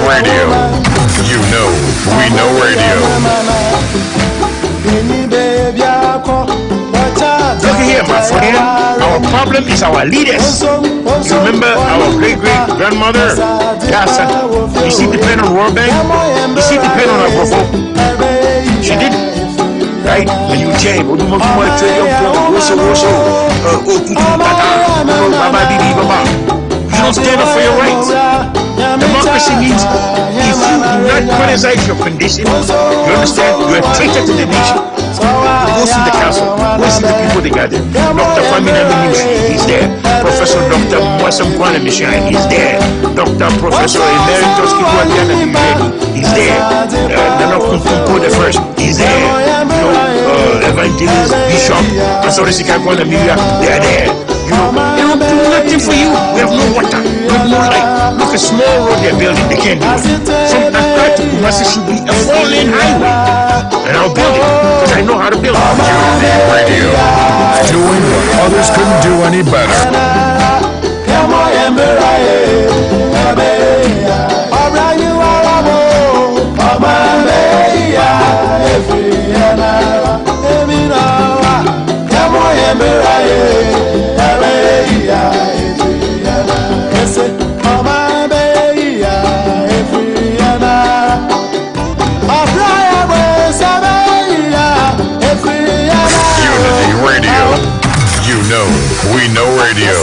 radio. You know, we know radio. Look here, my friend. Our problem is our leaders. You remember our great-great-grandmother? Yes, you see, depend on World Bank. You see, depend on our Kofu. She did, right? When you change, you don't stand up for your rights. Democracy means if you do not criticize your condition, you understand, you're a traitor to the nation. Go see the council, go see the people they got there. Dr. Famina Minushi, he's there. Professor Dr. Mwasam Kwana Mishai, he's there. Dr. Professor Emeritus Kibuatiana Mibedi, he's there. Nana Kumkumpo the first, he's there. Evangelist, Bishop, Pastor Sikakwana Mibia, they're there. You know, they don't do nothing for you. We have no water, we have no light. Look, a small road they're building, they can't do it. From Accra to Kumasi should be a 4-lane highway. And I'll build it, because I know how to build it. Radio. Doing what others couldn't do any better. We know radio.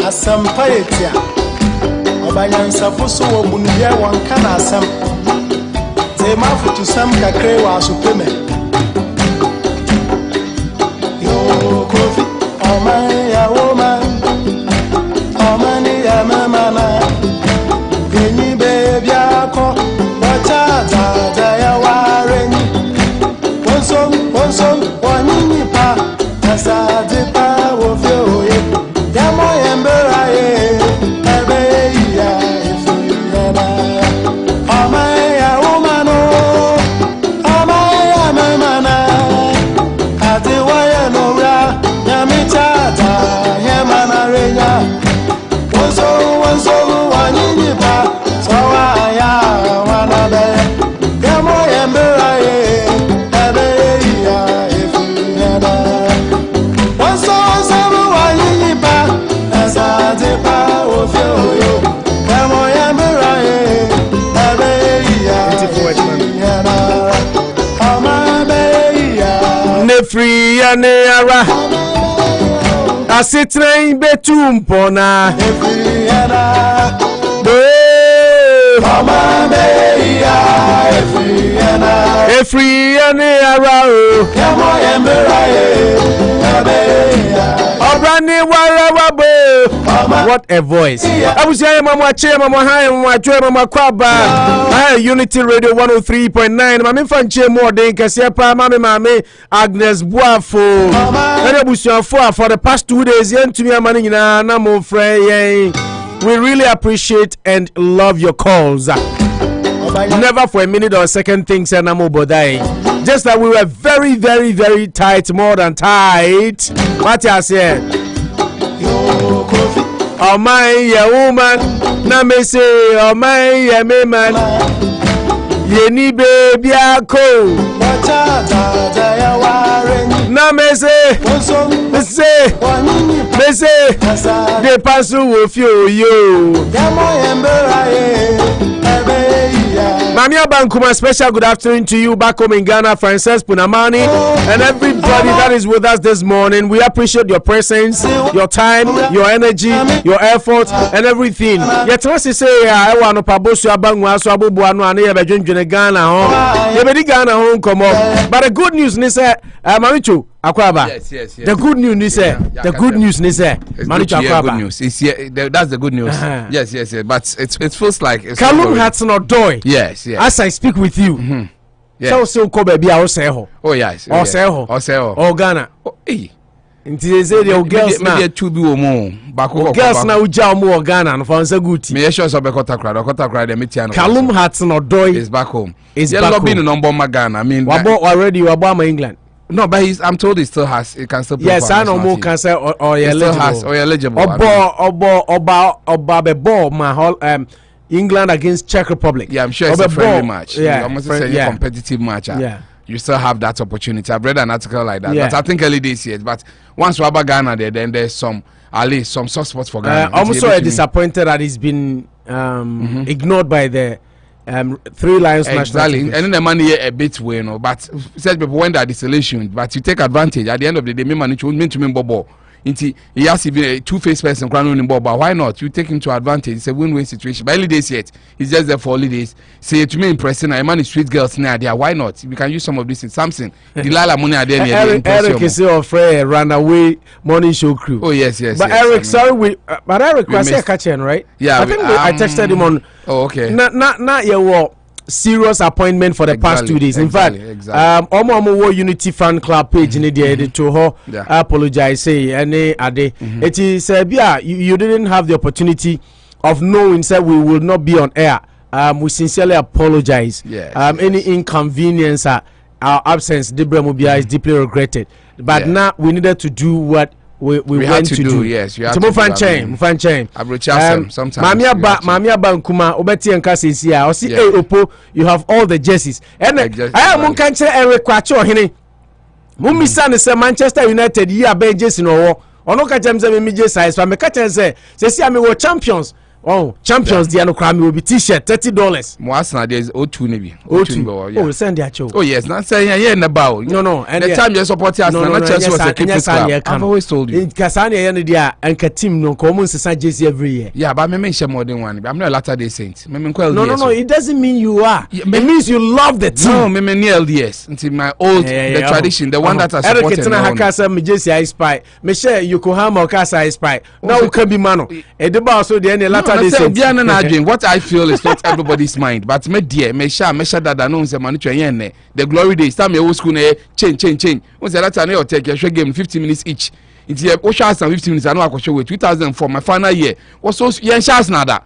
Asampayetia Obanyansa foso wo bunuye wonka na asam Te mafutu sam kakre wa supeme Yo Kofi Amoah woman Omani ya mama na Enyi baby ako Wata ya wareni Wonsom wanyinyi pa Asade pa wofioye Yamo yemberaye Ebeya ifuyana Amoah womano Amoah mamana Atiwaya nora Nyamitata Yemana renya Wonso wanyinyi pa Sawaya wanabe Yamo yemberaye Ebeya ifuyana Wonso wanyinyi pa Asade pa ofioyo Yamo yemberaye Ebeya ifuyana Amabeya Nefri ya ne ara Asitrain betumpona Ifuyana Amabeya Ifuyana Efri ya ne ara o Yamo yemberaye Ebeya Obrani warawabo. What a voice. I was saying, Mama Chair, Mama High, Mama Joy, Mama Kwaba. Unity Radio 103.9. Mama Fanche more than Cassia, Mama Agnes Boafo. For the past 2 days, to me, money na Namo Frey. We really appreciate and love your calls. Never for a minute or a second things and Namo Bodai. Just that we were very, very, very tight, more than tight. What I said? Oh my yeah, woman, na me say, oh my yeah, me man, ye baby ako. Na me say, they pass with you. Mami Abankuma, special good afternoon to you back home in Ghana, Frances Punamani, and everybody that is with us this morning. We appreciate your presence, your time, your energy, your effort, and everything. Yet, once you say, I want Anopa Bosuo Abangwa, so Abu Buano, and Yabajun Ghana home. Yabedi Ghana home, come on. But the good news, Nisa, Marichu. Akwaba. Yes. The good news is the good news is Manichu Akwaba. Good news. It's that's the good news. Yes. But it feels like it's Kalum Hatson Doy. Yes. As I speak with you. So Kobe be our seho. Oh yes. Or seho. Or Ghana. Hey. Until they say the girls now. Maybe 2 or more. Girls now uja more Ghana and for answer good. Me sure so be Kota cry the metiano. Kalum Hatson Doy is back home. Is back home. Been number Ghana. I mean, already Obama England. No, but I'm told he still has. It can still play. Yes, I know more can say or eligible. Oba ball my whole England against Czech Republic. Yeah, I'm sure it's a friendly match. Yeah, almost a competitive match. Yeah, you still have that opportunity. I've read an article like that. Yeah. But I think early this year. But once we have Ghana there, then there's some soft spots for Ghana. I'm also disappointed that he's been ignored by the 3 Lions national team. And then the money a bit way, no. But said people when they're disillusioned, but you take advantage. At the end of the day, me money mean to me bobo. He has to be a two-faced person crown but why not? You take him to advantage. It's a win-win situation. But holidays yet, he's just there for holidays. Say to me impressing, I man is street girls now there. Why not? We can use some of this in something. Delilah money are there. Eric is afraid runaway morning show crew. Oh yes. But yes, Eric, sorry, but Eric was a catching, right? Yeah, I think I texted him on. Oh okay. Not your serious appointment for the past 2 days. In fact, Omo Unity fan club page in the to her apologize say any ade. It is you didn't have the opportunity of knowing that we will not be on air. We sincerely apologize. Any inconvenience, our absence, Debra Mubia is deeply regretted. But now we needed to do what we went to do. Yes, you have to do. Sometimes. Mamia Bankuma, Obeti and Cassia, or see Opo, you have all the jerseys. And I am Munkanche Eric Quacho Henny. Mummy San is a Manchester United, you are Ben Jason or ono ka chem say me je size pa me ka chem say see am we champions. Oh, champions the Anopa will be t-shirt $30. Mo Arsenal there is O2 maybe. O2. Oh, send their show. Oh yes, not saying yeah na ba. No. And the time you support Arsenal, not Chelsea was a keeper club. I've always told you. In Kasania yen dia anka team no common sesa jersey every year. Yeah, but me mention more than one. I'm not a Latter-day Saint. Me No, it doesn't mean you are. It means you love the team. No, me LDS. Until my old the tradition, the one that I support. Eric Tina Hakasa me jersey I spy. Me share Yokohama Okasa I spy. Now we can be mano. E de ba so the any Latter-day Saint. What I feel is not everybody's mind, but me dear, me sha that I know say manu twen the glory days time me old school change. Once that time you take your game 15 minutes each. It's here o sha 15 minutes I know I go show with 2004 my final year. Was so yen sha nada.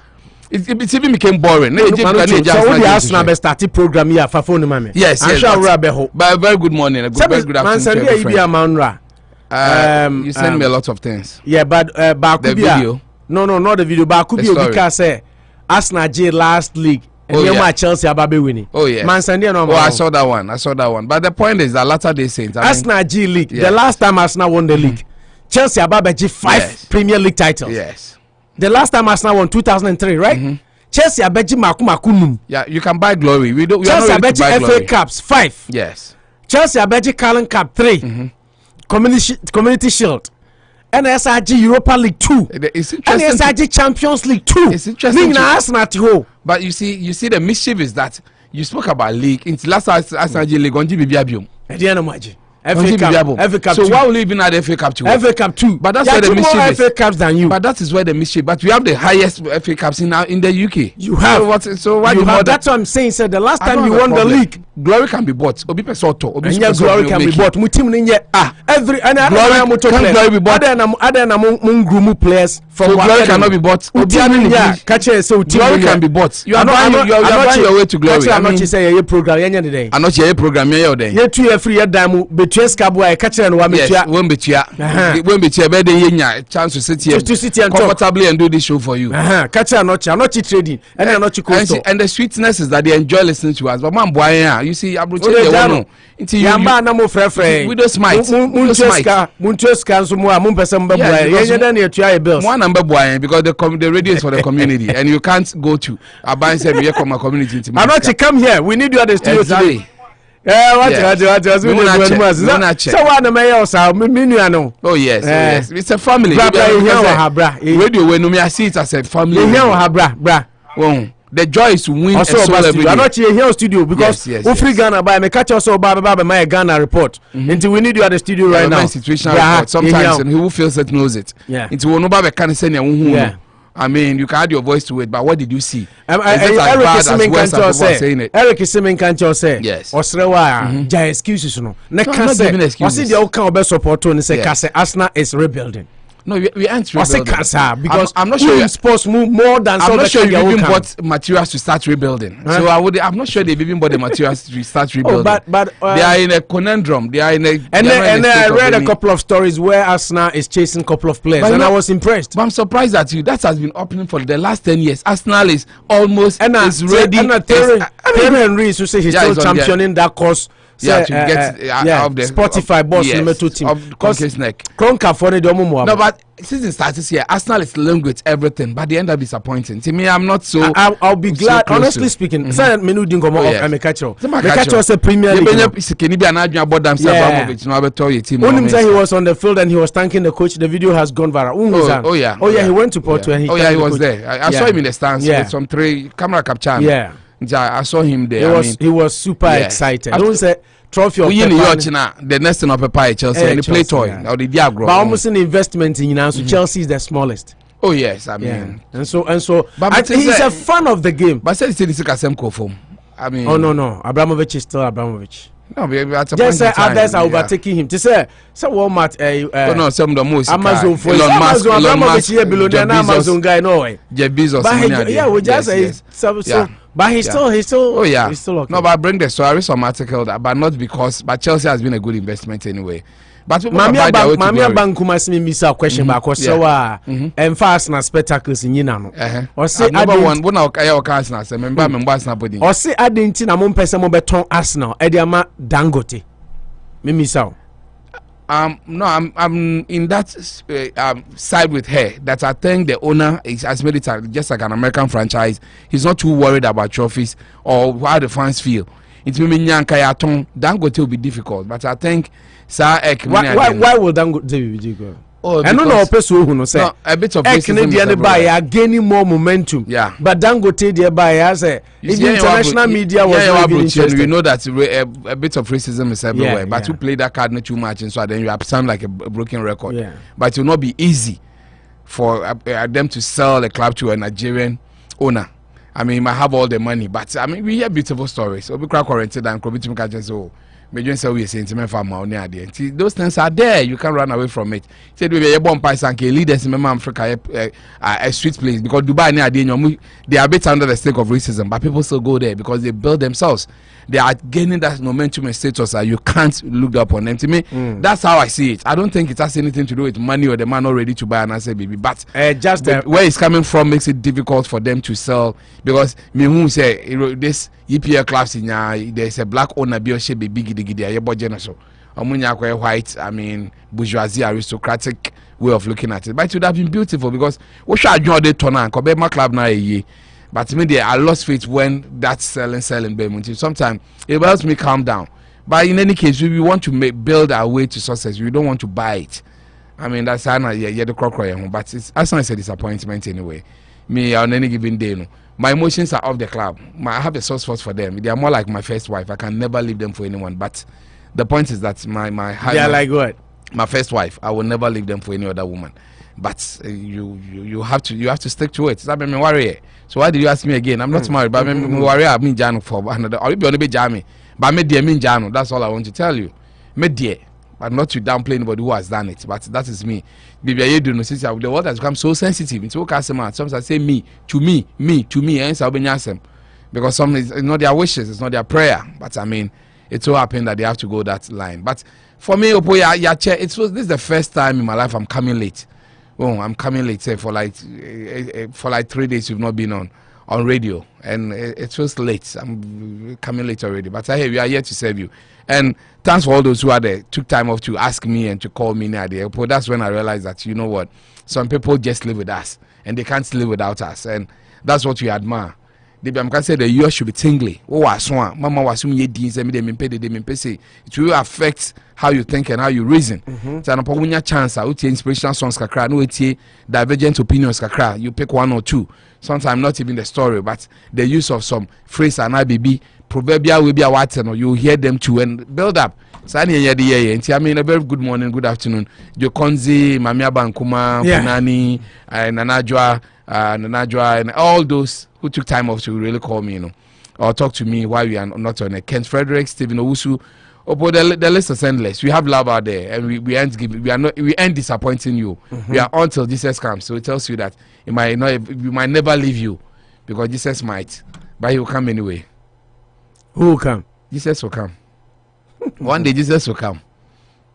It even became boring. So the Arsenal be started program here for phone mama. Yes. But very good morning. A very good afternoon. You send me a lot of things. Yeah, but the video. No, not the video. But could be because say Arsenal J last league and Chelsea ababe winning. Oh yeah. I saw that one. But the point is that Latter-day Saints. Arsenal G League. The last time Arsenal won the league, Chelsea ababe G 5 Premier League titles. Yes. The last time Arsenal won 2003, right? Chelsea ababe maku. Yeah, you can buy glory. We Chelsea ababe FA Cups 5. Yes. Chelsea ababe Carling Cup 3. Community Shield. And SRG Europa League 2. It's interesting. And SRG Champions League 2. It's interesting. But you see the mischief is that you spoke about league. It's last SRG League on GBBABIOM. FA Cup. So why will you be at FA Cup 2? FA Cup 2. But that's where the mischief is. FA Cups than you. But that is where the mischief. But we have the highest FA Cups in the UK. You have. So why you have? That's what I'm saying. Said the last time you won the league, glory can be bought. Obi pesoto. Glory can be bought. Mutim ninye. Every glory be bought. Other na mungumu players from glory cannot be bought. Glory can be bought. You are buying your way to glory. I'm not say your program yenya today. I'm not your program yenya today. Ye 2 year free damu betwes kabwa e kache no wa metua. When betua be dey yenya chance to sit here comfortably and do this show for you. Kache not trading and not cost. And the sweetness is that they enjoy listening to us. But man boy you see abroche dey one until you na mo frefre. We don't smite. Muncheska so mo ampesa mbe boy. Yenya dan etua e bills. One number boy because the radio is for the community and you can't go to Aban say we from a community. I'm not to come here. We need you at the studio today. What so one mayor sa no. Oh yes. It's a family. Radio when me I see it as a family. The joy is to win also every day. I'm not here studio because free Ghana by me catch also by my Ghana report. Until we need you at the studio right now. Situation report. Sometimes and who feels it knows it. Until no babe can say I mean, you can add your voice to it, but what did you see? Eric Simen can't say. Yes. Osrewa, ja excuses no. Ne can say. I see the outcome of support to say Arsenal is rebuilding. No, we aren't rebuilding. Because I'm not sure you're supposed to move more than I'm not sure you even bought materials to start rebuilding. So I'm not sure they've even bought the materials to start rebuilding. But they are in a conundrum. They are in a and I read a couple of stories where Arsenal is chasing a couple of players, and I was impressed. But I'm surprised at you. That has been happening for the last 10 years. Arsenal is almost is ready. Thierry Henry who say he's still championing that course. To get out of the Spotify boss number 2 team. No, but since it started here, Arsenal is linked with everything, but the end up disappointing. To me, I'm not so. I'll be glad. Honestly speaking, Silent Menu didn't come off. I'm a catcher. The catcher was a Premier League. He was on the field and he was thanking the coach. The video has gone viral. Oh yeah, he went to Porto and he was there. I saw him in the stands with some 3 camera capture. Yeah. I saw him there. He was super excited. Don't say trophy of the next thing of a pie Chelsea and the play toy or the diagram. But almost an investment in so Chelsea is the smallest. Oh yes, I mean, and so. But he's a fan of the game. But said it's a Kofu. I mean, oh no, Abramovich is still Abramovich. No, just say others are overtaking him. To say Walmart, some of the most Amazon for Amazon. Abramovich here below the Amazon guy, no way. Jeff Bezos. But we just say but he's still he's still okay. No, but I bring the story some article that, but not because, but Chelsea has been a good investment anyway. But Mamia Banku must miss a question back or so and fast na spectacles in Yinano. Or say number one Arsenal, remember or say I didn't among person beton Arsenal, Ediama Dangote. Mimi Sao. No, I'm in that side with her. That I think the owner has made it just like an American franchise. He's not too worried about trophies or how the fans feel. It's maybe Dangote will be difficult, but I think why will Dangote be difficult? Oh, I don't know who say a bit of racism are gaining more momentum. Yeah, but Dangote thereby has a international media was we know that a bit of racism is everywhere. But you play that card not too much, and so then you sound like a broken record. Yeah. But it will not be easy for them to sell a club to a Nigerian owner. I mean, he might have all the money, but I mean, we hear beautiful stories. So we crack quarantined and Kobitum catches so. Those things are there. You can't run away from it. Said we are born Pais and leaders in Africa a street place because Dubai they are a bit under the stake of racism, but people still go there because they build themselves. They are gaining that momentum and status that you can't look up on them. To me, that's how I see it. I don't think it has anything to do with money or the man not ready to buy an asset, baby. But just where it's coming from makes it difficult for them to sell because me who say this EPL clubs in there's a black owner be a big so white, I mean bourgeoisie aristocratic way of looking at it. But it would have been beautiful because what should I do the turn and my club now but maybe I lost faith when that's selling sometimes it helps me calm down. But in any case, we want to build our way to success. We don't want to buy it. I mean that's the crocodile, but it's as long as a disappointment anyway. Me on any given day, no. My emotions are off the club. I have a soft spot for them. They are more like my first wife. I can never leave them for anyone. But the point is that they are like what? My first wife. I will never leave them for any other woman. But you have to stick to it. That made me worry. So why did you ask me again? I'm not married, but I mean worry. I mean Jano for another. Or maybe only be Jamie. But me dear mean Jano. That's all I want to tell you. Me dear. But not to downplay anybody who has done it. But that is me. Baby, do the world has become so sensitive. It's okay. Some say me to me, and so because some it's not their wishes, it's not their prayer. But I mean, it so happened that they have to go that line. But for me, this is the first time in my life I'm coming late. Oh, I'm coming late. Say for like 3 days we've not been on radio, and it feels late. I'm coming late already. But I hear we are here to serve you. And thanks for all those who are there, took time off to ask me and to call me near the airport. That's when I realized that, you know what, some people just live with us and they can't live without us. And that's what we admire. The can say the US should be tingly. Oh, I swear, Mama was soon it will affect how you think and how you reason. So, an chance, I would inspirational songs, kakra, no, divergent opinions, kakra. You pick one or two. Sometimes not even the story, but the use of some phrase and IBB. Proverbial will be a white or you hear them too and build up. I mean a very good morning, good afternoon. Jokonzi, Mamia Bankuma, Punani, Nanajwa, and all those who took time off to really call me, or talk to me while we are not on a Kent Frederick, Stephen Owusu. The list is endless. We have love out there, and we end disappointing you. We are on till Jesus comes. So it tells you that we might never leave you because Jesus might, but he will come anyway. Who will come? Jesus will come. One day Jesus will come.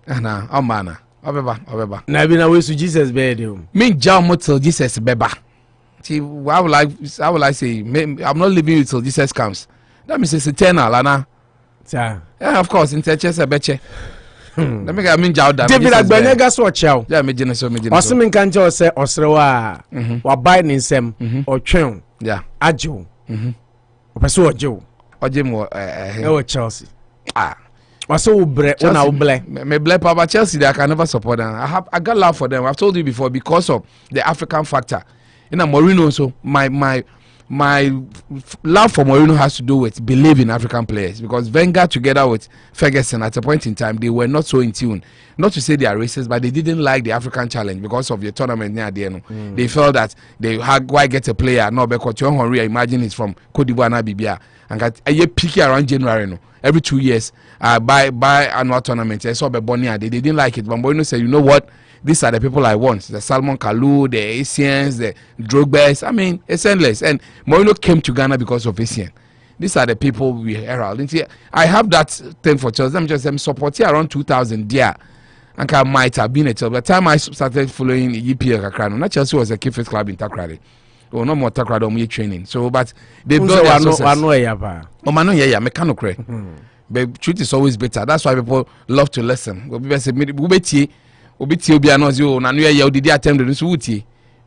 And man, obeba. Na be na way to Jesus bed him. Me Gyamfua till Jesus beba. See, how will I say? I'm not leaving you till Jesus comes. That means it's eternal, Anna. Yeah, of course. In churches, I bet you. Let me get Gyamfua. David Agbenega so chow. Yeah, me so. Osimi kanjo say osrewa wa buy nsem or twen. Yeah. Ajo. Opeso ojo. Chelsea. So me blame Papa Chelsea. I can never support them. I got love for them. I've told you before because of the African factor. You know, Mourinho. So my love for Mourinho has to do with believing African players because Wenger together with Ferguson at a point in time they were not so in tune. Not to say they are racist, but they didn't like the African challenge because of the tournament near the end. They felt that they had why get a player no because Henry imagine it's from Cote d'Ivoire na Bibia and got a year picky around January no every 2 years by annual tournament. I saw Bebonia they didn't like it, but Mourinho said, you know what? These are the people I want. The Salmon Kalou, the Asians, the Drogbas. I mean, it's endless. And Mourinho came to Ghana because of Asian. These are the people we herald. I have that thing for Chelsea. I'm just supporting around 2000 there. And I might have been a Chelsea. By the time I started following EPL Kakrano, not Chelsea was a key first club in Takrade. Or no more Takrade on training. So, but they built their success. But truth is always better. That's why people love to listen. People say,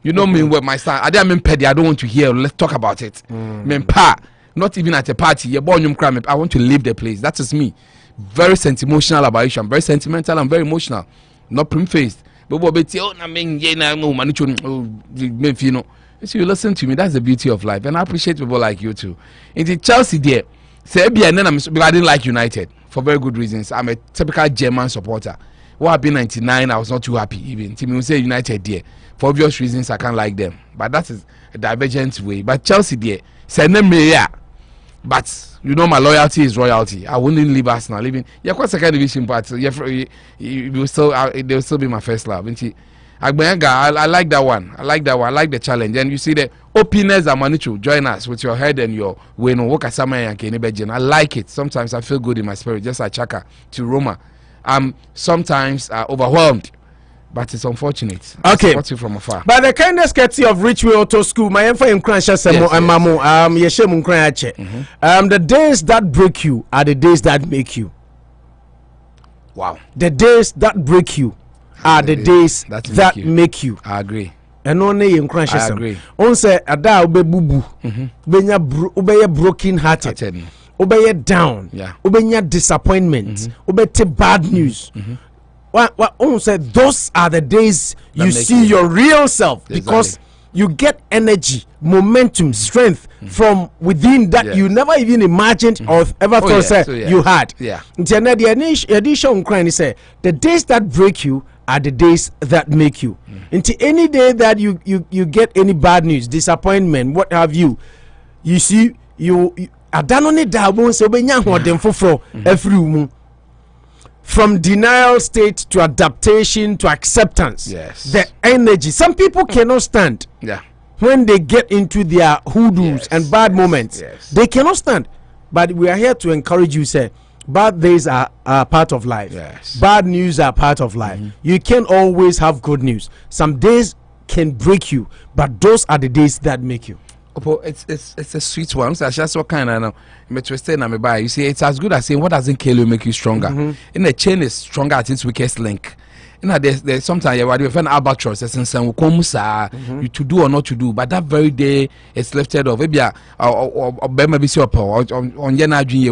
you know me with my son. I don't want to hear. Let's talk about it. Not even at a party. I want to leave the place. That is me. Very sentimental about it. I'm very sentimental. I'm very emotional. Not prim-faced. But so you listen to me. That's the beauty of life, and I appreciate people like you too. In the Chelsea there, I didn't like United for very good reasons. I'm a typical German supporter. What happened 99? I was not too happy even. Team will say United there for obvious reasons. I can't like them, but that is a divergent way. But Chelsea there, send them here. But you know my loyalty is royalty. I wouldn't leave Arsenal. Leaving, yeah, quite second division, but you will still, they will still be my first love. I like that one. I like that one. I like the challenge. And you see the openness that Manichu join us with your head and your way. No, I like it. Sometimes I feel good in my spirit, just like Chaka to Roma. I'm sometimes overwhelmed, but it's unfortunate. Okay, I you from afar. But the kindness courtesy of Richway Auto School, my info in Cransha Semo and Mamu, Yeshem Ukrache. The days that break you are the days that make you. Wow. The days that break you are the days that make you. I agree. And only in Cransha. I agree. On say ada ube bubu, ubenya broken hearted, ubenya down, ubenya disappointment, ubete bad news. What said, those are the days you see your real self, because you get energy, momentum, strength from within that you never even imagined or ever thought you had. The addition crying say the days that break you are the days that make you. Into any day that you get any bad news, disappointment, what have you, you see you adanone da won say obenya hodem foforo every from denial state to adaptation to acceptance. Yes. The energy. Some people cannot stand. Yeah. When they get into their hoodoos and bad moments, they cannot stand. But we are here to encourage you, say, bad days are part of life. Yes. Bad news are part of life. You can't always have good news. Some days can break you, but those are the days that make you. It's a sweet one. So that's what kind of you see, it's as good as saying what doesn't kill you make you stronger. In the chain is stronger at its weakest link. You know, there's sometimes you have albatross you to do or not to do, but that very day it's lifted off. Maybe maybe on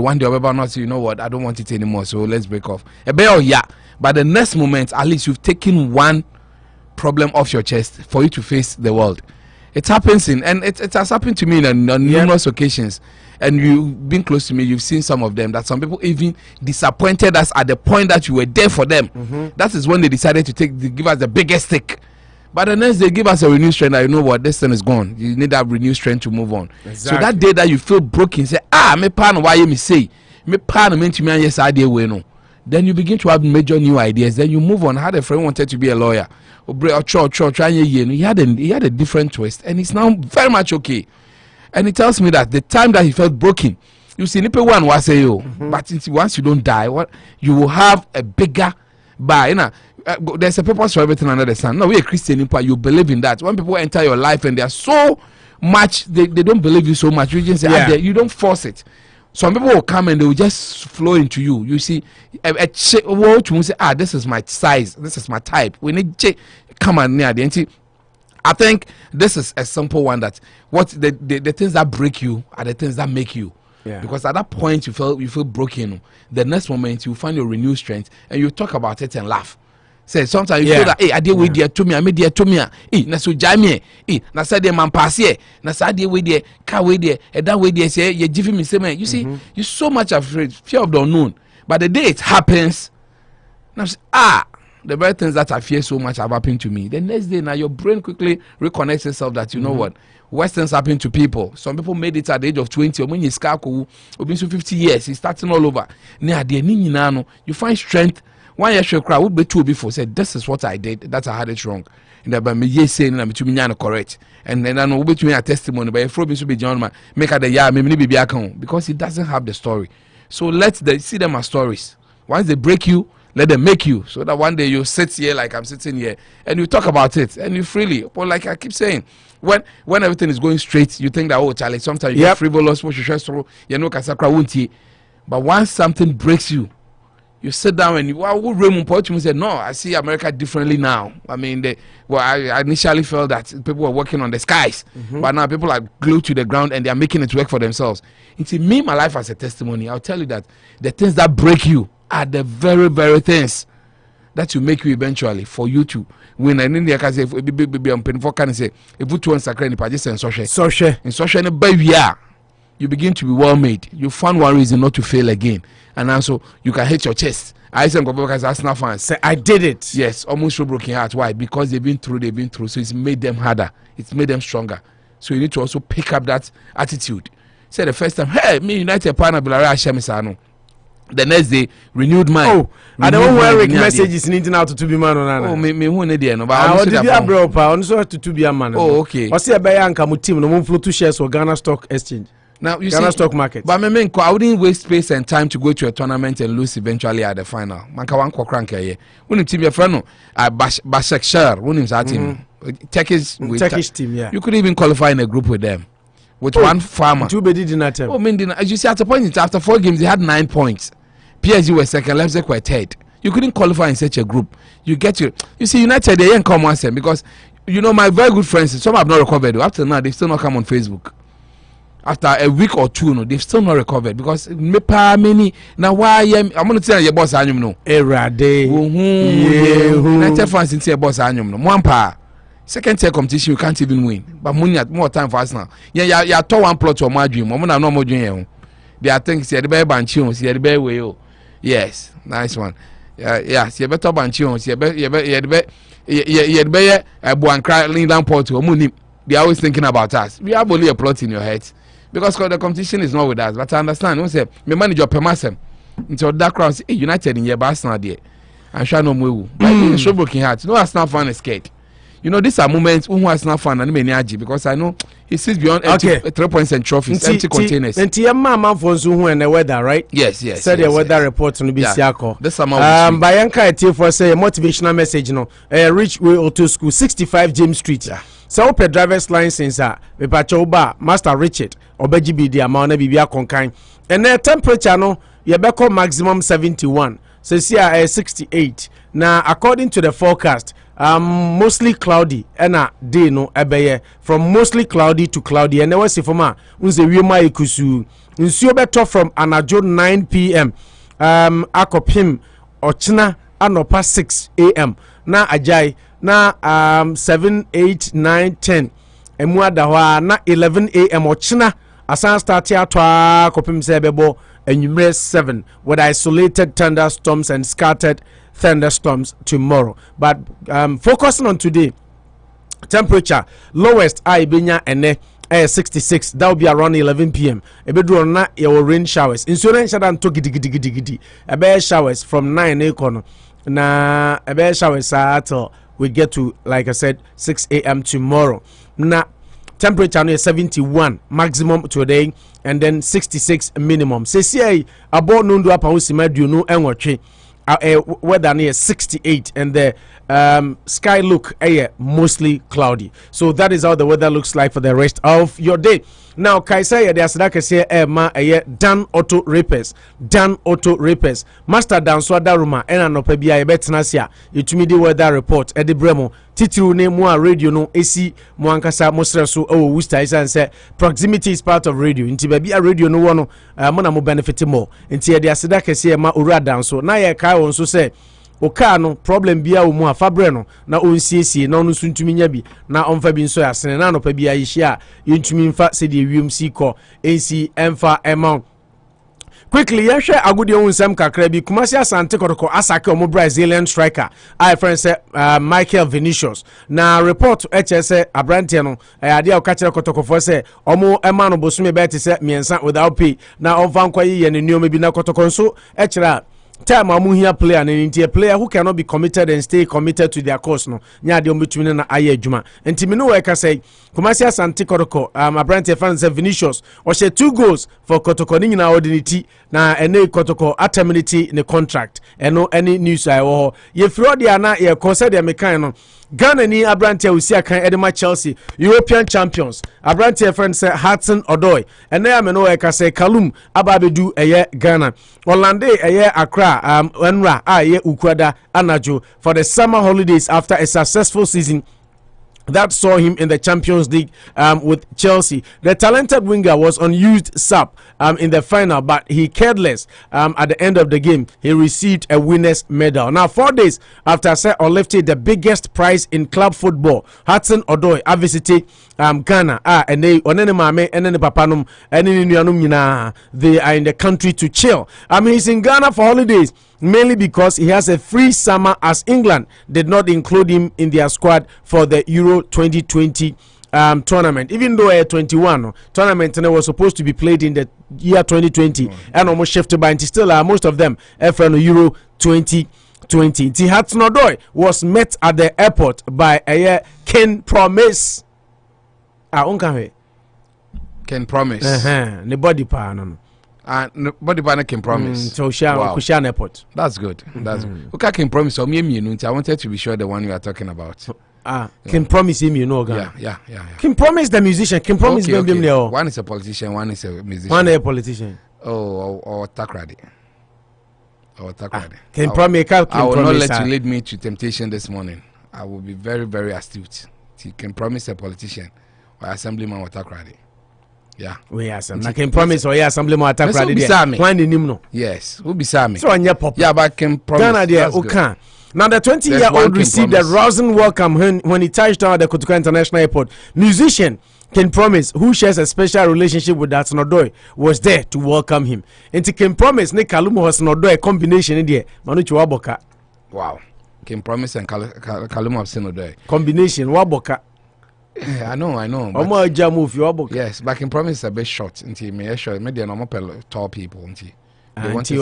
one day or not, you know what, I don't want it anymore, so let's break off. But the next moment, at least you've taken one problem off your chest for you to face the world. It happens and it has happened to me on numerous occasions. And you've been close to me, you've seen some of them, that some people even disappointed us at the point that you were there for them. That is when they decided to give us the biggest stick. But the next they give us a renewed strength. You know what, this thing is gone. You need that renewed strength to move on. Exactly. So that day that you feel broken, say, me pan why me say, me pan meant to me yes idea way no. Then you begin to have major new ideas. Then you move on. I had a friend who wanted to be a lawyer. He had a different twist, and it's now very much okay. And he tells me that the time that he felt broken, you see, one was say but once you don't die, what you will have a bigger bar. You know, there's a purpose for everything under the sun. No, we're a Christian, you believe in that. When people enter your life and they are so much, they don't believe you so much. You just say, you don't force it. Some people will come and they will just flow into you. You see, this is my size, this is my type. We need to come on near the. I think this is a simple one, that what the things that break you are the things that make you. Because at that point you feel broken. The next moment you find your renewed strength and you talk about it and laugh. Say sometimes you feel that I did with dear to me, I made dear to me, na so jamie, na said the man pass here, na said the way there, car way there, and that way there say you're giving me same. You see, you're so much afraid, fear of the unknown. But the day it happens, now the very things that I fear so much have happened to me. The next day now your brain quickly reconnects itself that you know what, worst things happen to people. Some people made it at the age of 20, or when you scarco, or been so 50 years, it's starting all over. Now you find strength. 1 year show crowd would be two before said this is what I did, that I had it wrong. And that by me saying I'm to me correct. And then I know between a testimony by a frobin to be John man make at the maybe be account, because he doesn't have the story. So let them see them as stories. Once they break you, let them make you, so that one day you sit here like I'm sitting here and you talk about it and you freely. But like I keep saying, when everything is going straight, you think that Charlie, sometimes you get frivolous, you know, Kasakra won't. But once something breaks you, you sit down and Raymond Pochum said, no, I see America differently now. I mean, I initially felt that people were working on the skies, but now people are glued to the ground and they are making it work for themselves. It's me, my life as a testimony. I'll tell you that the things that break you are the very, very things that will make you eventually for you to win. And in the case, if I'm paying for can say, if you two sacred in Paris and social, you begin to be well made. You find one reason not to fail again. And also, you can hit your chest. I said, because Arsenal fans say, I did it. Yes, almost so broken heart. Why? Because they've been through. So it's made them harder. It's made them stronger. So you need to also pick up that attitude. Say the first time, hey, me United partner, Achimota. The next day, renewed mind. Oh, I don't want to messages needing out to be man on. Oh, me who need no. But I did you bro? On so to be a man. Oh, okay. I see a buy and come team. No one flow 2 shares for Ghana Stock Exchange. Now you see, stock market. But I wouldn't waste space and time to go to a tournament and lose eventually at the final. Manka wan kokranke ye. When you team your friend Bashakshar, when him that team, Turkish team, yeah. You could even qualify in a group with them, with one farmer. Two bedi did not. Oh, as you see, at a point after 4 games, they had 9 points. PSG were second, Leipzig were third. You couldn't qualify in such a group. You see, United they ain't come once because you know my very good friends. Some have not recovered. Up till now, they still not come on Facebook. After a week or two, no, they've still not recovered because many now why I'm gonna tell your boss anyum no. Era day. United fans in your boss anyum no. One pa. Second tier competition you can't even win. But more time for us now. Yeah, to one plot or my dream. I'm not more dream. They are things the better banchion, see the better way. Yes, nice one. Yeah, see better banchion, see better a boy and cry lean down port to a moon. They are always thinking about us. We have only a plot in your head. Because the competition is not with us. But I understand. You say, my manager permasem. Until that crowd say, hey, United in your Arsenal there. I'm sure no more. But it's so broken heart. No Arsenal fan is scared. You know, these are moments who Arsenal fan and many because I know he sits beyond 3 points and trophies, empty containers. And Tia Mama for Zuhu and the weather, right? Yes. Said the weather report to be Siako. This summer. Bayanka for say a motivational message, reach way auto school, 65 James Street. Yeah. So per driver's license me pachoba Master Richard obeji the amount na bibia konkan and the temperature no ye beko maximum 71 so see 68 now according to the forecast mostly cloudy and day no ebeye from mostly cloudy to cloudy and we see from unze wiema ekusu nsuo beto from anajo 9 p.m. akopim ochina anopa 6 a.m. na ajai na 7 8 9 10 emu adahwa na 11 a.m. ochina asan start atwa kopim se bebo enumere 7 with isolated thunderstorms and scattered thunderstorms tomorrow, but focusing on today, temperature lowest ibenya ene 66, that will be around 11 p.m. A bedroom na your rain showers insurance shadan to gidi a bear showers from 9 a.m. na a bear showers till we get to, like I said, 6 a.m. tomorrow. Na temperature is 71 maximum today and then 66 minimum. Say see about nundu apa usimadu no enwotwe. Weather near 68 and the sky look mostly cloudy. So that is how the weather looks like for the rest of your day. Now Kaisa there's that say Dan Auto Repairs Master Dan Swadaruma and Anopa bia betnasia itumi the weather report at the Bremo titiru ne mo radio no esi mo ankasa mo sreso Worcester is say proximity is part of radio nti ba bia radio no wono mo na mo benefit more nti there's that say ma owura Dan so na ye kai won so say oka no problem bia wo mu afabre no na onsiesie na ono suntumi nya bi na onfa bi nso asene na Anopa bia yihia yentumi mfa se de wiem siko ensi emfa amount quickly yehwe agudi onsam kakra bi Kumasi Asante Kotoko asake omo Brazilian striker I friend say Michael Vinicius na report HSA abrante no ade a okachire Kotoko for say omo ema no bosume beti say miensa without pay na onfa nkwaye ye ne nioma bi na Kotoko nso ekira time amuhia player and a player who cannot be committed and stay committed to their course no nya de ometumi na aye adwuma ntimi no work say Kumasi Asante Kotoko abrante fan say Vinicius o she 2 goals for Kotoko ni nyina ordinity na ene Kotoko aterminate ne contract eno any news I wo ye fro dia na ye consider me kan no Ghana ni Abrante Usia kan Edema Chelsea European champions Abrante friend say Hudson Odoi and then ameno eka say Kalum ababedu eye Ghana Orlando eye Accra Enra aye Ukwada Anajo for the summer holidays after a successful season that saw him in the Champions League with Chelsea. The talented winger was unused sub in the final, but he cared less. At the end of the game, he received a winner's medal. Now, 4 days after Sir lifted the biggest prize in club football, Hudson Odoi visited Ghana. And they mame and then papanum and they are in the country to chill. He's in Ghana for holidays. Mainly because he has a free summer as England did not include him in their squad for the Euro 2020 tournament. Even though a 21 tournament was supposed to be played in the year 2020 and almost shifted by still most of them from Euro 2020. Hudson Odoi was met at the airport by a Ken Promise. Can promise. The body pan. Body banner can promise. So Kushan Airport. That's good. That's good. Okay, can promise. I wanted to be sure the one you are talking about. Can promise him, Yeah. Can promise the musician. Can promise okay. One is a politician. One is a musician. One a politician. Or Takradi. Can promise. I will not let you lead me to temptation this morning. I will be very, very astute. He can promise a politician or assemblyman or Takradi. Yeah, we are some. I can promise or assemblyman attack ready. When the name no. Yes, who be Sammy? So on your pop. Yeah, but I can promise. Ghana, now the 20-year-old received a rousing welcome when he touched down at the Koku International Airport. Musician Ken Promise, who shares a special relationship with Hudson Odoi, was there to welcome him. And Ken Promise, ne Kalumu Hudson Odoi combination in there. Manuchu Waboka. Wow. Ken Promise and Kalumu Hudson Odoi combination Waboka. Yeah, I know. Yes, but I can promise a bit short until me sure maybe a normal tall people until they want it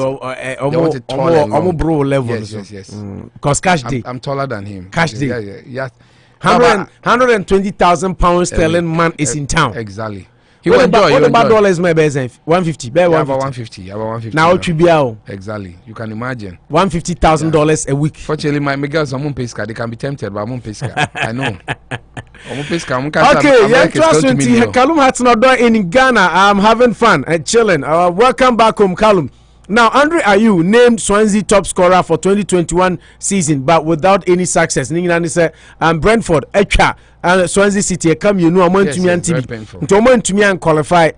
tall and long. Bro level. Yes. Because cash day. I'm taller than him. Cash day. Yeah. 120,000 pounds sterling man is in town. Exactly. What about dollars? Maybe 150. About 150. Now it exactly. You can imagine. $150,000 a week. Fortunately, my girls are moon pesca. They can be tempted by moon pesca. I know. Okay, yeah, trust me. Kalum Hudson Odoi in Ghana. I'm having fun and chilling. Welcome back home, Kalum. Now, Andre Ayew named Swansea top scorer for 2021 season, but without any success. Brentford, Echa, and Swansea City come you know among to me and TV. Qualify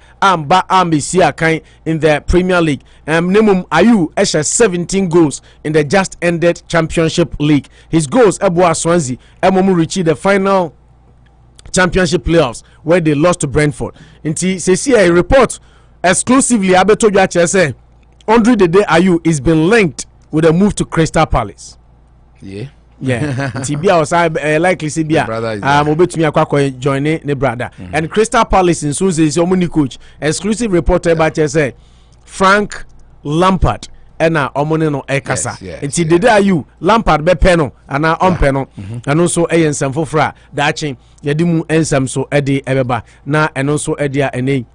in the Premier League. Nemum Ayew Esha 17 goals in the just ended Championship League. His goals Ebwa Swansea Emomu reached the final Championship playoffs where they lost to Brentford. Inti see a report exclusively Abeto say Andre Ayew is been linked with a move to Crystal Palace. Yeah. Tibia was likely see Bia. Obetumi akwa join ne brother. And Crystal Palace in Sunday is your money coach. Exclusive reporter about say Frank Lampard ena omone no ekasa. Nti Dede Ayew Lampard be peno ana ompeno. And also ensam fofra da achen yedimu ensam so ede ebeba na eno so ede a ene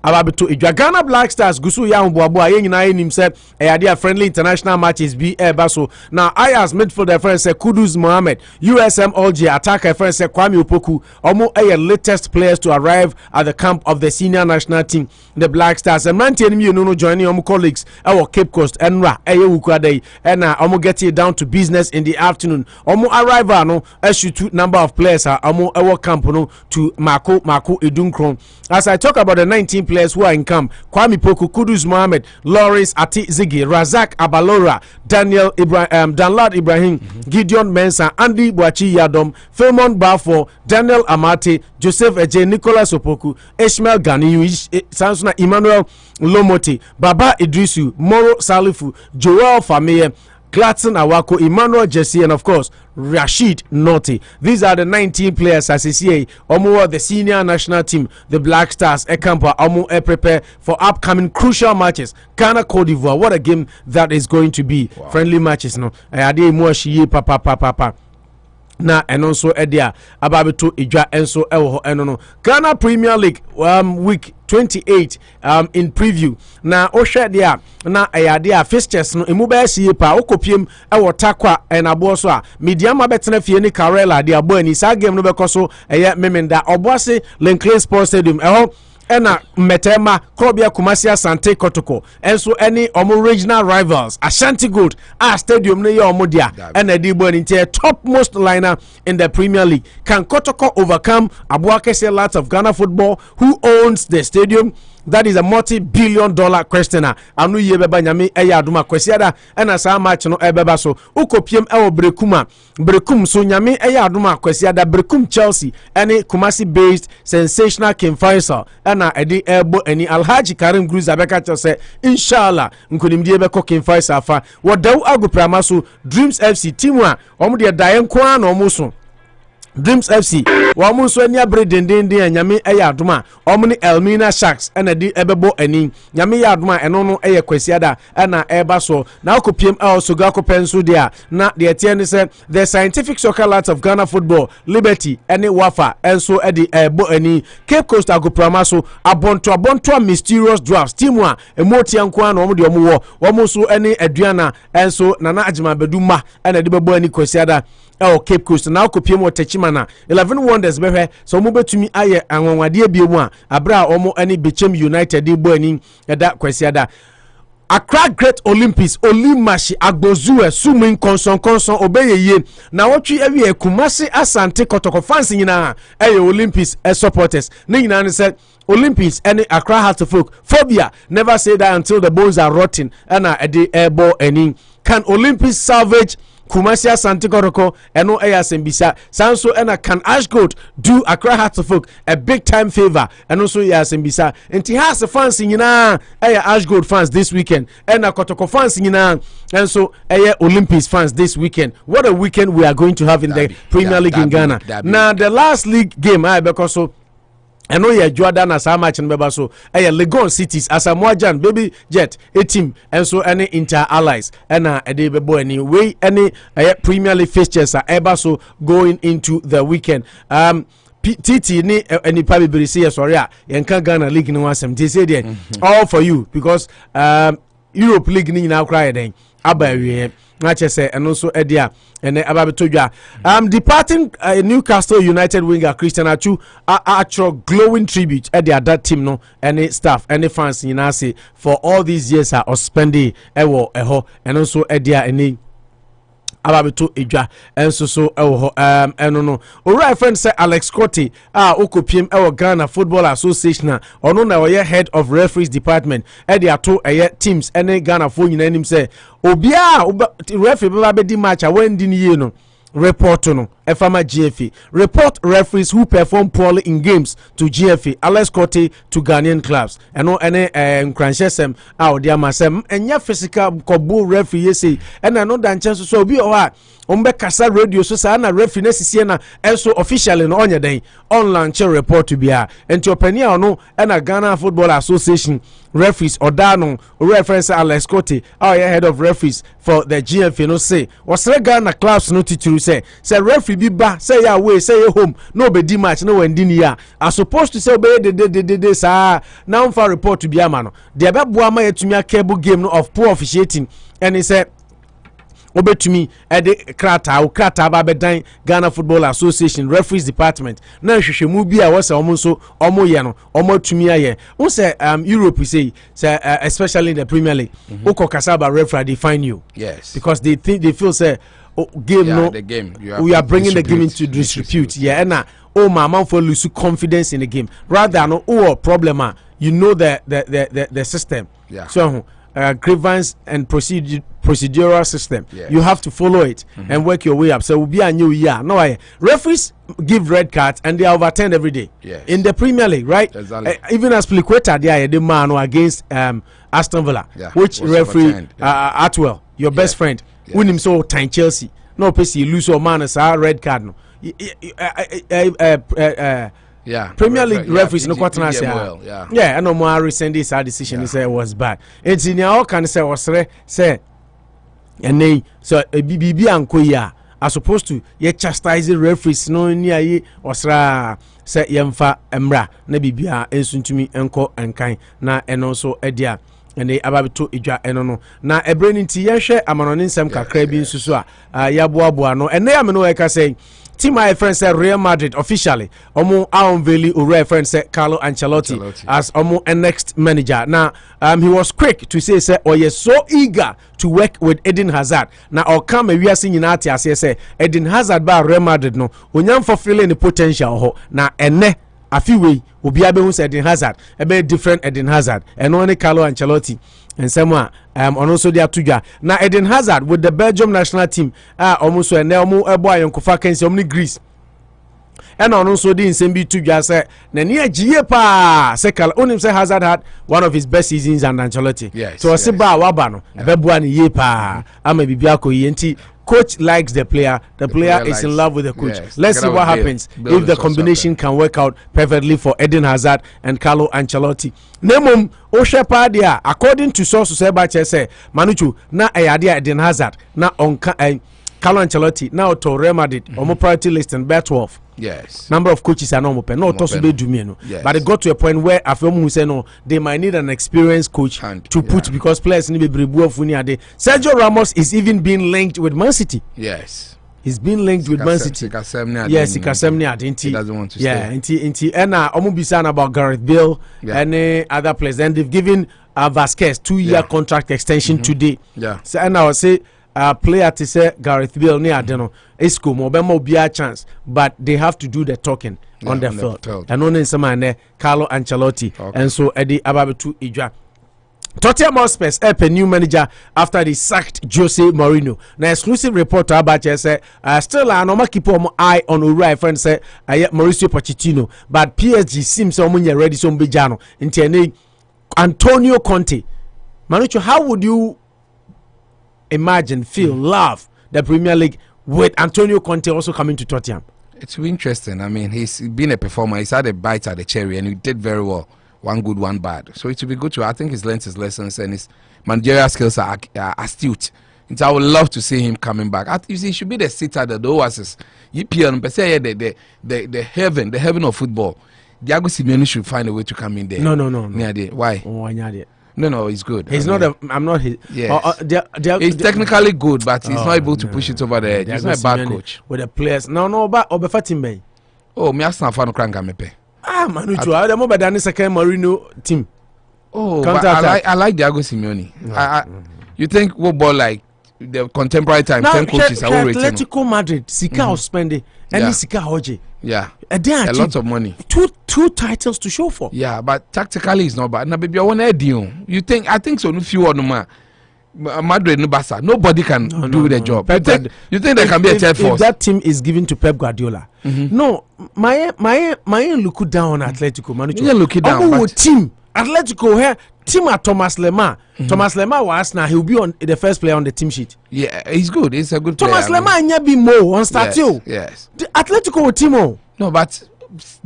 Ababeto Ghana Black Stars gusu ya mboabo a yenyina enim se eyade friendly international matches be baso. Now Ayas midfielder friend say Kudus Mohammed, USM Alger attacker friend say Kwame Opoku, omo latest players to arrive at the camp of the senior national team, the Black Stars. And man enemy no joining omo colleagues our Cape Coast Enra Wukwade and omo get it down to business in the afternoon. Omo arrival no shoot number of players omo our camp no to Mako Edunkron. As I talk about the 19 players who are in camp: Kwame Poku, Kudus Mohammed, Lawrence Ati Ziggy, Razak Abalora, Danlad Ibrahim, Gideon Mensah, Andy Boachi Yadom, Philmon Bafo, Daniel Amate, Joseph Eje, Nicholas Opoku, Ishmael Ganiyu, Sansuna Emmanuel Lomote, Baba Idrisu, Moro Salifu, Joel Fameye, Gladson Awako, Emmanuel Jesse, and of course Rashid Noti. These are the 19 players as CCA Omo the senior national team, the Black Stars Ekampa Omo prepare for upcoming crucial matches. Ghana Cote d'Ivoire, what a game that is going to be. Wow. Friendly matches no. Ade mo shiye papa. Na eno so edia ababeto edwa enso ewo ho eno no. Ghana Premier League week 28 in preview na ohwe dia na ayade a fixtures no emu ba sie pa okopiem e wotakwa enabo so a mediama betena fie ni Karela dia bo ani sa game no bekoso eye memenda oboase Linkley Sports Stadium eho ena metema Krobia Kumasi Asante Kotoko enso any omo regional rivals Ashanti Gold stadium no ye omo dia ena di bo ni topmost liner in the Premier League. Can Kotoko overcome Abuakese Lads of Ghana Football, who owns the stadium? That is a multi-billion-dollar question. Anu ye beba nyame eya aduma kwesiada ena sa match no ebeba so ukopiem ewo brekum so nyame eya aduma kwesiada brekum Chelsea ene Kumasi based sensational King Faisal ena edi ebo eni Alhaji Karim Gruza beka chose inshallah nkonimdie beko King Faisal fa wodaw agoprama so Dreams FC team a omo de dayen kwa na omo so Dreams FC wamu so ania bredendende anyame eya adoma omni Elmina Sharks ena di ebebo ani nyame ya adoma eno no eye kwasiada ena eba so na okopiem also ga kopenso dia na de etie ne se the Scientific Soccer Lads of Ghana Football Liberty ene Wafa enso edi ebo ani Cape Coast agoprama so abonto mysterious drafts team a emotia nko na omo de omo so ene aduana enso nana agima beduma ena de bebo ani kwasiada Cape Coast na okopiem Techimana 11 Wonders behwe so mo betumi aye anwanwade biemu a abra omo ani Bechem United di bo ani eda kwasiada Accra Great Olympics Olimashi Agbozuwe Sumin konson obeyeye na wotwi awie Kumasi Asante Kotoko fans nyina Olympics supporters ni nyina ne say Olympics and Accra Heart of Folk phobia never say that until the bones are rotten and ede ebo ani. Can Olympics salvage Kumasi Asante Kotoko eno sembisa sanso ena can Ashgold do Accra Heart of Folk a big time favor eno so sembisa enti has fans nyina Ashgold fans this weekend ena Kotoko fans nyina and so Olympics fans this weekend. What a weekend we are going to have in the Premier League in Ghana. Now the last league game because so eno ye Jordan as how much nbeba so Legon Cities as Amoah Jan baby jet a team and so any inter allies and ede bebo any way any Premier League fixtures are ever so going into the weekend. TT ni any pabi berisi sorry yenka Ghana League no wasem they say there all for you because Europe League ni na cry den abawie na say and also edia and ababetodwa departing Newcastle United winger Christian Achu actual glowing tribute at that team no any staff any fans you say for all these years are spending eho and also edia any ababeto edwa enso so eno no ora friend say Alex Cotti okopiem Ghana Football Association ono na oye head of referees department e ato teams ene Ghana fo nyina nim say obia referee baba be di match a wendi ni ye no report no Efama GFA report referees who perform poorly in games to GFA Alex Cotti to Ghanaian clubs eno ene nkranchesem dia masem enya physical kobo referee say ena no dan chance so obi o ombe kasa radio so sa na referee na sisie na enso officially no onye den on launch report to bia enti opania no ena Ghana Football Association referees odano reference Alex Cotti head of referees for the GFA no say was Ghana clubs no titulu say referee bi ba say ya away say ya home no be di match no wendi ni ya as supposed to say obey de sa now for report to be amano de be boa ma yetumi cable game no of poor officiating and he said obetumi ede krata ba bedan Ghana Football Association referees department na hwehwemu bi a wose omo so omo ye no omo tumi aye won say Europe say especially in the Premier League uko kasaba referee define you yes because they feel say game no the game we are bringing the game into disrepute and mama for lose confidence in the game rather no problem you know the system so grievance and procedural system you have to follow it and work your way up so will be a new year no referees give red cards and they are overturned every day in the Premier League right exactly. Even as Pliqueta there the man against Aston Villa which referee Atwell your best friend win him so time Chelsea no pesi lose or man as a red card no Premier League referees no quarter say I know more recent this decision he say was bad it's in all can say was say and they so BB anko ya as supposed to ye chastise referees no ni aye osra se yemfa emra na bibia ensuntumi enko enkan na eno so edia ene ababeto edwa eno no na ebreni nti yehwe amanone nsem kakra bi nsusu a yaboaboa no ene ya me no e ka say team my friend said Real Madrid officially omo unveil Uri friend said Carlo Ancelotti as omo next manager. Now he was quick to say oh yes so eager to work with Eden Hazard. Now or come we are seeing at as say Eden Hazard by Real Madrid no onyam for feeling the potential ho na ene afiwe obi abehu said Eden Hazard a bit different Eden Hazard and only Carlo Ancelotti and someone also they are together now. Eden Hazard with the Belgium national team almost a Nelmo boy on Kufuor can Greece and also the Insembi together say near Giepa Sekal only say Hazard had one of his best seasons and Ancelotti so I say ba wabano bebuani yepa ama bibiako yenti. Coach likes the player is in love with the coach. Let's see what happens if the combination can work out perfectly for Eden Hazard and Carlo Ancelotti. Nemum Oshepa dia according to sources say Manuchu na ayadia Eden Hazard na on Carlo Ancelotti now to Real Madrid on priority list and bet 12. Yes. Number of coaches are not open. No, but it got to a point where Afiomu say no, they might need an experienced coach to put because players need to be Sergio Ramos is even being linked with Man City. Yes. He's been linked with Man City. Yes, he doesn't want to stay. And Omubisana about Gareth Bale and other players. And they've given Vasquez 2-year contract extension today. Yeah. So and I would say player to say Gareth Bale near Adeno Esco Mobemo be a chance, but they have to do the talking on the field. And only someone there, Carlo Ancelotti, and so Eddie Ababetu Ija. Tottenham Hotspur help a new manager after they sacked Jose Mourinho. Now exclusive reporter about say still Anoma keep on eye on Uri friend say Mauricio Pochettino, but PSG seems someone ready some bijano into Antonio Conte. Manucho, how would you imagine, feel, love the Premier League with Antonio Conte also coming to Tottenham? It's interesting. I mean, he's been a performer. He's had a bite at the cherry and he did very well. One good, one bad. So it will be good to. I think he's learned his lessons and his managerial skills are astute. And so I would love to see him coming back. You see, he should be the sitter, the oasis. The heaven of football. Diego Simeone should find a way to come in there. No. Why? No, he's good. He's I'm not his. Yes. He's technically good, but he's not able to push it over the edge. He's not a bad coach. With the players. No, but Obefatimbe. Oh, me ask fan crank mepe. Manucho, I don't know about the second Mourinho team. Oh, but I like Diego Simeone. You think football like the contemporary time? Now, 10 coaches are all Atletico Madrid, Sika spending, and Sika Hoji. Yeah, a lot of money. Two titles to show for. Yeah, but tactically it's not bad. Now, baby, I want to deal. I think so. If you want Madrid and Barca, nobody can do the job. You think there can be a third force? If that team is given to Pep Guardiola, no, my look down on Atletico. Yeah, look down. Team Atletico here. Team at Thomas Lemar. Thomas Lemar was now he will be on the first player on the team sheet. Yeah, he's good. He's a good Thomas player. Lemar and be more on start you. Yes. The Atletico team. No, but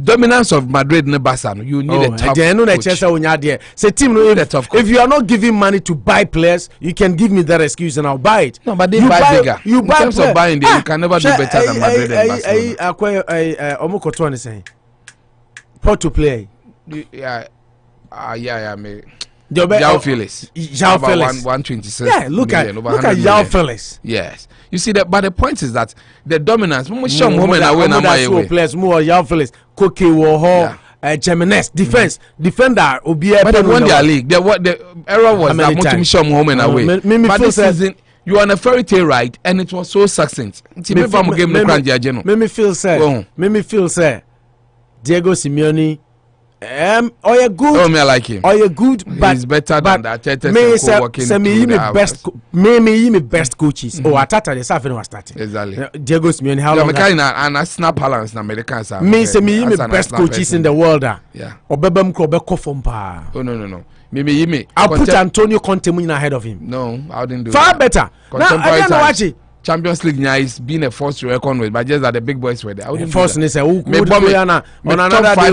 dominance of Madrid and Barca. You need a tough coach. Say team, if you are not giving money to buy players, you can give me that excuse and I'll buy it. No, but they buy bigger. You buy in terms of buying, you can never do better than Madrid and Barcelona. Porto play. Yeah, me. João Felix. 126. Yeah, look at João Felix. Yes. You see that, but the point is that the dominance. Players more João Felix, Koku, Jimenez, defender. But they won their league. The error was that Mutum show home and away. But this season, you are on a fairy tale ride, and it was so succinct. Make me feel sad. Diego Simeone. Or you good? Oh, me I like him. Or you good? But he's better than that. Me best coaches. Oh, Atata the South was starting. Exactly. Diego Simeone. How long? And I snap balance in Americans. Me best coaches in the world. Yeah. Or Bebem Krobeko from Pa. Oh no. Me. I'll put Antonio Conte ahead of him. No, I didn't do far that. Better. Now I don't watch it. Champions League is being a force to reckon with, but just that the big boys were there. I wouldn't force on another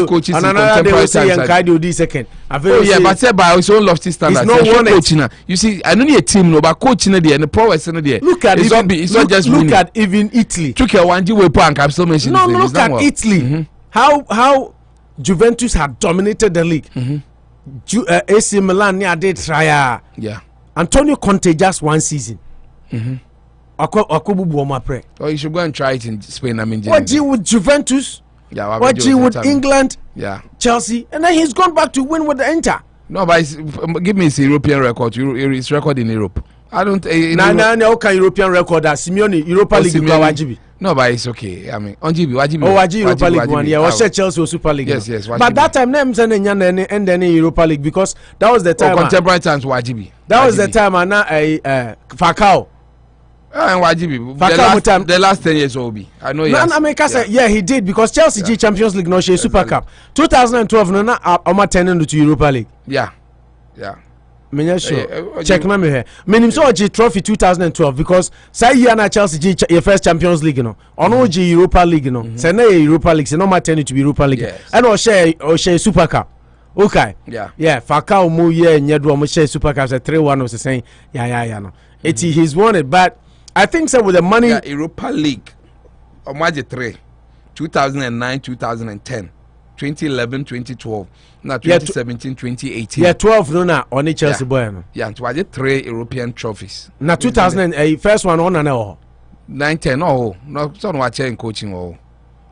coaches on another day we say and this second. Oh yeah, but say by his own lofty standards. It's not one coaching. You see, I don't need a team, no, but coaching there and the prowess in there. Look at it's not just look at even Italy. Took a 1G way and capsule mention. No, look at Italy. how Juventus had dominated the league. AC Milan did try. Yeah. Antonio Conte just one season. Oh, you should go and try it in Spain. I mean, what do with Juventus? Yeah. What do with England? Yeah. Chelsea, and then he's gone back to win with the Inter. No, but give me his European record. His record in Europe. I don't. Okay, European record. Simeone Europa League. Wajibi. No, but it's okay. I mean, on GB. Wajibi Europa League one. Yeah, was Chelsea or Super League. Yes. Wajibi. But that time, them and then Europa League because that was the time. Contemporary times Wajibi. That was the time. And now Falcao. And Wajibi. The last 10 years will I know. Yeah, he did because Chelsea G Champions League no she Super Cup. 2012 no na Oma turning to Europa League. Yeah. Check na me here. Meaning so G trophy 2012 because say year na Chelsea G your first Champions League no. Ono G Europa League no. Say na Europa League say no ma turn to Europa League. And o share Super Cup. Okay. Yeah, Falcao mu year nyedo mo share Super Cup say 3-1 was saying yeah no. He's won it but I think so with the money. Yeah, Europa League. Omaje 3. 2009, 2010, 2011, 2012. Now 2017, 2018. Yeah, 12 no na on Chelsea boy no. Yeah, and was 3 European trophies. Now 2008 first one on and all. 9-10 no son watching coaching oh.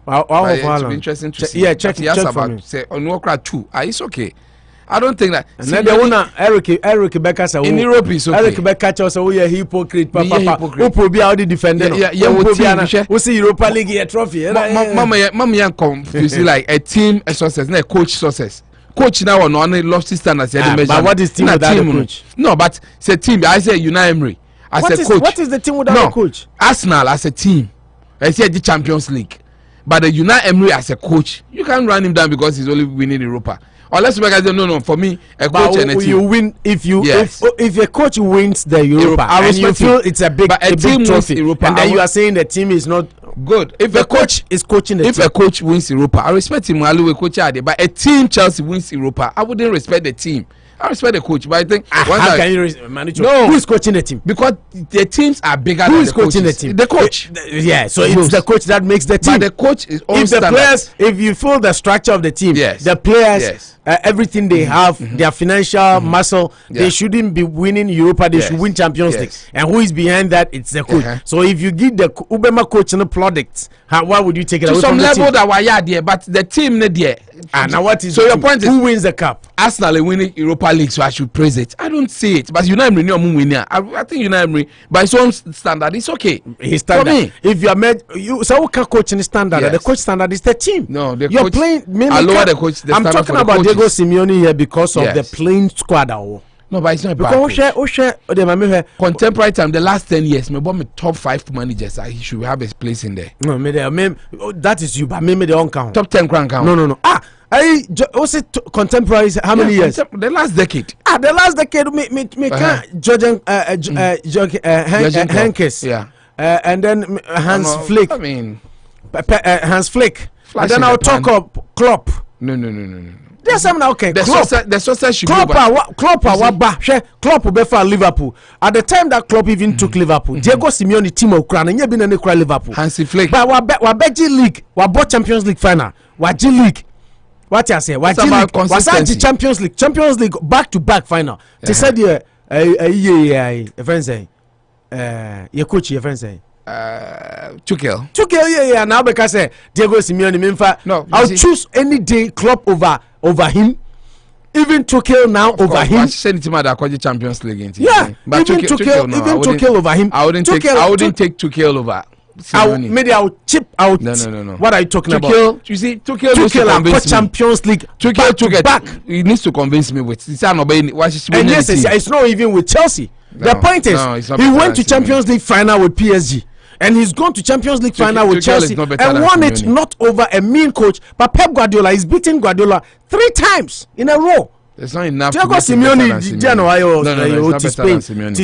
It's interesting to see. Yeah, check about me. Say on Walker 2. It's okay. I don't think that. And then the one Eric Becker said in Europe is okay. Eric Becker said we are hypocrite papa. Who probably how the defender. Yeah, we see Europa League trophy. Mama young confused like a team a success, not a coach success. Coach now on lost his standards. But what is team without a coach? No, but it's a team. I say Unai Emery as a coach. What is the team without a coach? Arsenal as a team. I say the Champions League. But the Unai Emery as a coach, you can't run him down because he's only winning Europa. Unless you guys no. For me, a coach and a team. You win if a coach wins the Europa and you feel it's a big trophy, Europa, and then you are saying the team is not good. If a coach is coaching the team, if a coach wins Europa, I respect him. Coach but a team Chelsea wins Europa, I wouldn't respect the team. I respect the coach, but I think how can you manage? No, who is coaching the team? Because the teams are bigger. Who is coaching the team? The coach. Yeah, so it's the coach that makes the team. But the coach is if the players, if you feel the structure of the team, the players. Everything they have, their financial muscle, they shouldn't be winning Europa. They should win Champions League. And who is behind that? It's the coach. So if you give the Ubema coach the products, why would you take it away to some from the level team? That we are there, but the team not there. Now what is so your point is who wins the cup? Arsenal winning Europa League, so I should praise it. I don't see it, but Unai Emery winning. I think Unai Emery by his own standard, it's okay. His standard. For me, if you are made, so who can coach in the standard? The coach standard is the team. No, the you're coach, playing. I lower the coach. I'm talking about Diego Simeone here because of the playing squad. No, but it's not because contemporary time, the last 10 years, my top 5 managers, he should have his place in there. No, that is you, but maybe they don't count. Top 10 crown count. No. I also contemporary. How many years? The last decade. The last decade. Me Jordan Henkes. Yeah. And then Hans Flick. I mean, Hans Flick. And then I'll talk up Klopp. No. There's something okay. The success should Klopp be for Liverpool. At the time that Klopp even took Liverpool, Diego Simeone team of Crown and you been in the Liverpool. Hansi Flick. But we G League, we bought Champions League final. We G League. What I say? What G League? Was the Champions League back to back final. They said your friend say your coach your friend say Tuchel, yeah. Now because say Diego Simeone, no, I'll choose any day Klopp over him. Even Tuchel now over him. Send him at the Champions League. Yeah, but even Tuchel over him. I wouldn't take Tuchel over. I'll chip out. No. What are you talking about? You see, Tuchel and Champions League. Tuchel back. He needs to convince me with. And yes, it's not even with Chelsea. The point is, he went to Champions League final with PSG. And he's gone to Champions League final with Chelsea and won it not over a mean coach, but Pep Guardiola is beating Guardiola 3 times in a row. It's not enough. Diego Simeone,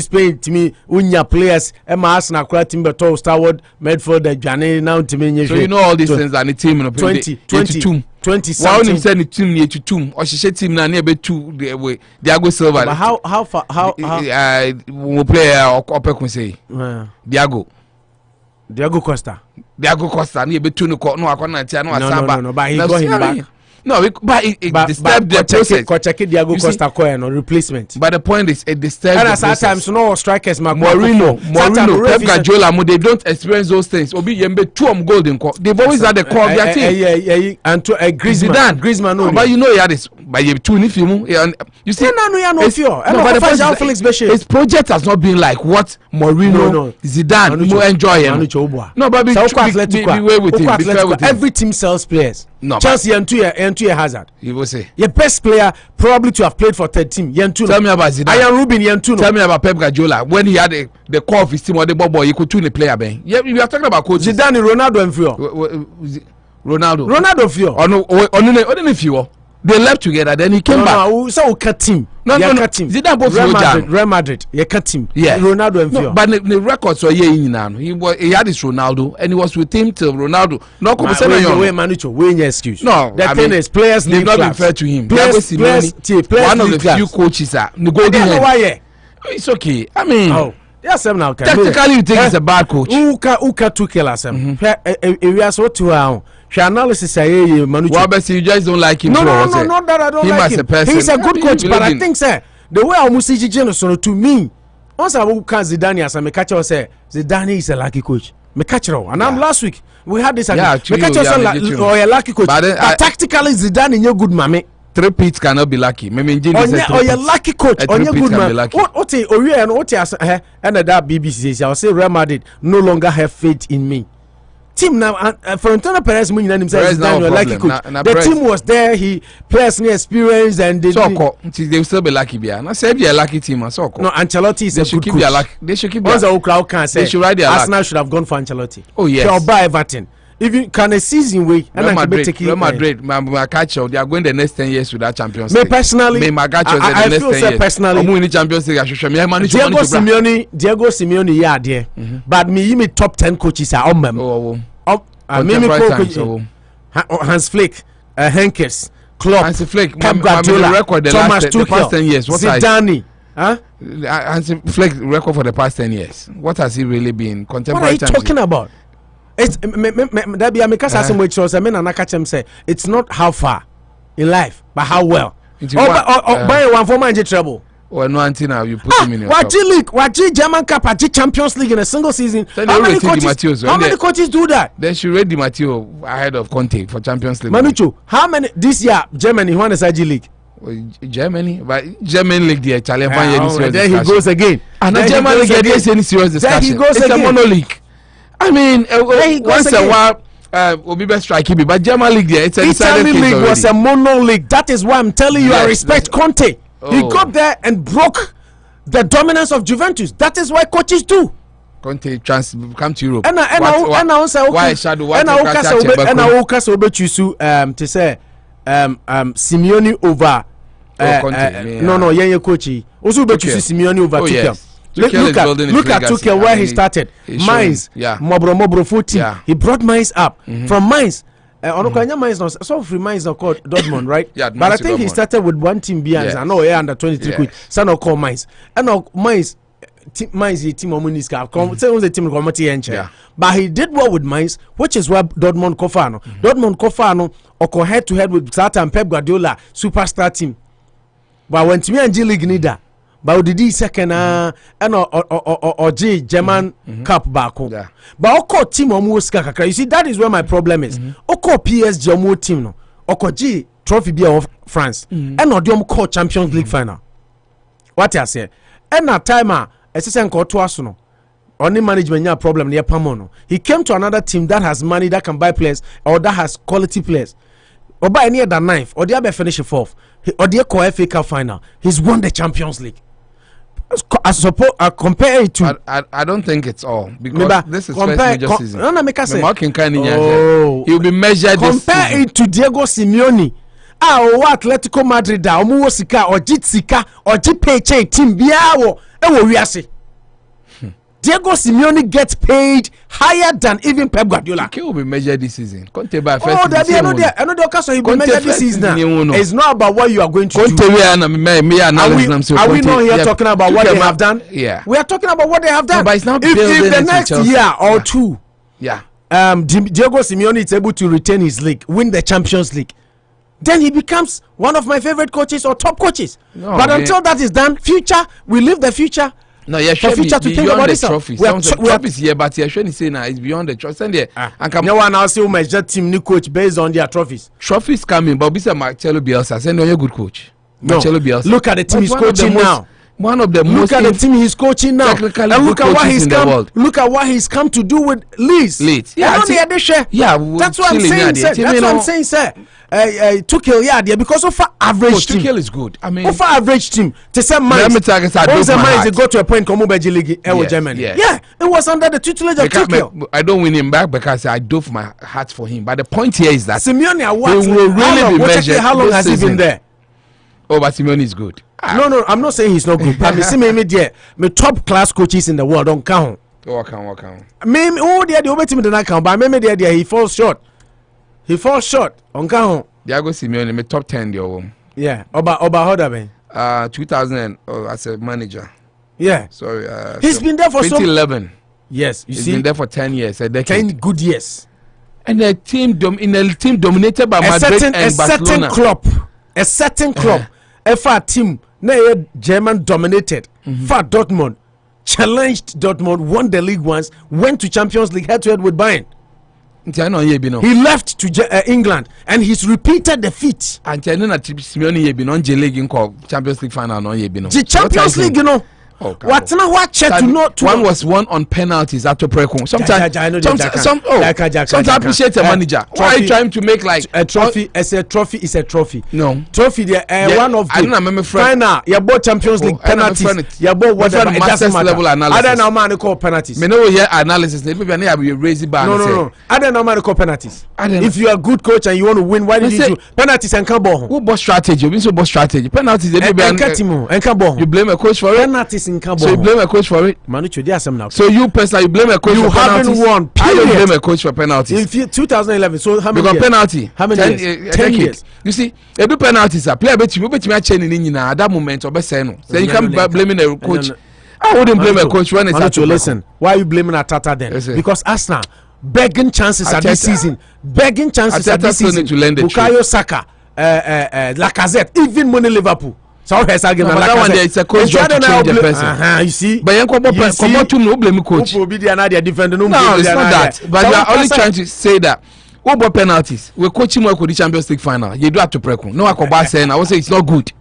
Spain to me, Unya players, Emma Arsenal, Timber, Starwood, Medford, Jane, now to me. So you know all these things and the team in 20 something. Said the team near to 2 or she said team now near 2 the way Diego Silva. But how far? How we'll play Opec say Diego. Diego Costa. Diego Costa, ni be tunu ko no akona tia no asaba. No, but he got him back. No, but it disturbed the process. Kocheki Diego Costa no replacement. But the point is, it disturbed the process. And sometimes no strikers, Mourinho, Pep Guardiola, they don't experience those things. Obi Yembe 2 golden. They've always had the core of their team. And to Griezmann, no, but you know he had this. But you two if you see, his project has not been like what Mourinho, Zidane enjoy him. No, but be way with him. Every team sells players. No, Chelsea and two Hazard. You will say your best player probably to have played for third team. Tell me about Zidane. Ian Rubin Yentuno. Tell me about Pep Guardiola when he had the core of his team or the ball he could tune the player. Ben, yeah, we are talking about coach Zidane, Ronaldo, and Fio. Ronaldo Fio. Only Fio. They left together. Then he came back. No, so cut team. No. Zidane both Real Madrid. You cut team. Yeah. Ronaldo and Fio. No, but the records are here now. He had his Ronaldo and he was with him till Ronaldo. No, Wait, excuse. No, the thing is players they've not been fair to him. Players one of the few coaches are golden. It's okay. I mean, yes, now. Technically, you think he's a bad coach. Uka to kill us. We are so to analysis. You just don't like him. No, not that I don't like him. He's a good coach, but I think, sir, the way Musiji Jenison to me, once I will catch Zidane as I catch say Zidane is a lucky coach. Me catch and I'm last week we had this. Me catch a lucky coach. But tactically, Zidane is a good mammy. 3 pits cannot be lucky. Maybe you're lucky coach. On your good man. What and that BBC says I'll say Real Madrid no longer have faith in me. Team now Florentino Perez meaning himself Zidane lucky coach. The team was there. He personally experienced and they will still be lucky. Now say be a lucky team. No, Ancelotti is a good coach. They should keep their lucky. They should ride their Arsenal should have gone for Ancelotti. Oh yes. They'll buy Everton. If can a season way, Real Madrid, my catch they are going the next 10 years with that Champions League. Me personally, I feel so personally. I'm winning Champions League. Diego Simeone, yeah, dear. But me top 10 coaches are on them. Hans Flick, Henkes, Klopp, Hans Flick, Pep Guardiola, record Thomas the past 10 years. What Zidane, Hans Flick record for the past 10 years. What has he really been? Contemporary. What are you talking about? It's it's not how far in life, but how well. Buy one for man trouble. Well, no, Antina, you put him in your What German Cup, Champions League in a single season. How many coaches do that? They should rate Di Matteo ahead of Conte for Champions League. Manucho, how many this year Germany won the Saga League? Germany, but German League, the Italian there he goes again. And the German League, there is any serious discussion. It's a mono league. I mean, once a while, will be best striking me, but German League, there, it's a Italian League was a mono league. That is why I'm telling you, I respect Conte. He got there and broke the dominance of Juventus. That is why coaches do. Conte come to Europe. And I say, why shadow? And I will cast over to say, Simeone over. No, yeah, coachy. Also, bet you see Simeone over Tuchel. Look at Tuchel where he started. Mainz, Mobro 14. He brought Mainz up from Mainz. So free Mainz are called Dortmund, right? Yeah, but I think he started with one team behind. I know under 23 quick. So now call Mainz. And now Mainz is team of Muniska. Say was the team of but he did well with Mainz, which is where Dortmund Kofano. Dortmund Kofano or head to head with Zlatan and Pep Guardiola superstar team. But when to me and G League neither. But did he second and or German Cup Baako. But Oko team almost kakra. You see, that is where my problem is. Oko PSG almost team no. Oko G trophy be of France. And Odium call Champions League final. What I say? And that time SSN called to us no. Only management ya problem near Pamono. He came to another team that has money that can buy players or that has quality players. Or buy near the ninth or the other finish fourth. Or the FA Cup final. He's won the Champions League. I suppose I compare it to. I don't think it's all because this is first major season. He'll be measured. Compare it to Diego Simeone. Atletico Madrid da omo sika or jitsika or jipeche team biawo ewo wiase. Diego Simeone gets paid higher than even Pep Guardiola. He will be measured this season. Conte by first. Oh, that another occasion he will be measured this season. It's not about what you are going to do. Are we not here talking about what they have done? Yeah. We are talking about what they have done. No, but it's not if the next year or two Yeah. Diego Simeone is able to retain his league, win the Champions League, then he becomes one of my favorite coaches or top coaches. No, but until that is done, we leave the future. No, yeah, for future to think about this. Trophies. Trophies here, but yeah, sure, say now it's beyond the trophies. And no one else will measure team new coach based on their trophies. Trophies coming, but Bisa Marcelo Bielsa, send you're a good coach. Marcelo Bielsa. Look at the team he's coaching now. One of the most. Look at the team he's coaching now. And look at what he's come. Look at what he's come to do with Leeds. Yeah, yeah. That's what I'm saying, sir. That's what I'm saying, sir. Tuchel, yeah, because of average team. Tuchel is good. I mean, of average team. To say man, once a man go to a point, come over League, Germany. Yeah, it was under the tutelage of Tuchel. I don't win him back because I dove my heart for him. But the point here is that Simeone, he will really be measured. How long has he been there? Oh, but Simeone is good. No, I'm not saying he's not good. But me top class coaches in the world don't count. What count? Maybe the other team did not count, but maybe he falls short. He falls short on count. Diego Simeone, me top 10 yo. Yeah, Oba how that been? 2000 as a manager. Yeah. Sorry. He's been there for 2011. Yes, he's been there for 10 years, a decade. 10 good years. And a team dominated by Madrid and Barcelona. A certain club. A team na German dominated. For Dortmund challenged Dortmund, won the league once, went to Champions League head to head with Bayern. He left to England and he's repeated the feat. And Champions League final the Champions League, you know. One was won on penalties after Preku. Sometimes appreciate a manager. Why are you trying to make like a trophy? As a trophy is a trophy. No trophy. One of the final. You bought Champions League penalties. You bought whatever. It doesn't matter. Level analysis. I don't know man call penalties. Me know here analysis. Maybe I raise it back. No. I don't know man call penalties. If you are a good coach and you want to win, why did you do penalties and come who bought strategy? We so bought strategy. Penalties. You blame a coach for it. Penalties. So you blame a coach for it? So you personally blame a coach for penalties? You haven't won. I don't blame a coach for penalties. In 2011, so how many years? Penalty. How many years? 10 years. You see, every penalties are player bet you change at that moment or so you can't blame a coach. I wouldn't blame a coach when it's actually. Listen, why are you blaming Atata then? Because Arsenal begging chances at this season. Begging chances at this season. Bukayo Saka, Lacazette, even money Liverpool. So that one there, it's a coach job to change the person. You see, but you blame coach. No, it's not that. But you are only trying to say that. What about penalties? We're coaching more for the Champions League final. You do have to preku. No, I saying I would say it's not good.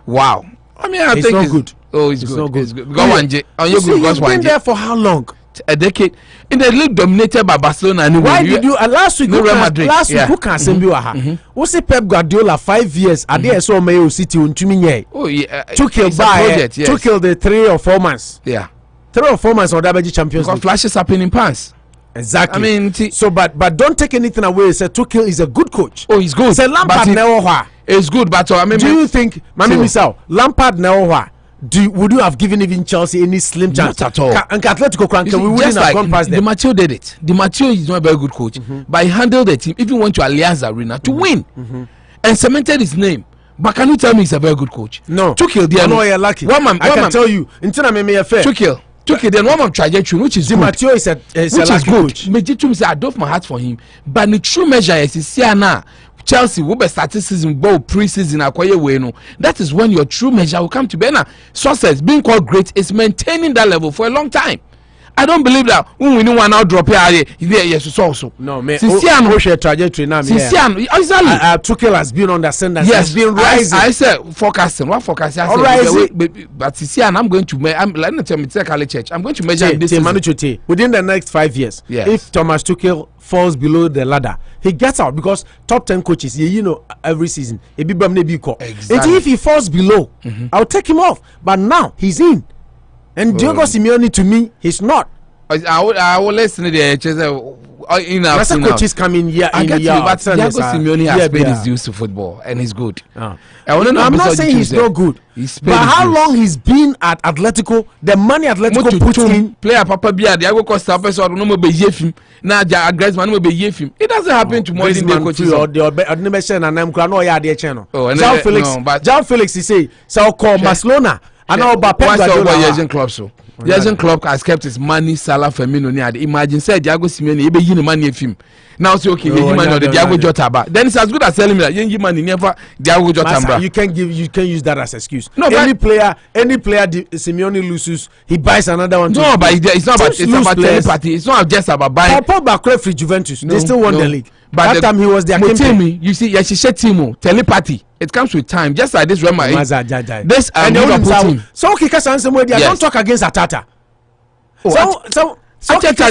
Wow. I mean, I think it's not good. Oh, it's good. Not good. It's good. Go one J. You've been there for how long? A decade. In the league dominated by Barcelona. Anyway. Why did you last week? Who can send you a? What's a Pep Guardiola 5 years? I did so Mayo City on Tuminye. Oh yeah. Tuchel by Tuchel the 3 or 4 months. Yeah. 3 or 4 months on WG Champions League. Flashes happening in pants. Exactly. I mean, so but don't take anything away. Say Tuchel is a good coach. Oh, he's good. Say Lampard never. It's good, but I mean, do you think, Mami Misao, Lampard never? Would you have given even Chelsea any slim chance? Not at all. And Atletico we wouldn't have gone past them. Di Matteo did it. Di Matteo is not a very good coach, but he handled the team, even went to Allianz Arena to win and cemented his name. But can you tell me he's a very good coach? No. Tuchel, no, you're lucky. I can tell you. Until I'm a fair. Tuchel, then one of trajectory, which is Di Matteo is a lucky coach. Major say I dove my heart for him, but the true measure is now. Chelsea will be starting season ball pre-season acquire weno. That is when your true measure will come to be. Success being called great is maintaining that level for a long time. I don't believe that when we one now drop here, yes, also. No, man. Since trajectory now. Exactly. Tuchel has been on the ascendant. Yes, has been rising. I said forecasting. What forecasting? But Sisian, I'm going to. Let me tell me, church. I'm going to measure this within the next 5 years. Yes. If Thomas Tuchel falls below the ladder, he gets out because top 10 coaches, you know, every season. Exactly. If he falls below, I'll take him off. But now he's in. And Diego Simeone, to me, he's not. I will listen to the coaches coming here. I get you, but Diego Simeone has paid his dues to football, and he's good. I'm not saying he's not good. But how long he's been at Atletico, the money Atletico put in. Player Papa Bia, Diego Costa, so no be yefim. Now, Griezmann no be yefim. It doesn't happen to modern day coaches. Or the animation and I'm no yeah their channel. João Felix, he say, so call Barcelona. I know about Pep Guardiola. Club so. Jurgen Klopp has kept his money, Salah, Firmino. Imagine, say Thiago Simeone, he be yin money of him. Now say okay, you money or the Thiago Jota ba. Then it's as good as telling me that you money never Thiago Jota. You can use that as excuse. No, any player Simeone loses, he buys another one. No, but it's not about telepathy. It's not just about buying. Paul Baako free Juventus. They still won the league. But that time he was their captain. You see, telepathy. It comes with time, just like this Rema. This and team. So okay, don't talk against Atata. So Jamaica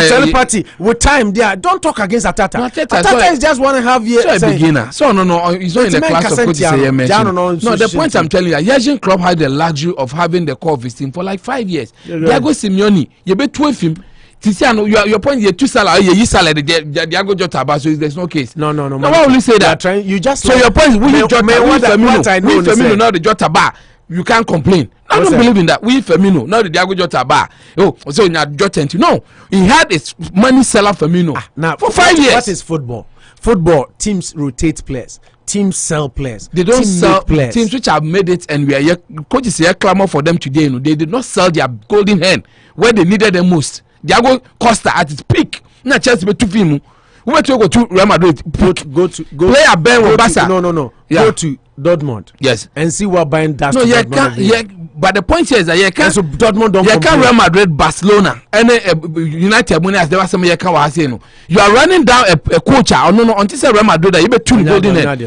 telepathy with time there. Don't talk against Atata. Atata is just 1.5 years. So a beginner. So no, he's not in the class of coaches. No, the point I'm telling you, Jurgen Klopp had the luxury of having the core of his team for like 5 years. Thiago Simeone, you be 12 him. Your point is 2 salary, you salary, Thiago Jota, so there's no case. No. Why will you say that? You just so your point is we Firmino now the Jota bar. You can't complain. I don't believe in that. We Firmino now the Thiago Jota bar. Oh, so you're Jota. No, he had his money seller Firmino now for 5 years. What is football? Football teams rotate players. Teams sell players. They don't sell players. Teams which have made it, and we are here. Coaches here clamor for them today. They did not sell their golden hen where they needed them most. Thiago Costa at its peak. Na Chelsea be 2 film. We went to go to Real Madrid. Go player Ben Wabasa. No. Yeah. Go to Dortmund. Yes. And see what Bayern does. No, you can't. Yeah, but the point here is that you can't. So Dortmund don't. You can't Real Madrid, Barcelona, and United. When as there was some you can't say no. You are running down a coach. Or no. Until say Real Madrid, you be 2 golden head.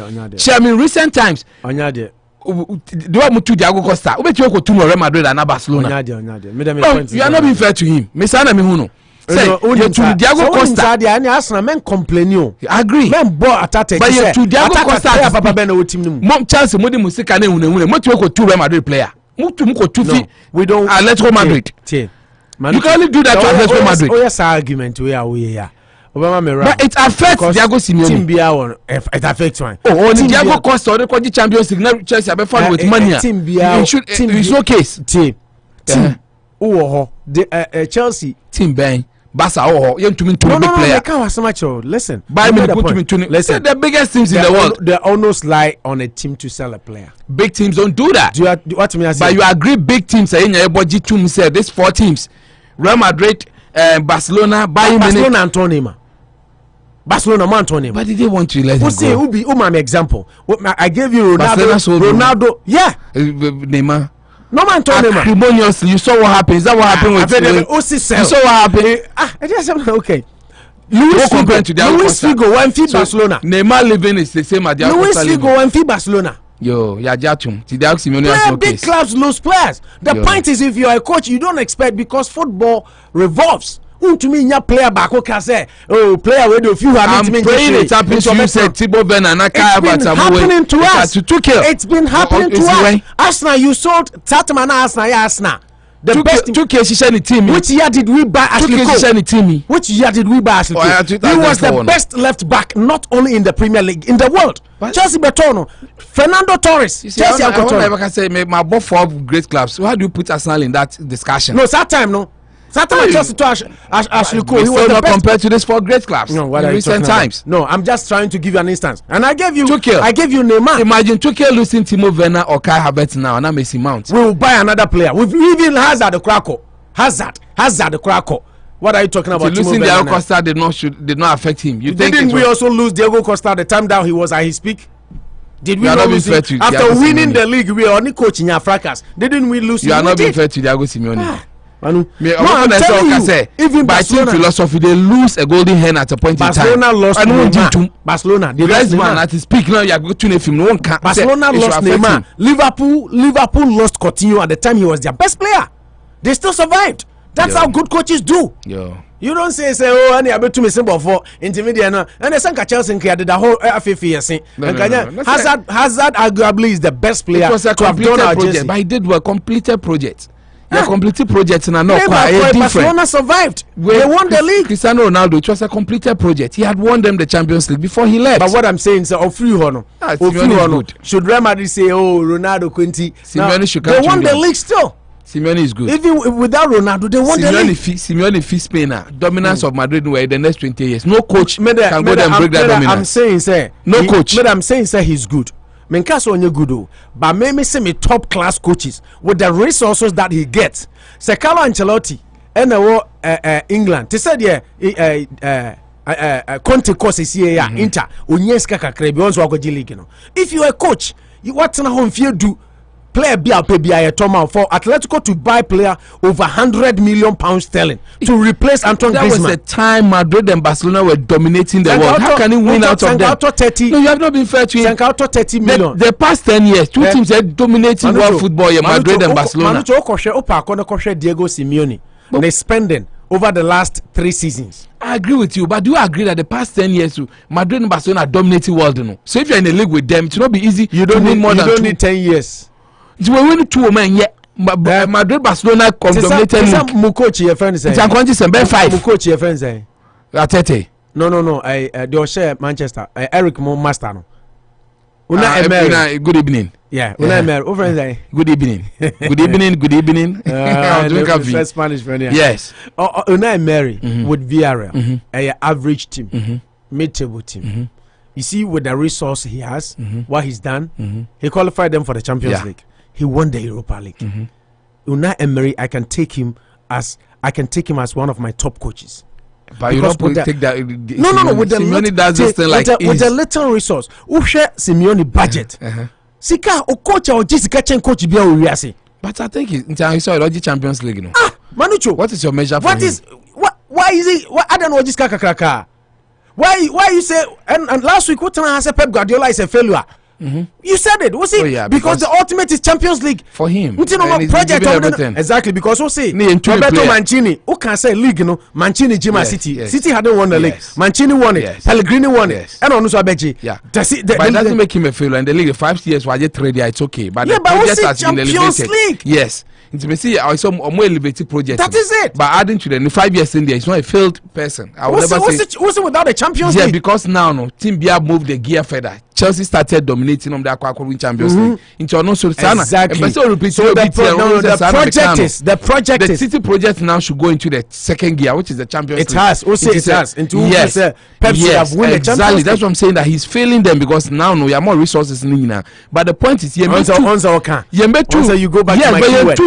I mean, recent times. Onyade. Do I move to Thiago Costa? We go to Real Madrid and Barcelona. Onyade. You are not being fair to him. Misana Mihuno. Say you to Thiago Costa. And Arsenal men complain you. Agree. Men bought Atata. But you to Thiago Costa. Papa Ben o team. Mom Chelsea modi musika na ehunu. Mo to go to Real Madrid player. Mo to fi. We don't. Atletico Madrid. You can only do that to Atletico Madrid. Oh yes, argument we are here. But it affects Thiago Simeone. Team Bia it affects one. Oh, Thiago Costa or the Champions League. Now Chelsea be fun with money. Team Bia. It's no case. Team. Oh, the Chelsea. Team Ben. Basa you to me player. I can't so much. Listen. Listen, the biggest teams in the world. They almost lie on a team to sell a player. Big teams don't do that. What me I say? But you agree big teams saying your budget to me say this 4 teams. Real Madrid, Barcelona, Bayern Barcelona and Tonema. Barcelona man Tonema. But did they want to let him go? Say who be my example? I gave you Ronaldo. Yeah. Neymar. No man told him. Acrimoniously, you saw what happened. Is that what happened with you? You saw what happened. I just okay. Luis Figo went to Barcelona. Neymar living is the same as the Luis Figo went to Barcelona. Yo, Jatum. Simeone big clubs lose players. The point is, if you are a coach, you don't expect because football revolves. To me, your player back can say, oh, player where do you have I'm praying it happens to you said Thibaut Ben and Akaya It's been happening to us. It's been happening to us. Arsenal, you sold Tatman Arsenal. The best 2K Shishani team. Which year did we buy Ashley Cole? Which year did we buy Ashley Cole? He was the best left back, not only in the Premier League, in the world. Chelsea Betono, Fernando Torres, Chelsea Alcantara. I can say my both 4 great clubs. So how do you put Arsenal in that discussion? No, that time no. Saturday Chelsea to Ashley Cole. He was not compared to these 4 great clubs. No, what in recent times. No, I'm just trying to give you an instance. And I gave you Neymar. Imagine Tuchel losing Timo Werner or Kai Havertz now, and I'm Messi Mount. We will buy another player. We've even Hazard the Krakow. Hazard the Krakow. What are you talking about? Losing Diego Costa did not affect him. Didn't we also lose Diego Costa at the time that he was at his peak? Did we not lose him? After winning the league, we are only coaching our fracas. Didn't we lose him? You are not being fair to Diego Simeone. I'm telling you, even by team philosophy, they lose a golden hen at a point in time. Barcelona the rest man at his peak now. You are going to name no one can. Barcelona lost Neymar. Liverpool lost Coutinho at the time he was their best player. They still survived. That's how good coaches do. You don't say oh any about to me simple for intermediate and the Sanka Chelsea did the whole Hazard arguably is the best player. It was a completed project, but he did a completed project. The completed project in Anopa different. Barcelona survived. They won the league. Cristiano Ronaldo, it was a completed project. He had won them the Champions League before he left. But what I'm saying is, should Real Madrid say, oh, Ronaldo, Quinty, Simeone should come. They won the league still. Simeone is good. Even without Ronaldo, they won the league. Simeone fit Spain. Dominance of Madrid in the next 20 years. No coach can go there and break that dominance. I'm saying, no coach. But I'm saying, he's good. Menkaso onye good, but me say me top class coaches with the resources that he gets. Se Carlo Ancelotti England. They said Conte course is here Inter onyeska kakra bi onzo agoji league no. If you are a coach, you what na home fear do player be a pay be a Toma for Atletico to buy player over £100 million sterling to replace Antoine Griezmann. That was the time Madrid and Barcelona were dominating the world. How can he win out of them? 30, no, you have not been fair to him. 30 million. The past 10 years, two teams are dominating world football. Madrid and Barcelona. Diego Simeone. They spending over the last 3 seasons. I agree with you, but do you agree that the past 10 years, Madrid and Barcelona are dominating world? No? So if you're in a league with them, it will not be easy. You don't need more than 2. You don't need 10 years. It's when we need 2 men yet. Madrid Barcelona dominated. Mukochi your friend say. It's Anquanti Sembe 5. Mukochi your friend say. Atete. No. They will share Manchester. Eric Master no. Una Emery. Good evening. Yeah. Una Emery. Over say. Good evening. Good evening. Good evening. Spanish friend. Yes. Una Emery with Villarreal. Average team, mid-table team. You see, with the resource he has, what he's done, he qualified them for the Champions League. He won the Europa League. Unai Emery, I can take him as one of my top coaches. But you don't take that. No. With the Simeone does this thing like with the little resource, who share Simeone budget? Sika o coach or Jessica Chen coach be a. But I think it's already Champions League. Manucho, what is your measure? Why is it? I don't know Jessica Kakaka. Why you say and last week what I said Pep Guardiola is a failure. You said it. What's it? Because the ultimate is Champions League for him. Project exactly because we say Roberto Mancini. Who can say league? No, Mancini, Gima City. City hadn't won the league. Mancini won it. Pellegrini won it. And on Abeji. Yeah. But it doesn't make him a failure. In the league, 5 years why just 3 years, it's okay. But the project has been elevated. League. Yes. See, I saw a more elevated project. That is it. But adding to the 5 years in there, it's not a failed person. I would never say. What's it without the Champions League? Yeah, because now, Team Bia moved the gear further. Chelsea started dominating on the Aqua Champions League. Exactly. So the City project now should go into the second gear, which is the Champions League. It has. It has. Yes. Exactly. That's what I'm saying. That he's failing them because now we have more resources in Nina. But the point is, you go back to my keyword.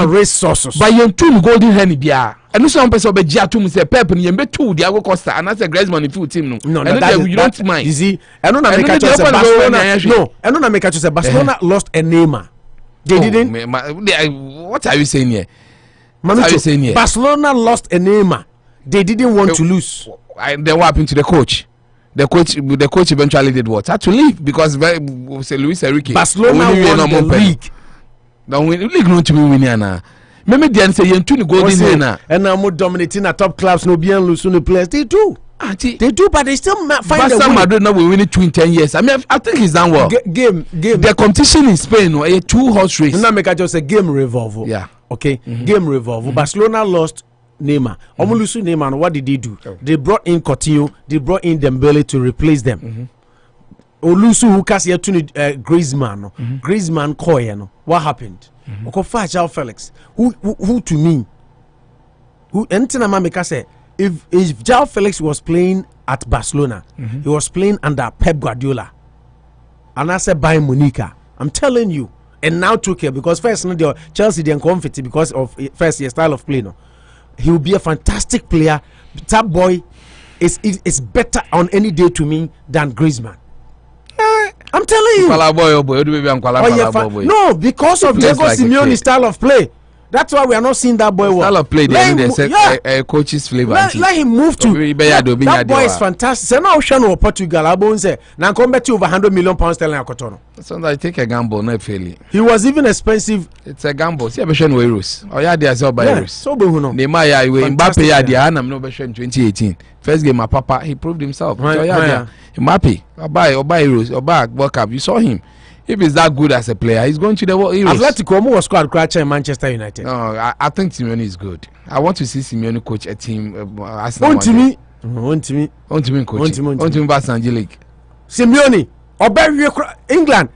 Resources. But you're two golden henny bia. And no some person be to say Pep and Yembe 2 Diego Costa and that's a Griezmann in full team no. You don't mind. You see, I don't make a choice Barcelona. No, I don't make a choice Barcelona lost a Neymar. They didn't. What are you saying here? Barcelona lost a Neymar. They didn't want to lose. Then what happened to the coach? The coach eventually did what? Had to leave because Luis Enrique. Barcelona won the league. Don't win league not to be winning now. Maybe they say you two golden winner. And now more dominating at top clubs no bien lose the players. They do. They do, but they still find a way. Madrid now will win it 2 in 10 years. I mean, I think he's done well. Game. The competition in Spain, a 2-horse race. Now make I just say game revolve. Yeah. Okay. Game revolve. Barcelona lost Neymar. Omolusu Neymar. What did they do? They brought in Coutinho. They brought in Dembele to replace them. Olusu who cast here to Griezmann. Griezmann Koyeno. What happened? João Felix, who to me, who anything I'm make say if João Felix was playing at Barcelona, he was playing under Pep Guardiola, and I said by Monica. I'm telling you, and now took care because first Chelsea didn't confident because of first year style of play. No, he will be a fantastic player. That boy is better on any day to me than Griezmann. I'm telling you. No, because of Diego Simeone's style of play. That's why we are not seeing that boy style of play. They coach's flavor. Let him move to. That boy is fantastic. So now Shano Portugal. I won't say now come back to over £100 million sterling. So I take a gamble, not fairly. He was even expensive. It's a gamble. See, I bet euros. Oh yeah, they are so by euros. So Behuno. Neymar, Mbappe, yeah, they are. I'm not bet in 2018. First game, my papa, he proved himself. Right, Mbappe, or buy euros, or buy World Cup. You saw him. If he's that good as a player, he's going to the World Heroes. Atletico was squad crusher in Manchester United. No, I think Simeone is good. I want to see Simeone coach a team. On to me, coach. On to me, Barcelona League. Simeone, or England.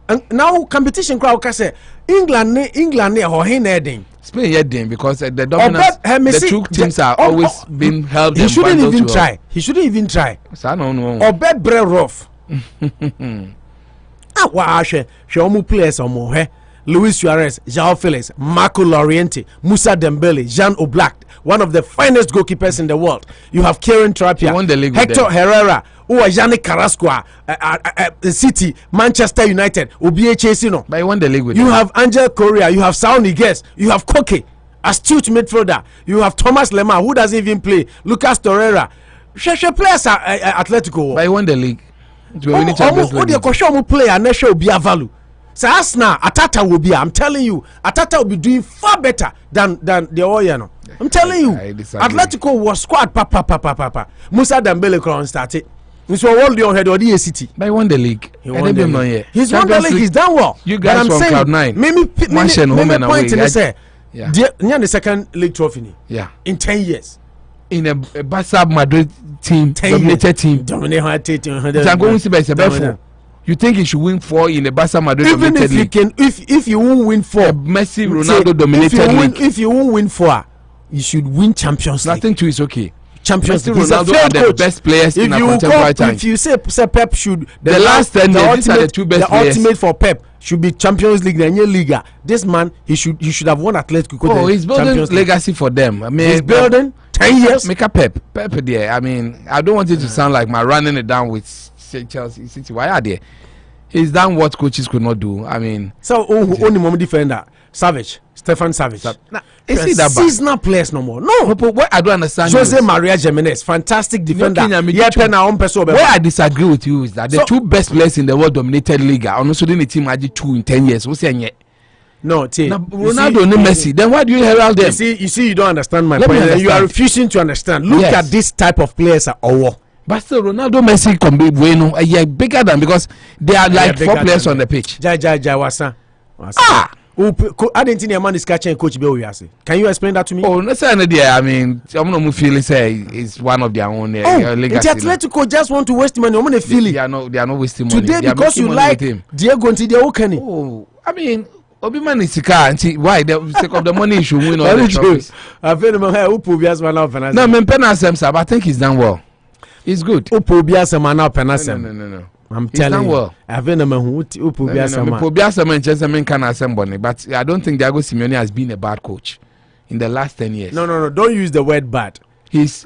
And now competition crowd can say England, or Hineding. Spain heading because the dominance, the two teams are always been held. He shouldn't even try. He shouldn't even try. So I don't know. Or bet Bre rough. Ah, wa she omu players omo he. Luis Suarez, João Felix, Marco Llorente, Moussa Dembele, Jean Oblak, one of the finest goalkeepers in the world. You have Kieran Trippier, Hector Herrera, Yannick Carrasco, City, Manchester United, Chelsea. But you won the league with you them. have Angel Correa, you have Saul Niguez, you have Koke, astute midfielder, you have Thomas Lemar, who doesn't even play, Lucas Torreira. Players are Atletico. But you won the league. Player and show be a value. So Arsenal, Atata will be. I'm telling you, Atata will be doing far better than the Oyano. I'm telling you, Atletico was squad. Papa. Moussa Dembele crown started. So all the head of the city. But he won the league. He's won the league. He's done well. You guys from Cloud 9. Maybe point in the say. Yeah. The second league trophy. Yeah. In 10 years. In a Barca Madrid team, dominated team. You think he should win 4 in the Barca Madrid even dominated if you league? can, if you won't win 4, Messi, Ronaldo dominated league. If you won't win 4, you should win Champions League. Nothing to is okay. Champions League. League. Ronaldo are the best players in a contemporary time. If you say Pep should the last 10 years, these are the 2 best players. The ultimate for Pep should be Champions League and Liga. This man, he should have won Atletico. Oh, he's building legacy for them. I mean, he's building 10 years. Make a Pep there. I mean, I don't want it to sound like my running it down with Chelsea City. Why are they? He's done what coaches could not do. I mean, so only moment defender Stefan Savage. Is he that bad? Seasonal players no more. No, but what I don't understand. Jose Maria Jimenez, fantastic defender. Where I disagree with you is that the 2 best players in the world dominated league. And also the team had 2 in 10 years. What's saying? No, Ronaldo and Messi. Then why do you herald them? You see, you don't understand my point. You are refusing to understand. Look at this type of players at Owo. But still, Ronaldo, Messi can be bueno. Bigger than because they are like 4 players on the pitch. Wasa. I didn't think a man is catching coach Bewiyasi. Can you explain that to me? Oh, no, sir. I mean, I'm not feeling say it's one of their own legacy. The Atletico just want to waste money. I'm gonna feel it. They are not wasting money. Today because you like Diego and Diego Kenny. Oh, I mean, Obiman is Sika. Why? The sake of the money, he should win all the trophies. I've heard him who Pubias man up and no, men penasem sir, but I think he's done well. He's good. Pubias man up and No. I'm telling you. I've heard him who Pubias man. Pubias man just men can assemble, but I don't think Diego Simeone has been a bad coach in the last 10 years. No. Don't use the word bad. His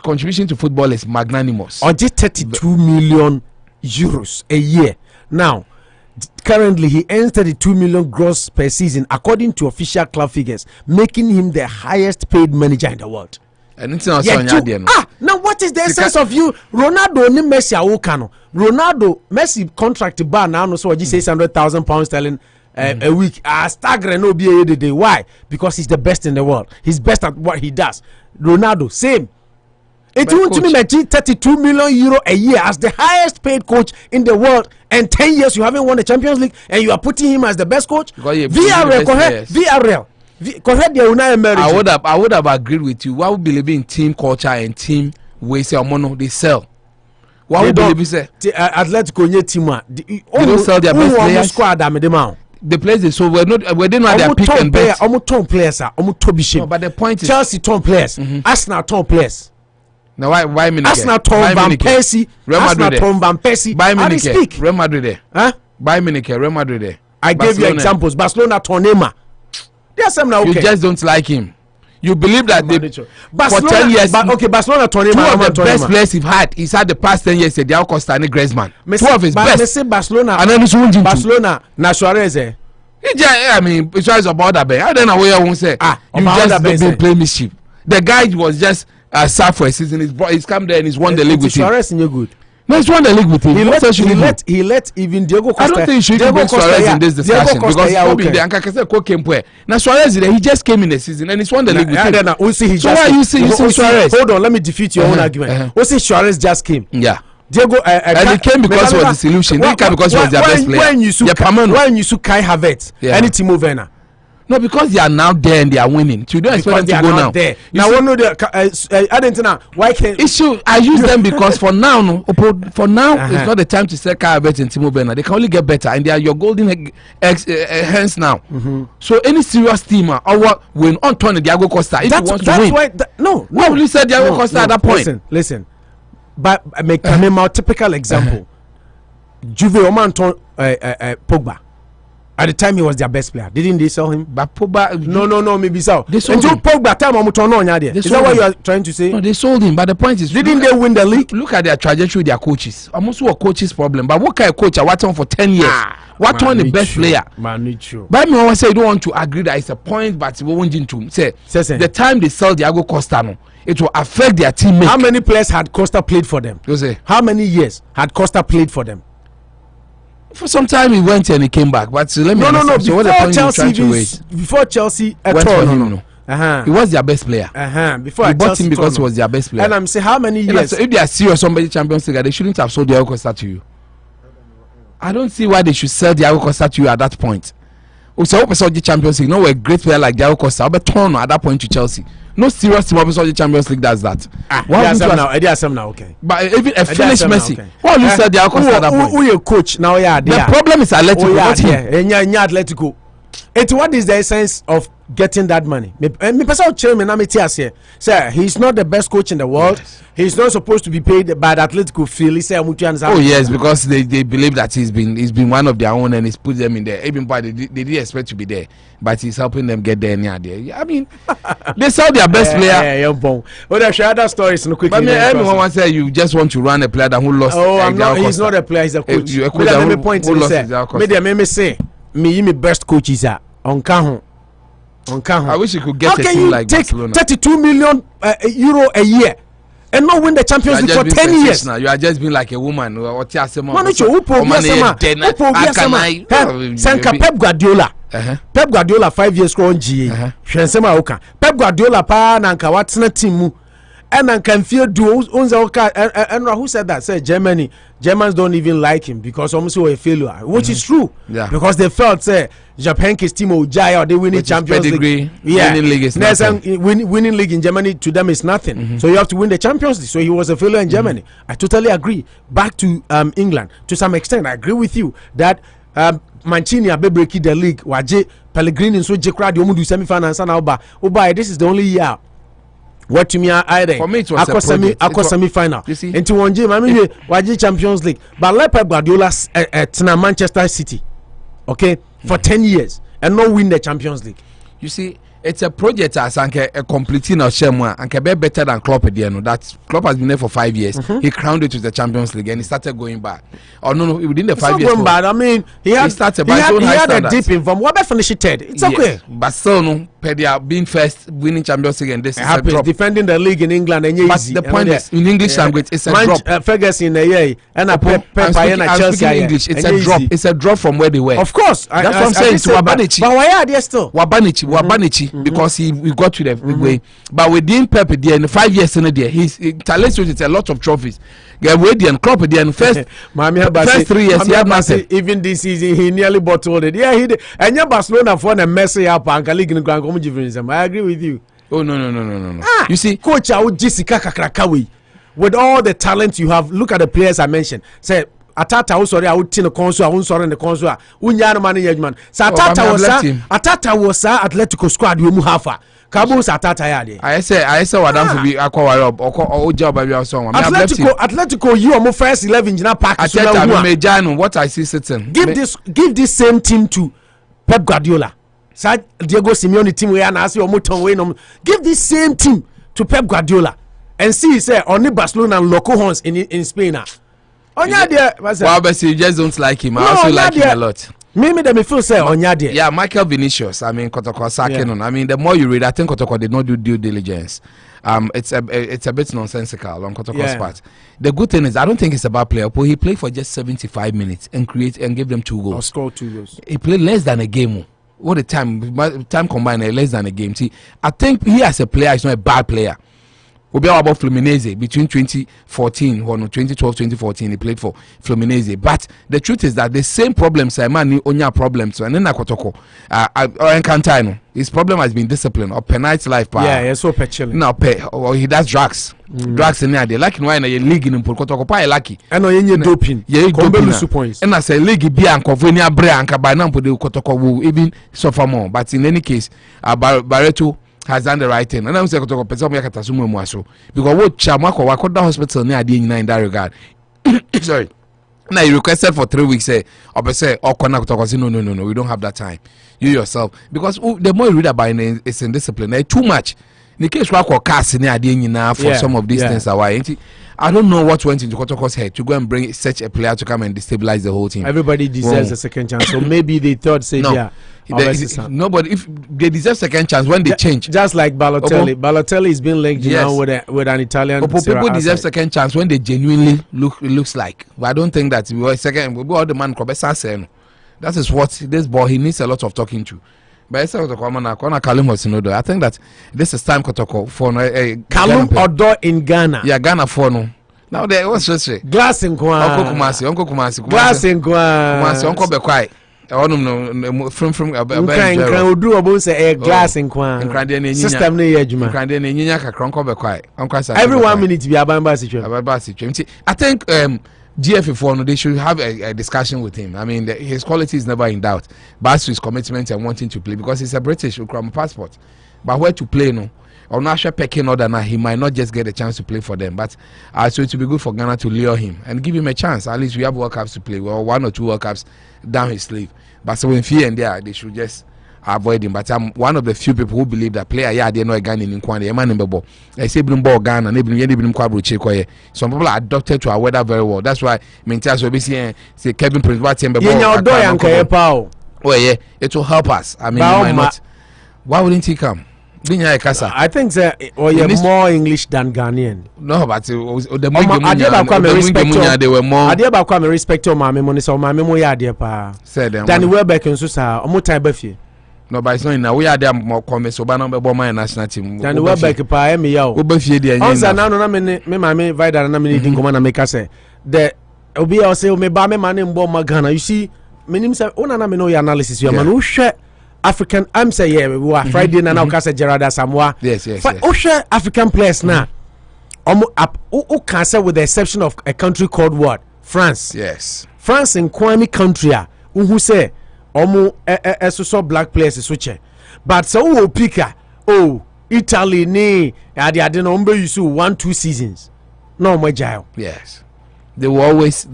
contribution to football is magnanimous. On just 32 million euros a year. Now, currently he earns 32 million gross per season according to official club figures, making him the highest paid manager in the world. And it's not now what is the essence of you? Ronaldo ni Messi awokano. Ronaldo Messi contract bar now no so just £600,000 sterling a week. Staggering no be a day. Why? Because he's the best in the world. He's best at what he does. Ronaldo same. It won't to me like 32 million euro a year as the highest paid coach in the world, and 10 years you haven't won the Champions League, and you are putting him as the best coach. VRL. I would have agreed with you. Why would believe in team culture and team ways they sell? Why would believe say Atletico team they don't sell their best players? Squad the players they sold were not their pick and bet. Tom players are no, but the point is Chelsea Tom players, Arsenal Tom players. Now why Arsenal Tom Van Persie, Arsenal Tom Van Persie. Buy Munich, Real Madrid there. Huh? Buy Munich, Real Madrid there. I gave you examples. Barcelona Tonema. You just don't like him. You believe that for 10 years. Barcelona Tonema. 2 of the best players he's had the past 10 years. Diao Costa and Griezmann. 2 of his best. Barcelona. And then Barcelona. Suarez. I mean, it's about that. I don't know where I won't say. You just don't play mischief. The guy was just sad for a season. He's come there and he's won the league with him. Suarez is good. No, he's won the league with him. He let even Diego Costa. I don't think he should bring Suarez in this discussion because now Suarez he just came in the season and he's won the league with him. So why you say Suarez? Hold on, let me defeat your own argument. Who say Suarez just came? Yeah. Diego and he came because he was the solution. He didn't come because he was their best player. When you Kai Havertz, any Timo Werner. No, because they are now there and they are winning. So you don't expect them to go now. There. Now, one of the Argentina, why can't I use them because for now, it's not the time to sell Kai Havertz and Timo Werner. They can only get better, and they are your golden hands now. So any serious team or what when Antonio Diego Costa, if he wants to win, why will you say Diego Costa at that point? Listen. But make a typical example. Juve Omanton Pogba. At the time he was their best player. Didn't they sell him? But Pogba no, maybe so. They sold Until him. Pogba time is that what you are trying to say? No, they sold him. But the point is, didn't they win the league? Look at their trajectory, their coaches. Almost a coach's problem. But what kind of coach? I watched on for 10 years. What one the best player? Man, true. But me always say you don't want to agree that it's a point, but we won't into say the time they sell Diego Costa, no, it will affect their teammates. How many players had Costa played for them? You say how many years had Costa played for them? For some time he went and he came back, but let me no. So before Chelsea went for him, no. He was their best player. Before he bought him because he was their best player. And I'm saying how many years? So if they are serious somebody Champions League, they shouldn't have sold Diego Costa to you. I don't see why they should sell Diego Costa to you at that point. So we saw the Champions League. No, a great player like Diego Costa, but turn at that point to Chelsea. No serious team of the Champions League does that. Now, okay. But even a finished Messi. Okay. What you said, Diego Costa at that point? Who your coach now? The problem is Atletico. Not him. Atletico. What is the essence of getting that money? Me personal chairman, I'm here. Sir, he's not the best coach in the world. Yes. He's not supposed to be paid by the Atletico feel. Oh yes, because they believe that he's been one of their own and he's put them in there. Even by they didn't expect to be there, but he's helping them get there near there. I mean, they saw their best player. Well, share other stories no quickly. But everyone wants to say you just want to run a player that who lost. Oh, I'm not. He's not a player. He's a coach. Let me point to this. Me say me best coaches are on Kahon. I wish you could get a team like Barcelona. 32 million euro a year and not win the Champions League for 10 years. Now. You are just being like a woman. Pep Guardiola. Pep Guardiola 5 years on GA. Pep Guardiola pa nanka watna team and then can feel do and who said that? Said Germans don't even like him because almost a failure, which is true. Yeah. Because they felt say Japan's team or they winning Champions League. Yeah. Winning league is nothing. Winning league in Germany to them is nothing. So you have to win the Champions League. So he was a failure in Germany. I totally agree. Back to England to some extent, I agree with you that Mancini breaking the league. Waje Pellegrini so Jekra the omudu semi-finals and Oba. This is the only year. What to me either for me it was a semi-final. You see, into one game I mean waji Champions League, but like Pep Guardiola at Manchester City, okay, for 10 years and not win the Champions League. You see, it's a project as a completing of Shemwa and can be better than Klopp again. That Klopp has been there for 5 years. He crowned it with the Champions League and he started going back. Oh no, within the 5 years. Going bad. I mean, he had a deep in form. What about finishing third? It's okay. But still, no, Pedia being first, winning Champions League, and this is a drop. Defending the league in England and but the point is, in English language, it's a drop. Ferguson and a Chelsea. English, it's a drop. It's a drop from where they were. Of course, that's what I'm saying. To Wabanichi. But why are they still? Wabanichi, because we got to the way. But within Pep, there in 5 years in a day, he's talented with a lot of trophies. And Klopp again first 3 years he had massive. Even this season he nearly bottled it. Yeah, he did. And yeah, Barcelona for a messy up and league in the I agree with you. Oh no. You see, coach Jessica Kakrakawi, with all the talent you have, look at the players I mentioned. Say Atata was sorry, I would tin a console, I won't sorry in the console. Unyana money man. So Atata was Atletico squad, you muhafa. Kabus Atata yadi. I say what I'm to be aqua job by your song. Atletico, you are more first 11 in a pack. Ateta, what I see sitting. Give this same team to Pep Guardiola. Diego Simeone team we are now give this same team to Pep Guardiola and see say only Barcelona and local horns in Spain. Well, but you just don't like him. I also like him a lot. Maybe they feel say Onyade. Yeah, Michael Vinicius. I mean, Kotoko sacking on. I mean, the more you read, I think Kotoko did not do due diligence. It's a bit nonsensical on Kotoko's part. The good thing is, I don't think it's a bad player. But he played for just 75 minutes and gave them 2 goals. Or scored 2 goals. He played less than a game. What the time combined less than a game. See, I think he as a player is not a bad player. We be about Fluminense between 2014 or no 2012-2014 he played for Fluminense. But the truth is that the same problems man onya problems and then Kotoko Encantino. His problem has been discipline or penite life. Yeah, so chilling. No, or he does drugs. Drugs in there. They like in why in a league in Kotoko pa lucky. And no doping. Yeah, doping. And I say league be and Covenia Breanka by now the Kotoko will even suffer more. But in any case, Barreto has done the right thing. And I'm saying because what Chamako Wakoda Hospital near in that regard. Sorry. Now you requested for 3 weeks, say, or say, or connect, no, we don't have that time. You yourself, because the more you read about it, it's indiscipline. Too much. The case work or cast in the for some of these things are why. I don't know what went into Kotoko's head to go and bring such a player to come and destabilize the whole team. Everybody deserves a second chance, so maybe they thought, say, nobody. If they deserve second chance when they change, just like Balotelli. Balotelli is being linked now with an Italian. People deserve second chance when they genuinely looks like. But I don't think that we were second. We all the man that is what this boy, he needs a lot of talking to. But I think that this is time Kotoko for Kalum Odo in Ghana. Yeah, Ghana for no. Now there what's just say glass in Kwa Uncle Kumasi glass in Kwa Uncle Bekwai. From do about say glass in Kwa system no yejuma. Every 1 minute be abamba situation. I think GFA they should have a discussion with him. I mean, his quality is never in doubt, but as to his commitment and wanting to play, because he's a British Ukraine passport. But where to play, no, or not sure pecking order now, he might not just get a chance to play for them. But so it would be good for Ghana to lure him and give him a chance. At least we have World Cups to play, or 1 or 2 World Cups down his sleeve. But so in fear and there, they should just avoid him. But I'm one of the few people who believe that player they know a Ghana in Kwani, a man in Bebo. I say ball Ghana, and some people are adopted to our weather very well. That's why Mintas will be saying say Kevin Prince what oh yeah, it will help us. I mean, why not? Why wouldn't he come? I think you're more English than Ghanaian. No, but they were more. I did about respect to my memory, so my memory idea pa. Said them. Danny Welbeck and Susa, Omotai. No, but it's not now. We are there more comments about my national team. Danny Welbeck pa me yo. Also now no me mama vida na me didn't come and make us say the obi say me ba me man in Ghana. You see, me name say ona na me know your analysis. You man who share African. I'm say yeah, we were Friday na now kase Gerard Asamoah. Yes. Who share African players now? Who can say with the exception of a country called what? France. Yes. France in Kwame country who say so black players switch. But so who pick Italy ni I didn't know you 1-2 seasons. No my jail. Yes. They were always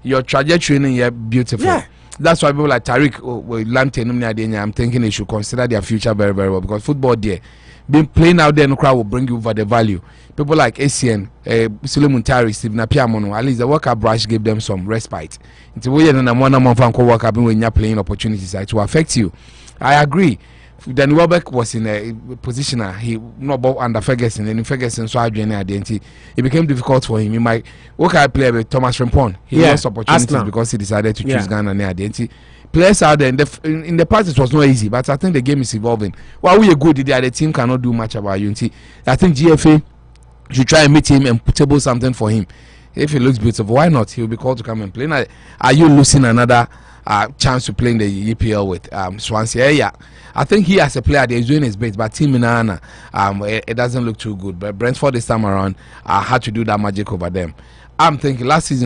your trajectory in beautiful. Yeah. That's why people like Tariq I'm thinking they should consider their future very, very well, because football there, being playing out there in the crowd will bring you over the value. People like ACN, Suleiman Tari, Steve Napiamono, at least the World Cup brush gave them some respite. It's a way and one month World Cup when you're playing opportunities it will affect you. I agree. Then Welbeck was in a position he not bought under Ferguson, and in Ferguson so identity. It became difficult for him. He might play with Thomas Frimpong. He lost opportunities because he decided to choose Ghana and identity. Players out there in the past it was not easy, but I think the game is evolving. While we are good there, the team cannot do much about unity. I think GFA should try and meet him and table something for him. If he looks beautiful, why not? He'll be called to come and play. Now, are you losing another chance to play in the EPL with Swansea? Yeah, I think he as a player is doing his best, but Team Nana, it doesn't look too good. But Brentford this time around had to do that magic over them. I'm thinking last 2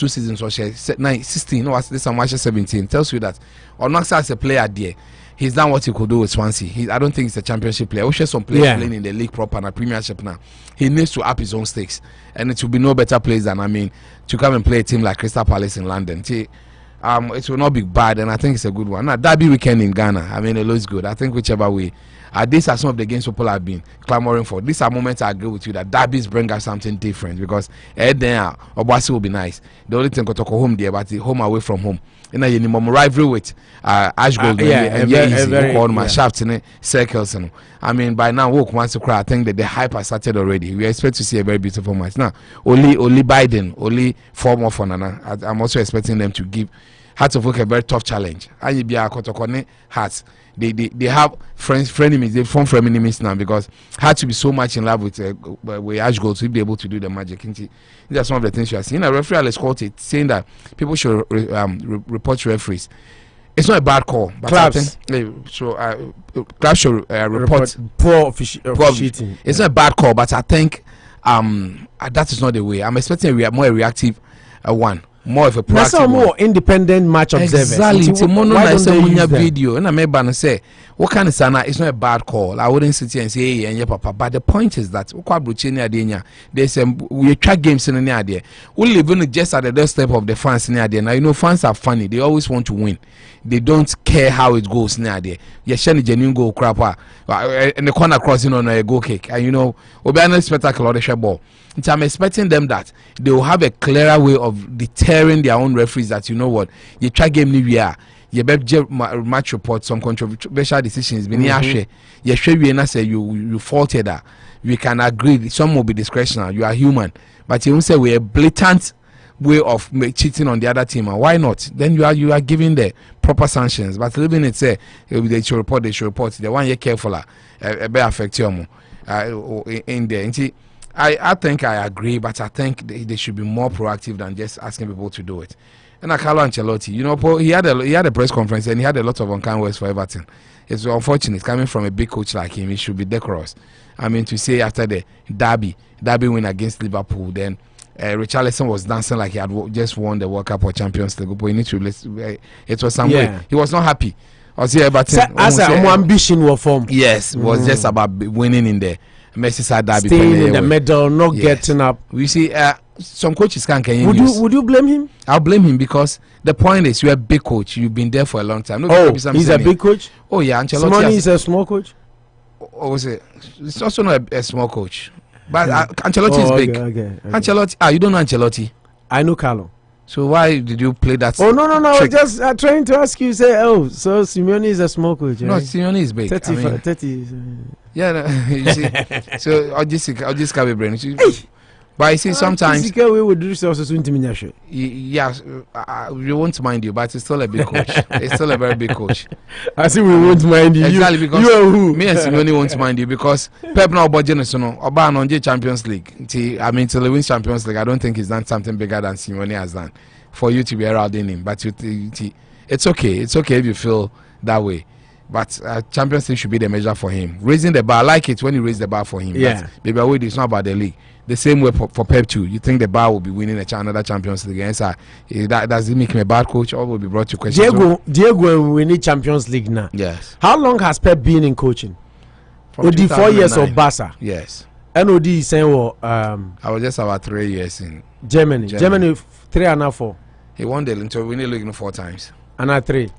seasons or 16, no, this time 17 tells you that Onoxa as a player there, he's done what he could do with Swansea. I don't think he's a championship player. We share some players playing in the league proper and a premiership now. He needs to up his own stakes, and it will be no better place than to come and play a team like Crystal Palace in London. It will not be bad, and I think it's a good one. Now, Derby weekend in Ghana, it looks good. I think whichever way. These are some of the games people have been clamoring for. These are moments I agree with you that derbies bring us something different, because there Obasi will be nice. The only thing got to go home there, but home away from home. And then you need rivalry with Ashgold and easy. Call my shafts in circles. By now, walk once to cry. I think that the hype has started already. We expect to see a very beautiful match. Now, only Biden, only 4 more for Nana. I'm also expecting them to give Hearts of Oak a very tough challenge. And you be a Kotokone Hearts. They have frenemies. They form frenemies now, because had to be so much in love with Ashgold to be able to do the magic. These are some of the things you are seeing. A referee has called it, saying that people should report referees. It's not a bad call, but clubs should report poor officiating. It's not a bad call, but I think that is not the way. I'm expecting a more reactive one. More of a proactive, more independent match observer. Exactly. It's a video. And I remember say, what kind of sana? It's not a bad call. I wouldn't sit here and say, hey, and yeah, papa. But the point is that there's we track games in the idea. We live just at the doorstep of the fans in the idea. Now you know fans are funny. They always want to win. They don't care how it goes in the idea. You're sharing genuine goal crap and the corner crossing on a goal kick. And you know, Obiano spectacle or the share ball. So I'm expecting them that they will have a clearer way of deterring their own referees. That you know what, you track game we are. You match report some controversial decisions. You say you faulted that. We can agree. Some will be discretionary. You are human, but you won't say we're a blatant way of cheating on the other team. And why not? Then you are giving the proper sanctions. But even it say they should report. The one you're careful, be affect you in there. And I think I agree, but I think they should be more proactive than just asking people to do it. And Carlo Ancelotti, you know, he had a press conference and he had a lot of unkind words for Everton. It's unfortunate coming from a big coach like him. He should be decorous. I mean, to say after the derby win against Liverpool, then Richarlison was dancing like he had just won the World Cup or Champions League. But it was some way. He was not happy. I was here, but as ambition was formed. Yes, it was just about winning in the Merseyside derby. Staying in the middle, not getting up. We see. Some coaches can't. Would you blame him? I'll blame him because the point is you're a big coach. You've been there for a long time. He's a big coach. Oh yeah, Ancelotti is a small coach. Or was it? It's also not a small coach, but Ancelotti is big. Okay. Ancelotti. You don't know Ancelotti? I know Carlo. So why did you play that? Oh no! I was just trying to ask you. Say, so Simeone is a small coach. No, Simeone is big. 30. Yeah, no, you see. So I'll just carry a brain. But I see sometimes we would do resources into yeah, we won't mind you, but it's still a big coach. It's still a very big coach. I see we won't mind you. Exactly, because you are who? Me and Simeone won't mind you because Pep now budget is Oban on Champions League. I mean, till he wins Champions League, I don't think he's done something bigger than Simeone has done for you to be heralding him. But it's okay. It's okay if you feel that way. But Champions League should be the measure for him. Raising the bar, I like it when you raise the bar for him. Yeah. But it's not about the league. The same way for Pep too. You think the bar will be winning another Champions League? Yes, that does it make him a bad coach or will be brought to question? Diego will win Champions League now. Yes. How long has Pep been in coaching? From 4 years of Barca. Yes. NOD is saying I was just about 3 years in Germany 3 and 4. He won the league 4 times. And 3.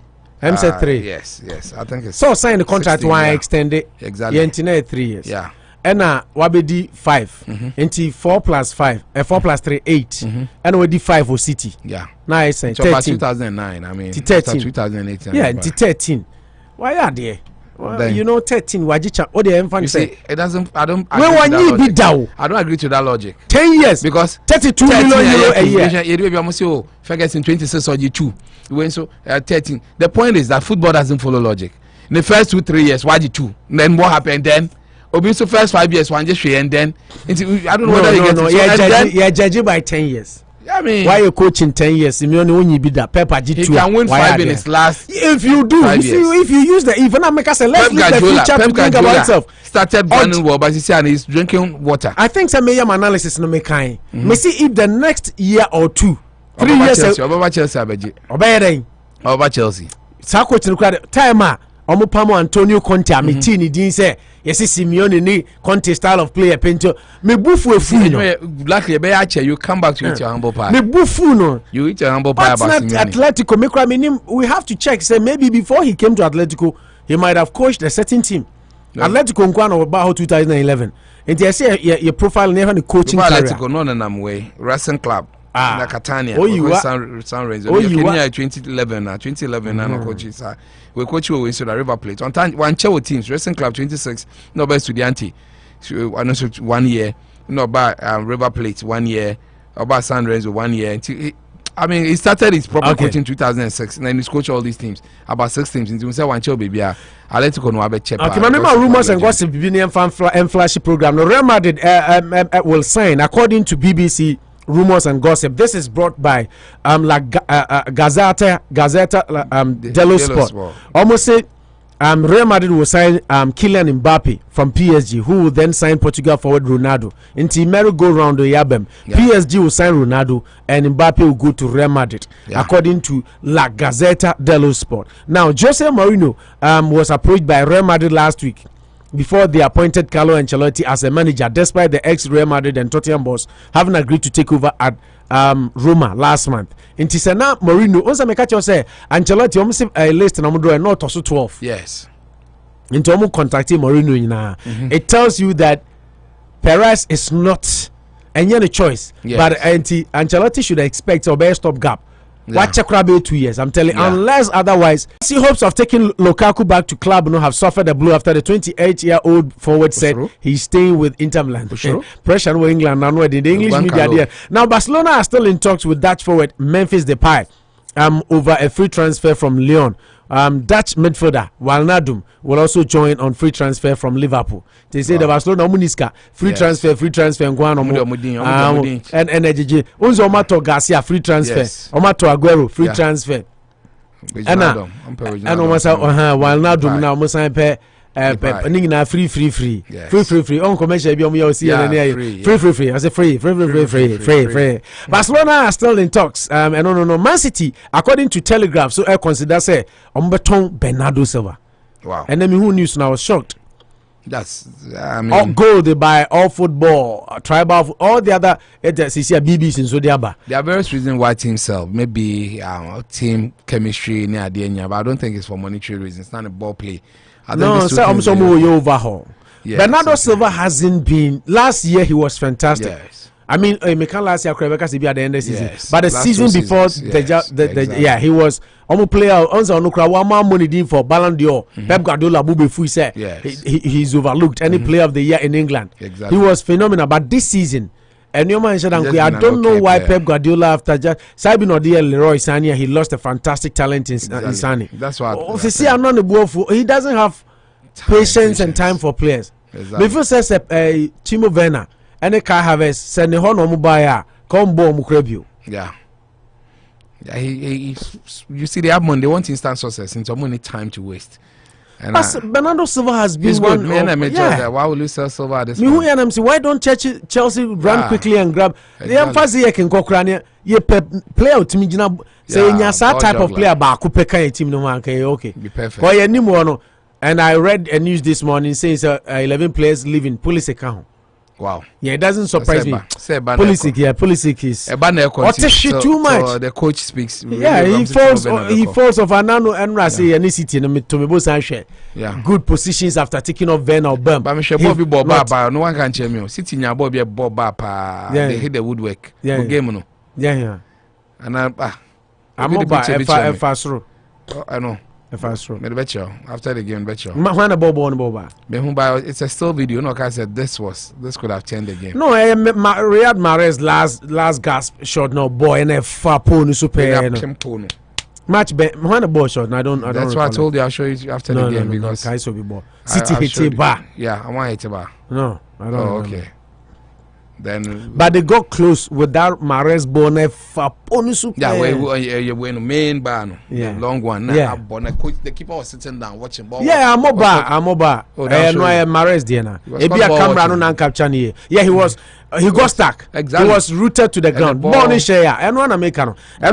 M said 3. Yes. I think it's so sign the contract one extended. Exactly. 3 years. Yeah. And wabedi 5 into 4 plus 5 4 plus 3 8 and we 5 for City. Yeah. Now I say 13. 2009. I mean 13. 2018. Yeah, 13. Why are they? Well, you know 13 wajicha or the infant say it doesn't. I don't agree to that logic. 10 years because 32 million euro a year. You almost say Ferguson 26 or 2 when so 13. The point is that football doesn't follow logic. In the first 2-3 years, why 2? Then what happened then? So first 5 years, one just and then I don't know whether you get it. You're judging by 10 years. I mean, why you coaching 10 years? Simeone only be that Pep he can win 5 in his last. If you do, if you use the even make us let's leave the future to think about itself. Started running well, but he's drinking water. I think some analysis no make kind. Me see if the next year or 2, 3 years. Over Chelsea, over Chelsea. Sa coach no time Omupamo Antonio Conte amiti ni din say yes Simeone ni Conte style of play pento me bufu efu no luckily be ache you come back to eat your humble pie me bufu no you eat your humble pie about Simeone. Atletico me cry me we have to check say maybe before he came to Atletico he might have coached a certain team. Atletico nkwana about 2011 and they say your profile never the coaching career. Atletico no na way Racing Club na Catania. San Renzo. Kenya 2011 na coaches we coach we so the River Plate on time one chair teams Racing Club 26 no by Studianti so 1 year no by River Plate 1 year about San Renzo 1 year. I mean he started his proper coaching in 2006 and then he's coached all these teams about 6 teams until we say one chair baby Atletico no have check. Okay, my rumors and gossip beginning and flashy program. No, Real Madrid will sign according to BBC rumors and gossip. This is brought by Gazzetta dello Sport. Almost say Real Madrid will sign Kylian Mbappe from PSG, who will then sign Portugal forward Ronaldo. Into merry-go-round the Yabem, PSG will sign Ronaldo and Mbappe will go to Real Madrid, according to La Gazzetta dello Sport. Now, Jose Mourinho was approached by Real Madrid last week before they appointed Carlo Ancelotti as a manager, despite the ex-Real Madrid and Tottenham boss having agreed to take over at Roma last month. Inti se na Mourinho once me catch you say Ancelotti almost a list na do not also 12. Yes. Into almost contacting Mourinho na. It tells you that Perez is not any choice. Yes. But Ancelotti should expect a best stop gap. Watch a crab 2 years. I'm telling you, unless otherwise, see hopes of taking Lukaku back to club have suffered a blow after the 28-year-old forward said he's staying with Inter Milan. Pressure on England now the English media there. Now Barcelona are still in talks with Dutch forward Memphis Depay over a free transfer from Lyon. Dutch midfielder Wijnaldum will also join on free transfer from Liverpool. They say the Barcelona Muniska free transfer and NGG Unzo Omato Garcia free transfer, Omato Aguero free transfer. And Omasa Wijnaldum now Musa pe ningina free on commercial bi omo see free I say free. Barcelona are still in talks and no Man City according to Telegraph so I consider say ombeton Bernardo Silva. Wow. And then who news now I was shocked. That's mean all gold they buy, all football, tribal, all the other BBs in Zodiaba. There are various reasons why teams sell. Maybe team chemistry near the end, but I don't think it's for monetary reasons. It's not a ball play. No, so I'm some more overhaul. Bernardo Silva hasn't been. Last year he was fantastic. Yes. I mean, last year because he be at the end of the season, but the last season before exactly. he was almost player on one more money for Ballon d'Or. Pep Guardiola Bubefu said he's overlooked any player of the year in England. Exactly. He was phenomenal, but this season. And your man said, I don't know why Pep Guardiola after just Sabin Odia Leroy Sania he lost a fantastic talent in Sani. That's why he doesn't have patience and time for players. Exactly. Before says Timo Werner and a car harvest send the horn on mobile combo mukrebio. Yeah. He you see they have money, they want instant success, and so money time to waste. And Bernardo Silva has been one. Why will you sell Silva at this point? Why don't Chelsea run quickly and grab the emphasis can go crania? You play out to me, say that type of player, but Kupeka team no man okay. Be perfect. And I read a news this morning saying 11 players leaving police account. Wow. Yeah, it doesn't surprise me. Pulisic is. Too much. So the coach speaks. He falls of Anano and Rasi and City and Tomibo Sanche. Yeah. Good positions after taking off Ven or Bum. But Michelle Bobby Boba, no one can tell me. City in your Bobby Boba, they hit the woodwork. Yeah. Game no. Yeah. And I'm about if I through. I know. If I through. After the game, betcha. When a Boba. It's a still video. No, I said this could have changed the game. No, Riyad Mahrez last gasp shot no boy and a far pony super. Match when a ball shot. I don't. That's why I told you I'll show you after the game because City hit a bar. Yeah, I want to hit a bar. No, I don't. Okay. Then, but they got close without Mahrez bonnet for pony super. Yeah, you win main bar. Yeah, long one. Yeah, the keeper was sitting down watching ball. Yeah, I'm over. No, Mahrez Diana. Maybe a camera no capture here. Yeah, he was. He got stuck. Exactly. He was rooted to the ground. Born share. And one American. Yeah.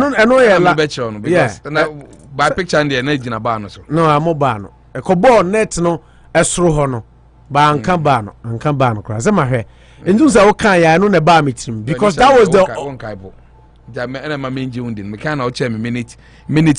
By picture in the energy in a bar. No, I'm over. A cobble net no. Esro hono. Ba ankabano. Ankabano. Krasema he. Nduza okan ya no ne ba meeting because that was the onkaibo. Jame na menji undin. Me can now check minute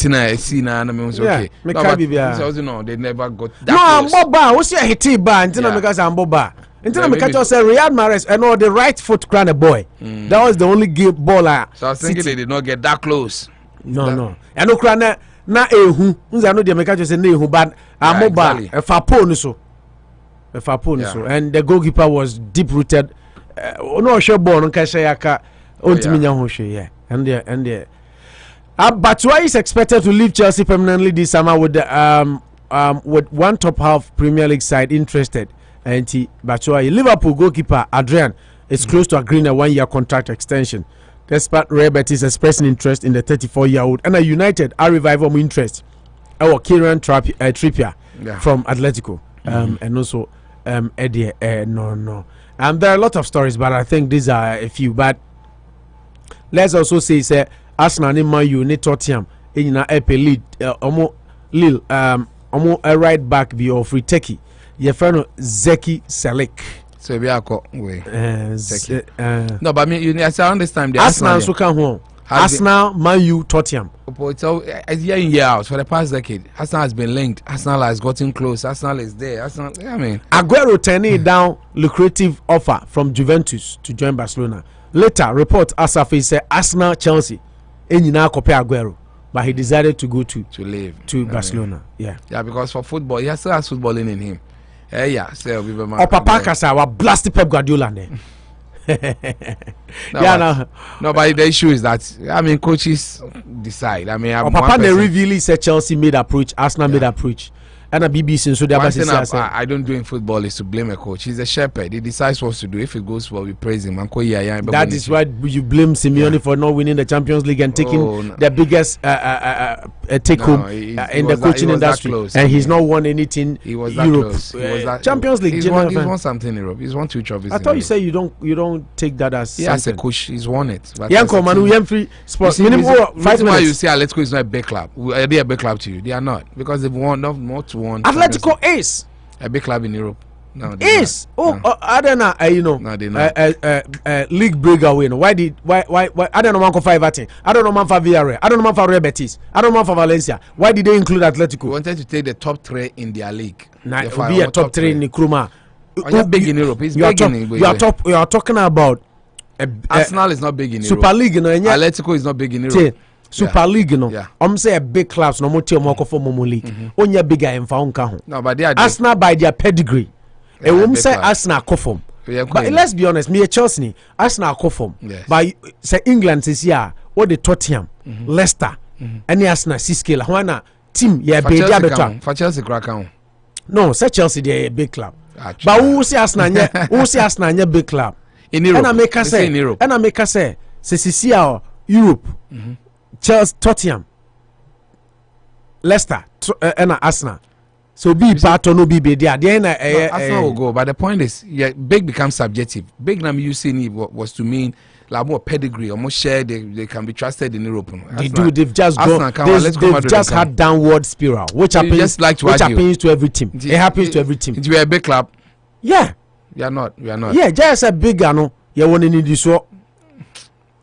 na see na me was okay. Me can be bia. No, they never got that. No, I'm boba. What's your hiti ba? Ntina me ka am boba. Ntina me catch us say Riyad Mahrez and all the right foot crown a boy. That was the only game baller. So I was thinking they did not get that close. No. And no crown na ehu. Nza no dey me catch us say na ehu but amoba e fa pole so. And the goalkeeper was deep rooted. No sure ball on Kashayaka Ontiminya Hoshe, and there. Batshuayi is expected to leave Chelsea permanently this summer with one top half Premier League side interested. And Batshuayi, Liverpool goalkeeper Adrian is close to agreeing a 1-year contract extension. Despite Rebet is expressing interest in the 34-year-old, and a United are reviving interest. Our Kieran Trippier from Atletico. And also Eddie no. There are a lot of stories, but I think these are a few. But let's also say Arsenal ni Man U ni Tottenham in na lead omo Lille omo a right back be of free Turkey. Your friend Zeki Selik. So we are way. No, but I mean, you understand the Arsenal so can home. Arsenal, Man U, Tottenham. So year in year out for the past decade, Arsenal has been linked. Arsenal has gotten close. Arsenal is there. Arsenal, I mean, Aguero turning down lucrative offer from Juventus to join Barcelona. Later, report Asafi said Arsenal, Chelsea, and now compare Aguero, but he decided to go to Barcelona. Yeah, because for football, he still has footballing in him. Yeah, so we were. Papa Kasa was blasted Pep Guardiola there. No, but the issue is that I mean coaches decide. I mean, Papa really said Chelsea made approach, Arsenal made approach, and a BBC. So one thing I don't do in football is to blame a coach. He's a shepherd. He decides what to do. If it goes well, we praise him. That is why you blame Simeone for not winning the Champions League and taking the biggest take home in the coaching industry. And he's not won anything. He was Europe. That Champions League. He's won something in Europe. He's won 2 trophies. I thought you said you don't take that as something. As a coach, he's won it. Yanko Manu, Yemfree Sports. Minimum 5 minutes. Why you say Atletico is not a big club? Are they a big club to you? They are not, because they've won not to won. Atletico is a big club in Europe. No, is I don't know. No, they not. League breakaway. Why I don't know man for 5 I don't know man for Villarreal. I don't know man for Real Betis. I don't know man for Valencia. Why did they include Atletico? We wanted to take the top 3 in their league. Be a top 3 in the Kruma. You're big in Europe. It's big in Europe. You are talking about Arsenal is not big in Super Europe. League. Atletico is not big in Europe. Super League, I'm say a big clubs no more team more for Momo League. Only bigger in Faunka. No, but they are Arsenal by their pedigree. A woman say Arsenal conform. But let's be honest, me a Chelsea, Arsenal conform. But say England says yeah, what the Tottenham, Leicester, any Arsenal scale. One team yeah be there better. For Chelsea crack on. No, say Chelsea they a big club. But who say Arsenal? Who say Arsenal big club in Europe? And I make us say in Europe. And I make us say Europe. Chelsea, Tottenham, Leicester, and Arsenal. So be part or no be there. Arsenal will go, but the point is, big becomes subjective. Big name you see was to mean like more pedigree or more share. They can be trusted in Europe. They've just they've just had downward spiral, which happens. Happens to every team. It happens to every team. You are a big club. Yeah. We are not. Yeah, just a big no. You want to need this so.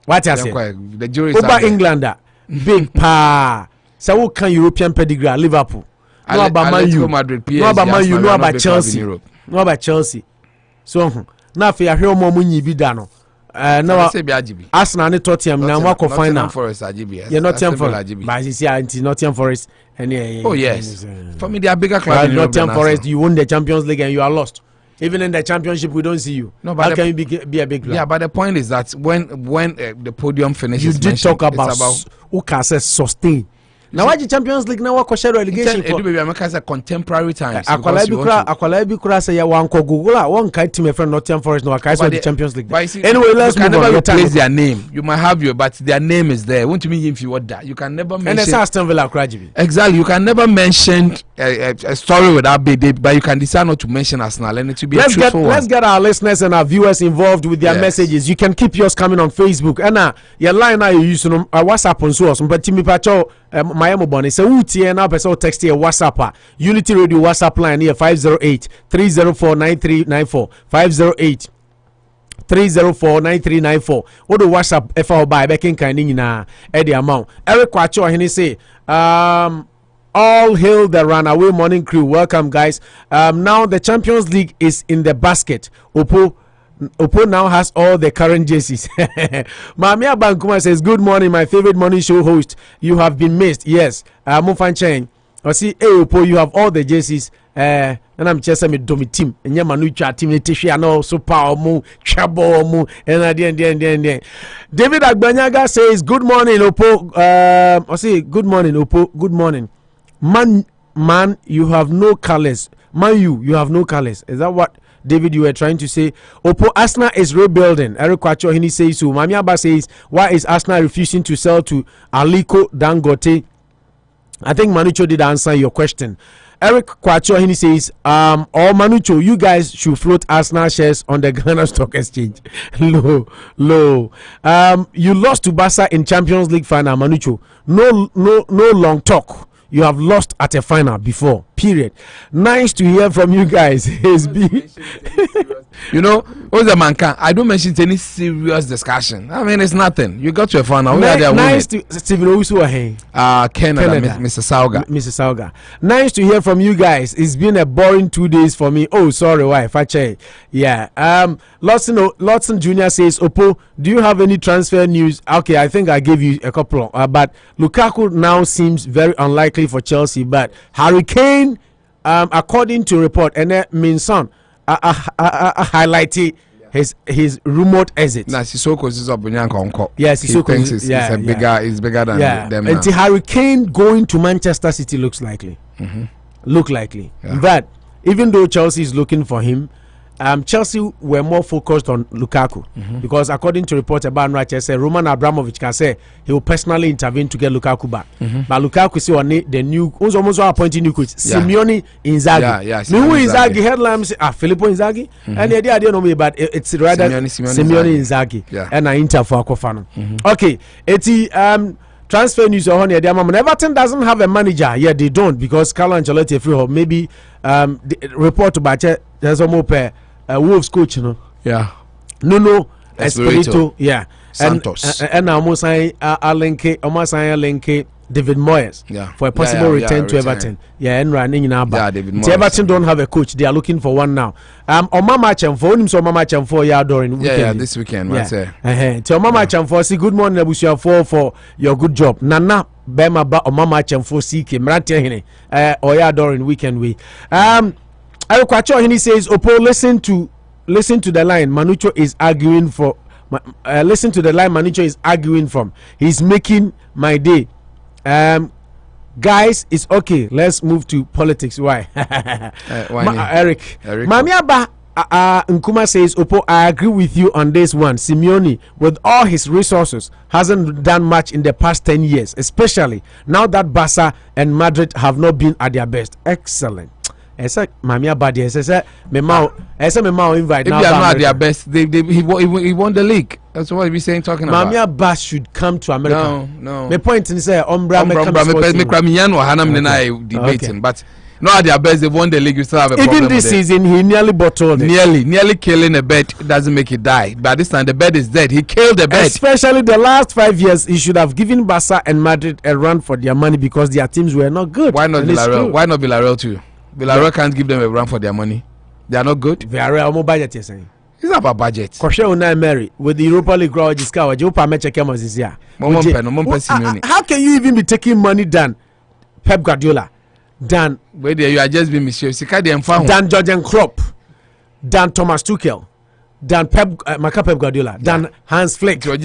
What I say? The jury is over Englander. Big pa. So who can European pedigree? Liverpool. No about Man U. No about Man U. No about Chelsea. No about Chelsea. So now if you hear more money be done. Now Arsenal and Tottenham now what can find now? You're not Nottingham Forest. But you see Nottingham Forest. Oh yes. For me they are bigger club. Nottingham Forest. You won the Champions League and you are lost. Even in the championship, we don't see you. No, but how can you be a big club? Yeah, but the point is that when the podium finishes, you did talk about who can say sustain. Now why the Champions League now what share relegation for? It's a contemporary times. Akwala bi kura say ya wan ko Google one kind team friend Nottingham Forest no kai so the Champions League. Anyway, let's move on. You can never replace their name. You might have your, but their name is there. Won't you mean if you want that? You can never mention. And it's Aston Villa Krajibi. Exactly. You can never mention a story without big, but you can decide not to mention Arsenal and it will be a truthful one. Let's get our listeners and our viewers involved with their messages. You can keep yours coming on Facebook. And your line now you use WhatsApp on so but Timmy Pacho Miami Bonnie. So UTN now person text here WhatsApp Unity Radio WhatsApp line here 508-304-9394 508-304-9394. What the WhatsApp FR by backing kind na Eddie amount. Eric Kwacho he say all hail the runaway morning crew. Welcome guys. Now the Champions League is in the basket. Opo now has all the current jerseys. Mamia Bankuma says, good morning, my favorite morning show host. You have been missed. Yes. Mufan Cheng. I see, hey, Opo, you have all the jerseys. And I'm just a domi team. And Yamanucha team, Tisha, no, super mu, chabo mu, and I didn't. David Agbanyaga says, good morning, Opo. I see, good morning, Opo. Good morning. Man, you have no colors. Man, you have no colors. Is that what David you were trying to say? Opo, Arsenal is rebuilding. Eric Kwacho Hini says so. Mami Abba says, why is Arsenal refusing to sell to Aliko Dangote? I think Manucho did answer your question. Eric Kwacho, he says, or Manucho, you guys should float Arsenal shares on the Ghana Stock Exchange. Low. You lost to Barca in Champions League final, Manucho. No long talk. You have lost at a final before. Period. Nice to hear from you guys. You know, I don't mention any serious discussion. I mean, it's nothing. You got to a final. Nice to Stephen Canada, Mr. Sauga. Mr. Sauga. Nice to hear from you guys. It's been a boring 2 days for me. Oh, sorry, why? Yeah. Lawson Jr. says, Oppo, do you have any transfer news? Okay, I think I gave you a couple. But Lukaku now seems very unlikely for Chelsea. But Harry Kane, according to report, and Minson highlighted his remote exit. Nah, Sissoko is up in Yankonko. Yes, Sissoko is bigger than them. And Harry Kane going to Manchester City looks likely. Look likely. Yeah. But even though Chelsea is looking for him, Chelsea were more focused on Lukaku because according to reports about Manchester, Roman Abramovich can say he will personally intervene to get Lukaku back. But Lukaku see on the new, almost appointing new coach, Simeone Inzaghi. Who Inzaghi headlines? Filippo Inzaghi, and the idea know me, but it's rather Simeone Inzaghi. And I Inter for Akofano. Okay, it's transfer news on here. Everton doesn't have a manager. Yeah, they don't because Carlo Ancelotti free home. Maybe the report about there's a more Wolves coach, you know. Yeah. No, Espirito. Yeah. Santos. And almost saying Lenke David Moyes for a possible return to Everton. Yeah, and running in our back. Everton don't have a coach. They are looking for one now. On Mama Chamfo, so Mama Chamfo, yeah, during weekend. Yeah, this weekend. Tell Mama Chamfo, say good morning, Abusia, for your good job. Nana Bema ba or Mama Chamfo CK, Mrantia, or yeah, during weekend week. Ayokwacho, he says, Oppo, listen to the line. Manucho is arguing for. Listen to the line. Manucho is arguing from. He's making my day. Guys, it's okay. Let's move to politics. Why? Eric. Mamiaba Nkuma says, Oppo, I agree with you on this one. Simeone, with all his resources, hasn't done much in the past 10 years, especially now that Barca and Madrid have not been at their best. Excellent. Esa Mamia Badi esa memao invite now. If they are not at their best, he won the league. That's what we saying talking about. Mamia Bass should come to America. No. My point is say debating, but not at their best. They won the league. You still have a problem. Even this season, he nearly bottled it. Nearly killing a bet doesn't make it die. But this time the bet is dead. He killed the bet. Especially the last 5 years, he should have given Barca and Madrid a run for their money because their teams were not good. Why not Villarreal? Why not Villarreal too? Villarreal can't give them a run for their money. They are not good. Villarreal more budget, you're saying? It's not about budget. Koshe Unai Mary with the Europa League crowd is covered. You pay this year. How can you even be taking money than Pep Guardiola, than wait there? You are just being mischievous. Than Jurgen Klopp, than Thomas Tuchel, than Pep Guardiola, than Hans Flick, than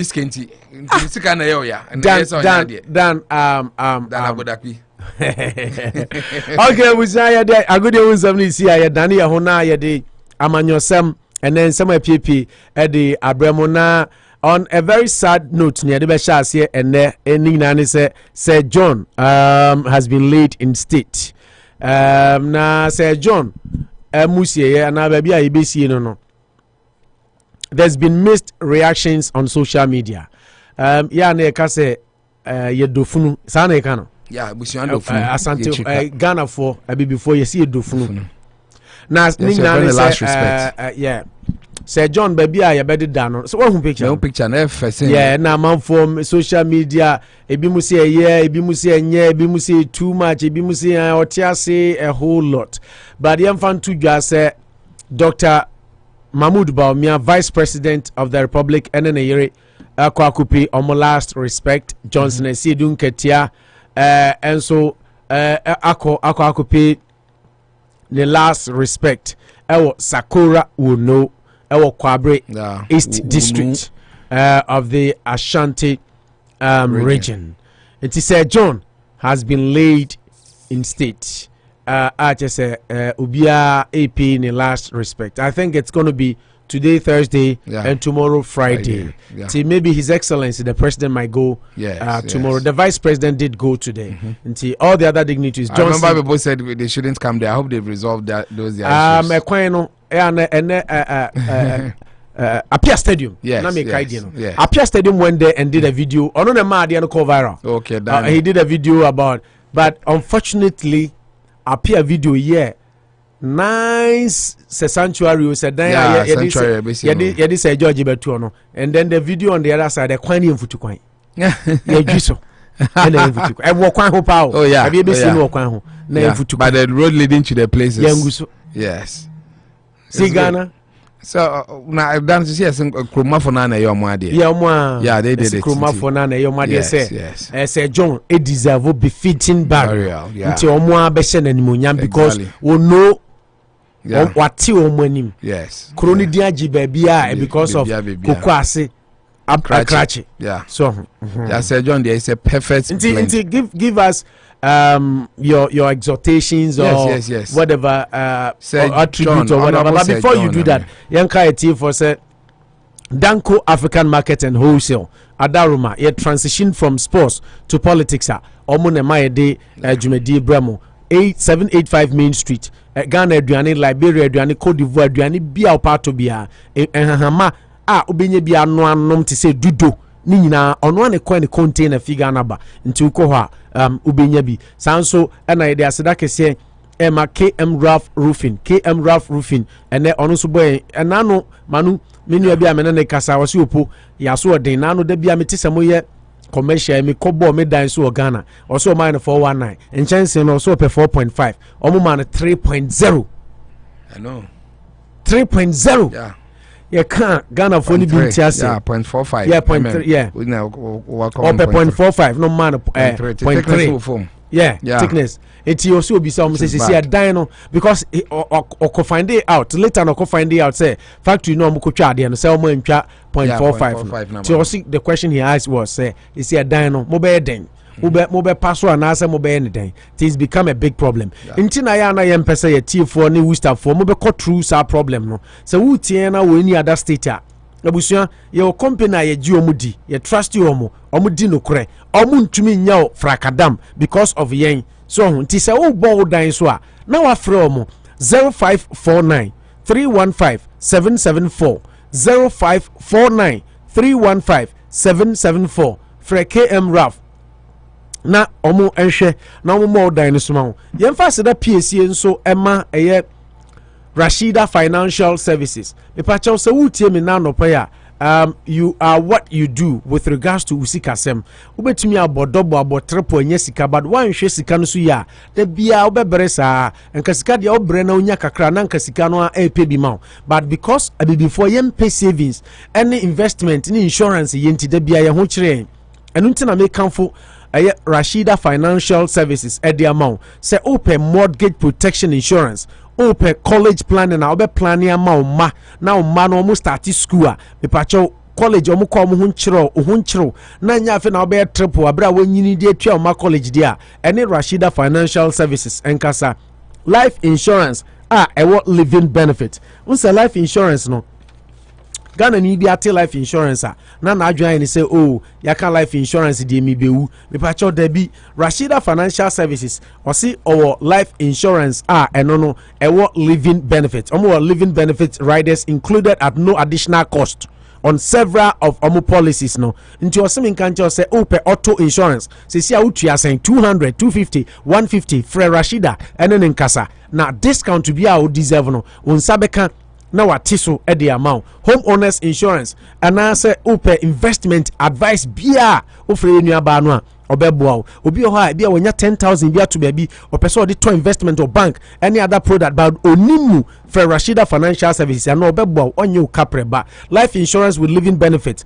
Abu Dhabi. Okay, we say a good day. See, I Danny Ahona, ye Amanyosem, and then some PP at the Abramona. On a very sad note, near the Bashas here, and there, ending Nani said, Sir John has been laid in state. Now, Sir John, Musia, and Ababia ABC, no. There's been mixed reactions on social media. Yeah, Nekase, Yedofunu, Sanekano. Yeah, Asante Ghana for before you see a dofunu. Now, last respect. Yeah. Sir John, baby, I better down. So one picture. No picture, yeah. Now, man, from social media, ebimusi a year, ebimusi a year, ebimusi too much, ebimusi otiase a whole lot. But the infant to just Dr. Mahmoud Baumia, Vice President of the Republic, and then a year, Kwakupi, Omo last respect, Johnson and Sidun Ketia. And so ako pay the last respect. Sakura will know Kwabre East District of the Ashanti region. It is John has been laid in state. I just Ubia AP in the last respect. I think it's going to be today Thursday and tomorrow Friday. See, maybe His Excellency the President might go tomorrow. The Vice President did go today. And see, all the other dignitaries. I remember people said they shouldn't come there. I hope they've resolved those issues. Apia Stadium. Apia Stadium went there and did a video. On the man, go viral. Okay, he did a video about, but unfortunately, Apia video nice sanctuary said sanctuary say George Betuono, and then the video on the other side, the quine in Futuquine. And walk on hope out. Oh, yeah. Have you seen walk on? By the road leading to the places. Yes. See Ghana. So now I've done this. Yes, Kruma for Nana, your mother. Yeah, they did it. Kruma for Nana, your mother. Yes. I said, John, it deserve befitting burial. Until Omoa Beshen and Munyam because we know what you money. Yes. Kroni Diaji baby, because of Koku Akrachi. Yeah. So, I said, John, there is a perfect. Give us your exhortations or whatever attribute or whatever. But before you do that, Yanka Eti for say Danko African Market and Wholesale Adaruma, ye transition from sports to politics. Omune Mayede Jumedi Bremo 8785 Main Street. Ghana Aduane, Liberia Aduane, Cote d'Ivoire Aduane, Bia Opato Bia, Hama Ubenye Bia no anom to say Dudo. Ni nyina ono ane kwa ni container figure naba nti uko ha ubenya bi sanso na ye de aseda kese ma KM Rough Roofing ene ono so boy enano manu menu bia me ne kasa wose opo ya so odin nano da bia meti samo ye commercial me kobo me dan so Ghana also mine 419 enchanse no so pe 4.5 omo man 3.0 I know 3.0 yeah. You can't Ghana for any being yeah, 0.45. Yeah, 0.3. Yeah. We now 0.45. No man. 0.3. Yeah. Thickness. It's also be some say see a dino because or find it out later. No find it out. Say factory no muko twa de no say mo ntwa 0.45. So the question he asked was say is he a dino mo be den. Mobe password and answer mobe anything. It's become a big problem. Intina ya na yem pesa ye T4 ni Worcester for mobe cut through sa problem no. So who tiena we any other state ya. Abusua ye company ye ji omudi, ye trust you omudi no kre. Omu ntumi nya frakadam because of yen. So nti se wo bo dan so a na wa frɛ omo 0549 315 774 0549 315 774 frɛ KM Rough na omo enhwe na omo mo dan no soma yemfa se da PSA nso ema eye Rashida Financial Services me pa chaw se wutie me na no ya you are what you do with regards to usikasem ubetumi abodobo abotrepo anya sika but wanhwe sika no so ya da bia obebere saa enka sika dia obre na onya kakra na enka sika no epe bi ma but because before yem pay savings any investment any insurance yenti da bia ye ho kire enu ntina me kanfo Rashida Financial Services at the amount say open mortgage protection insurance open college planning na obe planning amount ma na no almost start school me pacho college omo ko omo hunchiro na nya afi na obe triple abra wanyini die twa ma college dia any Rashida Financial Services enkasa life insurance what living benefit unsa life insurance no Ghana ni bi ate life insurance na adwan ni say yaka life insurance di mi bewu me pa cho da bi Rashida Financial Services or see our life insurance eno no what living benefits omo living benefits riders included at no additional cost on several of omo policies no nti osemi kan cho say pe auto insurance say see utua sen 200 250 150 free Rashida ene nkasa na discount to be a deserve no unsa beka na watiso e the amount homeowners insurance and say open investment advice bia ofre enu aba no a obeboa obi ho a bia wonya 10,000 bia to baby opeso de to investment or bank any other product but onimu for Rashida Financial Services and obeboa onye ukapreba life insurance with living benefits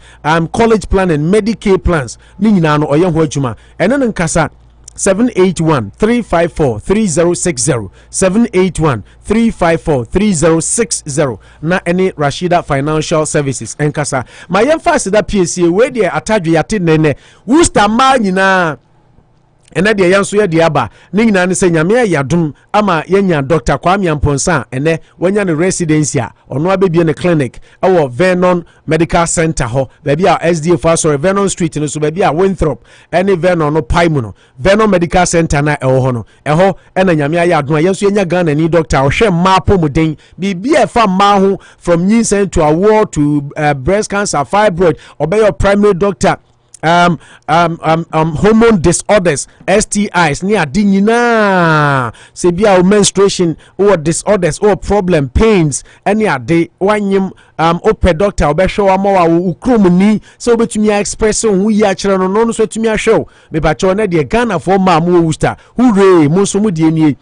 college plan and Medicaid plans ni nyina no oye ho adwuma ene nkasa 781-354-3060 781-354-3060 na any Rashida Financial Services enkasa ma yemfa se da PSA we de atadwe yate nene Worcester ma nyina ene de yanso ye de aba ne nyina ne se nyame yadom ama yenya Dr. Kwame Amponsa ene wanya ne residency a ono abebie ne clinic awo Vernon Medical Center ho baby a SDA for sorry Vernon Street no so baby a Winthrop ene Vernon no Paimu no Vernon Medical Center na eho ho no eho ena nyame yadom yanso yenya Ghana ni doctor ohwe mapo muden bibia fa ma ho from nyinsen to award to breast cancer fibroid obey your primary doctor hormone disorders STIs ni adi nyina se bia menstruation or disorders or problem pains any ade wanyim ope doctor obehwe amawa ukrom ni se obetumi express hu ya kire no no so tumi ahwe me ba cho na de Ghana for ma mo Worcester hooray mo so mo de ni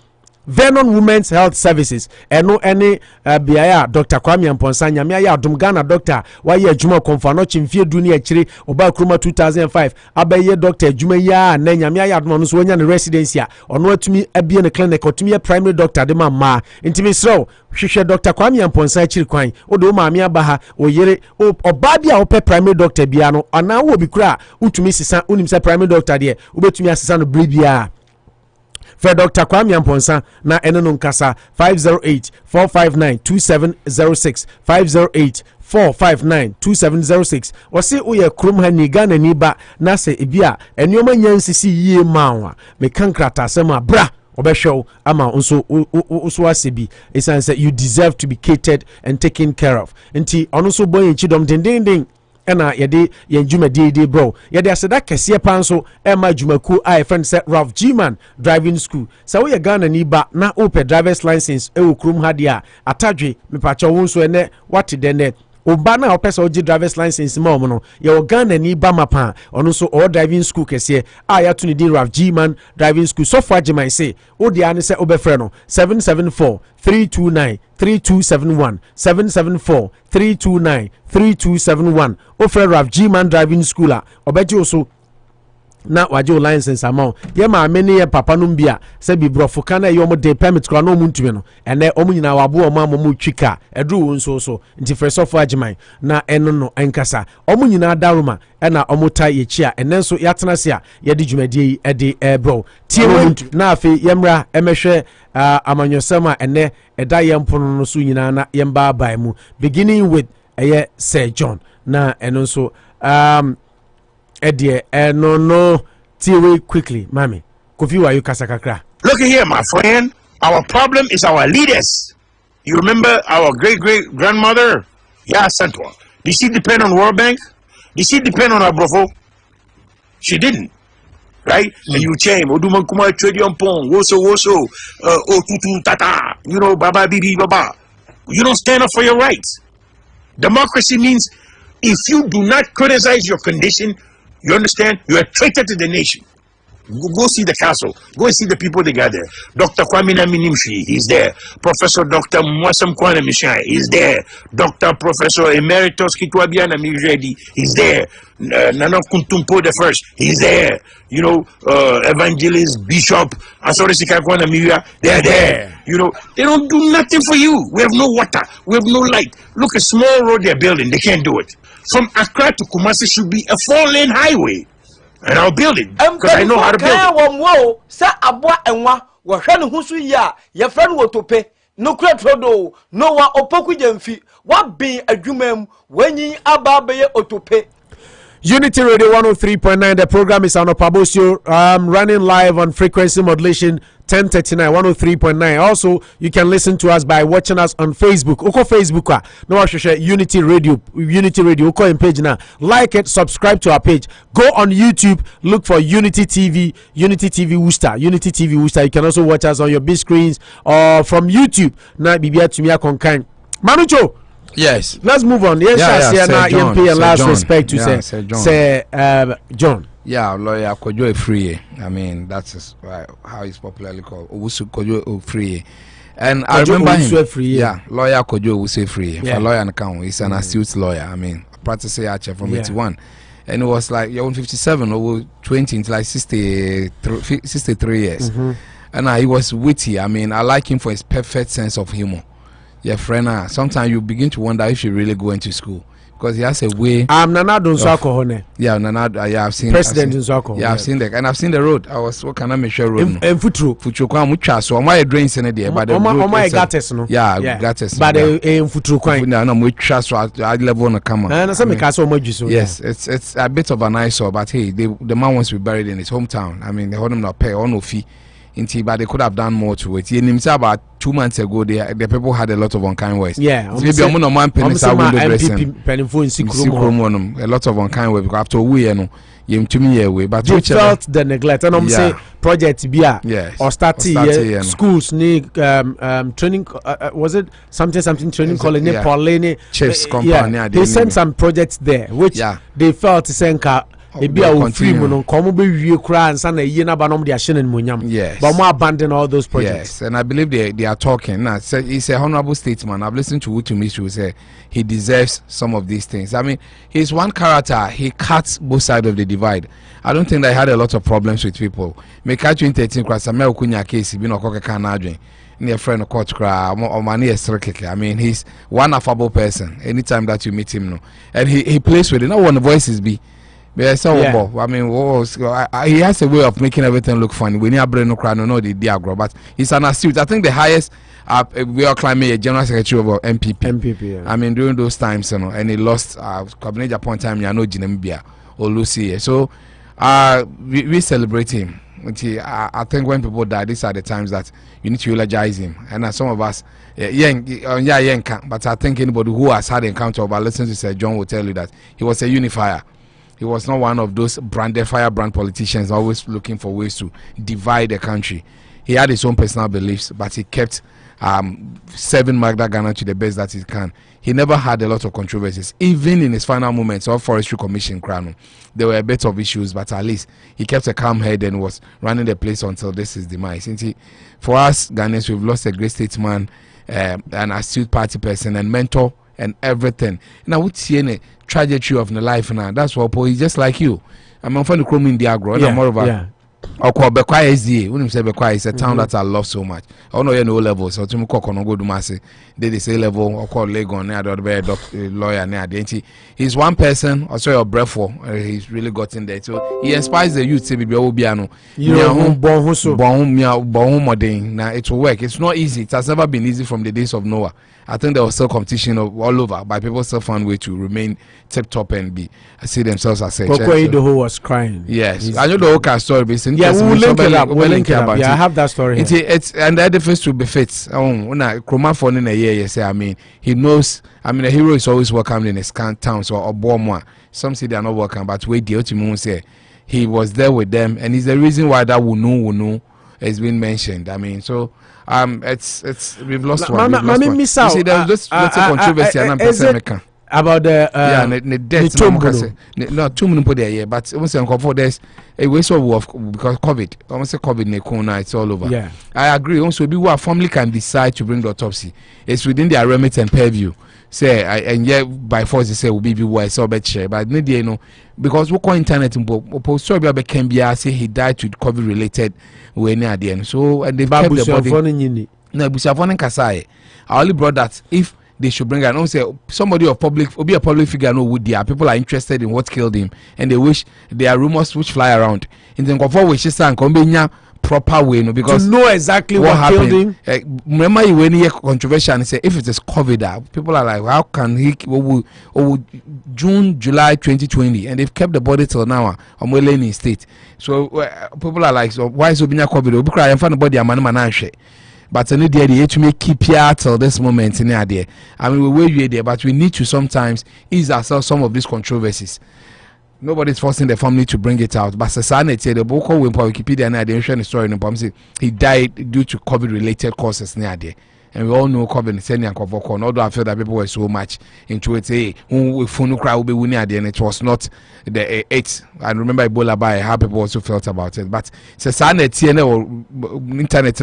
Vernon Women's Health Services eno ene biaya Dr. Kwame Amponsa nyame ya adom Ghana doctor waye adwuma konfano chimfie du ne akire oba kroma 2005 abaye doctor adwuma ya na nyame ya adom no so wanya ne residency a ono atumi abie ne clinic otumi primary doctor de ma intimi sro hwehwe Dr. Kwame Amponsa akire kwan odo maame abaha oyere oba bia ope primary doctor bia no ana wo bi kura utumi sisa unim se primary doctor de obetumi asisa no bribia for Dr. Kwame Amponsa na eno nkasa 508-459-2706 508-459-2706 wose uye krum ha ni Ghana ni ba na se ebia enioma nyansisi yie mawa me kankrata sema bra obeshow ama unso asebi esanse you deserve to be catered and taken care of nti ono so boy chidom ding ena yede yenjuma de bro yede aseda kese panso ema jumaku a friend set Ralph G-Man driving school so we Ghana ni ba na open driver's license e okrum ha dia atadwe mepacha wonso ene what the net oba na opesa oji driver's license ma omo no ye Ghana ni ba mapa ono so all driving school kese a ya to ni di Ralph G-Man driving school so far Jemai say o dia ne se obefre no 774-329-3271 774-329-3271 offer Ralph G-Man driving school a obeji oso na waje license amount ye ma amene ye papa no bia se bi brofo kana ye omo de permit kra no omu ntumi no ene omu nyina wabo omo amomu twika edru wonso so nti first of Ajiman na eno no enkasa omu nyina daruma ena omo ta ye chia ene nso yatena se a ye de dwumadie e de bro tie na afi yemra emehwe amanyosema ene eda ye mpono no so nyina na yemba bai mu beginning with Sir John na eno nso Edie, no, Tiwe quickly, Mami. Kofi, why you kasakakra? Look here, my friend. Our problem is our leaders. You remember our great-great-grandmother? Yeah, Santwa. Did she depend on World Bank? Did she depend on Abrofo? She didn't. Right? And you change. Oduman Kuma Achimota, Woso, Otutu Tata, Baba Bibi Baba. You don't stand up for your rights. Democracy means if you do not criticize your condition, you understand? You are a traitor to the nation. Go see the council. Go see the people they got there. Dr. Kwame Naminimshi, he's there. Professor Dr. Mwasam Kwana Mishai, he's there. Dr. Professor Emeritus Kitwabiana Miredi, he's there. Nana Kuntumpo the first, he's there. Evangelist, Bishop, Asorisika Kwana Miria, they're there. They don't do nothing for you. We have no water. We have no light. Look, a small road they're building, they can't do it. From Accra to Kumasi should be a 4-lane highway. And I'll build it because I know how to build it. Sa abwa enwa wo hwe ne husu ya ye fra no wotope no kura trodo no wa opoku Gyamfi wa bin adwumam wanyi aba be otope. Unity Radio 103.9. The program is Anopa Bosuo, running live on frequency modulation 1039 103.9. Also, you can listen to us by watching us on Facebook. Oko Facebook, no share Unity Radio. Oko in page now. Like it, subscribe to our page. Go on YouTube, look for Unity TV Worcester. Unity TV Worcester. You can also watch us on your big screens or from YouTube. Na bibia tumia konkan. Manucho. Yes. Let's move on. Yes, pay a last respect to say John. Yeah, lawyer Kojo Free. I mean, that's how he's popularly called. Owusu Kojo Free. And I remember him. Yeah, lawyer Kojo Owusu Free. For lawyer and account, he's an astute lawyer. I mean, practicing Ache from 81. And it was like you're on 57 over 20 into like 63 years. And he was witty. I mean, I like him for his perfect sense of humor. Yeah, friend. Sometimes you begin to wonder if you really go into school because he has a way. Nana don't alcohol. Yeah, Nana. Yeah, I've seen. President in alcohol. Yeah, I've seen that, and I've seen the road. I was what can I make sure road? And futuro. Futuro kwa mucha so my drains in there, but the road. My gates no. Yeah, gates. But futuro kwa. No, mucha so I level on the camera. And some make us so much so. Yes, it's a bit of an eyesore, but hey, the man wants to be buried in his hometown. I mean, they hold him not pay or no fee. But they could have done more to it. In himself, about 2 months ago, the people had a lot of unkind words. Yeah, maybe I'm on one penny window dressing. A lot of unkind words because after we know you to me away. But you felt the neglect, and I'm saying project BIA or starting schools need training. Was it something training college? Pauline Chiefs company. They sent some projects there, which they felt to free mono come be cry and son yes, but more abandon all those projects. Yes, and I believe they are talking now. He's a honorable statesman. I've listened to Utumisu say he deserves some of these things. I mean, he's one character. He cuts both sides of the divide. I don't think they had a lot of problems with people. Me catch you in 13 class. I'm Kunya case. Been a cocker canadrin. Near friend of court cry or money. I mean, he's one affable person. Anytime that you meet him, no, and he plays with it. No one voices be. I mean, he has a way of making everything look funny. We need brain no cry, no the diagram, but he's an astute. I think the highest we are climbing a general secretary of MPP. Yeah. I mean, during those times, you know, and he lost cabinet upon time. You know, Jinembia or Lucy. So, we celebrate him. I think when people die, these are the times that you need to eulogize him. And some of us, but I think anybody who has had encounter or listened to Sir John will tell you that he was a unifier. He was not one of those firebrand politicians always looking for ways to divide the country. He had his own personal beliefs, but he kept serving Magda Ghana to the best that he can. He never had a lot of controversies. Even in his final moments of Forestry Commission crown, there were a bit of issues, but at least he kept a calm head and was running the place until this is demise. For us Ghanaians, we've lost a great statesman, an astute party person and mentor and everything. Now we see any trajectory of the life now. That's what he's just like you. I'm from the Chrome in the agro, and I'm more of a Bekwai SDA. When you say Bekwai, it's a town that I love so much. I don't know any level, so to me cook on go to Masi. They say level or call Legon near the lawyer near the he's one person, also your breath for he's really got in there. So he inspires the youth to be Obiano. Now it will work. It's not easy. It has never been easy from the days of Noah. I think there was still competition all over, but people still found way to remain tip top and see themselves as a Koku was crying. Yes, I know the whole story. But we'll link it up. Yeah, I have that story. It's and the edifice to befits. When I Kroma for in a year, you say. I mean, he knows. I mean, a hero is always welcomed in his towns or Bomwa. Some say they are not welcome, but wait, the ultimate say he was there with them, and it's the reason why that Wunu has been mentioned. I mean, so. It's we've lost one. Miss out. You see, there's just little controversy and about the death. No, 2 minutes per day, but once there's a waste of because COVID. Almost say COVID it's all over. Yeah, I agree. Also, people who family can decide to bring the autopsy. It's within their remit and purview. Say and yet by force they say will be wise or better, but no day no because we call internet in post story about can be say he died to COVID related way near the end. So and they kept the body. No, Busafon Kasai. I only brought that if they should bring an say somebody of public will be a public figure. No, would there people are interested in what killed him and they wish there are rumors which fly around. In the Kufuor wishes and Kombenya proper way, no, because to know exactly what happened. Killed him. Remember when he controversial and say if it is COVID, people are like, how can he? June, July 2020, and they've kept the body till now. I'm well in state, so people are like, so why is Obinya COVID? Because I find the body a man. But any day they to make keep here till this moment in there. I mean, we were there, but we need to sometimes ease ourselves some of these controversies. Nobody's forcing the family to bring it out. But society, the book on Wikipedia and the insurance story in Pomsi, he died due to COVID-related causes near there. And we all know COVID is sending a cover. Although I feel that people were so much into it, say, who cry will be winning at the end. It was not the 8. I remember Ebola by how people also felt about it. But society or internet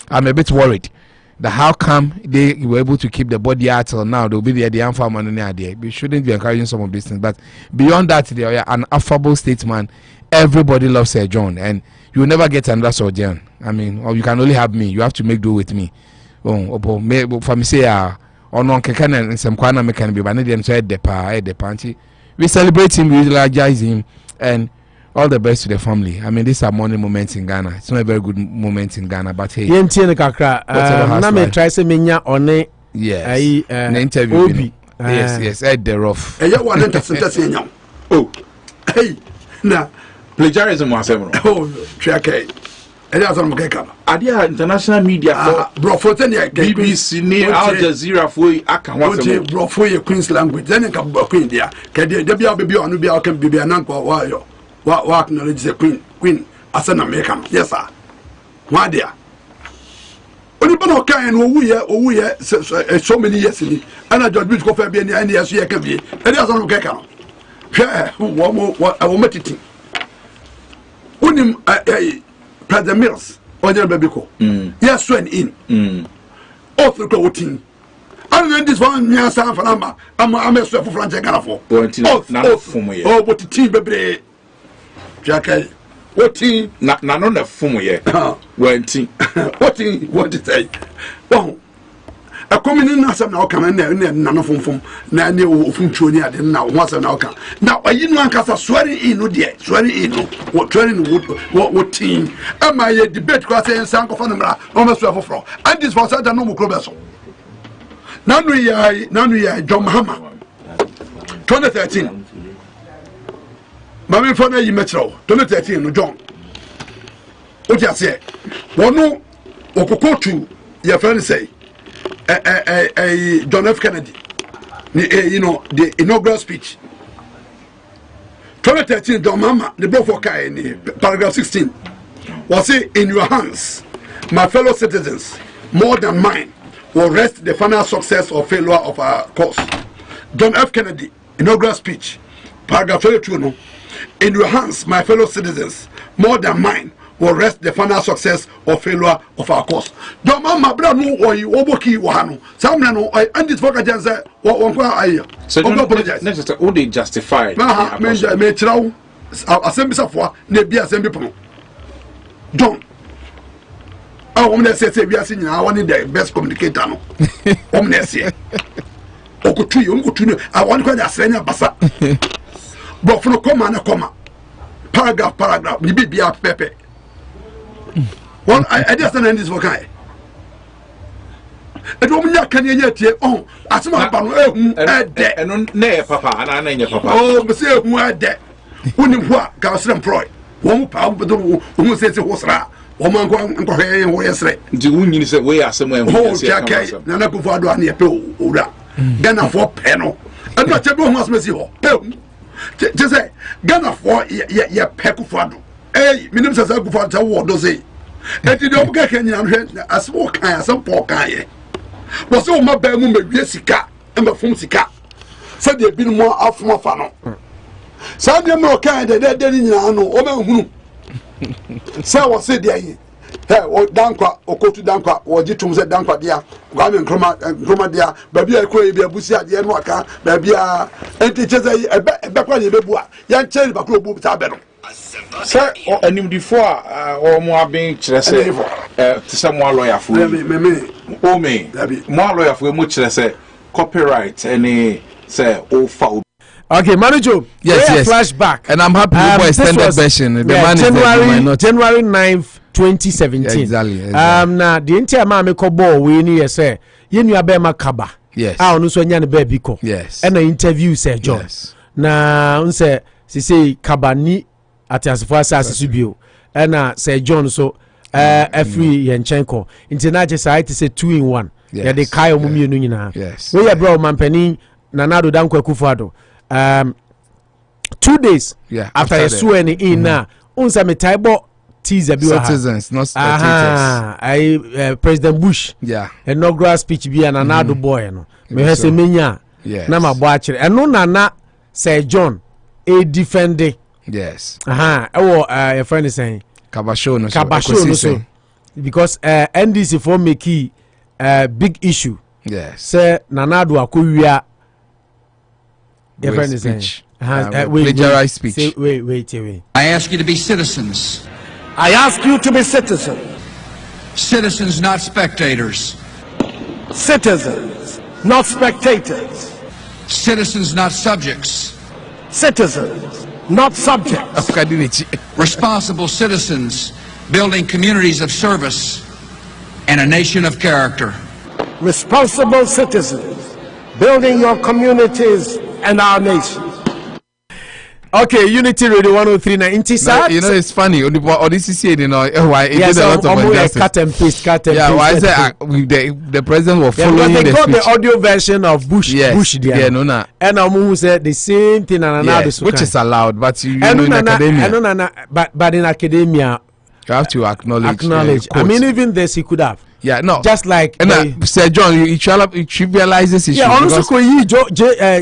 I'm a bit worried. How come they were able to keep the body out till now? They'll be the Gyamfua man there. We shouldn't be encouraging some of these things. But beyond that, they are an affable statesman. Everybody loves Sir John, and you will never get another Sir John. I mean, or you can only have me. You have to make do with me. For me say, ono keka na nsem kwa na meka be ba ne dem so e de panti. We celebrate him, we eulogize him, and all the best to the family. I mean, these are mourning moments in Ghana. It's not a very good moment in Ghana, but hey. Na me try say menya one yes. The interview. Yes, Ed the rough. Hey, you want to say now? Oh, hey, na plagiarism was seven. Oh, check it. And that's on Mukeka. Adia international media bro for BBC, Al Jazeera for Akamwa. Bro for your Queen's language. Then you can book in there. Can they be on Nubia can be an uncle while you acknowledge the Queen as an American? Yes, sir. Why there? Only Bono can we are so many years in it. And I just go for being any as you can be. And that's on Mukeka. Yeah, one more, I will make it. Unim President Mills, or the Babico. Yes, sworn in. All through clothing. And then this one, Nyansa Fanama, I'm a sweat for Frank Ganafo. Oh, what the team, baby. Jackie, what team? Not on the phone yet. What team? What to say? Oh, a coming in as now come and none of them now from Chunia didn't now once an outcome. Now, I didn't want us swearing in, no dear, swearing in, what training what team. Am I a debate class and Sanko Fanamra, almost for fraud. And this was a normal club. Now we are John Mahama 2013. Mammy for the Metro 2013, no John. What you say? One no, Okokotu, your friend say. John F. Kennedy, you know, the inaugural speech. 2013, John Mama, the Bofoka in paragraph 16, was it in your hands, my fellow citizens, more than mine, will rest the final success or failure of our cause. John F. Kennedy, inaugural speech, paragraph 22, no, in your hands, my fellow citizens, more than mine, will rest the final success or failure of our cause. Don't mama brother no or you oboki wahano. Some no and this vocal just say so don't apologize. Next all they justify. Me chirawo assembly safo na bi assembly pono. John. Ah woman say we are seeing now one the best communicator no. Woman say. Okutu I want to asrenya basa. But for no comma na comma. Paragraph ni bibia pepe. Well, I just don't end this for guy. And woman can yet oh, as my and ne papa and I name papa. Oh, Monsieur, who are dead. Wouldn't what got employed. One pound, but who says it was ra. Woman going and go here and where say. Do you say we are somewhere? Oh, Jack, Nana Kufuor and Yapo, Ura. Ghana for panel. And not everyone must miss you. Just say, Ghana for ya Pekufuor. Hey, minimum says I go for the war, does he? And you don't get any as walk some poor guy. Was so my bedroom, Jessica, and my phone sica. Said they've been more off my funnel. Sunday more kind of dead in Yano, or who. So was said there. Hey, or Dankwa, or go to Dankwa, or Jitum said Dankwa, dear, Gamin Chroma, dear, baby, I could be a bussy at the Enwaka, baby, and teachers a backward in the bois, young child, but no boobs are better. Sir, or new before or more being to someone lawyer for me. Oh, me, more lawyer for much say copyright any say oh foul. Okay, manager. Yes. Flashback, and I'm happy for extended version. The January 9th, 2017. Yeah, exactly. Now the entire man make a ball. We need say you know about Kaba. Yes. I don't know baby ko. Yes. And the interview say John. Yes. Now say Kaba ni. At as far as Subio and say John so free Yanchenko international I say 2-in-1. Yeah, they Kayo Mumi Nuna. Yes. We are bro Mampeni Nanado Dan Kweku Baako. 2 days after I swear in now unsa me taibo teaser citizens not spectators. President Bush inaugural speech be an Nanado boy no me he say menya na ma bo akire eno nana say John a defending. Yes. Your friend is saying Kabasho no so because NDC for make big issue. Yes. Say Nanado Akoya. Your friend is saying plagiarized speech. Wait. I ask you to be citizens. I ask you to be citizens. Citizens, not spectators. Citizens, not spectators. Citizens, not subjects. Citizens, not subjects. Responsible citizens building communities of service and a nation of character. Responsible citizens building your communities and our nation. Okay, Unity Radio 103.9. You know, it's funny. Or this is saying, you know, why it did a lot of injustice. Cut and paste. Yeah, why is that the president was following they the got speech. the audio version of Bush. Yes, Bush there. yeah, no, no. And who said the same thing, and yes, which is allowed, but you know, in academia, but in academia, you have to acknowledge. I mean, even this he could have. Yeah, no. Just like Sir John, you trivialize this issue. Yeah, honestly,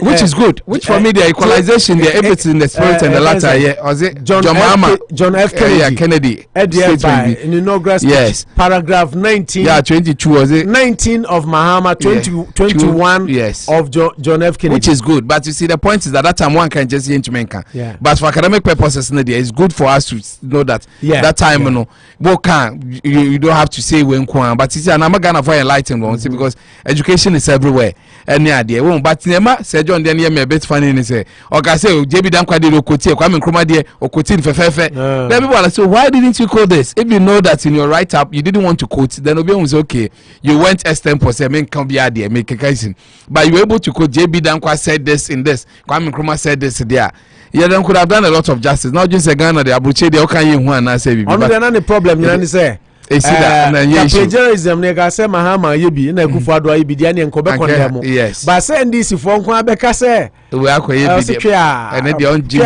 which is good. Which for me, the equalization, the everything in the spirit and the latter. Yeah, was it John F. Kennedy? Yeah, Kennedy. In inaugural speech. Yes. Paragraph 19. Yeah, 22 was it? 19 of Mahama, 21. Yes. Of John F. Kennedy. Which is good, but you see, the point is that time one can just into Menka. Yeah. But for academic purposes, it's good for us to know that that time, you know, you don't have to say when but you see, and I'm gonna for enlightenment because education is everywhere. Any idea? But Nema said John then me a bit funny and say, okay, say JB Dan Kwadi Okoti, Kwame Nkrumah there, Okoti Fefe. Then people are so why didn't you quote this? If you know that in your write up you didn't want to quote, then Obi was okay. You went extempo say men can be idea, make a case. But you were able to quote JB Dan Kwadi said this in this, Kwame Nkrumah said this there. Yeah, then could have done a lot of justice. Not just a Ghana, the Abuche, the Okayi one, I say. The problem, you say. Plagiarism nega say Mahama yebi na Kufuor do yebi dia ne enkobe condemn. Yes. But say ndc for nko abeka say we akoye yebi and dey on Jim.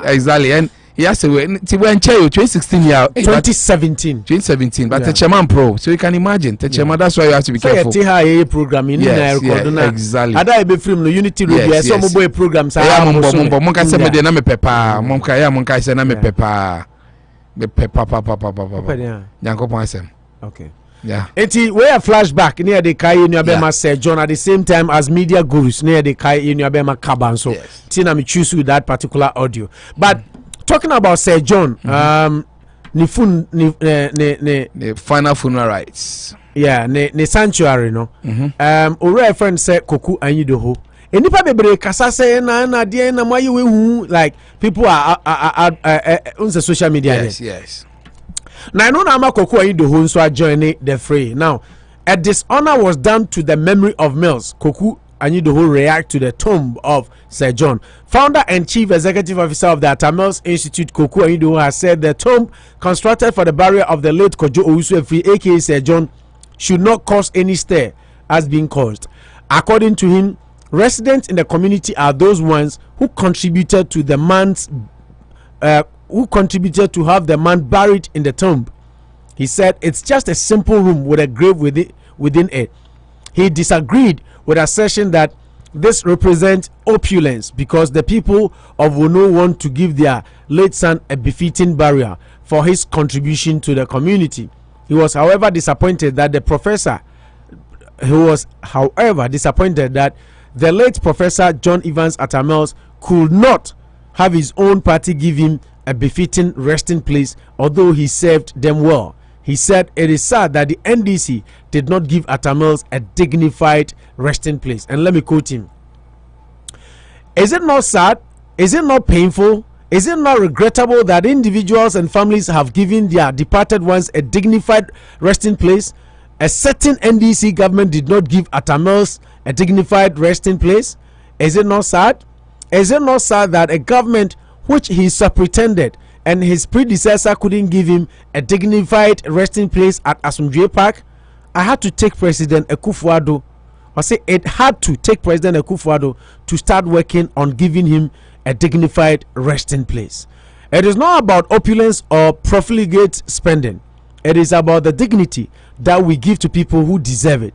Exactly. And yes, ti when 2016 year 2017 but the chairman pro, so you can imagine the chairman, that's why you have to be careful. So you program in exactly. Ada be film no Unity Radio so mo boy program say mo ka say me dey na me pepa mo ka say na me pepa. Okay. Yeah. We a flashback near the Kai in Yabema Sir John at the same time as media gurus near the Kai in Yabema Kaban. So Tina me choose with that particular audio. But talking about Sir John, the final funeral rites. Yeah, ne sanctuary no. Ore friend said Koku Anyidoho. Enipa bebre kasa say na dia na mayi we hu like people are on the social media. Yes. Now I know na Koku Anyidoho so joining the fray. Now, a dishonor was done to the memory of Mills. Koku Anyidoho react to the tomb of Sir John. Founder and Chief Executive Officer of the Atamils Institute, Koku Anyidoho, has said the tomb constructed for the burial of the late Kojo Owusu-Efiri, aka Sir John, should not cause any stir as being caused. According to him, residents in the community are those ones who contributed to the man's to have the man buried in the tomb. He said it's just a simple room with a grave within it. He disagreed with assertion that this represents opulence because the people of Wono want to give their late son a befitting burial for his contribution to the community. He was, however, disappointed that the late Professor John Evans Atamels could not have his own party give him a befitting resting place, although he served them well. He said it is sad that the NDC did not give Atamels a dignified resting place. And let me quote him. Is it not sad? Is it not painful? Is it not regrettable that individuals and families have given their departed ones a dignified resting place? A certain NDC government did not give Atamels a dignified resting place. Is it not sad? Is it not sad that a government which he superintended and his predecessor couldn't give him a dignified resting place at Asumdwe Park? I had to take President Kufuor. I say it had to take President Kufuor to start working on giving him a dignified resting place. It is not about opulence or profligate spending. It is about the dignity that we give to people who deserve it.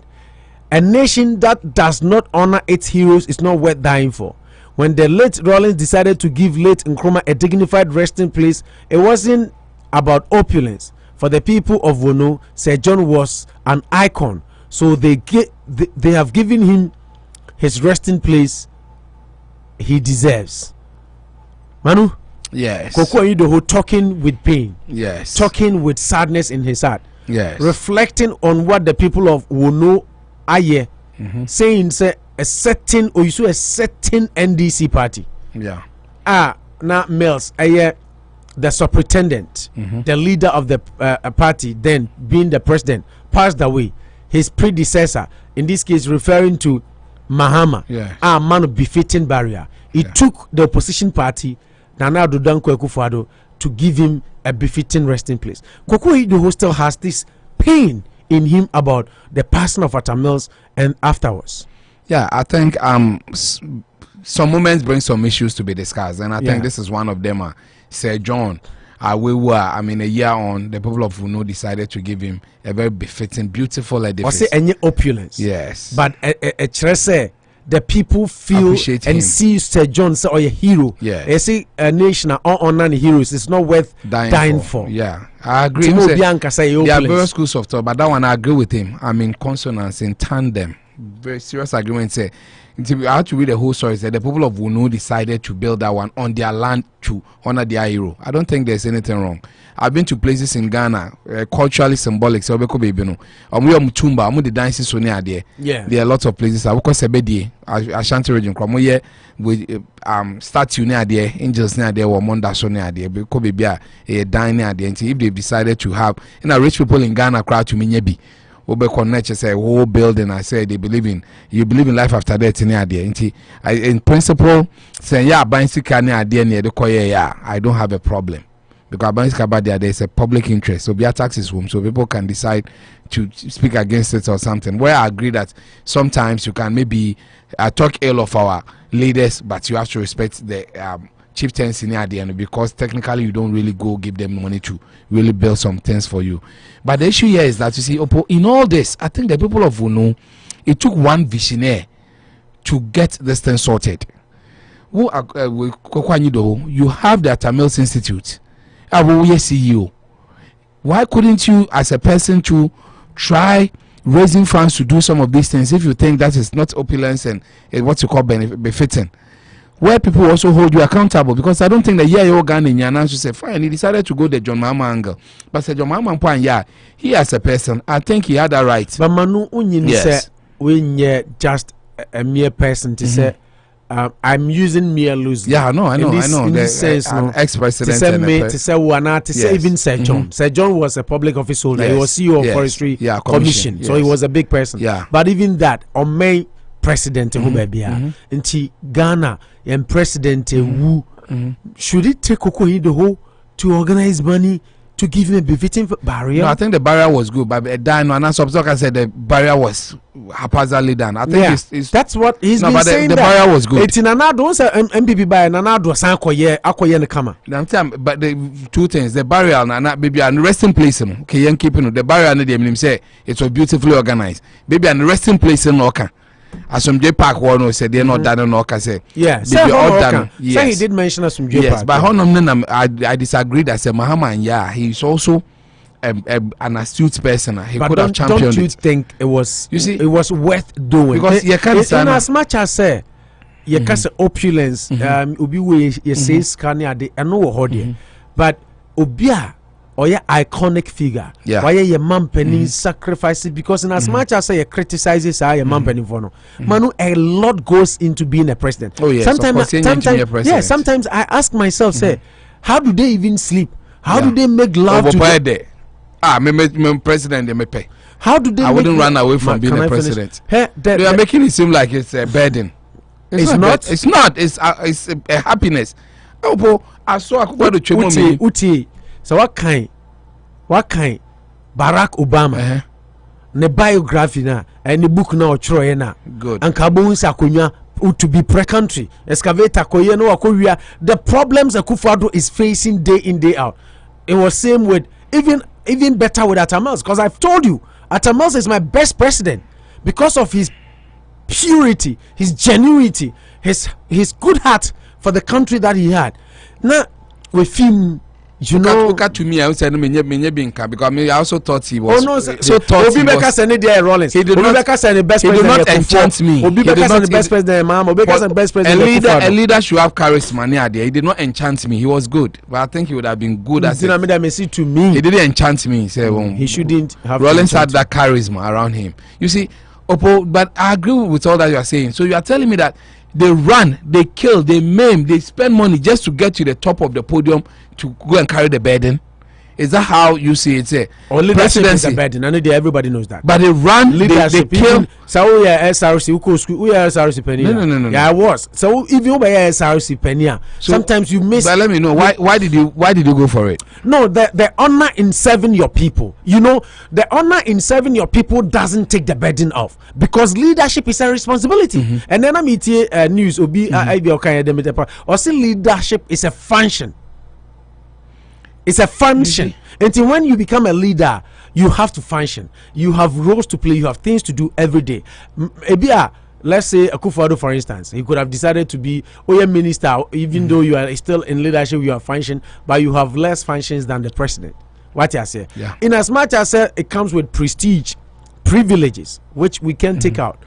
A nation that does not honor its heroes is not worth dying for. When the late Rawlings decided to give late Nkrumah a dignified resting place, it wasn't about opulence. For the people of Wono, Sir John was an icon, so they have given him his resting place he deserves. Manu? Yes. Koku Anyidoho talking with pain. Yes. Talking with sadness in his heart. Yes. Reflecting on what the people of Wono Aye saying say a certain or you saw a certain NDC party. Yeah. Now Mills, the superintendent, the leader of the party, then being the president, passed away. His predecessor, in this case referring to Mahama, a man of befitting barrier. He took the opposition party, Nana Adodan Kufuor, to give him a befitting resting place. Koku still has this pain in him about the passing of Atta Mills and afterwards. Yeah, I think some moments bring some issues to be discussed, and I think this is one of them. Sir John, we were, a year on, the people of Vuno decided to give him a very befitting, beautiful edifice. Was it any opulence? Yes. But the people feel appreciate and him. See Sir John say, a hero. Yeah. They say a nation are on heroes. It's not worth dying for. Yeah, I agree. There are various schools of thought, but that one I agree with him. In consonance, in tandem. Very serious agreement. Say, I had to read the whole story. Said the people of Vuno decided to build that one on their land to honor their hero. I don't think there's anything wrong. I've been to places in Ghana, culturally symbolic. So we no. We are Mutumba. The dances so near there. Yeah. There are lots of places. I work on Sebedi, Ashanti region. From we statue near there, angels near there, or Monda so near there. Because be a dine near there. If they decided to have, rich people in Ghana crowd to Minyebi. Obe connect say whole building. I say you believe in life after death in there. In principle, say buying sika near there near the koye I don't have a problem because buying sika there is a public interest. So be a taxes home, so people can decide to speak against it or something. Where I agree that sometimes you can maybe talk ill of our leaders, but you have to respect the chieftains in the end because technically you don't really go give them money to really build some things for you. But the issue here is that you see, in all this, I think the people of Vuno, it took one visionary to get this thing sorted. You have the Atta Mills Institute. CEO. Why couldn't you, as a person, to try raising funds to do some of these things if you think that is not opulence and what you call befitting? Where people also hold you accountable, because I don't think that you're Ghanaian to say fine. He decided to go the John Mahama angle, but said John Mahama he as a person, I think he had a right. But Manu Unyin said when you're just a mere person to say I'm using mere loosely. Yeah, I know. In this sense, ex-president to say even Sir John. Sir John was a public office holder. Yes. He was CEO of Forestry Commission, so he was a big person. Yeah. But even that, on May president nti Ghana and president Wu should it take Koku the whole to organize money to give him a befitting barrier? No, I think the barrier was good, but I said the barrier was haphazardly done. I think it's that's what he's been saying. The barrier was good. It's in another MPP by another akoye the kama. But the two things, the barrier and baby and resting place. Okay, young keeping the barrier and the say it was beautifully organized. Baby and resting place in Oka. As some J Park one said they're not done no say. Yeah, so he did mention us from J Park. Yes, but I disagree that say Mahama he's also an astute person. He could have championed it. Don't you think it was it was worth doing? Because you can't in as much as say you can say opulence obi we you say scanner de no hodie but obia or your iconic figure. Why your man penny sacrifices because in as much as you criticizes your man penny for no Manu, a lot goes into being a president. Oh yes, sometimes I ask myself, say, how do they even sleep? How do they make love to me president they may pay. How do they I wouldn't run away from being a president. They are making it seem like it's a burden. It's not. It's a happiness. I saw Uti. So what kind Barack Obama ne biography na and the book na ochro na good and kabon sakonya to be pre-country excavator koye no akowia the problems Kufuor is facing day in day out. It was same with even better with Atta Mills, because I've told you Atta Mills is my best president because of his purity, his genuinity, his good heart for the country that he had. Now with him, you know, look at to me. I said because I also thought he was. Oh no, so Obi Beka said there Rawlings. He did not say the best. He did not enchant me. Obi Beka said the best president, ma'am. Obi Beka said the best president. A leader should have charisma near there. He did not enchant me. He was good, but I think he would have been good as. To me, he didn't enchant me. Say he shouldn't have. Rawlings had that charisma around him. You see, But I agree with all that you are saying. So you are telling me that they run, they kill, they maim, they spend money just to get to the top of the podium to go and carry the burden. Is that how you see it? Say, or leadership is a burden. I know everybody knows that. But they run, they kill. So we are SRC. We are SRC penny. No. Yeah, I was. So if you buy SRC penny, sometimes you miss. But let me know why did you go for it? No, the honor in serving your people. You know, the honor in serving your people doesn't take the burden off because leadership is a responsibility. And then I'm eating news. Obi, or say leadership is a function. It's a function. Until when you become a leader, you have to function. You have roles to play. You have things to do every day. Let's say Kufuor, for instance, he could have decided to be a minister, even though you are still in leadership, you are function, but you have less functions than the president. What I say? Yeah. In as much as it comes with prestige, privileges, which we can take out,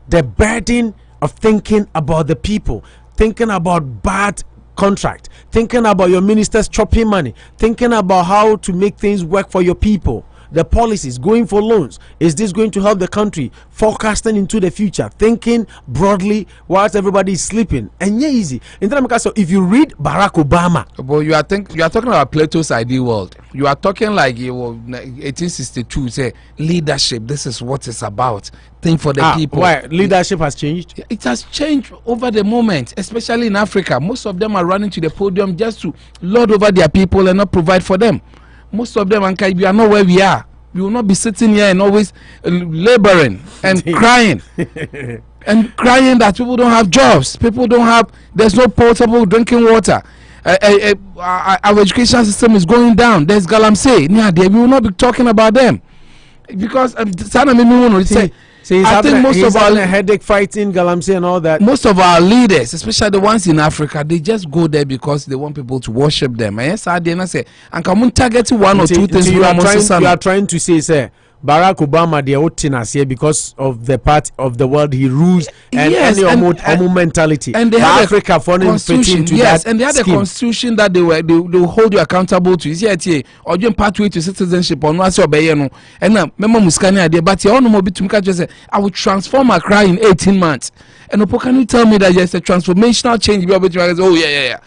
the burden of thinking about the people, thinking about bad contract, thinking about your ministers chopping money, thinking about how to make things work for your people, the policies, going for loans, is this going to help the country, forecasting into the future, thinking broadly whilst everybody is sleeping, and yeah, easy. In terms of, so if you read Barack Obama, but you are talking about Plato's ideal world. You are talking like 1862. Say leadership. This is what it's about. Think for the people. Why leadership has changed? It has changed over the moment, especially in Africa. Most of them are running to the podium just to lord over their people and not provide for them. Most of them, and we are not where we are. We will not be sitting here and always laboring and crying. And crying that people don't have jobs. People don't have, there's no potable drinking water. Our education system is going down. There's galamsey. We will not be talking about them. Because I think most of our headache fighting, galamsey and all that. Most of our leaders, especially the ones in Africa, they just go there because they want people to worship them. And yes, I didn't say, and come on, target one or two things. You are trying to say, sir, Barack Obama, they are here because of the part of the world he rules and yes, and mentality. And they have Africa constitution, yes, and they had a constitution that they will hold you accountable to. You see, or you pathway to citizenship or not, and remember Muskani idea, but you all know to say, I will transform Accra in 18 months. And can you tell me that there's a transformational change? Oh yeah.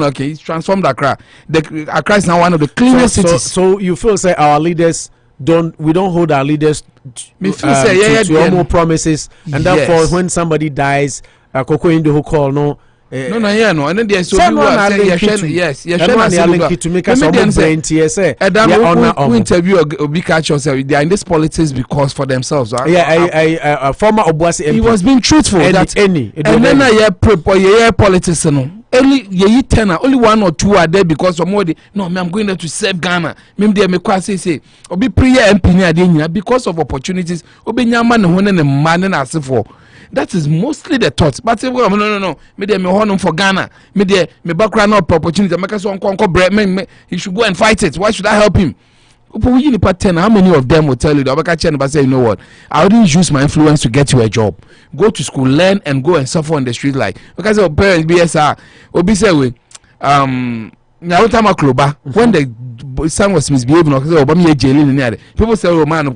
Okay, it's transformed Accra. Accra is now one of the cleanest cities. So you feel say our leaders we don't hold our leaders to all more promises, and therefore when somebody dies, Koku in the call no. No, and then there's so yes, to make us brain TSA. We interview Obi Kacho say they are in this politics because for themselves. Yeah, former Obuasi MP. He was being truthful. And then politics only one or two are there because of more. No, I'm going there to save Ghana. Say Obi prayer MP because of opportunities. Obi Nyaman and man and for. That is mostly the thought. But no. Me honor for Ghana. Me background up opportunity. He should go and fight it. Why should I help him? How many of them will tell you that say, you know what? I wouldn't use my influence to get you a job. Go to school, learn, and go and suffer on the street like because your parents BSR Obi say we when the son was misbehaving, people say, oh man,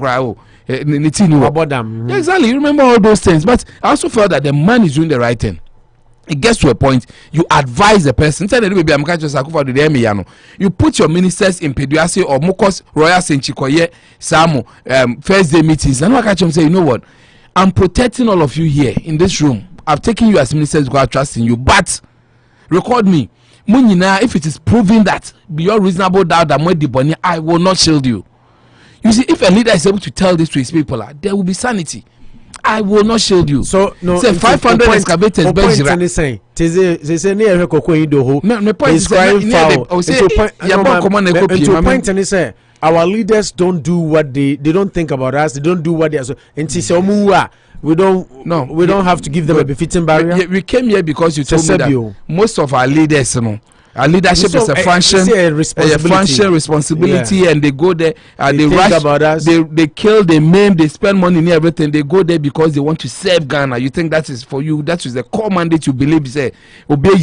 exactly, you remember all those things. But I also felt that the man is doing the right thing. It gets to a point you advise the person. You put your ministers in Peduase or Mokos Royal Senchikoye Samo first day meetings. And I catch them say, you know what? I'm protecting all of you here in this room. I've taken you as ministers because I trust in you. But record me. If it is proven that beyond reasonable doubt that Mwedi I will not shield you. You see, if a leader is able to tell this to his people, there will be sanity. I will not shield you. So no, say 500 excavators. My point is saying, our leaders don't do what they don't think about us. They don't do what they are. So, we don't have to give them a befitting barrier. We came here because you told me that most of our leaders, our leadership is a function, responsibility, and they go there, they rush, about us. They kill, they maim, they spend money and everything. They go there because they want to save Ghana. You think that is for you? That is the core mandate you believe. Say, obey,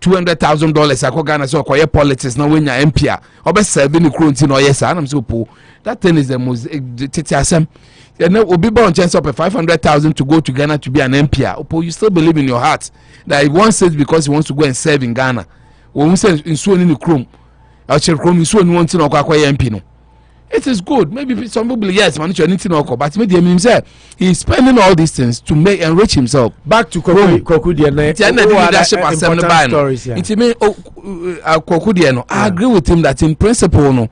$200,000 akọ Ghana so akoye politics na wenya MP obe serve ni kro nti no yes and am so po that thing is the most tete asem and obi ba on chance up $500,000 to go to Ghana to be an MP opo you still believe in your heart that he wants it because he wants to go and serve in Ghana we say nsuo ni krom acher krom nsuo ni won ti no akoye MP no. It is good. Maybe some people, yes, man, but maybe himself, he's spending all these things to make enrich himself. Back to Koku leadership important stories. Koku I agree with him that in principle, no,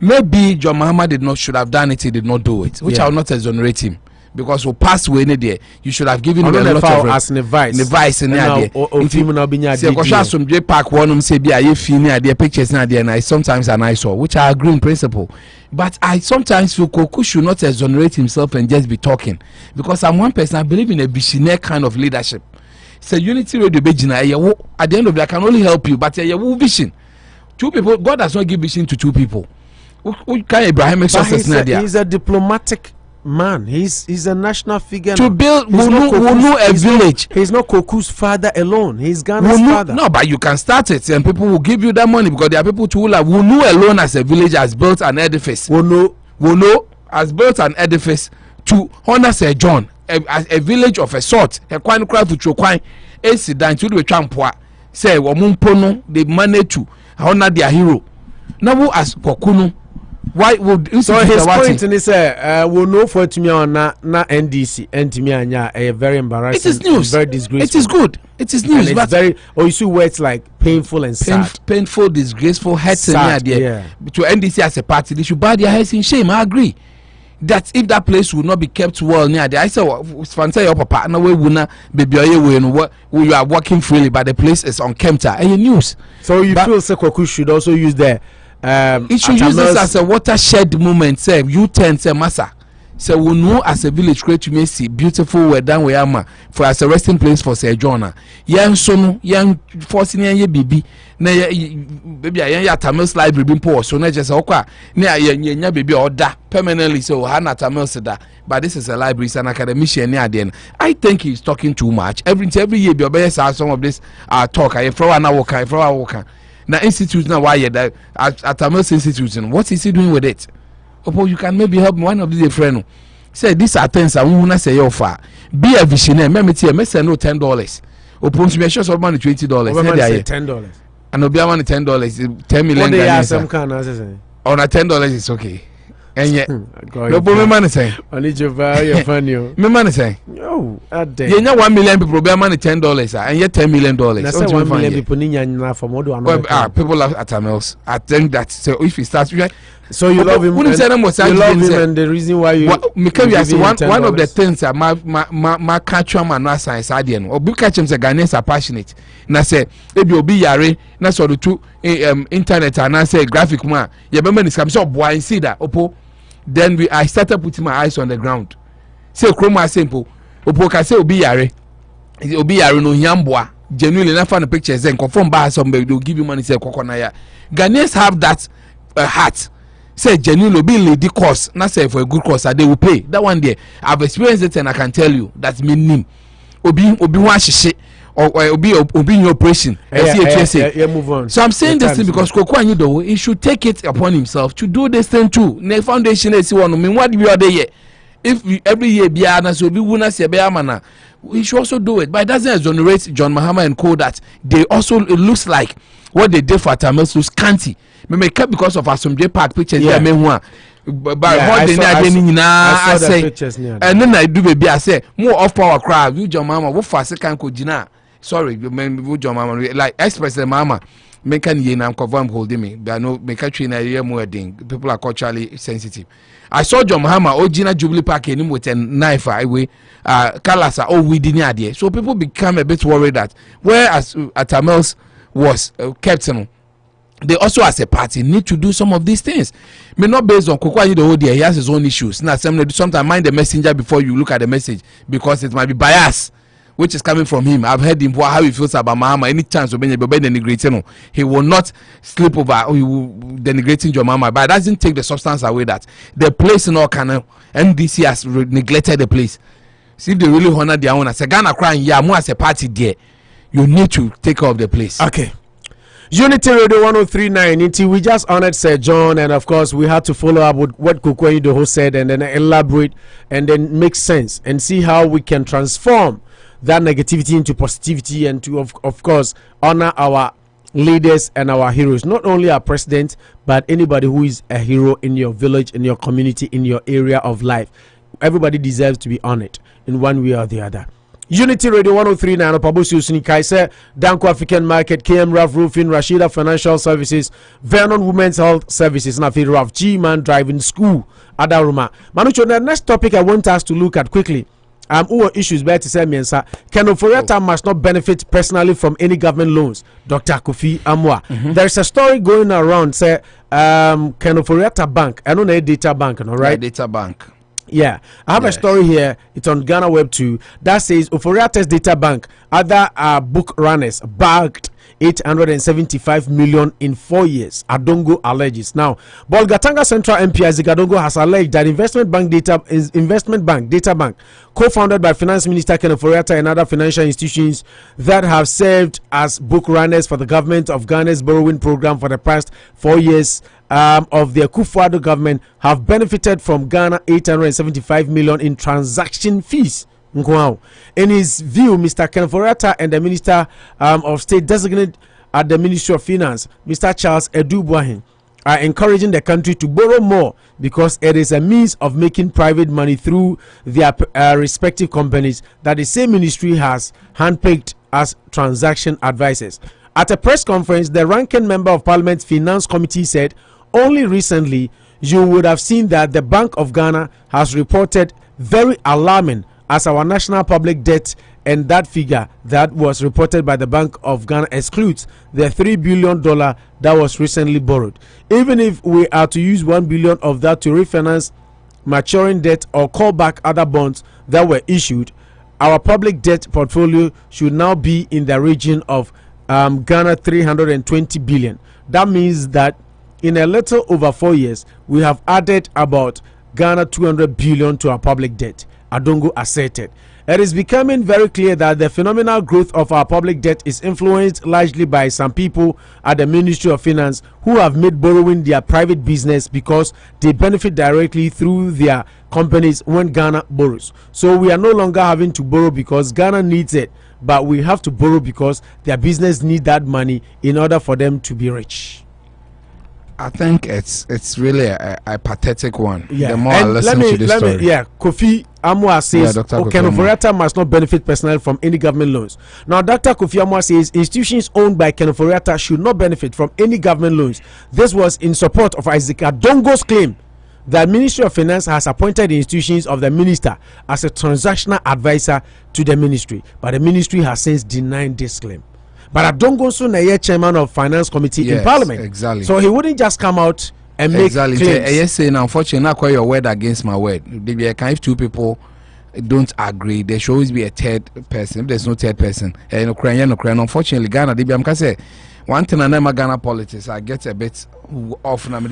maybe John Mahama should have done it. He did not do it, which I will not exonerate him. Because we pass away there, you should have given him a lot of as an advice. Advice in there. If you not be near, some J Park one say be a feeling there pictures in there, and I sometimes an eyesore, which I agree in principle. But I sometimes feel Koku should not exonerate himself and just be talking, because I'm one person I believe in a visionary kind of leadership. So unity radio bejina at the end of the day I can only help you, but you vision. Two people, God does not give vision to two people. Who can Abrahamic success? He's a diplomatic man. He's a national figure. To build a village. He's not Koku's father alone. He's Ghana's father. No, but you can start it and people will give you that money because there are people who like Wunu alone as a village has built an edifice. Wunu has built an edifice to honor Sir John, a village of a sort. A quite cry for Chokwan, a sedan to the Gyamfua. Say Wamumpono, they managed to honor their hero. Now as Kokuno. Why would so his point in this will know for to me on na NDC and to me a very embarrassing. It is news. Very disgraceful. It is good. It is news. And it's very you see words like painful and sad. Painful, disgraceful, hurting yeah. To NDC as a party, they should bow their heads in shame. I agree. That if that place would not be kept well near there, I say fancy your papa no way wuna baby you are working freely, but the place is unkempt. And news. So you feel Koku should also use the it should use this as a watershed moment. Say you turn say massa. So we know as a village create to me see beautiful we're done we are for as a resting place for Sir John. Young son, young forcing ye baby. Na baby ya Tamils library being poor. So na just okwa na ya baby order permanently. So Hana Tamils da. But this is a library, it's an academician near the end. I think he's talking too much. Every year be obey some of this talk. I throw an hour. Now institute now why that at Tamils institution. What is he doing with it? Opo, you can maybe help one of these friend. Say these are things I wanna say your far. Be a visionary. Me say no $10. Opo, to me sure some money $20. $10. And obi money $10. 10 million. What they are some kind of say. On a $10 is okay. And yet, no me money say. I need your value funny. Me money say. Oh, that day. You know 1 million people be money $10 and yet $10 million. That's 1 million people need for more than people love at Tamils. I think that so if he starts so you love him. You love him, and the reason why you. Because one of the things that my catch man no science adian. Obi catch him say Ghanaians are passionate. Na say ebi obi yare na so the two internet and I say graphic man. You remember this come so boy see that opo. Then I started putting my eyes on the ground. Say chroma simple. Opo ka say obi yare no hiamboa. Genuinely na find the pictures and confirm by somebody they'll give you money say kokonaya. Ghanaians have that heart. Say genuinely be lady course, not say for a good course they will pay. That one there I've experienced it and I can tell you that's me name. Obi wa shit or obi in operation. Move on. So I'm saying this thing because Koku Anyido he should take it upon himself to do this thing too. The foundation is one. I mean, what we are there. If every year be so be wuna se be amana, we should also do it. But it doesn't exonerate John Mahama and co that they also it looks like what they did for Tamils was scanty. Me kept because of some J Park pictures there me one. But what they I say and then I do baby I say more off power crowd you John Mahama what fast can ko jina. Sorry, you John Mahama like express Mama. Me can ye na confirm holding me. But no me can train a year more thing. People are culturally sensitive. I saw John Mahama Ojina Jubilee Park in him with a knife highway Kalasa we didn't idea. So people become a bit worried that whereas Tamils was kept they also as a party need to do some of these things. May not based on Koku the whole day. He has his own issues. Now sometimes mind the messenger before you look at the message because it might be bias which is coming from him. I've heard him how he feels about Mahama. Any chance of being denigrating, he will not slip over. He will denigrating your Mahama, but it doesn't take the substance away that the place in all Canada NDC has neglected the place. See if they really honor their own as a Ghana crying, yeah, more as a party there. you need to take care of the place. Okay. Unity Radio 1039. Until we just honored Sir John, and of course we had to follow up with what Koku said, and then elaborate and then make sense and see how we can transform that negativity into positivity, and to of course honor our leaders and our heroes, not only our president but anybody who is a hero in your village, in your community, in your area of life. Everybody deserves to be honored in one way or the other. Unity Radio 1039, Anopa Bosuo Kaise, Danko African Market, KM Raf Roofing, Rashida Financial Services, Vernon Women's Health Services, Nafi Raf G-Man Driving School, Adaruma. Manucho, the next topic I want us to look at quickly. Who issues better to say, Ken Ofori-Atta must not benefit personally from any government loans. Dr. Kofi Amoah. There is a story going around, say, Ken Ofori-Atta Bank. I don't know data bank, no, right? Data bank. Yeah, I have a story here. It's on Ghana Web 2 that says Ofori-Atta's data bank, other book runners bagged 875 million in 4 years. Adongo alleges. Now, Bolgatanga Central MP Isaac Adongo has alleged that investment bank data bank, co-founded by Finance Minister Ken Ofori-Atta and other financial institutions that have served as book runners for the government of Ghana's borrowing program for the past 4 years of the Kufuor government, have benefited from Ghana 875 million in transaction fees. In his view, Mr. Ken Ofori-Atta and the Minister of State designated at the Ministry of Finance, Mr. Charles Edubuahin, are encouraging the country to borrow more because it is a means of making private money through their respective companies that the same ministry has handpicked as transaction advisors. At a press conference, the ranking member of Parliament's Finance Committee said, only recently you would have seen that the Bank of Ghana has reported very alarming as our national public debt, and that figure that was reported by the Bank of Ghana excludes the $3 billion that was recently borrowed. Even if we are to use $1 billion of that to refinance maturing debt or call back other bonds that were issued, our public debt portfolio should now be in the region of Ghana 320 billion. That means that in a little over 4 years, we have added about Ghana 200 billion to our public debt. Adongo asserted. It is becoming very clear that the phenomenal growth of our public debt is influenced largely by some people at the Ministry of Finance who have made borrowing their private business because they benefit directly through their companies when Ghana borrows. So we are no longer having to borrow because Ghana needs it, but we have to borrow because their business need that money in order for them to be rich. I think it's really a pathetic one. Yeah. The more I listen to this story. Kofi Amoah says Ken Ofori-Atta must not benefit personally from any government loans. Now, Dr. Kofi Amoah says institutions owned by Ken Ofori-Atta should not benefit from any government loans. This was in support of Isaac Adongo's claim that Ministry of Finance has appointed the institutions of the minister as a transactional advisor to the ministry, but the ministry has since denied this claim. But Adongo soon a chairman of Finance Committee in Parliament. Exactly. So he wouldn't just come out and make claims. Yes, unfortunately, not quite your word against my word. If two people don't agree, there should always be a third person. If there's no third person, unfortunately, Ghana, I'm say one thing I never Ghana politics, I get a bit off. Ghana,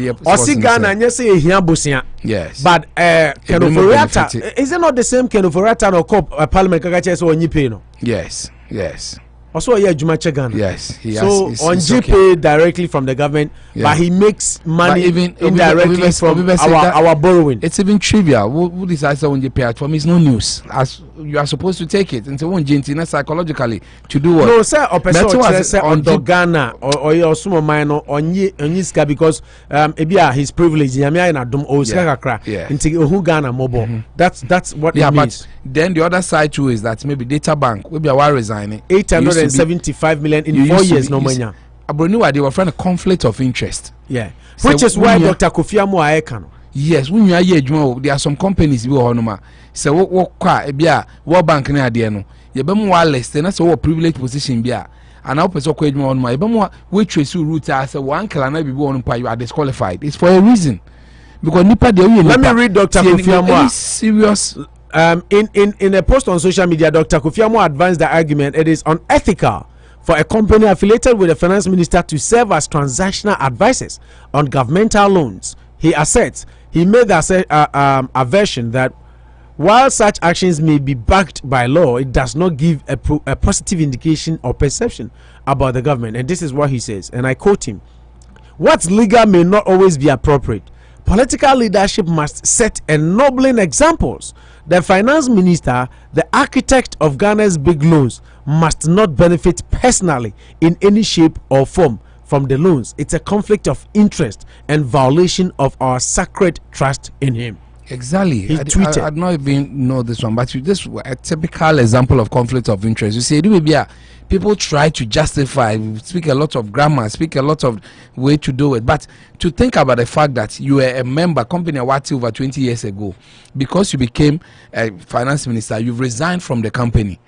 yes. But Ken Ofori-Atta, is it not the same Ken Ofori-Atta or Parliament? Yes, yes. Also, Ghana. Yes, he so has. On GP directly from the government, but he makes money even indirectly from our borrowing. It's even trivial. Who decides on GP? For me, it's no news. As you are supposed to take it into one gentle psychologically to do what? No, sir. On Ghana or your sumo minor on Yiska because his privilege. Into Ghana mobile. That's what it means. But then the other side too is that maybe data bank maybe I resigning 875 million in 4 years. No money. They were friend a conflict of interest. Yeah, which is why Dr. Kofi Amoah can. Yes, when you are here, there are some companies we are so what bank na there no. You be more less than that's a privileged position bia. And now person ko edwuma on my be more we trace route as one kala na bibi on pa you are disqualified. It's for a reason. Because nipa dey let me read Dr. Kofi Amoah. Serious. In a post on social media, Dr. Kofi Amoah advanced the argument it is unethical for a company affiliated with the finance minister to serve as transactional advisors on governmental loans. He asserts he made the assertion that While such actions may be backed by law, it does not give a positive indication or perception about the government. And this is what he says, and I quote him: "What's legal may not always be appropriate. Political leadership must set ennobling examples. The finance minister, the architect of Ghana's big loans, must not benefit personally in any shape or form from the loans. It's a conflict of interest and violation of our sacred trust in him." Exactly. He tweeted. I not even know this one, but this a typical example of conflict of interest. You see, people try to justify, speak a lot of grammar, speak a lot of way to do it, but to think about the fact that you were a member, company Awati over 20 years ago, because you became a finance minister, you've resigned from the company,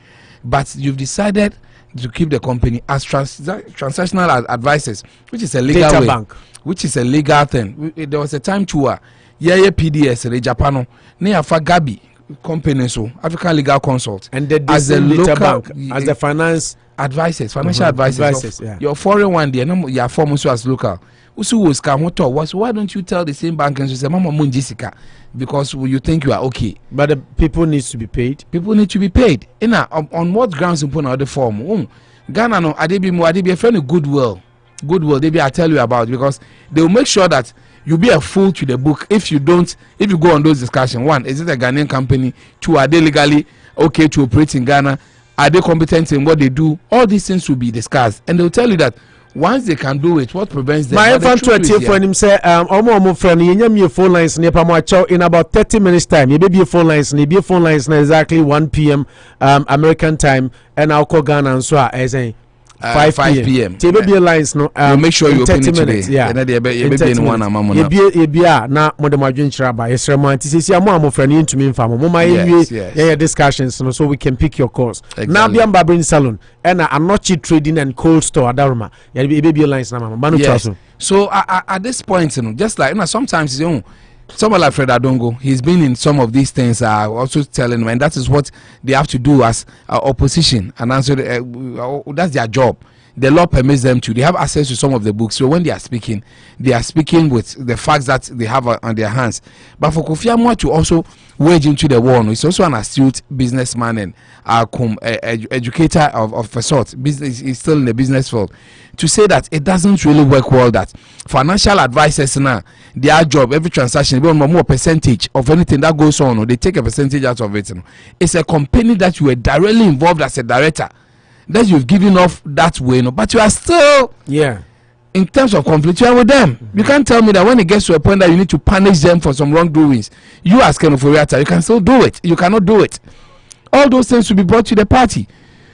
but you've decided to keep the company as transactional advisors, which is a legal data way, bank, which is a legal thing. There was a time to PDS re Japan ne afa Gabi company, so African Legal Consult, and the as a local bank, as the finance advisors, financial advisors. Yeah. Your foreign one there, no, your form also as local. Also was Kamoto was, why don't you tell the same bank and say, Mama Mun Jessica, because you think you are okay. But the people needs to be paid. People need to be paid. On what grounds you put on the form? Ghana no Adebi a friend of goodwill. Goodwill, they be I tell you about, because they will make sure that you be a fool to the book if you go on those discussions. One, is it a Ghanaian company? Two, are they legally okay to operate in Ghana? Are they competent in what they do? All these things will be discussed, and they'll tell you that once they can do it, what prevents them? My infant for him say, Omo friend, you need phone lines near Pamacho in about 30 minutes time. You be phone lines, exactly 1 p.m. American time, and I'll call Ghana and so as a 5 p.m. TBB lines no. Make sure you open it minutes, today. Yeah. You be in one amount. Na mo de madwen chira ba. Yesre mo anti sisi amo amofra ni ntumi mfa mo. Mo ma ye discussions no, so we can pick your calls. Exactly. Na bia mbabrin salon and Anochi trading and cold store adaruma. Ya be lines na mama. Manu traso. So at this point, just like sometimes someone like Fred Adongo, he's been in some of these things. Also telling him, and that is what they have to do as opposition, and answer. That's their job. The law permits them to. They have access to some of the books. So when they are speaking with the facts that they have on their hands. But for Kofi Amoah to also wage into the war, he's also an astute businessman and educator of a sort. He's still in the business field. To say that it doesn't really work well, that financial advisors now, their job, every transaction, they want more percentage of anything that goes on, or they take a percentage out of it. It's a company that you were directly involved as a director, that you've given off that way, but you are still in terms of conflict, you are with them. You can't tell me that when it gets to a point that you need to punish them for some wrongdoings, you as Ofori-Atta, you can still do it. You cannot do it. All those things will be brought to the party.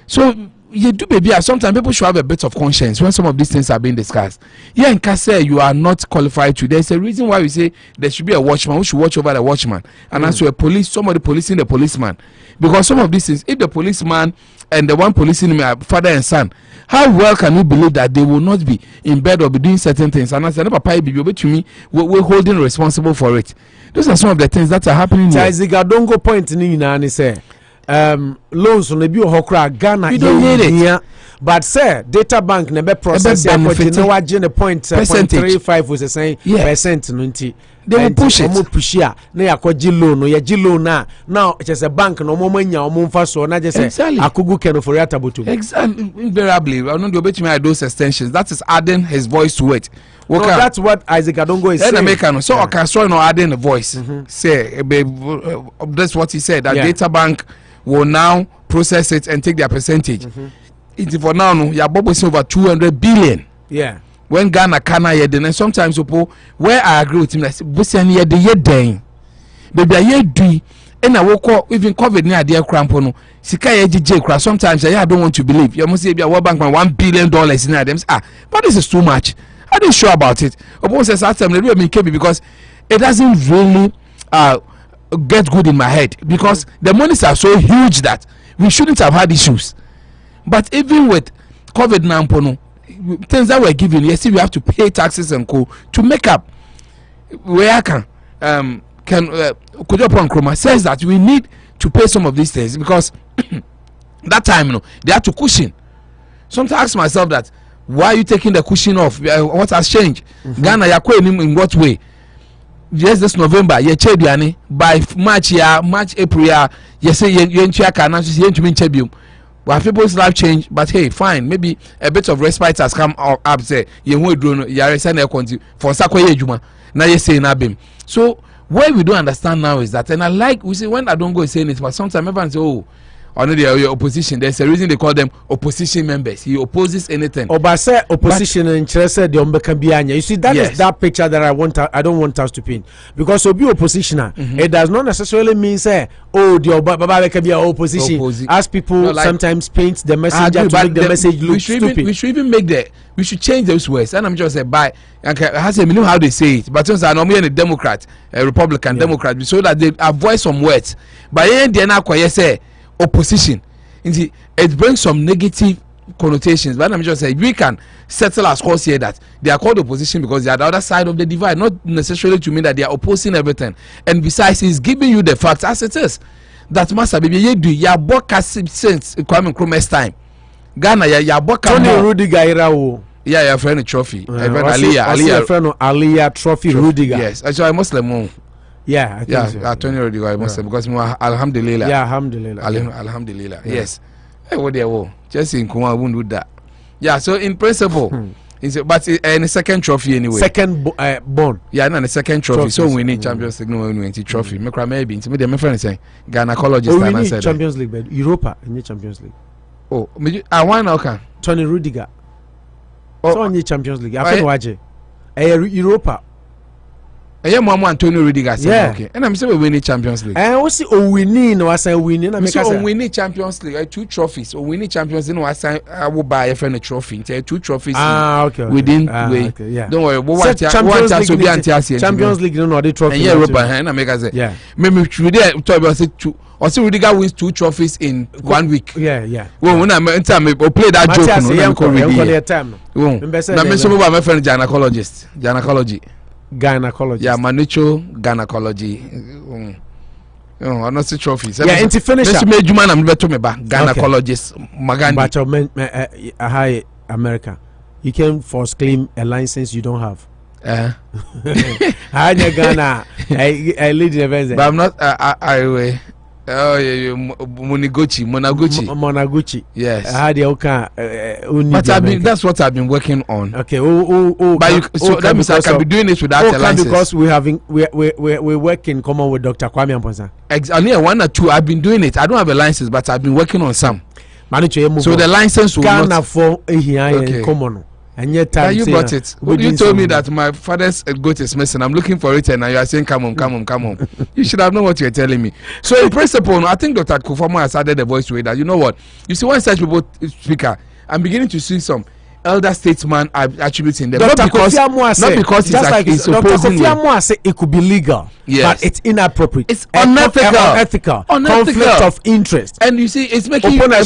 So you do, baby. Sometimes people should have a bit of conscience when some of these things are being discussed. Yeah, in Kase, you are not qualified to. There's a reason why we say there should be a watchman who should watch over the watchman, and as a police, somebody policing the policeman. Because some of these things, if the policeman and the one policing him are father and son, how well can we believe that they will not be in bed or be doing certain things? And as I papa be to me, we're holding responsible for it. Those are some of the things that are happening. Zigadongo point ni say. Loans on the Hokra Ghana, you don't need it. But sir, data bank never process no point .35 was saying percent nunti. They will push it. Push ya na loan no ya na now it's just a bank no mo manya o mo mfa so na just say akugu ken Ofori-Atta botum. Exactly, invariably I don't do bet me those extensions. That is adding his voice to it. No, that's what Isaac Adongo is saying. So okay, so no adding a voice. Say that's what he said, that data bank will now process it and take their percentage. For now, no, your bubble is over 200 billion. Yeah. When Ghana and sometimes where I agree with him, like Busian ye the ye day. Baby, ye do, and I woke up even COVID near dear crampono. Sika JJ sometimes I don't want to believe. You must say be a World Bank $1 billion in them. But this is too much. I didn't sure about it. Obo says last time they really because it doesn't really get good in my head, because the monies are so huge that we shouldn't have had issues. But even with COVID-19, things that were given, yes, we have to pay taxes and co to make up. Where can Kujopon Kroma says that we need to pay some of these things, because that time they had to cushion. Sometimes I ask myself that, why are you taking the cushion off? What has changed? Ghana, in what way? yes this November ye cheduane by March April you say you can now see to me chebium. Well, people's life change, but hey, fine. Maybe a bit of respite has come up. Say you won't do you are sending for Sakwe Juma. Now you say Nabim. So what we don't understand now is that, and I like we say when I don't go saying it, but sometimes everyone say, oh, under the opposition, there's a reason they call them opposition members. He opposes anything. But say opposition and interested the You see, that is that picture that I don't want us to paint, because to be oppositioner, it does not necessarily mean say, oh, the Baba can be opposition. As people sometimes paint the messenger to make the message look stupid. We should even we should change those words. And I'm just saying, by has a meaning how they say it. But since I'm a Democrat, a Republican Democrat, so that they avoid some words. But then I say opposition, it brings some negative connotations. But I'm just saying we can settle our scores here that they are called opposition because they are the other side of the divide, not necessarily to mean that they are opposing everything. And besides, it's giving you the facts as it is. That must be you do ya boka since Kwame Nkrumah's time. Ghana ya boka Tony Rudiger irawo. Yeah, your friend trophy. Aliyah trophy Rudiger. Yes, actually I'm Muslim. Yeah, I think so. Tony Rudiger I Muslim because alhamdulillah. Yeah, alhamdulillah. Alhamdulillah. Yes. Hey, what they just in Kuma won't do that. Yeah, so in principle, but in the second trophy anyway. Second born. Yeah, and the second trophy. So we need Champions League, no we need trophy. Maybe intimidate my friend saying gynecologist and I said Champions League, but Europa in the Champions League. Oh, I want okay. Tony Rudiger. So in the Champions League. I think Europa. Yeah, Mama Antonio Rudiger said okay. And I'm saying we win Champions League. And what's winning? No, I say winning. I'm saying we need Champions League. 2 trophies. We need Champions League. No, I say I will buy a friend a trophy. 2 trophies. Okay. Within okay, yeah. Don't worry. Champions League. No, the trophy. And yeah, Europa. And I make us say. Yeah. Maybe we there talk about say 2. Or see Rudiger wins 2 trophies in 1 week. Yeah. Well, when I'm time I play that joke. No, now me some my friend gynecologist. Gynecologist. Yeah, Manucho gynecology. I'm not say trophies. Yeah, into finish. Let's make you man I'm better me back. Gynecologist Magandi. But hi America. You can force claim a license you don't have. Hi Ghana. I lead the event. But I'm not I oh yeah, Monaguchi. Yes. But that's what I've been working on. Okay. But so that means I can be doing it without a license. Because we work in common with Dr. Kwame Amoah. Exactly, 1 or 2. I've been doing it. I don't have a license, but I've been working on some. So the license will not for common. And yet, you brought it. You told me that my father's goat is missing. I'm looking for it, and now you are saying, "Come on." You should have known what you are telling me. So, in principle, I think Dr. Kufuor has added the voice to it. That you know what? You see, when such people speaker, I'm beginning to see some elder statesman attributing them. Not because he's Dr. Kofi Amoah said it could be legal, but it's inappropriate. It's unethical. Conflict of interest. And you see, it's making a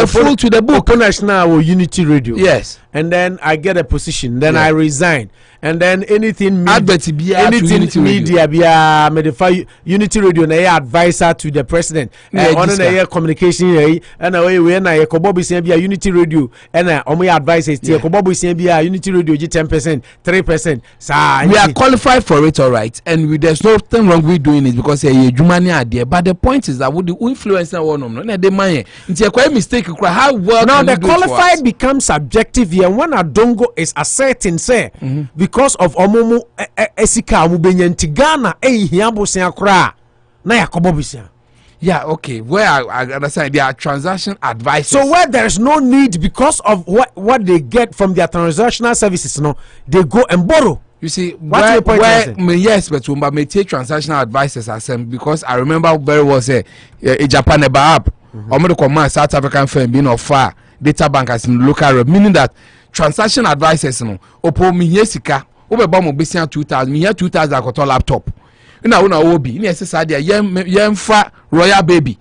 fool to the book. National Unity Radio. Yes. And then I get a position. Then I resign. And then anything media Unity Radio na advisor to the president. On a communication and away when I Kobobi Unity Radio and advisors Kobobi Unity Radio 10%, 3%. We are qualified for it, all right, and there's nothing wrong with doing it because Jumani are there. But the point is that would the influencer one they mind. It's a quite mistake. How well now the qualified becomes subjective here. When Adongo is asserting say because of omomu esika amubenye Ghana hiambo se akra na yakobobisia. Yeah, okay. Where I understand they are transaction advisors. So where there is no need because of what they get from their transactional services, no, they go and borrow. You see, where yes, but may take transactional advisors as because I remember very well say a Japan app. Omo command South African firm being of far data bank as in local, meaning that transaction advisors no opo mi yesika obeba mo besia 2000 mi here 2000 akoto laptop na obi ni esesa dia yemfa royal baby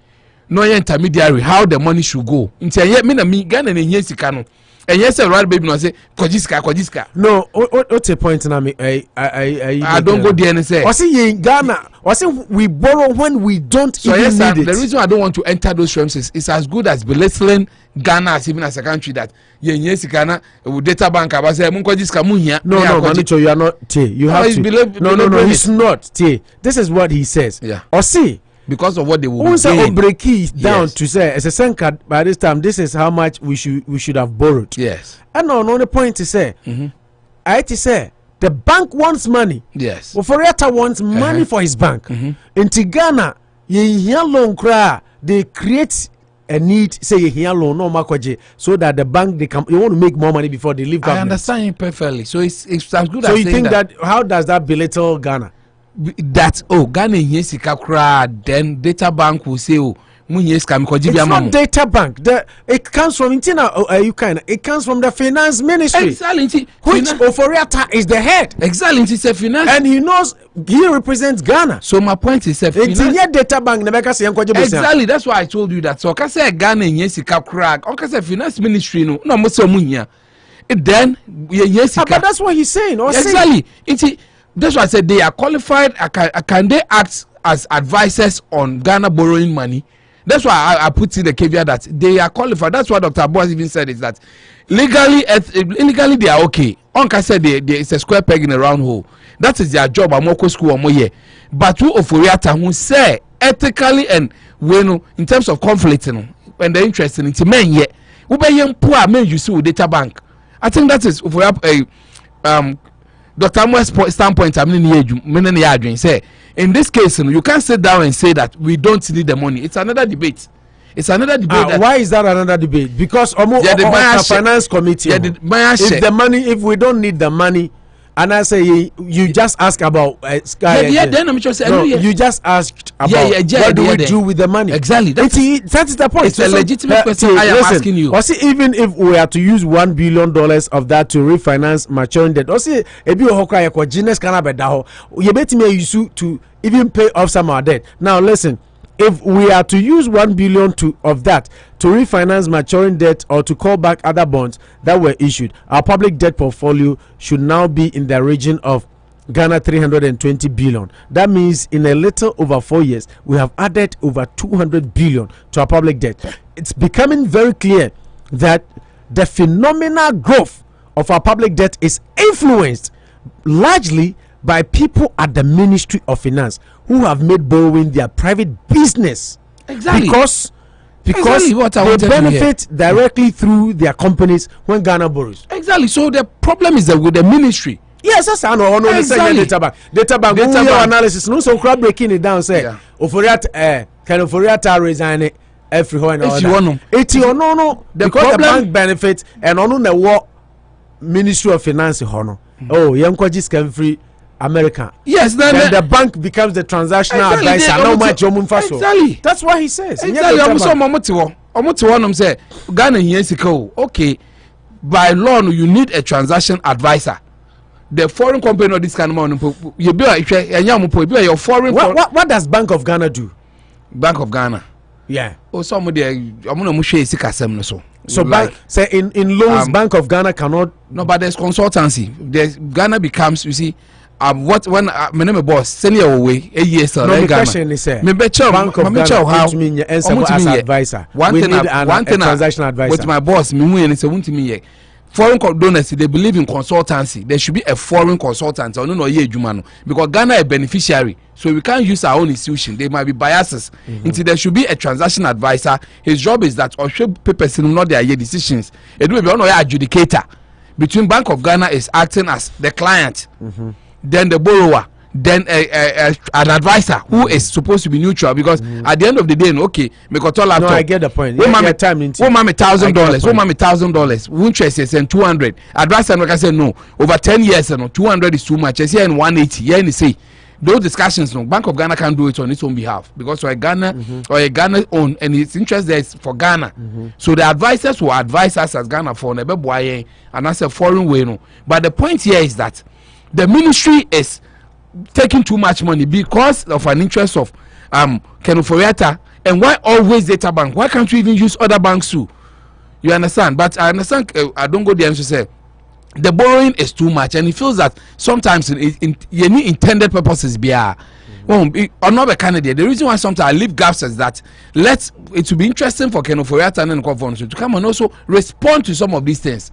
no intermediary how the money should go nti me na mi Ghana na yesika no And yes, right baby no say Kojiska. No, what's the point now? I don't go there and say. I see in Ghana. I say we borrow when we don't so even need it. The reason I don't want to enter those realms is it's as good as belittling Ghana as even as a country that yes Ghana with data bank about say Kojiska munya. No, Manicho, you are not T. You have to. No, he's not T. This is what he says. Yeah. Or see. Because of what they will once I break keys down to say as a card by this time this is how much we should have borrowed. Yes. And no the point to say I to say the bank wants money. Yes. Ofori-Atta wants money for his bank. In Ghana ye loan cry they create a need say ye loan no makoje so that the bank they want to make more money before they leave government. I understand you perfectly. So it's as good so as you think that how does that belittle Ghana? That Ghana yes then data bank will say it's not data bank. It comes from it comes from the finance ministry. Exactly. Which Ofori-Atta is the head. Exactly. It's a finance. And he knows he represents Ghana. So my point is it's in your data bank. Exactly. That's why I told you that. So I say Ghana yes crack. I say finance ministry no most munya. Then yes. But that's what he's saying. Exactly. That's why I said they are qualified. Can they act as advisors on Ghana borrowing money? That's why I put in the caveat that they are qualified. That's what Dr. Boss even said is that illegally they are okay. Onka said it's a square peg in a round hole. That is their job. Amoko school or but who Ofori-Atta who say ethically and when in terms of conflict when they're interested in men yet who be young poor men you see with data bank. I think that is Ofori-Atta Dr. Amoah's standpoint, say in this case, you can't sit down and say that we don't need the money. It's another debate. Why is that another debate? Because the finance committee, if we don't need the money, and I say you just ask about you just asked about what do we do with the money? Exactly. That is the point. It's a legitimate question I am asking you. Or see, even if we are to use $1 billion of that to refinance maturing debt, or see, to even pay off some of our debt. Now listen. If we are to use $1 billion of that to refinance maturing debt or to call back other bonds that were issued, our public debt portfolio should now be in the region of Ghana 320 billion. That means in a little over 4 years, we have added over 200 billion to our public debt. It's becoming very clear that the phenomenal growth of our public debt is influenced largely by people at the Ministry of Finance who have made borrowing their private business. Exactly. Because what they benefit directly through their companies when Ghana borrows. Exactly. So the problem is that with the ministry. Yes, that's I know. Exactly. Data bank analysis. No, so crowd breaking it down. Say, Ofori-Atta, can Ofori-Atta resign it every home and all that? No. Because the bank benefits and on the war Ministry of Finance hono. Oh, young Kwajis can free America. Yes, then the bank becomes the transactional advisor. Now much exactly. That's what he says. Exactly. I'm say Ghana here okay. By law, you need a transaction advisor. The foreign company or this kind of money, you be your foreign. What does Bank of Ghana do? Bank of Ghana. Yeah. Oh, somebody. I'm gonna mushe sikasem so. So bank say in loans, Bank of Ghana cannot. No, but there's consultancy. There's Ghana becomes, you see. What when my name is boss send you away a year sir. No, the question is me Bank of Ghana how to mean as advisor. One thing transaction advisor. With my boss, me and say won't me foreign donors they believe in consultancy. There should be a foreign consultant or no ye jumano because Ghana a beneficiary, so we can't use our own institution. There might be biases. Until there should be a transaction advisor. His job is that or should papers not their decisions. It will be on adjudicator between Bank of Ghana is acting as the client. Then the borrower, then an advisor who is supposed to be neutral because at the end of the day, okay, no, I get the point. One $1,000, $1,000, interest is 200. Advisor can say no, over 10 years, 200 is too much. It's here in 180. Here and say those discussions, no, Bank of Ghana can't do it on its own behalf because for a Ghana or a Ghana own and its interest there is for Ghana. So the advisors will advise us as Ghana for never boy and that's a foreign way. No, but the point here is that the ministry is taking too much money because of an interest of Ofori-Atta. And why always data bank? Why can't you even use other banks too? You understand? But I understand. I don't go there and say the borrowing is too much, and he feels that sometimes in any intended purposes be another candidate. The reason why sometimes I leave gaps is that it will be interesting for Ofori-Atta and Kufuor to come and also respond to some of these things,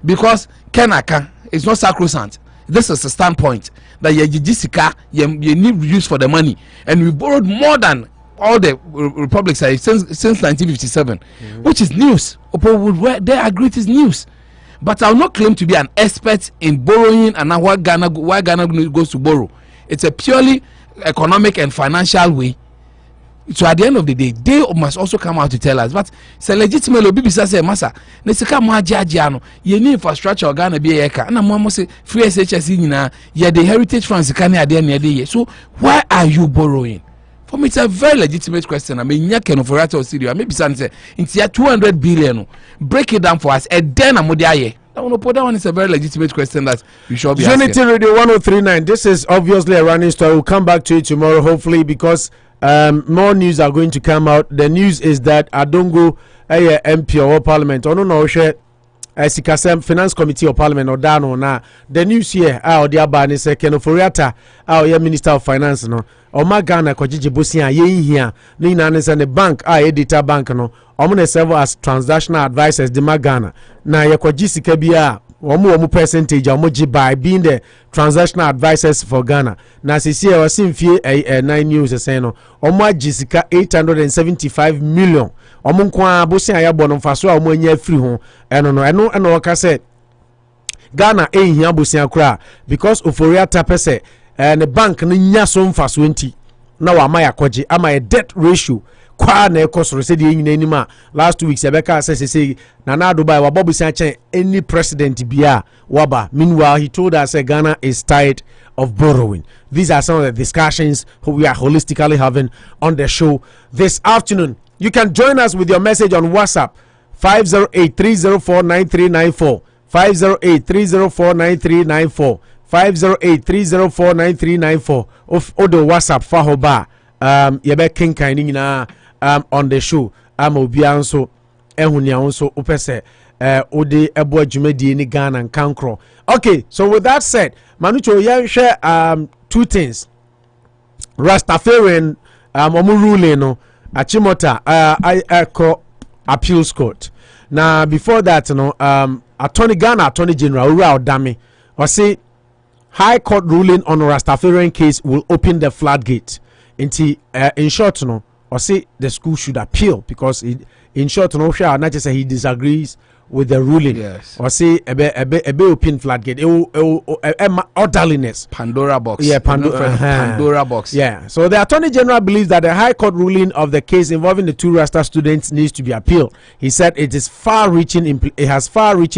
because Kenaka is not sacrosanct. This is a standpoint that you need use for the money, and we borrowed more than all the republics since 1957, which is news. They agree it is news. But I will not claim to be an expert in borrowing and why Ghana goes to borrow. It's a purely economic and financial way. So at the end of the day, they must also come out to tell us. But it's a legitimate BBC say, Masa, Nesika Majiano, you need infrastructure Ghana be a car. And I'm say free SHS in the heritage funds can near. So why are you borrowing? For me, it's a very legitimate question. I mean, Ofori-Atta or Syria, maybe say into 200 billion. Break it down for us, and then I'm that one is a very legitimate question that you should be asking. Unity Radio 1039. This is obviously a running story. We'll come back to it tomorrow, hopefully, because more news are going to come out. The news is that Adongo MP or Parliament, or no, Sikasem Finance Committee or Parliament or Dano na the news here the abani say Ofori-Atta Minister of Finance no Oma Ghana Kojiji Bosia ye here ni na the bank editor bank no omune serve as transactional advisors de Ghana na ye kojisika bia omu percentage omoji by being the transactional advisors for Ghana na sisi e wasimfie 9 news say no omu ajisika 875 million omu nkwa bosia ya bono mfaso a omu anya free ho eno waka say Ghana ehia bosia kura because Ofori-Atta pese the bank ni nya so mfaso enti na wa ma yakoje ama a debt ratio kwa na ekosoro se de nyina anima last 2 weeks ebeka say Nana Dubai wa bobu say any president bia waba. Meanwhile he told us Ghana is tired of borrowing. These are some of the discussions we are holistically having on the show this afternoon. You can join us with your message on WhatsApp 508-304-9394 508-304-9394 508-304-9394 of Odo WhatsApp Fahoba yebe kinkai nyina on the show obianso ehunia nso opese ode ebo adwumadi ni Ghana nkankro. Okay, so with that said, Manucho ya share 2 things. Rastafarian omu ruling no Achimota Eko appeals court. Now before that Ghana Attorney General Ura Odame was say High Court ruling on Rastafarian case will open the floodgate. In short, or say the school should appeal because in short, not just say he disagrees with the ruling. Yes. Or say a open floodgate. Orderliness. Pandora box. Yeah, Pandora box. Yeah. So the Attorney General believes that the High Court ruling of the case involving the 2 Rasta students needs to be appealed. He said it has far-reaching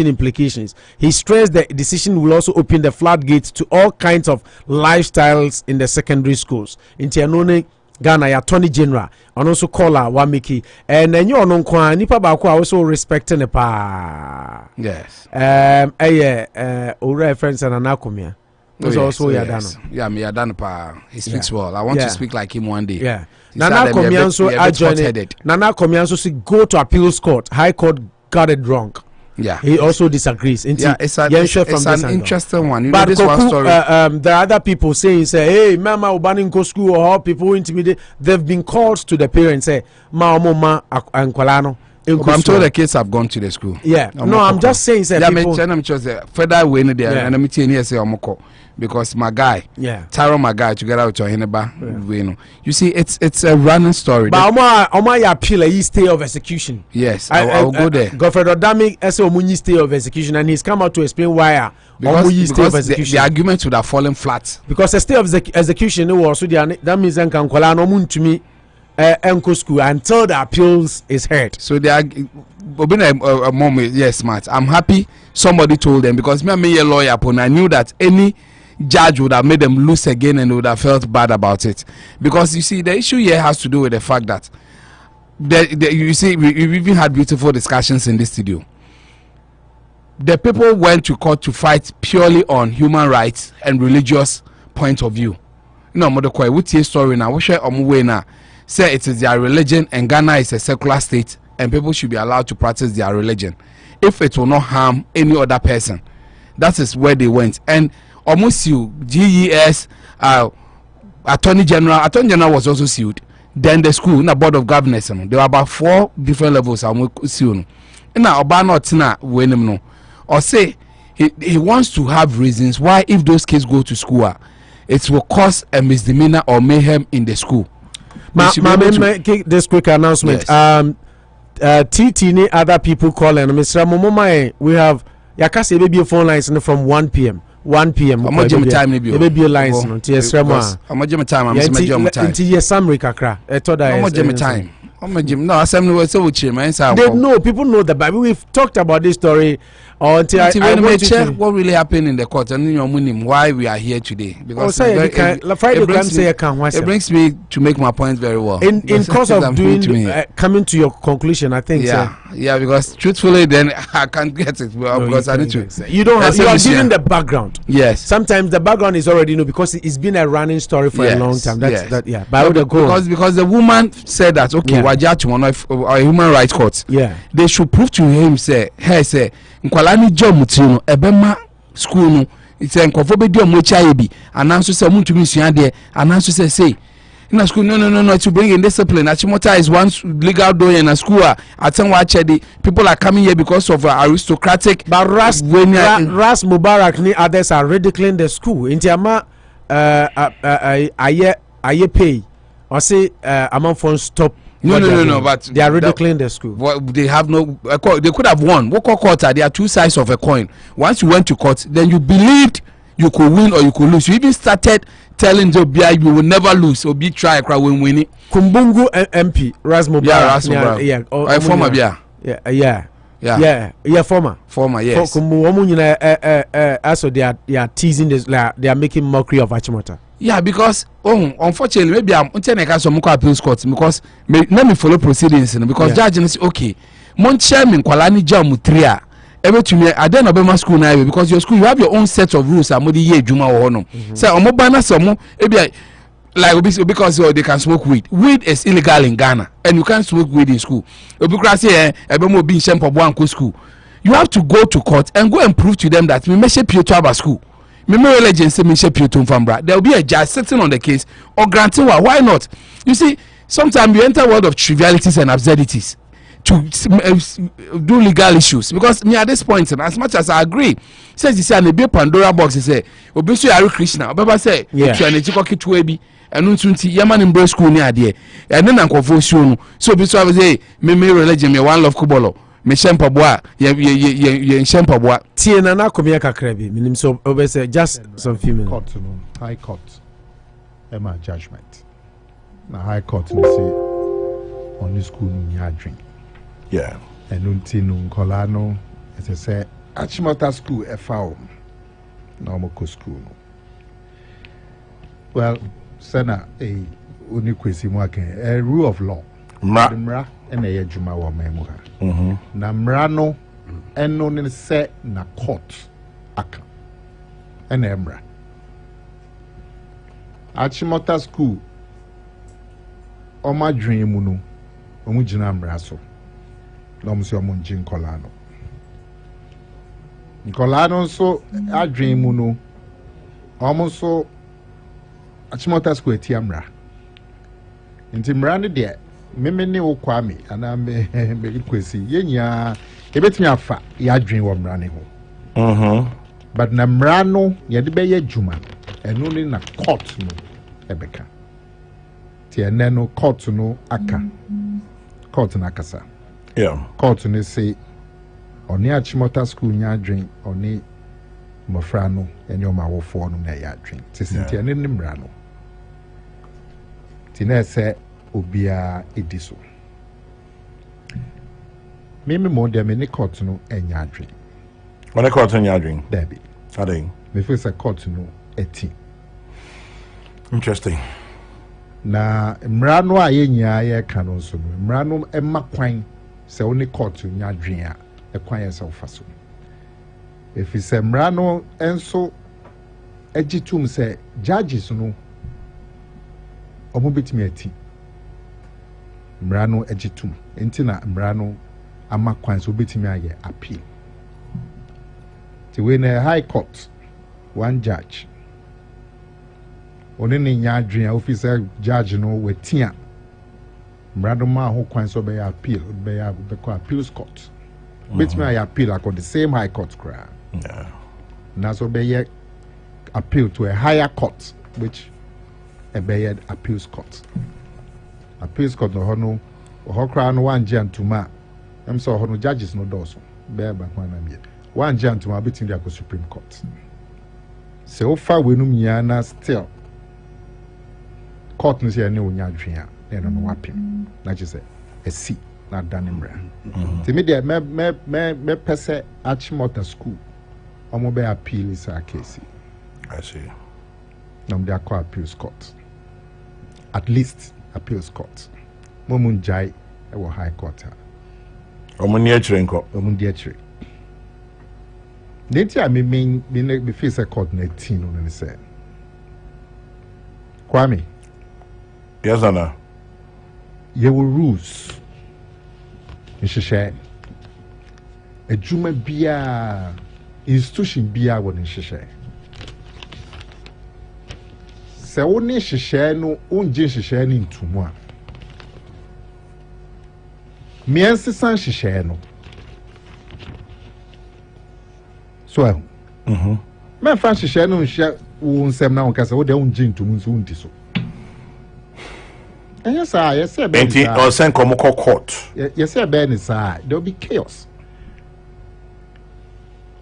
implications. He stressed the decision will also open the floodgates to all kinds of lifestyles in the secondary schools. In Tianone, Ghana, Attorney General, and also caller Wamiki, and then you know, Nipa Baako also respecting the pa. Yes. Ura friends and Akomea. Yes, also yes. Yeah, me Yadano pa. He speaks well. I want to speak like him one day. Yeah. Nana Akomea also adjourned. Nana Akomea also say go to appeals court. High Court got it wrong. Yeah, he also disagrees. Yeah, it's an interesting one. You but know this Koku, one story. There are other people saying, "Hey, mama, Ubani go school or how people intimidate." They've been called to the parents, say, "Ma, mama, ankolano." I'm told the kids have gone to the school. Yeah, I'm just saying, say, people. I'm just further way in there, and I'm telling you, say, Omoko. Because my guy, Taro my guy, together with Heneba, you see, it's a running story. But Oma appeal a stay of execution. Yes, I'll go there. Godfrey Odami as a Omuni stay of execution, and he's come out to explain why. Because the argument would have fallen flat. Because a stay of execution was that means Nkankwala no mun to me Enko school until the appeals is heard. So they are a moment, yes, smart. I'm happy somebody told them because me a lawyer, and I knew that any judge would have made them lose again and would have felt bad about it. Because you see, the issue here has to do with the fact that you see, we've even had beautiful discussions in this studio. The people went to court to fight purely on human rights and religious point of view. No, Modokoi, what's your story now? What share now? Say it is their religion and Ghana is a secular state and people should be allowed to practice their religion if it will not harm any other person. That is where they went. And almost you GES Attorney General was also sued. Then the school, in the board of governors, there were about 4 different levels. And now Obama when him no, or say he wants to have reasons why if those kids go to school, it will cause a misdemeanor or mayhem in the school. This quick announcement. Yes. TT ni other people calling. Mr. Momoma, we have Yakase baby phone lines from 1 p.m. 1 p.m. I'm not time maybe. Baby lines no. Yes, Rama. I'm not time. I'm not time. Until yes, some kakra. I'm not time. No, assembly was so much. They know, people know the Bible. We've talked about this story until I want to check what really happened in the court and your meaning why we are here today. Because it brings me to make my point very well. In course of doing coming to your conclusion, I think. Yeah, because truthfully, then I can't get it because I need to. You don't have. You are giving the background. Yes. Sometimes the background is already because it's been a running story for a long time. That's that. Yeah. But because the woman said that a human rights court. Yeah. They should prove to him say nkwalani job mutino ebema school no it's nkofo be dio mo chiabi ananso say muntumi sua de ananso say in school no to bring in discipline. Achimota is one legal door in a school. People are coming here because of aristocratic. But Ras Mubarak ni others are ridiculing the school. Intiama aye pay or say among funds stop. No, but they are ridiculing the school. Well, they have no. They could have won. What court? There are two sides of a coin. Once you went to court, then you believed you could win or you could lose. You even started telling Jobia you will never lose or be try when winning. Kumbungu MP Ras Mubarak. Former, yes. Also they are teasing this. They are making mockery of Achimota. Yeah, because unfortunately maybe I'm telling some appeals court because let me follow proceedings because judge is okay. Mon chairman kwalani jam 3 every to me I don't know school now because your school you have your own set of rules and ye juma or no. So omobana some like because they can smoke weed. Weed is illegal in Ghana and you can't smoke weed in school. Because school. You have to go to court and go and prove to them that we may shape you to our school. There will be a judge sitting on the case or granting why not? You see, sometimes you enter a world of trivialities and absurdities to do legal issues because me at this point, as much as I agree, says you say and the Pandora box is say Obisu Ari Krishna, Baba say and Yaman embrace school near there and then Uncle Fosun. So Bisu say me religion me one love Kubolo. Me shempa boa ye shempa boa tie na na Akomea kakrebi minim so obese just some few minutes court no high court ema judgment na high court no say on the school no nya adwen and unti no nkola no ese say Achimota school e foul na omoko school no well sana oni kwesi mu aken a rule of law mra ena ye juma wa memu ha na mra no eno ne se na court aka ena emra Achimota school oma dwen mu no omu gina mra so na omu se omu njin nkola no so adwen mu no omu so Achimota school eti amra nti mra ne de meme ne wo kwame ana me kwesi yenya ebetimi afa ya adwen wo mra ne ho but na mra no ye de be ye juma eno ni na court no ebeka ti ene no court no aka court na kasa court no say oni Achimota school nya adwen oni mofra no ene o ma wo fo no na ya adwen ti sinti ene ni mra no ti na say obia ediso mimi mo de me ni court no enya adwen when court enya adwen debi adwen me feel say court no eti interesting na mra no ayenya ye ka no so no mra no emma kwan se oni court nya adwen a e kwan ye se ofaso if is mra no enso egitum se judges no omo betimi eti mra no egitum Intina Mbrano ama kwan so betimi aye appeal. To win a high court, one judge. Only nyadrin officer judge no wetia. Mbrano ma ho kwan so be appeal, be appeals court. Betimi aye appeal at the same high court cry. Yeah. Now so be appeal to a higher court, which a bayard appeals court. Appeals court no hono or crown one gentleman. I'm so hono judges no doors. Bear back one gentleman between the Supreme Court. So far we no miana still. Court no say any unya dria. Then on wapim. Na just say a C not done in bra. To me there me pese Achimota school. Omo be appeal is a case. I see. Nam they call appeals court. At least appeals court. Momun jai ewo high court. Omunie chrenko. Omundi chre. Denti a me face a court 19 on say. Kwame. Yes, Anna. You will rules. Nsheshe. Ejuma bia institution bia won nsheshe. Se woni hyehyɛ no onje hyehyɛ no ntumu a miɛnsesan hyehyɛ no so me fa hyehyɛ no nhye wo nsɛm na wonka sɛ wo de onje ntumu nso unti so ɛnyɛ saa yɛsɛ bɛ enti ɔsɛn kɔmɔ kɔ court yɛsɛ bɛ ne saa there will be chaos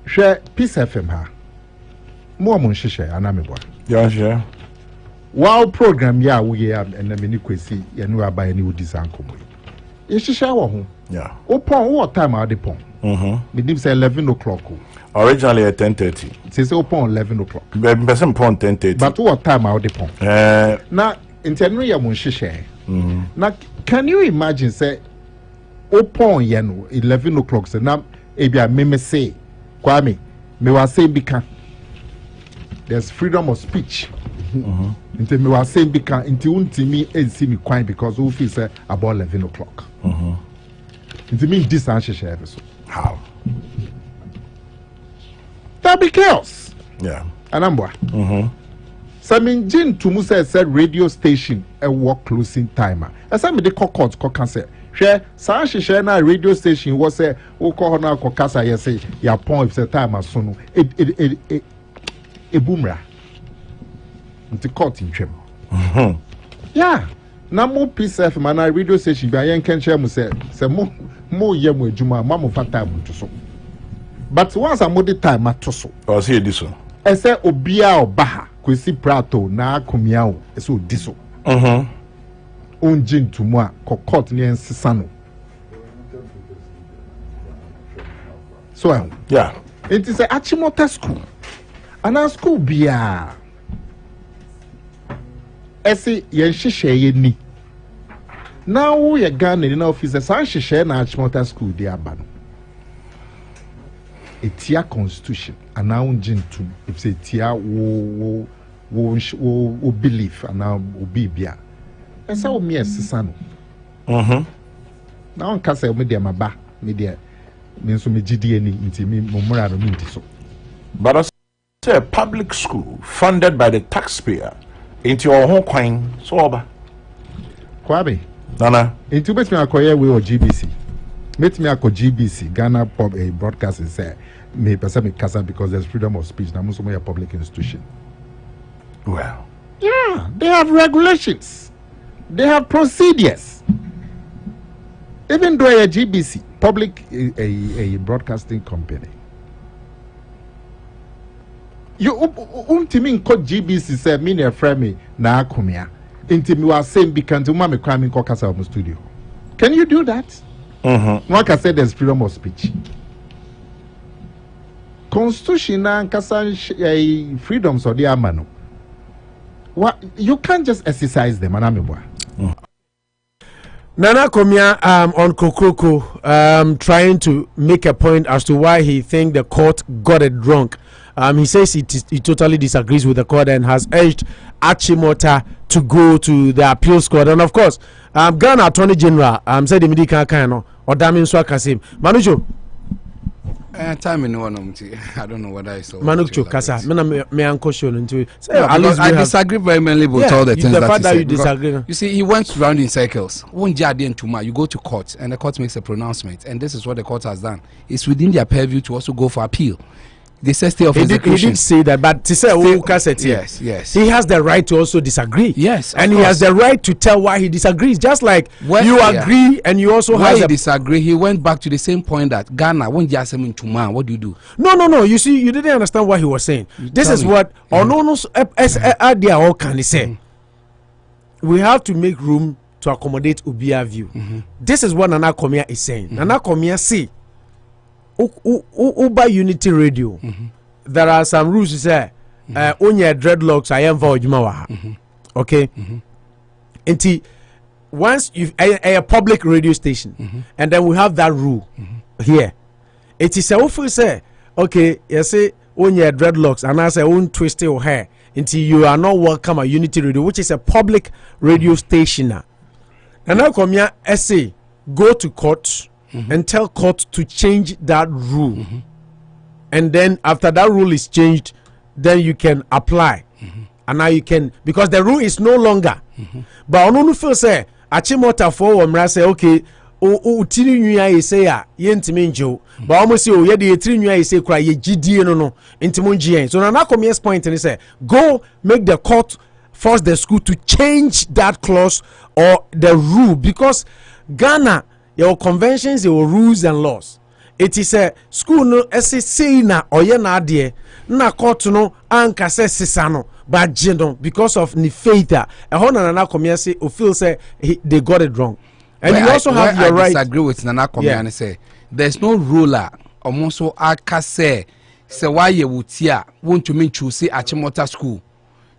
hwɛ peace fm ha mo mo hyehyɛ anamebwa yɛnhyɛ wow program ya we and na many kwesi ya no aba ya ni odi sankomo yi hyehyɛ wo ho yeah opon what time are they pon me dim say 11 o'clock originally at 10:30 say opon 11 o'clock person pon 10:30 but what time are they pon na intenu ya mo hyehyɛ na can you imagine say opon ya no 11 o'clock say na ebia me say Kwame me wa say bika there's freedom of speech Until me was saying because until untimi see me quiet because we feel say about 11 o'clock. Until me this answer share so. How? That be chaos. Yeah. Anambwa. So me jin to mu say radio station a work closing timer. As I me the court say share sa share na radio station was say o ko na ko kasa ye say ya pon if say time so no e boomra. Nti court in twem. Yeah. Na mo peace FM na radio station bia yen kan share mu say mo ye mo adwuma ma mo fata mu to so. But once am the time ato so. O say edi so. E say obia obaha kwesi prato na Akomea o e say odi so. Onjin tumu a ko court ne ensesa no. So yeah. It is a Achimota school. And a school bia ese yen hyehyɛ ye ni na wo ye Ghana ni na officer san hyehyɛ na Achimota school dey aba no etia constitution ana unjintu if say etia wo belief ana obi bia esa wo me esesa no na on ka say me dey maba me dey me nso me gidi ani nti me momura no me nti so but I say a public school funded by the taxpayer into your home coin so oba Kwabe nana into bet me akoye we or GBC met me akọ GBC Ghana pub a broadcasting say me person me kasa because there's freedom of speech na muso a public institution. Well yeah, they have regulations, they have procedures. Even though a GBC public a broadcasting company, you untimi nko GBC say me na frame na Akomea inti mi wa same because me crime nko kasa of studio. Can you do that? Like I said, there's freedom of speech. Constitution and kasa freedoms of the amano. What you can't just exercise them, Anamibwa. Nana Akomea on Koku trying to make a point as to why he think the court got it wrong He says he totally disagrees with the court and has urged Achimota to go to the appeals court. And of course, Ghana Attorney General said immediately kind or damn so Kasim Manucho. Time in one I don't know what I saw. Manucho Kasa, me uncle shown into I disagree very mainly with all the things the that fact that you disagree. disagree. You see, he went round in circles. One judge tomorrow, you go to court, and the court makes a pronouncement, and this is what the court has done. It's within their purview to also go for appeal. They say stay of execution. He did say that, but to say yes, he has the right to also disagree. Yes, and he has the right to tell why he disagrees. Just like you agree, and you also why he disagree. He went back to the same point that Ghana won't just him into man. What do you do? No. You see, you didn't understand what he was saying. This is what they all can say. We have to make room to accommodate Ubia view. This is what Nana Akomea is saying. Nana Akomea say. Uba Unity Radio, there are some rules to say, only dreadlocks I am for Jumawa. Okay? And once you a public radio station, and then we have that rule here. It is a awful say, okay, you say, only dreadlocks, and I say, own twist your hair, until you are not welcome at Unity Radio, which is a public radio station. And now come here, essay, go to court. And tell court to change that rule, and then after that rule is changed, then you can apply, and now you can, because the rule is no longer. But on feel say Achimota for Omra say okay, tiri nua ye say ya yentimi njo, but almost say ye de tiri nua ye say kra ye gidie no intimo ngien. So na Akomea's point and say go make the court force the school to change that clause or the rule, because Ghana your conventions, your rules and laws. It is a school no say na oye na ade na court no anka se sisano but jeno because of ni faith a ho na Akomea say o feel say they got it wrong. And you also have your right. I disagree with Nana Akomea and say there's no ruler almost aka say why you would want to mean choose Achimota school.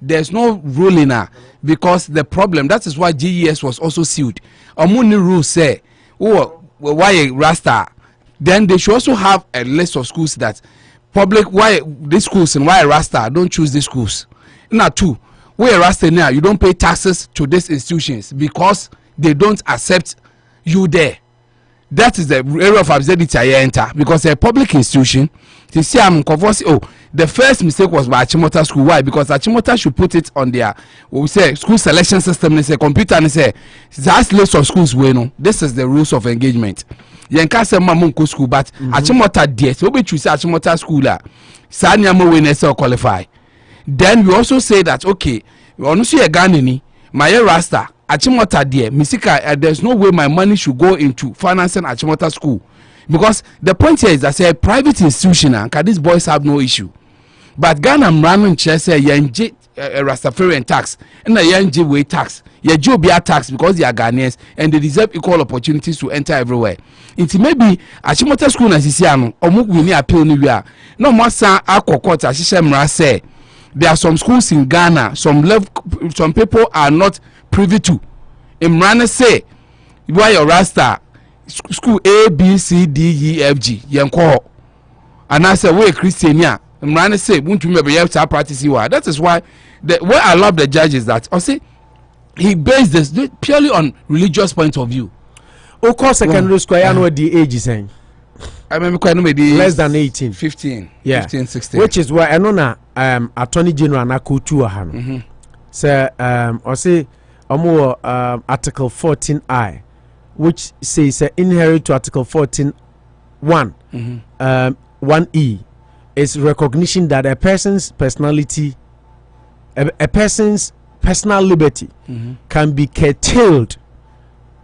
There's no ruling because the problem, that is why GES was also sued. Omuni rule say why a Rasta, then they should also have a list of schools that public, why these schools and why a Rasta don't choose these schools. Now two, where a Rasta now, you don't pay taxes to these institutions because they don't accept you there. That is the area of absurdity I enter, because a public institution, you see I'm conversing, the first mistake was by Achimota school. Why? Because Achimota should put it on their, we say, school selection system, they say, computer, and they say, that's list of schools we know. This is the rules of engagement. You can't say Mamunko school, but Achimota dear, so we choose Achimota school, Sanyamo we necessarily qualify. Then we also say that, okay, we want to see a Ghanini, my Rasta, Achimota dear, Misika, there's no way my money should go into financing Achimota school. Because the point here is that say a private institution, and these boys have no issue. But Ghana Mrano say yenje Rastafarian tax and a yenje way tax, ye Jobia tax because they are Ghanaians and they deserve equal opportunities to enter everywhere. It may be Achimota school na sisiano or we appeal ni wia. No more sa akokota ashisha mra say there are some schools in Ghana, some people are not privy to. Imrane say why your Rasta school A, B, C, D, E, F, G. Yanko. And I say, we Christiania. I'm say, won't you remember you have to practice you are. That is why what I love the judge is that I say he based this purely on religious point of view. Of course, secondary school, I know what the age is saying. I remember less than 18. 15. Yeah. 15, 16. Which is why I know na Attorney General na Kufuor han. So I say Article 14I. Which says inherent to Article 14(1), 1E, is recognition that a person's personality, a person's personal liberty can be curtailed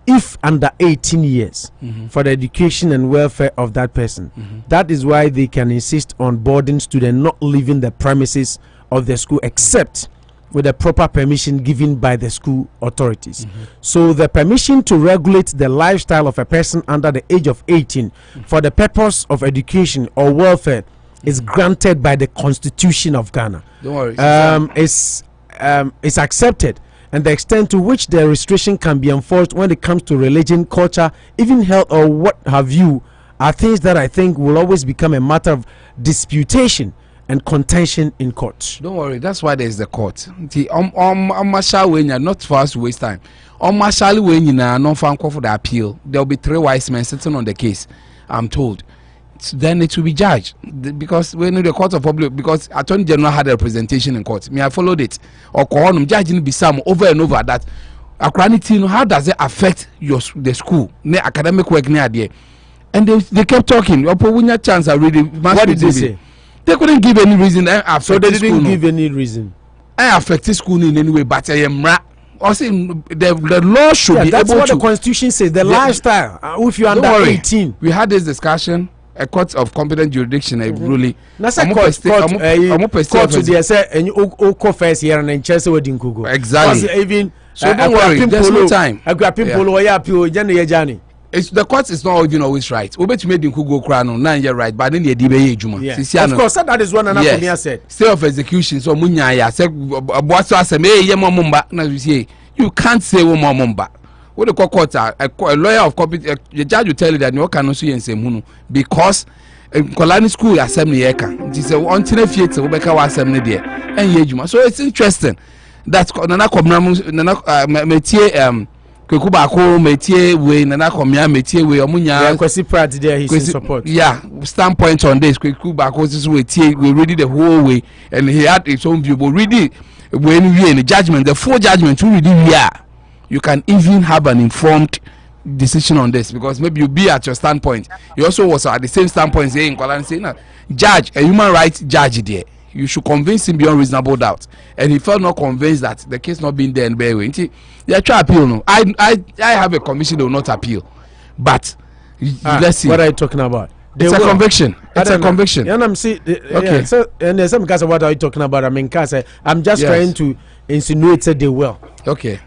if under 18 years for the education and welfare of that person. That is why they can insist on boarding students not leaving the premises of the school except with the proper permission given by the school authorities. So the permission to regulate the lifestyle of a person under the age of 18 for the purpose of education or welfare is granted by the Constitution of Ghana. Don't worry. It's accepted, and the extent to which the restriction can be enforced when it comes to religion, culture, even health or what have you, are things that I think will always become a matter of disputation and contention in court. Don't worry, that's why there's the court. Marshal Wenya, not for us to waste time. On Marshal Wenya, no fan call for the appeal. There will be 3 wise men sitting on the case, I'm told. Then it will be judged because when the court of public, because Attorney General had a representation in court. Me, I followed it. Or judging be some over and over that. How does it affect the school, the academic work near there? And they kept talking. What chance I really. What did they say? They couldn't give any reason. So they didn't give any reason. I affected school in any way, but I am also the law should be able to. That's what the Constitution says. The lifestyle. If you're under 18, we had this discussion. A court of competent jurisdiction, a ruling. That's a court to the say and you first here and Chelsea wedding kugo. Exactly. Even so don't worry. There's no time. It's the court is not even always right. Obet made in kugo krano 9 year right, but then the DBA juma. Of course, that is one Akomea said. Stay of execution. So munya ya say what I say me ye momumba. Na you say you can't say momumba. What the court a lawyer of competent the judge will tell you that you cannot sue and because Kolani school assembly eka. It is a until theater we beka assembly there and yejuma. So it's interesting that nana metie Kweku Baako metie we nana Akomea metie we omunya Kwesi Pratt there he's in support. Yeah, standpoint on this Kweku Baako this way we read it the whole way and he had his own view but really when we in the judgment the full judgment we really you can even have an informed decision on this because maybe you be at your standpoint. You also was at the same standpoint saying, no, judge, a human rights judge there. You should convince him beyond reasonable doubt. And he felt not convinced that the case not being there and bear way. They try appeal no. I have a commission that will not appeal. But let's see. What are you talking about? It's a conviction. It's a conviction. And I'm see okay. So and there's some guys what are you talking about? I mean, I'm just trying to insinuate that they will. Okay.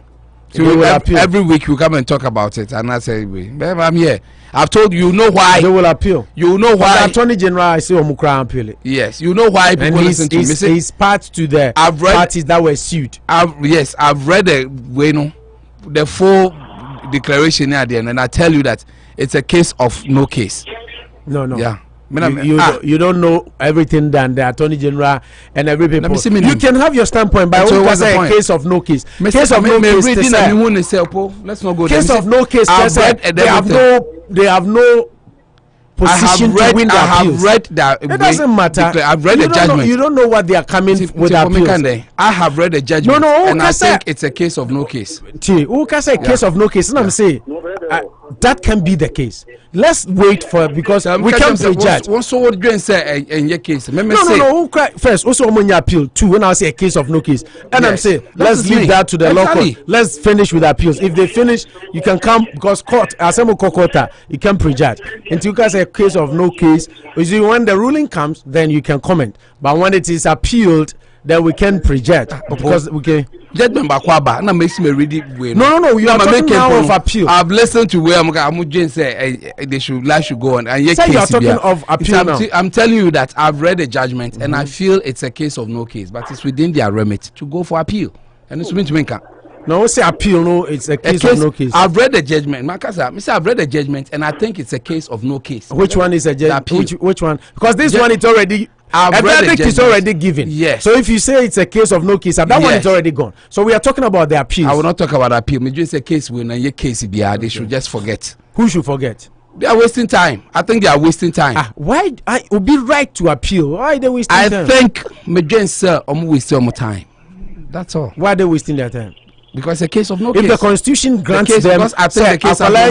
So every week you come and talk about it, and I say, I'm here. I've told you, know why they will appeal. You know why the Attorney General I say Omukra appeal. Yes, you know why people listen to me. He's part to the parties that were sued. I've read the full declaration at the end, and I tell you that it's a case of no case. No. Yeah. You don't know everything than the Attorney General and every people. You can have your standpoint, but so what's a case of no case? Case of no case. Let's not go there. Case of no case. They have no position to win the appeals. I have read that. It doesn't matter. I've read the judgment. You don't know what they are coming with appeals. I have read the judgment. No, and I think it's a case of no case. Who can say case of no case? And I'm saying that can be the case. Let's wait for because we can't prejudge. So what do you say in your case? No. First, also on appeal. 2 when I say a case of no case, and I'm saying let's leave that to the law court. Let's finish with appeals. If they finish, you can come because court assemble court. You can prejudge. Until you can say a case of no case. When the ruling comes, then you can comment. But when it is appealed, then we can prejudge because we can. Judgment bakwaba na makes me read it way. No. You are talking now of appeal. I've listened to where I'm say they should go on. And you are talking of appeal now. I'm telling you that I've read the judgment and I feel it's a case of no case, but it's within their remit to go for appeal. And it's meant to make no, say appeal. No, it's a case of no case. I've read the judgment, Makasa. I've read the judgment, and I think it's a case of no case. Which one is a judgment? Which one? Because this one it's already. A verdict is already given. Yes. So if you say it's a case of no case, that one is already gone. So we are talking about the appeal. I will not talk about appeal. Me just a case when a case they should just forget. Who should forget? They are wasting time. I think they are wasting time. Why? I would be right to appeal. Why are they wasting time? I think me just sir, I'm wasting more time. That's all. Why are they wasting their time? Because it's a case of no case. If the Constitution grants them, because I think the case of no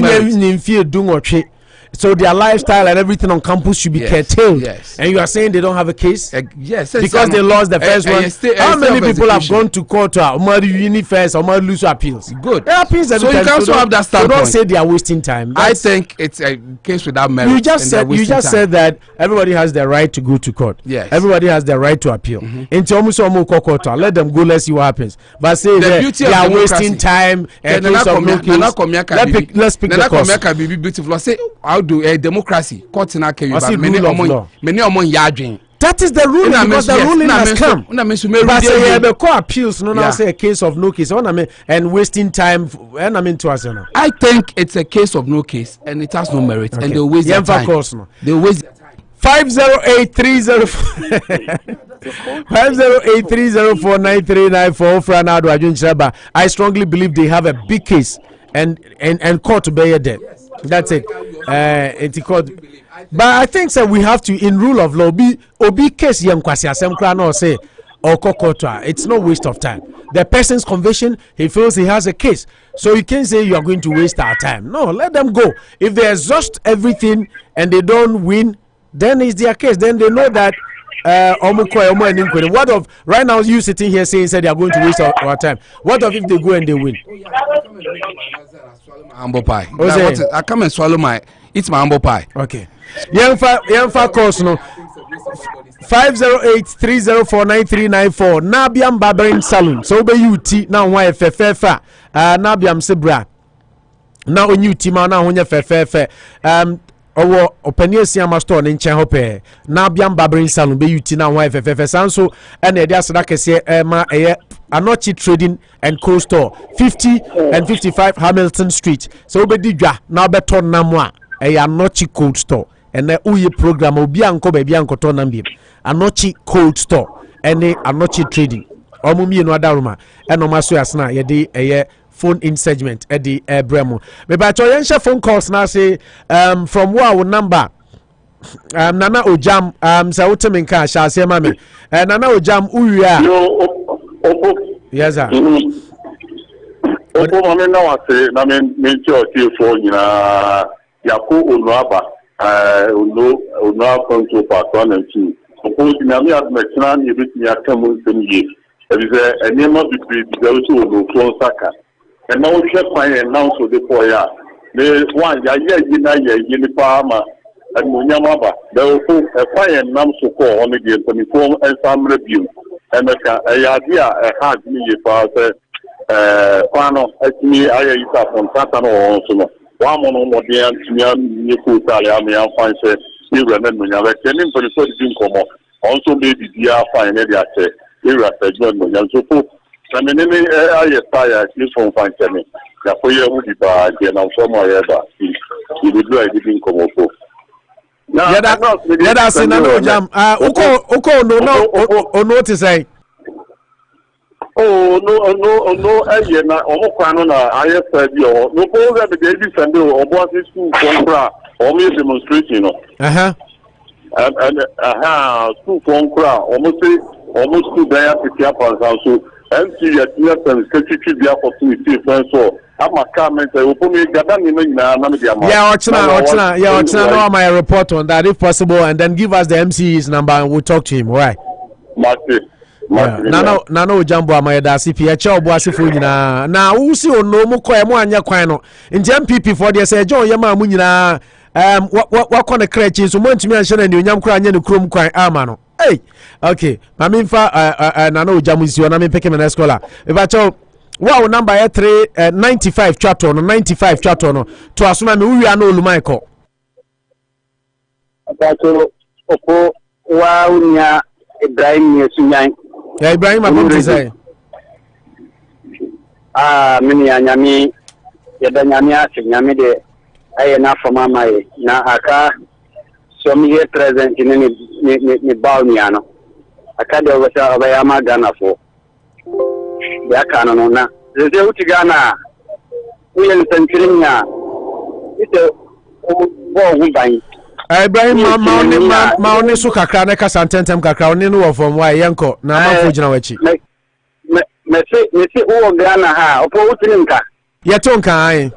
merit. So their lifestyle and everything on campus should be curtailed. Yes. And you are saying they don't have a case? Yes. Because they lost the first one. How many people have gone to court to Uni first or lose appeals? Good. There are appeals so you can also have that standpoint. So don't say they are wasting time. I think it's a case without merit. You just said that everybody has the right to go to court. Yes. Everybody has the right to appeal. Let them go, let's see what happens. But say they are wasting time and case of no case. Let's pick the course. How do a democracy court in many that is the ruling because the ruling has come. But say the court appeals no say a case of no case and wasting time I think it's a case of no case and it has no merit and they waste their time. They waste 508-304-9394 Franado Ajunchaba. I strongly believe they have a big case and court to bear there. That's it. It's court. But I think so we have to, in rule of law, obi case yam kwasi asem kra no say or kokotwa. It's no waste of time. The person's conviction, he feels he has a case. So you can't say you are going to waste our time. No, let them go. If they exhaust everything and they don't win, then it's their case. Then they know that what of right now you sitting here saying they are going to waste our time? What of if they go and they win? Humble pie. I come and swallow my. It's my humble pie. Okay. Yemfa course no. 508-304-9394 Nabiam Barbering Saloon. So be UT now why fefa. Nabiam Sebra. Now on UT ma na honya fefa. Owo openia siama store ne nchen hope Nabiam Barbering Saloon be UT now why fefa. Sanso and e dia sada kese ma eye Anochi Trading and Co Store 50 and 55 Hamilton Street. So be didwa na beton namwa eye Anochi Cold Store. And the uye program obi anko baby anko to nambi Anochi Cold Store ene Anochi Trading omumi no adaruma eno maso asna ye de eye phone in segment e de bremo me ba cho yen share phone calls na say from our number Nana Ojam say wotemen ka sha say mame Nana Ojam uwia yes sir opo mame na wa say na me church for nyina yako onuaba control part 1 and 2. Suppose in a mere mechanic, you reach me a common year. There is a name of the also no clone saka. And now we shall find an announce of the poor. The one Yiniparma and Munyamaba. There will a fire and nam so call on the game to inform and some review. And a idea a hard me if Pano, at me, Ayisi from Satano also. One more day, you could tell me, I'm fine, say, you remember, you have a tenant for the first thing come on. Also, maybe the fine, maybe I say, you are a good one. So, I mean, I aspire at least from fine tenant. Therefore, you would be bad, and I'm somewhere ever. You would do it, didn't come up. Yeah, that's in another jam. Oko, no, to say. Oh no! Na omokwano na ISID o no program the baby Sunday o boss school konkra o me demonstration no. And school konkra almost school there to Acheampong so MC at Nelson secretary there for so I'm a comment I will put me gathering na me dia ma. Yeah, Ochina no my report on that if possible and then give us the MC's number and we'll talk to him, all right? Mate. Nano Jambo Amayada CP Acha Boasifo nyina na wo si ono mu koe mu anya kwan no nje MPP for the say John Yama mu nyina wa ne krechi so mo ntumi anhye na ne onyam kra anya ne krom kwan ama no hey okay ma me mfa Nano Jamu si ona me peke me na scholar e ba cho wow number 395 chapter no 95 chapter no to asoma me wi ana olumai ko ba cho opo wa unya Ibrahim Yesunyan. Yeah, Ibrahim, I'm going to say. Mini anyami, Yadanyamia, Yamide, I enough for Mama, na aka, so me here present in any Balmiano. I can't over Yama Ghana for. Yakanona. The Utigana, William Centurinia. It's a war buying. Ibrahim maone so kakra na kasa ntentem kakra oni no from why yenko na amafo gina wachi me se wo Ghana ha opo wutinka yetonka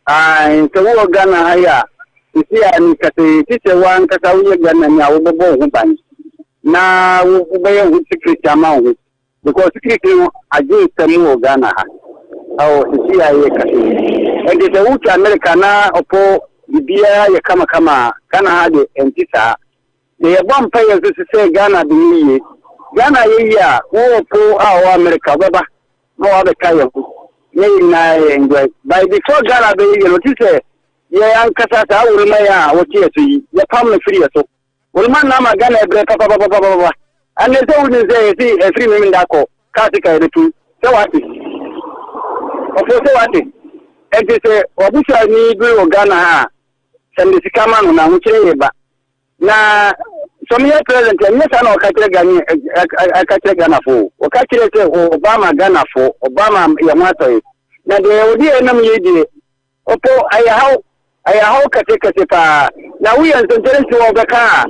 ai to wo Ghana ha ya isi ani kate tise wan kasa wo Ghana ni awo bobo ho ban na wo be wo secret amount because secret no aje temu wo Ghana ha awo isi aye kate and the wuti America na opo bibia ya kama kana hade entisa ne yabon payers to say Ghana bi Ghana ya wo po awa America baba no abe kayo ne na engwe by before Ghana be you know tise ya ankasa ta wurma ya wote to yi ya pam free so wurma na ma Ghana bre papa and they told me say free me ndako katika etu so what and they say obusa ni bi Ghana ha send the camera na huche ba na some year president yes na okatire Ghana for okatire say Obama Ghana for Obama yamato na de odi enam yedi opo ayaho kate pa na we and sentency obeka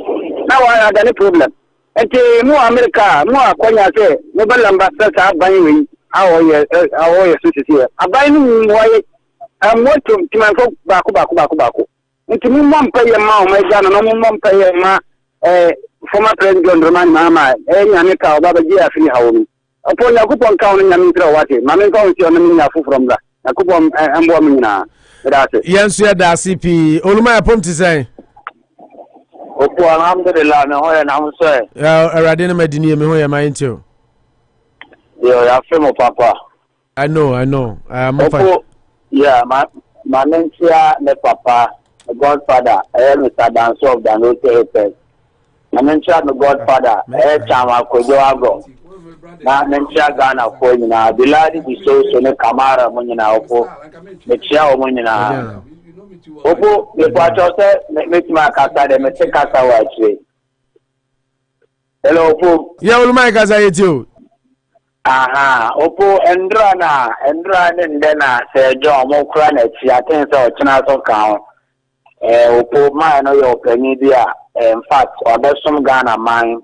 na wa ada ne problem enti mu America mu akonya say mo balamba sa ban wi awoye sisi aban nu moye amoto timanfo baako enti mu mompa ye ma o ma Ghana no mu mompa ye ma former president Roman Mama nyame ka obaba ji afini hawoni opo na kupon ka on nyame tra wate mame ka on ti on nya fu from da na kupon ambo amina dase yensu ya da CP oluma ya pomti sai opo alhamdulillah me hoya na ho so ya arade na madini me hoya ma ntio yo ya femo papa I know opo yeah my mentia ne papa godfather Mr. Dance of the Note I mentioned the godfather, Chama Kojoago. Now, mention Ghana for you now. The lady is so Kamara Munina Opo, the Chia Munina. Opo, the Pacho make my casa, they may take us away. Hello, Opo. Yeah, will my casa you. Aha, Opo, Endrana, and then say John Mokranet, I think so, Chinato count. Opo, my no your Canada. In fact, or there's some Ghana mine.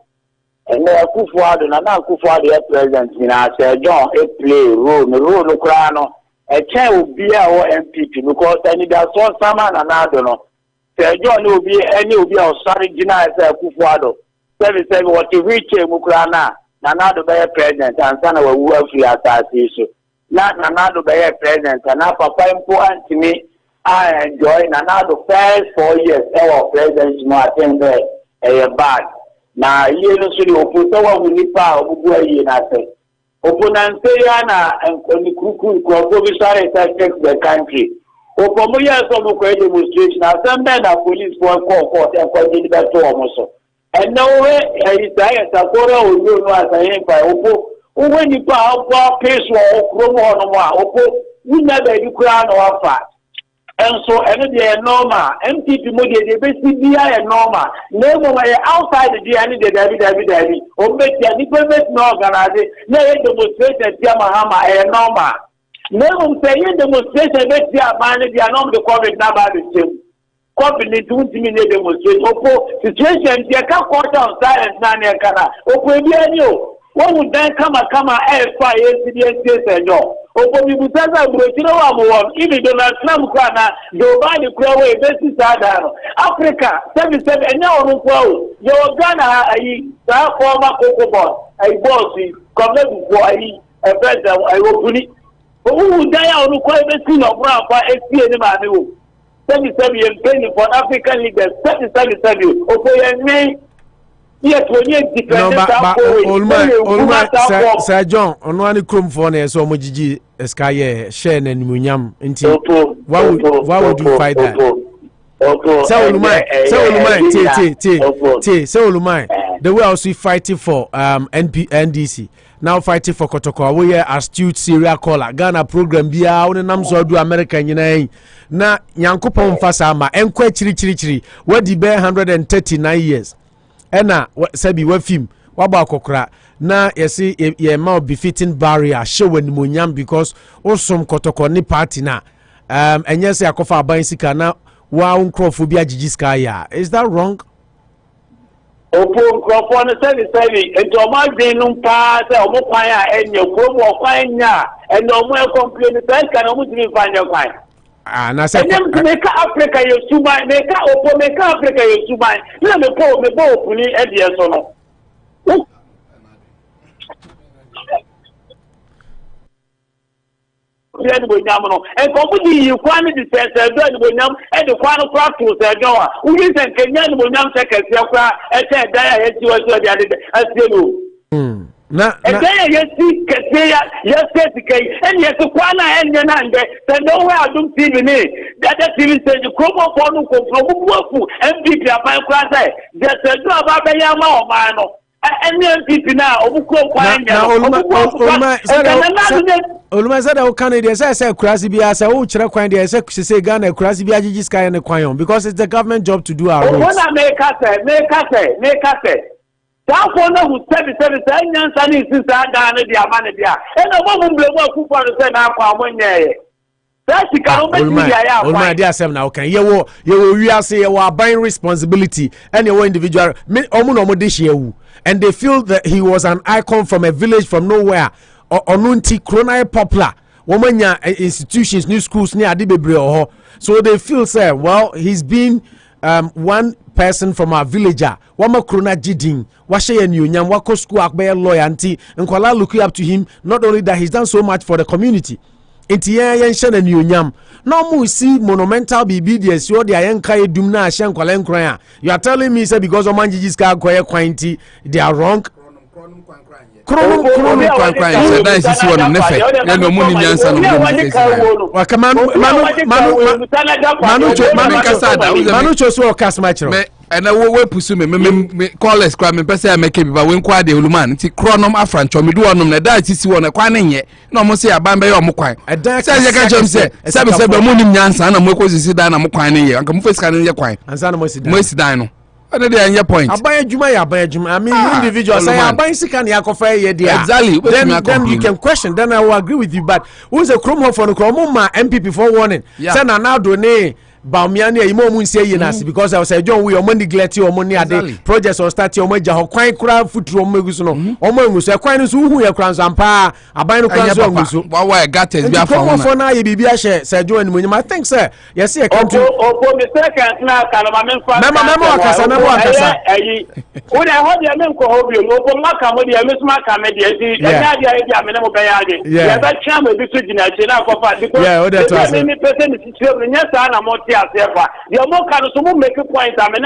And Kufuor, and Kufuor, the president, in our John, a play rule, the rule of Crano, a chair will be our MPP because I need that so someone and I don't know. Sir John will be any will be our sorry Gina Kufuor. 77 what to reach Mukrana, another bear president, and son of a Ofori-Atta issue. Not another bear president, and now Papa important to me. I enjoy another first 4 years our president Martin there bad. Now you know so Opo we need power we na say. Opponent na and Kuku sorry take the country. Opo mo yes so ko demonstration na some men na police for court and for the better almost. And now is that Sakora o no as I by Opo when you power case or promo no more Opo we never you crown or fat. And so, any normal, MPP Modi, the best DI normal. Never outside the David, or make the diplomat no organize, never demonstration, Yamahama, a normal. Never say demonstration, make the man, they are not the COVID number the same. COVID 20 minute demonstration. Opo situation, they can't quarter on silence, Nania Kana. Opo, what would then come and fire CDS and no? Opo Bibusaza Burkina Faso, even Donald Trump Kana, Dubai the Kufuor basis Africa 77 and now on Kufuor. Your Ghana a former Koku a bossy, committed a president I will put it. Who would die on the Kufuor of Brown for SPN Manu? 77 and penny for African leaders, 77 Opo and me. Yes, no, but Sir John, on one chrome for ne so mojiji eskaye share na nimunyam nti why would you fight that? Say Olumai, they were also fighting for NDC. Now fighting for Kotoko. We are astute serial caller. Ghana program biya on nam so do America nyina na Nyankopon fasa ama enkwa chiri we di be 139 years. Ena sabi wa film waba kokra na yesi ye ma befitting barrier show animonyam because osom Kotoko ni party na enye se akofa aban sika na wa unkrofo bi agigi sky ya. Is that wrong? Opo unkrofo na say ento ma din num pa say omo kwan a enye kromo kwan nya eno omo complain say kan omo timi fanya kwan. Na say make Africa you suba make Opo make Africa you suba na me bo opuni e de so no. And company you quantity the sense and the quantum craft to say, no, we didn't Kenyan will not take a self and say, I was the other as you know. And then you see, yes, and yes, the Kwana and Yanande, then nowhere I don't see the name. That TV says the Koku from MPP, my class, just a job about Yama or Mano. NPP now obuko kwan Oluma said that Canada say kurasi bi asa o kire kwan dey say Ghana kurasi bi agigi sky ne kwan because it's the government job to do our roads. Ona make us say that for no who said nyansa ni sisa Ghana dia amane dia e no mo blemu Kufuor say na akwa amonye that's the kind of Oluma dey asem na okay ye wo wi ase ye wo aban responsibility and your individual omo no mo dey shewu and they feel that he was an icon from a village from nowhere. Onunti Krona popular womanya institutions, new schools near Adibebre. So they feel say, well, he's been one person from our villager. Wama Krona Jiding, Washe and Yunyam, Wako school akbe lawyer anti, and Kuala looking up to him, not only that he's done so much for the community. Intiya Yenshan and Yunyam. No mu see monumental BBDS, you the Ayanka Dumna Shan Kwalenkra. You are telling me, say, because Omanji's car quite quainty, they are wrong. Krono kwan that is one of nefe ya no muni nyansa no manu choso okas machro me ena we pusu me callers kwa me pese make bi ba we nkwa de oluman nti kronom afrancho me do onom na da sisi won kwa ne nye na mo se aban be yo mo kwan se je ka chom se be muni nyansa na mo ko sisi da na mo kwan ne ye anka mo fesika ne ye kwan ansa na mo si dan no What are the point? I mean, individuals say, I'm buying sick and Yakofa, exactly. Then you can question, then I will agree with you. But who's a Chrome for the Chromoma MP for warning? Send an now donate. Baumiani imo say yenasi because I was a John we o money gleti o money ade projects or start o maja ho kwan kura futuro meguso no o mo nguso kwan no so hu ye kran sampa aban no kran so nguso wa gates bi afa for na ye bibia she say John ni I think sir yes see a country o me second na kana ma menfa memo akasa ayi o na ho dia men ko ho bi o bo maka mo dia mesuma ka me dia di ya dia me mo be ya de ya ba chama bi so gina che na ko fa because me person ni tiro nya sa na mo the more can so make a point. I mean,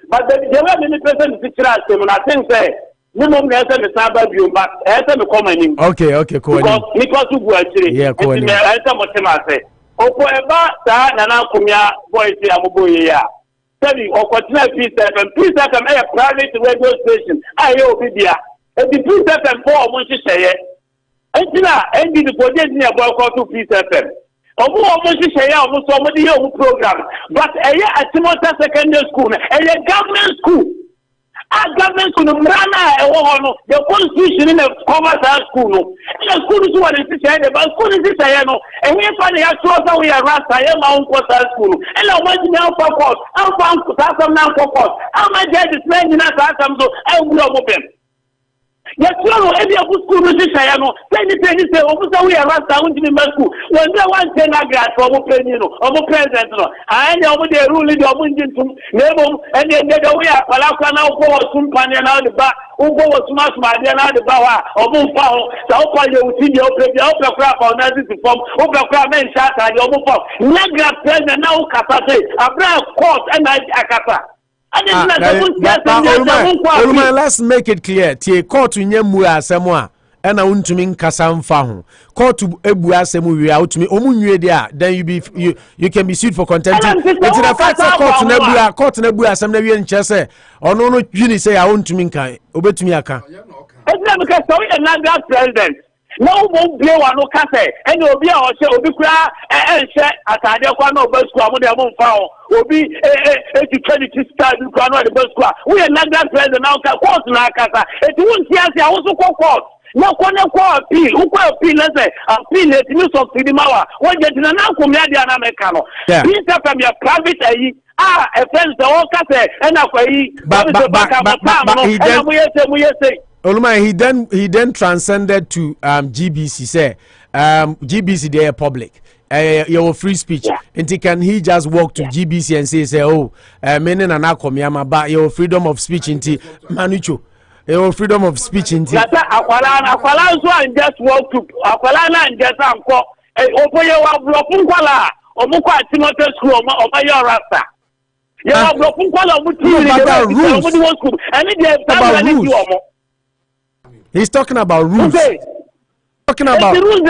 but the way person is and I think say, no more than the cyber view, but as a common. Okay, cool. Because you actually, yeah, cool. I say, Nana Akomea boys, Amoboya. Tell you, or continue please have a private radio station. I hope it and the please FM 4 months say it. And the project near Boycott to Peace FM. Almost somebody program, but Achimota secondary school, a government school. A government school, the constitution in a commercial school. And the school is what is said about school is and we find the actual we are Rasta, my own school. And I want to know for course, I'm found to pass them now for course. How much is playing in us? I will open. Yes, no, every school is say no. Penny say, "Oh, we are Rasta, we in school." When they want to grad for president, no. And over there ruling the Munjin to neighbor, and then we are Palaka now for some pan and out the back. Who go was much my dear now the Bawa or Moon Power. So Opa, you see the Opa crap on that to form Opa crap men shot at your Moon Power. Nagra president now Casate, a brand court and I Akata. Let's make it clear. Tie court nyemu asemo a na untumi nkasa mfa ho. Court ebu asemo wi a utumi omunwe dia then you can be sued for contempt. It the fact that court na ebu asem na wi nche se ono no twini say ya untumi nkan obetumi aka. It's because so we are president. No one play one no case and obi a o se obi kura ense atade kwa na obasku amode am mfa o obi to 20 stars kwa na obasku we are not that president now court na akasa it won siase a wo so court na kone kwa appeal ukwa appeal na say appeal it news of Sidimawa wo je tina na Akomea dia na meka no this from your private ayi a friends the all case and akwa yi but Oluma, he then transcended to GBC. Say GBC they are public. Your free speech. And can he just walk to GBC and say oh, meaning an Akomea, but your freedom of speech into Manucho. Your freedom of speech into. Akwala and just walk to Akwala and just uncle. Open your Blokunkwala or Muka Achimota school or my Rasta. You have Blokunkwala school and it is He's talking about rules. talking about? The rules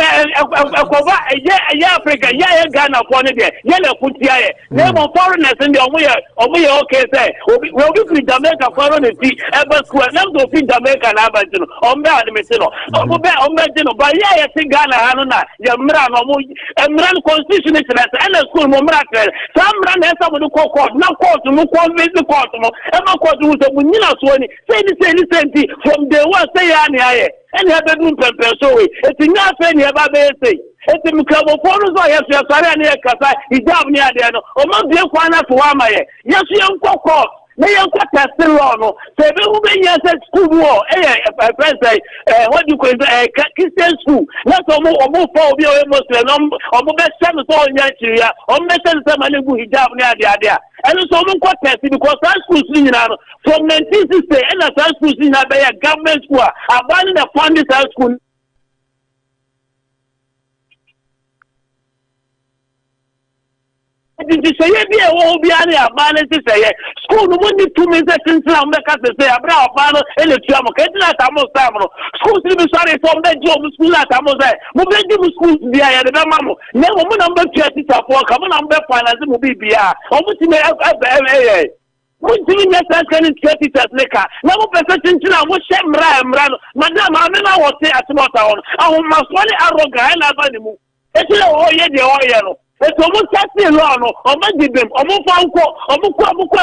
Africa, Ghana for the yellow Kutia, name of foreigners in the Omoya, okay, say, we'll be free Jamaica for the sea, ever square, never to feed Jamaica and Aberdeen, Omba and Messino, Omba, but yeah, I think Ghana, Hanuna, Yamran, Emran Constitution is and a school Momrakel, some run has someone to call court, no court, no court, no court, ever court with the Munina Swaney, say the same thing from the one say, and have a room per so it's enough any about say. It's a microphone for yes, you are sorry, Kasa, he's down near the end. Or not be a corner to Amaye. Yes, you don't court. May you cut a still on. Say, who may yes at school war, friend say, what you call Christian school. Not almost for your Muslim, or best seven so in Nigeria, or message somebody who he down near the idea. And so I'm quite tested because that school from 1960 and that school in a government school, abandoning the funded school. This is a year will be any abandoned to say school only 2 minutes since I'm the cat to say about banner and the Chiamo, getting at Amos Tammo. Schools to be sorry from the job school at Amos. Moving schools to be a mammo. Never number 30 for common number finance will be BR. Almost in the what do you get that kind of 30 liquor? Never perfection to know what shame ram, Madame, I mean, I was say Achimota on. I will must only arrogant and abandon. It's all yellow. It's almost testing law, or maybe them, or more phone call, or more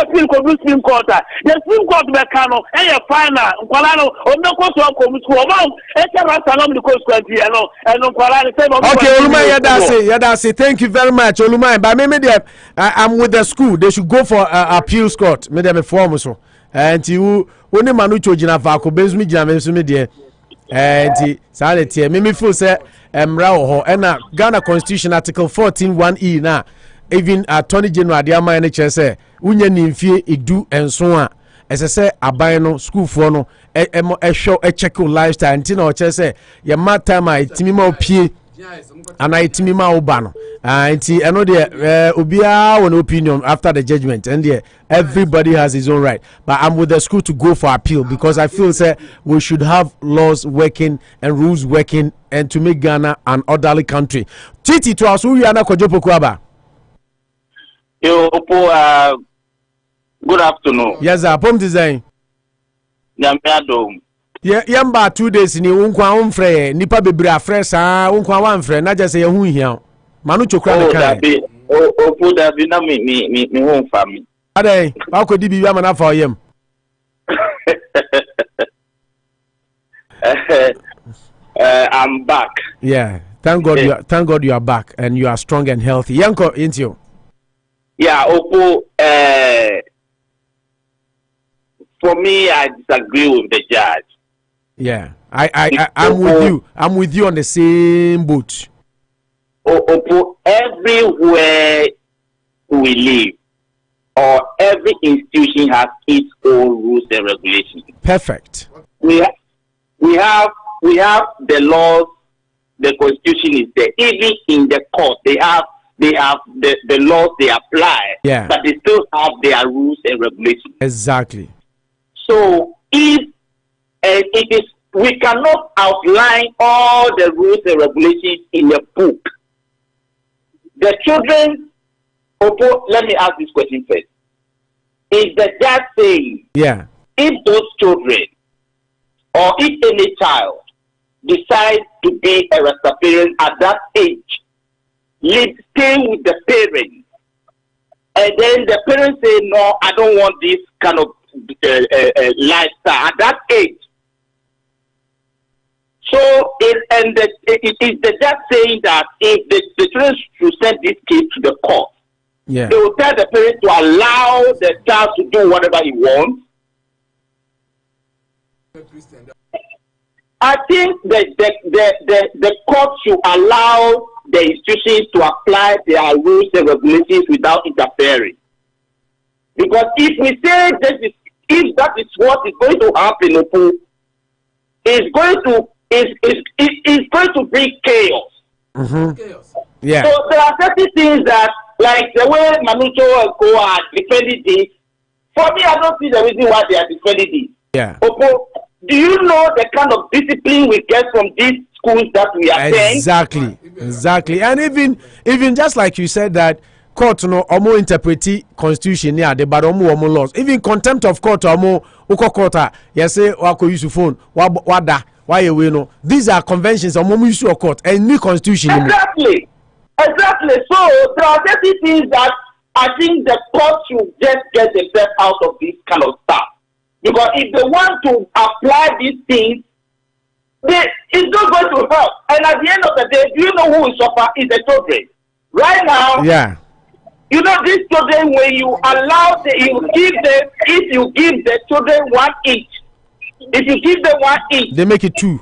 appeal for the Supreme Court. The Supreme Court Becano, and your final, Colano, or no cost of school, it's a Rastanom the coast country, and no Colano. Okay, Oluma Yadasi, thank you very much, Oluma. But maybe I'm with the school, they should go for appeals court, maybe a form so. And you only Manucho Jinafako, Bezmi Jamesumi, dear. And sanity, Mimi Fu said, Mrao, and Ghana Constitution Article 14(1)(e) now, even Attorney General, the NHS say, Union in fear, it do and so on. As I say, Abino, school for no, a show, a check lifestyle, and Tino say, your matama, Timimo P. And I Timima Obano. I know the Ubia an opinion after the judgment, and everybody has his own right. But I'm with the school to go for appeal because I feel we should have laws working and rules working and to make Ghana an orderly country. Titi to us, we are not Kojopo Kwaba. Good afternoon. Yes, sir. Pom design. Yeah, yamba 2 days ni unkwa umfre nipa bebre afre sa unkwa wa mfre na je se yehu hia manu chokra ne kan o da bi na mi hu fami ade ba ko di bi ya mana fa oyem I'm back. Yeah, thank God you are back and you are strong and healthy. Yanko into. Yeah, Opo for me I disagree with the judge. Yeah, I'm with you. I'm with you on the same boat. Everywhere we live, or every institution has its own rules and regulations. Perfect. We have the laws. The constitution is there. Even in the court, they have the laws they apply. Yeah. But they still have their rules and regulations. Exactly. So we cannot outline all the rules and regulations in a book. The children, let me ask this question first. Is the judge saying, if those children or if any child decides to be a Rastafarian at that age, stay with the parents, and then the parents say, no, I don't want this kind of lifestyle at that age? So it is the judge saying that if the children should send this kid to the court, they will tell the parents to allow the child to do whatever he wants. I think the court should allow the institutions to apply their rules and regulations without interfering. Because if we say if that is what is going to happen, it's going to bring chaos. Chaos. Yeah. So there are certain things that, like the way Manucho and Co are defending this. For me, I don't see the reason why they are defending this. Yeah. Do you know the kind of discipline we get from these schools that we are saying? Exactly. And even just like you said that court no omo interpreti constitution ni ade but omo laws. Even contempt of court omo uko court you say wako use phone wada why you know these are conventions omo use your court and new constitution. Exactly. So there are certain things that I think the court should just get themselves out of this kind of stuff. Because if they want to apply these things, it's not going to help. And at the end of the day, do you know who will suffer? Is the children. Right now, you know these children, when you allow if you give the children 1 each, if you give them 1 each, they make it 2.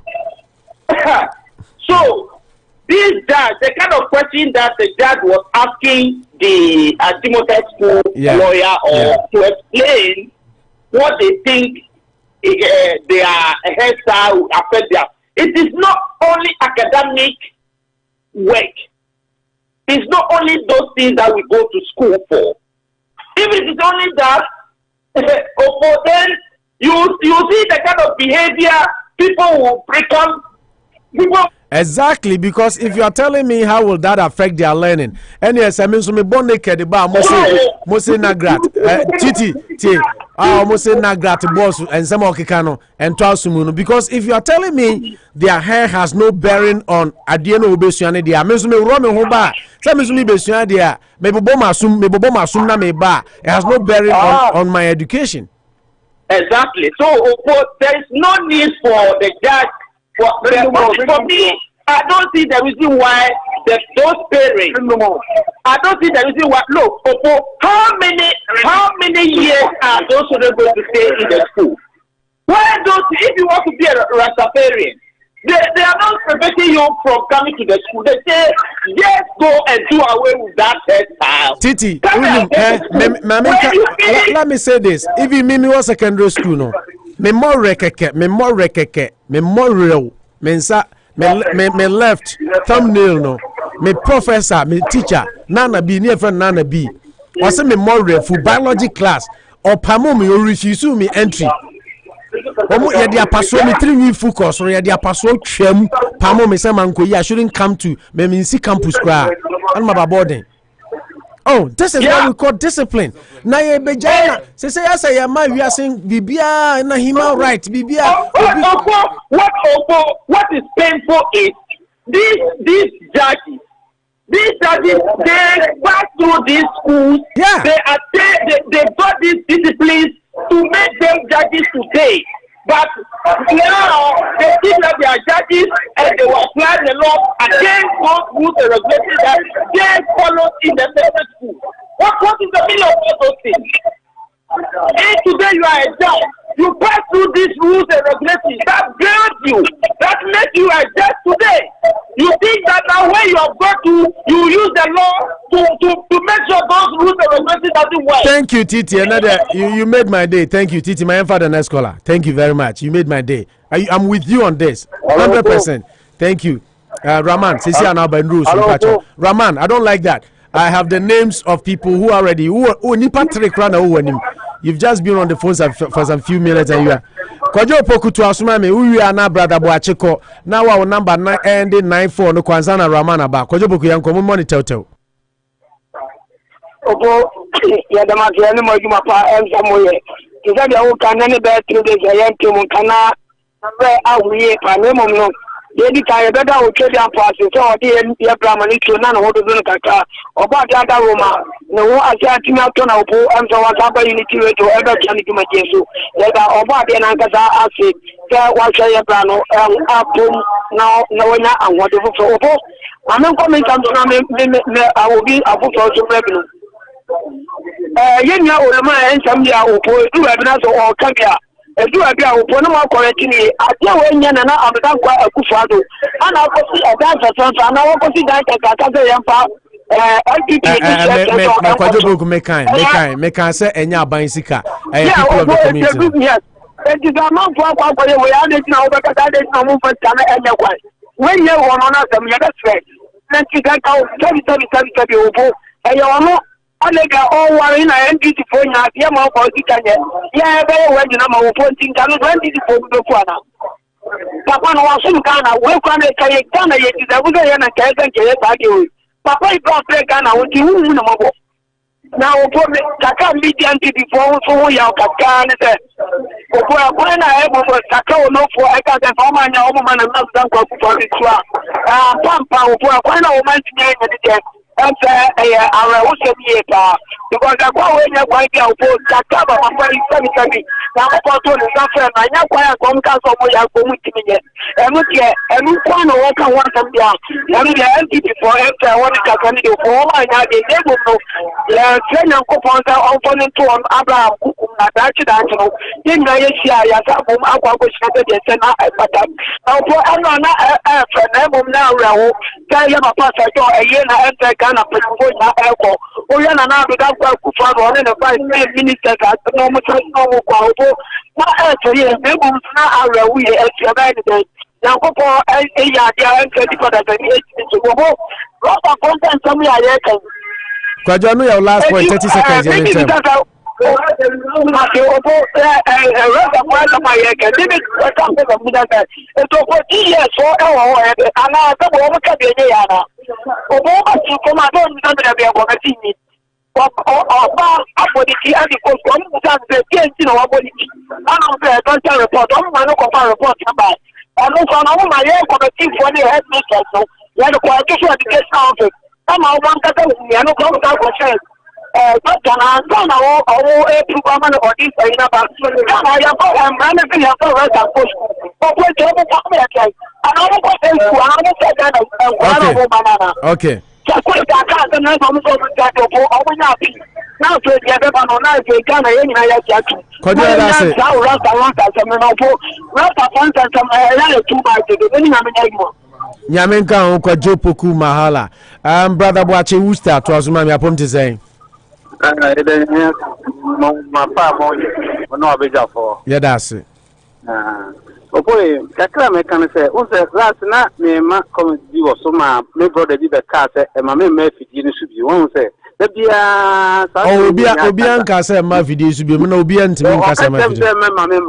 So this judge, the kind of question that the judge was asking the Achimota school lawyer to explain what they think their hairstyle will affect them. It is not only academic work. It's not only those things that we go to school for. If it is only that, then you see the kind of behavior people will become. Exactly, because if you are telling me how will that affect their learning, and yes, I mean, so me born naked, but mose nagrat, titi, mose nagrat boss, and some okikano, and twasumuno. Because if you are telling me their hair has no bearing on adieno obesuane dia, me so me rome hoba, some me besuane dia, me bobo masum na me ba, it has no bearing on my education. Exactly. So there is no need for the judge. For me, I don't see the reason why those parents. I don't see the reason why. Look, how many years are those children going to stay in the school? Why don't, if you want to be a Rastafarian, they are not preventing you from coming to the school. They say, just go and do away with that hairstyle. Titi, let me say this. Even me was secondary school, no. Me more rekeke, me more real, me left thumbnail, no. Me professor, me teacher, Nana B, near friend Nana B. Or say me more real for biology class, or pamo me or refuse me entry. Omo ya dia paso me 3 week focus or ya dia paso twam pamo me say manko I shouldn't come to me see campus cry and my boarding. Oh, this is what we call discipline. Na ye bejana say ya ma we are saying bibia na human right bibia. What is painful is these judges they pass through these schools. They got these disciplines to make them judges today. But now they think that they are judges and they will apply the law against those rules and regulations that they follow in the private school. What is the meaning of all those things? If today you are a judge, you pass through these rules and regulations that build you, that make you a judge today. You think that now when you have got to, you use the law to make sure those rules and regulations doesn't work. Thank you, Titi. Another, you made my day. Thank you, Titi. My father and scholar. Thank you very much. You made my day. I'm with you on this. 100%. Thank you. Raman, Raman, I don't like that. I have the names of people who are ready. You've just been on the phone for some few minutes and you are Kojo Poku to Asumame, who are now brother Boacheko. Now our number 9 ending 94 no Kwanzana Ramana ba. Kojo Poku yanko monitor tell. Opo ya dama kiani mojuma pa emsamoye. Kisa dia ukana be 3 days ya yemke mukana be awuye pa ne momno. Yedi ka better o trade and pass so odi ya pramani to na no do no kaka oba dada roma no wo asia timia to na opo amso wa saba unity rate o ebe chani to majesu ya oba de na nkasa ase ka wa hwe ya plano apom na wonya anwode fofo opo amen comment am na me awobi afofo so rebino yenya olama ensam dia opo du ebe na so o kabia edu abia opo no ma correct ni ade we nya na abeda kwa Kufuor ana akosi ada sansa na akosi dan kaka ze yempa me kwajo boku me kan say enya aban sika people of the community yes it is a man for we are na obeka that is no move kana enya kwa when you want na some you that's right na tika ka 7 opo eyo no Alega all war in a entity for Yama for Kitanya. Yeah, very well, you know, my phone thing can be for the Fana. Papa was some Ghana, welcome to Ghana, yet is a good and a Kazan. Papa is not Ghana, what you know. Now, Kaka media before so we are Kakan. When I have Kaka no for I got a woman and not done for this one. Pampa, when a woman's name and our Ocean because I go away by the opposed Kaka, I'm very sorry. Now, I got to the I know why I come castle for your committee. And look here, and you can't walk on one of them. And the entity for after I want to continue for my day. They will know. Train and coupons are opening to Abraham Kuku, National. In Malaysia, I have Aqua Shed, now for Anna, now, Raul, Kayama Pasa, a year and a Ghana, Airport. Oyana now began Kufuor and the 5 ministers at the normal Kwaupo. Not actually, they will not are we at your bank. Now, for a yard and 24 to Rasta content, some years. Kwajano, your last point, 30 seconds. Okay. Nyamenka kwa Jopoku Mahala. Brother Boache Worcester to Azuma mi apom te say. Yeah, that's it. Boy, kakra me kan say, o say last na me ma come di wo so ma me brother bi be ka say e ma me fidie ni su bi won say da bia obi anka say ma fidie su bi me na obi antimi nka say ma fidie me ma me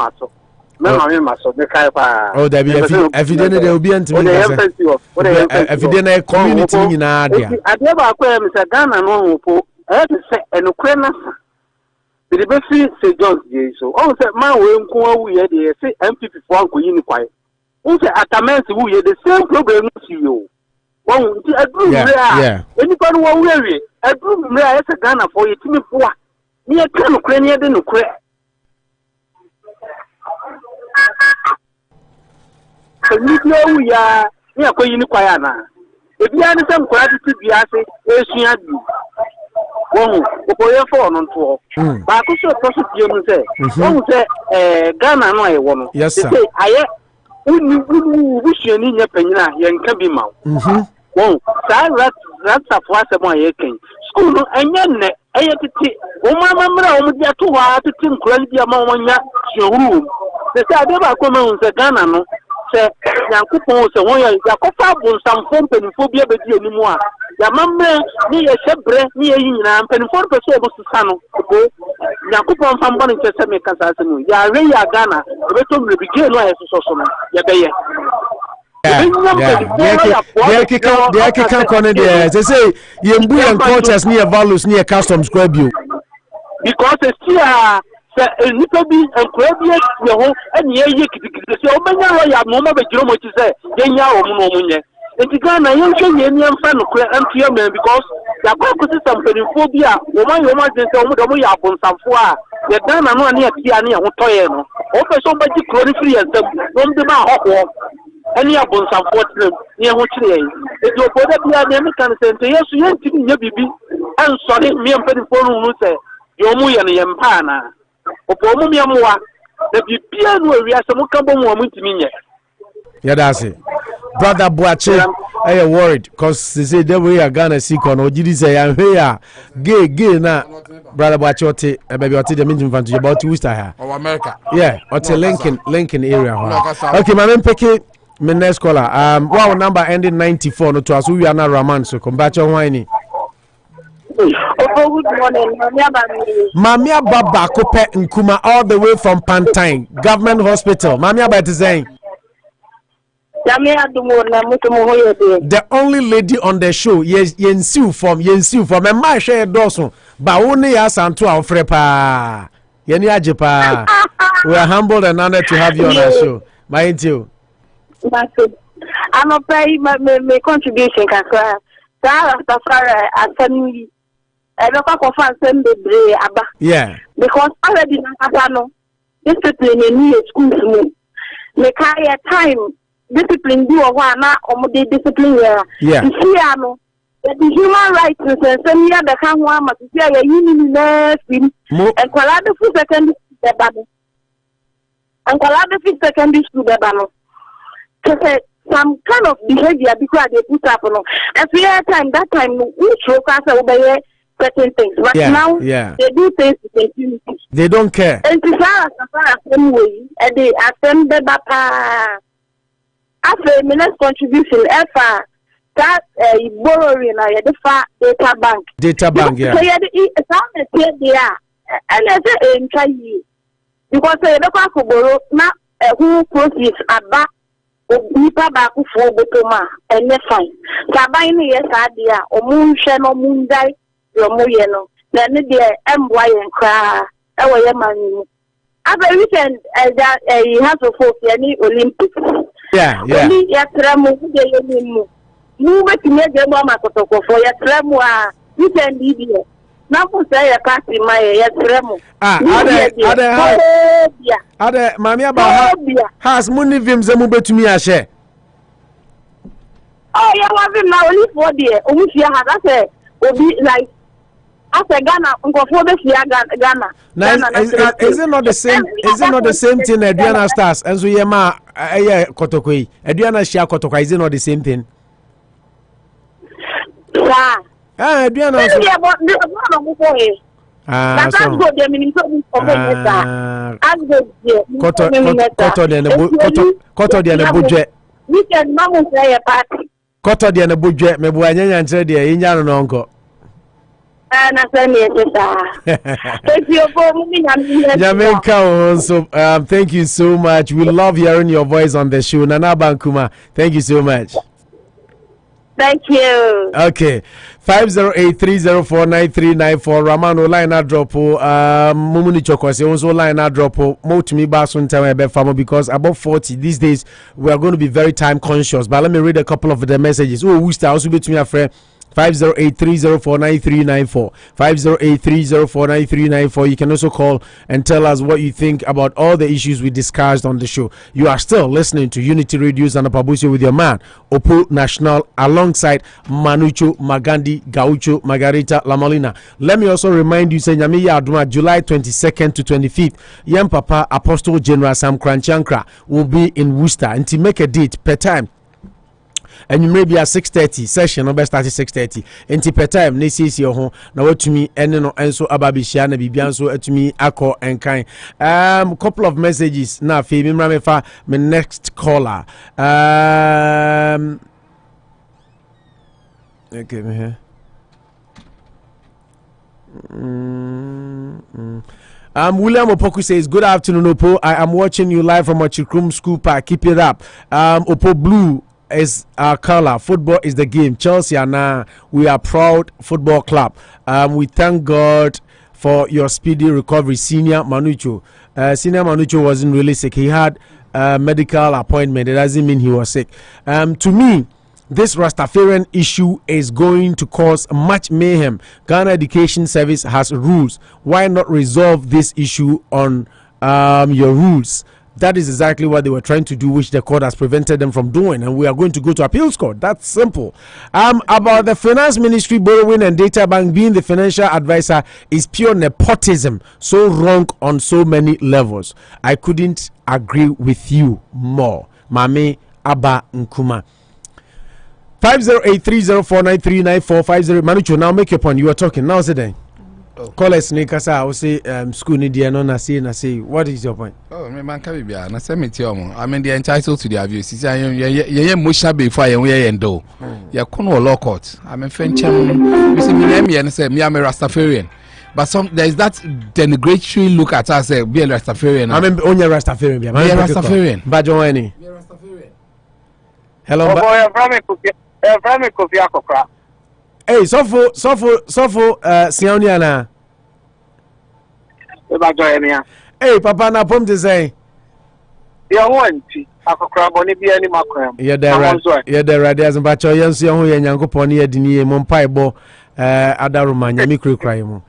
ma so me kai pa o da bia fidie ne de obi antimi nka say fidie na community nyina dia ade ba kwa me say Ghana no ho po e say enokre na the best say John so on say man we nko awu ye de say MPP for anko yi ni kwai on say Atamensi wu ye the same problem no see you won ti adru mre a eni pa no wo we adru mre a say Ghana for ye timi poa ni ye kan no kre ni ye de no kre ni bi awu ya ni akoyi ni kwai ana ebi ani say nkora titi bi ase esua bi won okoye for no to ba ko so to so die mu say won say Ghana no aye wono say aye uni bushani nya panyina ye nka bi ma won sa Rastafarian asemo aye kan school no anya ne aye titi o mama mra o mu dia to wa titi nkura dia ma o nya huru say ade ba ko ma say Ghana no say Yankopon say won ya kofa bonsamfo mpenifo bia bedi animu a ya mamre ni ye shebre ni ye nyina mpenifo pese e bosusa no ko Yankopon fa mbon nche se me kasa asemu ya re ya Ghana beto mrebige no ayesoso no ya beye they can corner there they say yembu and cultures near values near customs grab you because it's here nipa bi enkwabie ye ho ene ye kitikiti se o menya ro ya no ma be jiro mo ti se ye nya wo mu no mu nye enti Ghana ye nhwe ye ni amfa no kra antua men because ya kwa ko system penifobia wo man yo ma je se o mu do mo ya bonsamfo a ye Ghana no ane atia ne ho toye no o pe so ba ji kroni free ensem no mde ma hokwo ene ya bonsamfo tire ne ho kire ye enti o boda bia ne me kan se enti yesu ye ntimi nya bibi an sori me penifo no mu se yo mu ye ne ye mpa na opo mi amwa da bibia no awia se mo kambo mo mutimi nye yeah that's it brother Boache I worried cause they say the way Ghana see kon ojidi say ya hwe gay na brother Boache ote baby ote the minimum fan to about Worcester here or America yeah ote Lincoln area okay my name peke my next caller wow number ending 94 no to as we are na Raman so come back on whiny Oh, good morning. Mami Aba Baako pe Nkuma all the way from Pantine Government Hospital. Mami Aba is saying. The only lady on the show, yensiu from a man share dosun, but only us and to our frepa. Yeni ajepa. We are humbled and honored to have you on our show. Mind you. I'm a pay my contribution, Kakra. Rastafarian, I send me. I don't know if send the Abba. Yeah. Because already Nakapano, discipline in new schools. Me carry time. Discipline do a one or the discipline. Yeah. The human rights and some year the Kamwa must say a union and Colada for secondary school battle. And Colada for secondary school battle. Some kind of behavior because they put up on. And we had time that time each worker obey certain things. But now they do things with impunity. They don't care. And to the same way, and they attend the Bapa. After minutes contribution, that borrowing the far data bank. Data bank, yeah. So and I say try you because the borrow now who proceeds about Nipa Baako for Betoma and the fine. Sabine yes idea or moon no moon die your moyeno. Then the MY and cry away man. After weekend he has a 40 Olympics. Yeah. Yatramu, move to make the mama for Yatramu, you can leave here. Now, say a party, my Yatramu. Other Mamia Baha has money vims and move to me a share. Oh, yeah, I will now live for dear. Omusia has I say, will be like. After Ghana, Ghana. Is it not the same? Is it not the same thing? Adriana Stars and so Yema Kotokoi. Adriana Shia Kotoka. Is it not the same thing? Adriana. Koto de na budget me bo anya ntre de yinya no nko. Thank you so much. We love hearing your voice on the show. Nana Bankuma, thank you so much. Thank you. Okay. 508-304-9394. Ramano line na drop. Mumuni Chokose also line na drop. Mo to me basun time because above 40 these days we are going to be very time conscious. But let me read a couple of the messages. Oh, we start also be to me a friend. 508-304-9394. 508-304-9394. You can also call and tell us what you think about all the issues we discussed on the show. You are still listening to Unity Radio's Anopa Bosuo with your man Opo National alongside Manucho, Magandi, Gaucho, Margarita, La Molina. Let me also remind you, Nyame Aduma, July 22nd to 25th, Yam Papa Apostle General Sam Kranchankra will be in Worcester, and to make a date per time. And you may be at 6:30 session number start at 6:30 enti per time na sisi ho na watumi ene no enso ababishia na bibia nso atumi akọ enkan couple of messages na fe mi mra me fa me next caller okay me here William Opoku says, good afternoon, Opo. I am watching you live from Achikrum School Park. Keep it up. Opo Blue is our color. Football is the game. Chelsea and we are proud football club. We thank God for your speedy recovery. Senior Manucho wasn't really sick. He had a medical appointment. It doesn't mean he was sick. To me, this Rastafarian issue is going to cause much mayhem. Ghana Education Service has rules. Why not resolve this issue on your rules? That is exactly what they were trying to do, which the court has prevented them from doing, and we are going to go to appeals court. That's simple. About the finance ministry borrowing and data bank being the financial advisor is pure nepotism, so wrong on so many levels. I couldn't agree with you more. Mame Aba Nkuma. 508-304-9394. Manucho, now make your point. You are talking now. Say call us Nikasa. I will say school need no na say. What is your point? Oh, man, can be na say me tell mo. I mean, they entitled to their views. Ye motion before we endo. ya kono law court I mean fenchem we say me and say me am a Rastafarian but some there is that denigratory look at us say be a Rastafarian I mean only Rastafarian be a Rastafarian bajo any hello from Kofi Amoah. Hey, sofo Siaonia na. Hey, papa na pom to say. Ya wanti akokra boni bia ni makwam. Ya there radias mbacho yenso ye ho ye nyankopon ye dini mo mpaebo adaruma nyami kurekrai mu.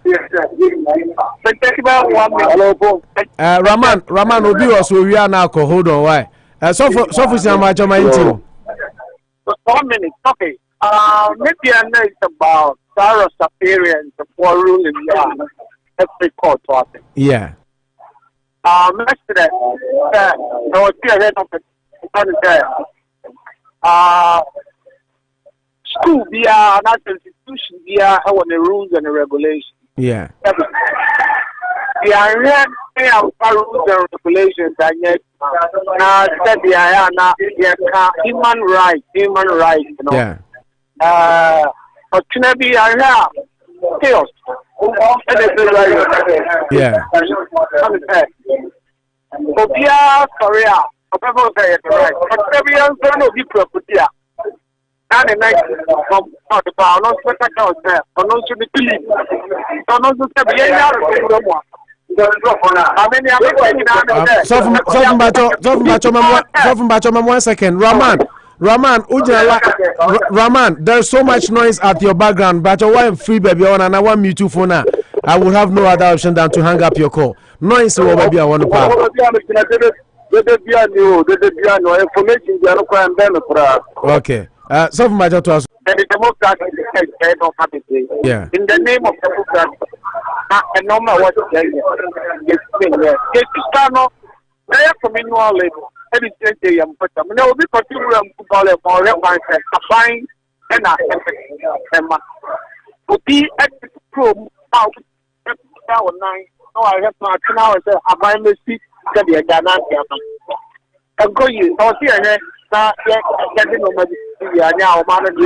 Raman obi was we are now hold on why. Sofo Siaonia my intimo. 1 minute, okay. Maybe I know it's about Rastafarian for ruling every court. Yeah. Yesterday, I was here head of the school via an institution via the rules and the regulations. Yeah. The rules and regulations and yet said human rights, you know. Yeah. But maybe I have chaos. Yeah. Korea, Korea, whatever say it right. But maybe I'm going to be property. And the night from the power, not special out there, or not to be believed. So, not to say, Sofum 1 second. Raman, there's so much noise at your background, but I want free baby on and I want mute you for now. I would have no other option than to hang up your call. Noise will baby I want to power. Okay. Sofum Bacho to us. Yeah. In the name of democracy, and no matter what it's communal label. Every day I'm put them. No, because you will call it more mindset, a fine and a be at the room out 9. No, I have not now. I find the seat to be a Ghana. I'm going to see a getting over the now man of the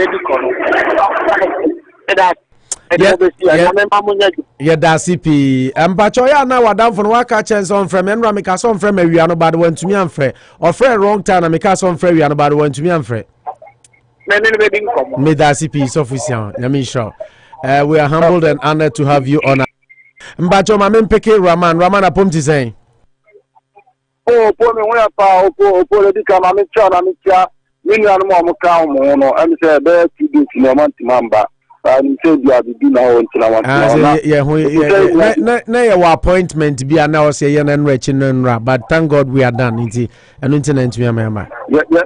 and yeah, that's CP. Mpacho ya na wadam for waka chance on from Enra make us on from we are no bad one to me and free. Or free wrong time and make us on free we are no bad one to me and free. Me that's CP so official. Yami sure. We are humbled and honored to have you on. Mpacho mamen peke Raman apom ti say. Oh, poor me when pa o di kama me cha na me cha. Me ni anu mo ka mo no. Em say be ti di no man ti mamba. And say you be now until yeah, appointment be now say yen and rich in but thank God we are done. And internet me mama. Yeah.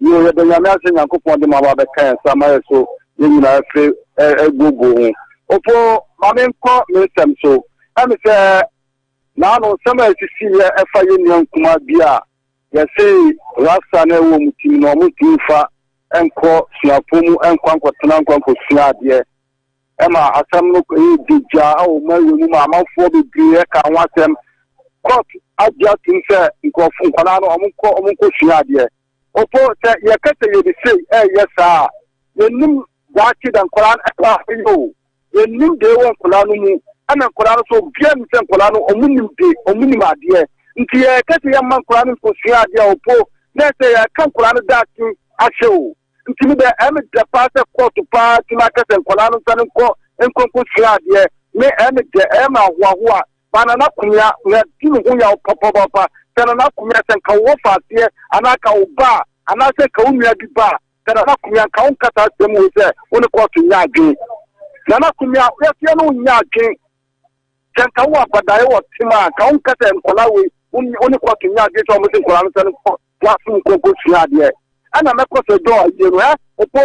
You the Yamia saying I could the Maba can somewhere so you know go. Opo Mamen call me so. I'm say now no summer to see a fire union kuma bia. You say Rasta ne wo mutim no mutimfa enko suapomu enko tenanko suade ema asam no dija o mawu ma amafo bebre ka watem court aja tin se nko funkwala no omko suade opo se ye kete ye bi say yesa yenim wachi dan koran akwa yo yenim de won kola no mu ana kola so biam se kola no omunim ade nti ye kete ye man kola ko suade opo na se ye kan kola no datin ahyew ntimi be em de pass court pa ti ma kese kola no san ko enkonko suade me em de em ahwa bana na kumya na tinu hu ya papa sana na kumya sen ka wo fatie anaka uba anase ka umya bi ba sana na kumya ka unkata temu se oni court nya adwen na kumya yesie no nya adwen sen ka wo abadaye wo tima ka unkata enkola we oni court nya adwen so mo se kola no san ko wa fun ko suade ana mekose do ayenu opo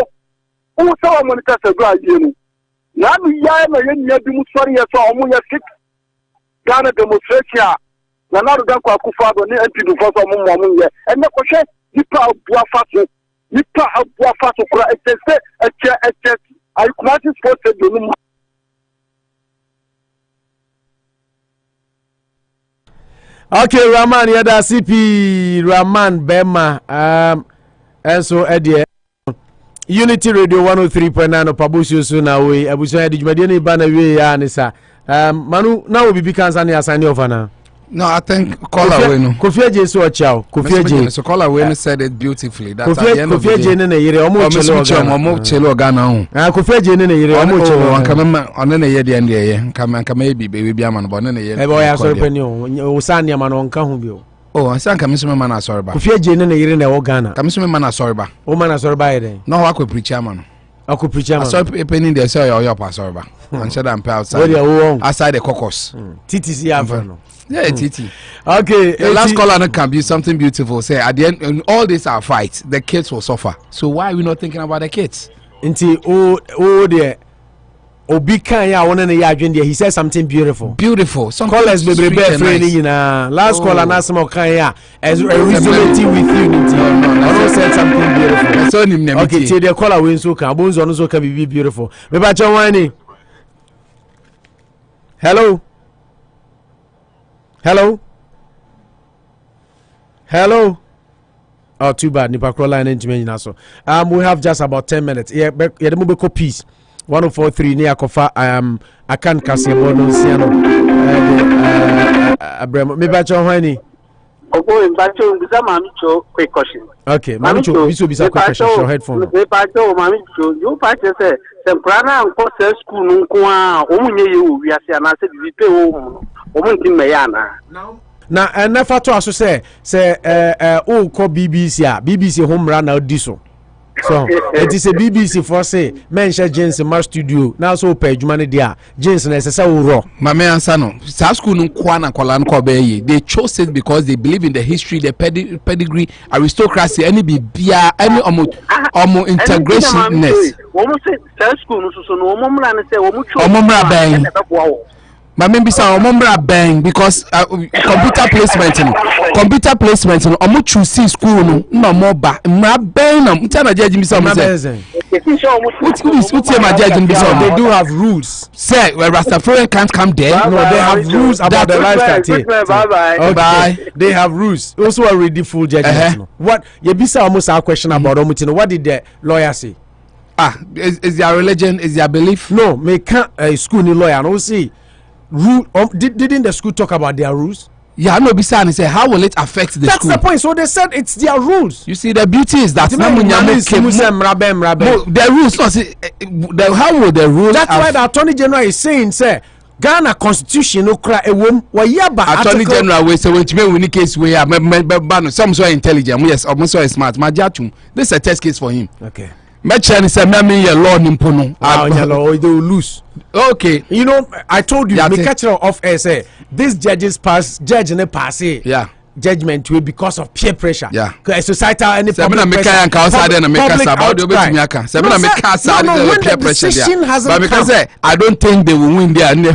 o so mo ni kase do ayenu na mi ya na yenya bi mu sori ye so omo ye sit Ghana demonstration na ruga kwa Kufuor ni anti do so mo ye enne ko hwe nipa abua faso kura etese eche ay kumati sports do ni Okay, Raman yada CP Raman Bema and so Eddie Unity Radio 103.9 Anopa Bosuo so na we abuso ya dijumade ni ba na we ya ni sa manu na obi bi kan san ya sign off na. No, I think caller we no. Kofi Aje so chao. Kofi Aje. So caller we said it beautifully. That's at the end of the day. Kofi Aje ne yire omo chelo Ghana ho. Kofi Aje ne yire omo chelo. Anka me ye de ende ye. Anka me bi be ama no bo ne ye. E bo ya so pani o sani ama no nka ho bi o. Oh, anka me so me man asori ba. Kofi Aje ne yire na wo Ghana. Ka me so me man asori ba. O man asori ba ye. No wa ko preach ama no. Ako preach ama. Asori penny dey say your asori ba. And said I'm outside. Outside the caucus. TTC have no. Yeah, TT. Okay. The last caller can be something beautiful. Say at the end, in all this our fight, the kids will suffer. So why are we not thinking about the kids? Until there. Obika ya wona na ya adwen there, he said something beautiful. Beautiful. Some callers be friendly na. Last caller na some kan ya as resonating with you. No, said something beautiful. So him name. Okay, the caller we so kan bonzo no so can be beautiful. Me ba chan wani. Hello. Oh, too bad. Nipa line into so. We have just about 10 minutes. Yeah, the mobile piece. 104.3 near Kofa. I can't kasi bono siano. Abraham, me ba chon hwani. Opo mbacho ngisa mamicho quick question. Okay, mamicho biso bisa quick question. Your headphone. Me pacho mamicho you pacho say semprana nko se school nko a omunye ye wo wiase ana se bibi pe wo omunti me ya na. Na never to aso say o ko BBC home run na diso. So it is a BBC for say mention James in my studio now so pay adwuma dia James na say wo ro mama answer no sa school no kwa na kwala nko be ye they chose it because they believe in the history the pedigree aristocracy any bibia any omo integrationness wo mo say school no so no omo mra na say wo mo cho omo mra ben mama bisa omo mra ben because computer placement no omo choose school no na mo ba mra ben na mtana judge bisa mo say they do have rules. Say where Rastafarian can't come there. No, they have rules about the lifestyle. Bye. They have rules. Also a ready full judgment. What you bisa almost our question about Omutino. What did the lawyer say? Is their religion, is their belief? No, me can't school ni lawyer. No see. Rule didn't the school talk about their rules? Yeah, no, Bisani say how will it affect the school? That's the point. So they said it's their rules. You see, the beauty is that the rules. How will the rules? That's why the Attorney General is saying, say Ghana Constitution no cry a womb. Attorney General we say when you win case we are some so intelligent, yes, almost so smart. Majatum, this is a test case for him. Okay. Mechani say me your law nimpono. They will lose. Okay. You know, I told you, me catch off air say this judge ne pass it. Yeah. Judgment will because of peer pressure. Yeah. Societal and public pressure. Peer pressure. But because I don't think they will win there. No.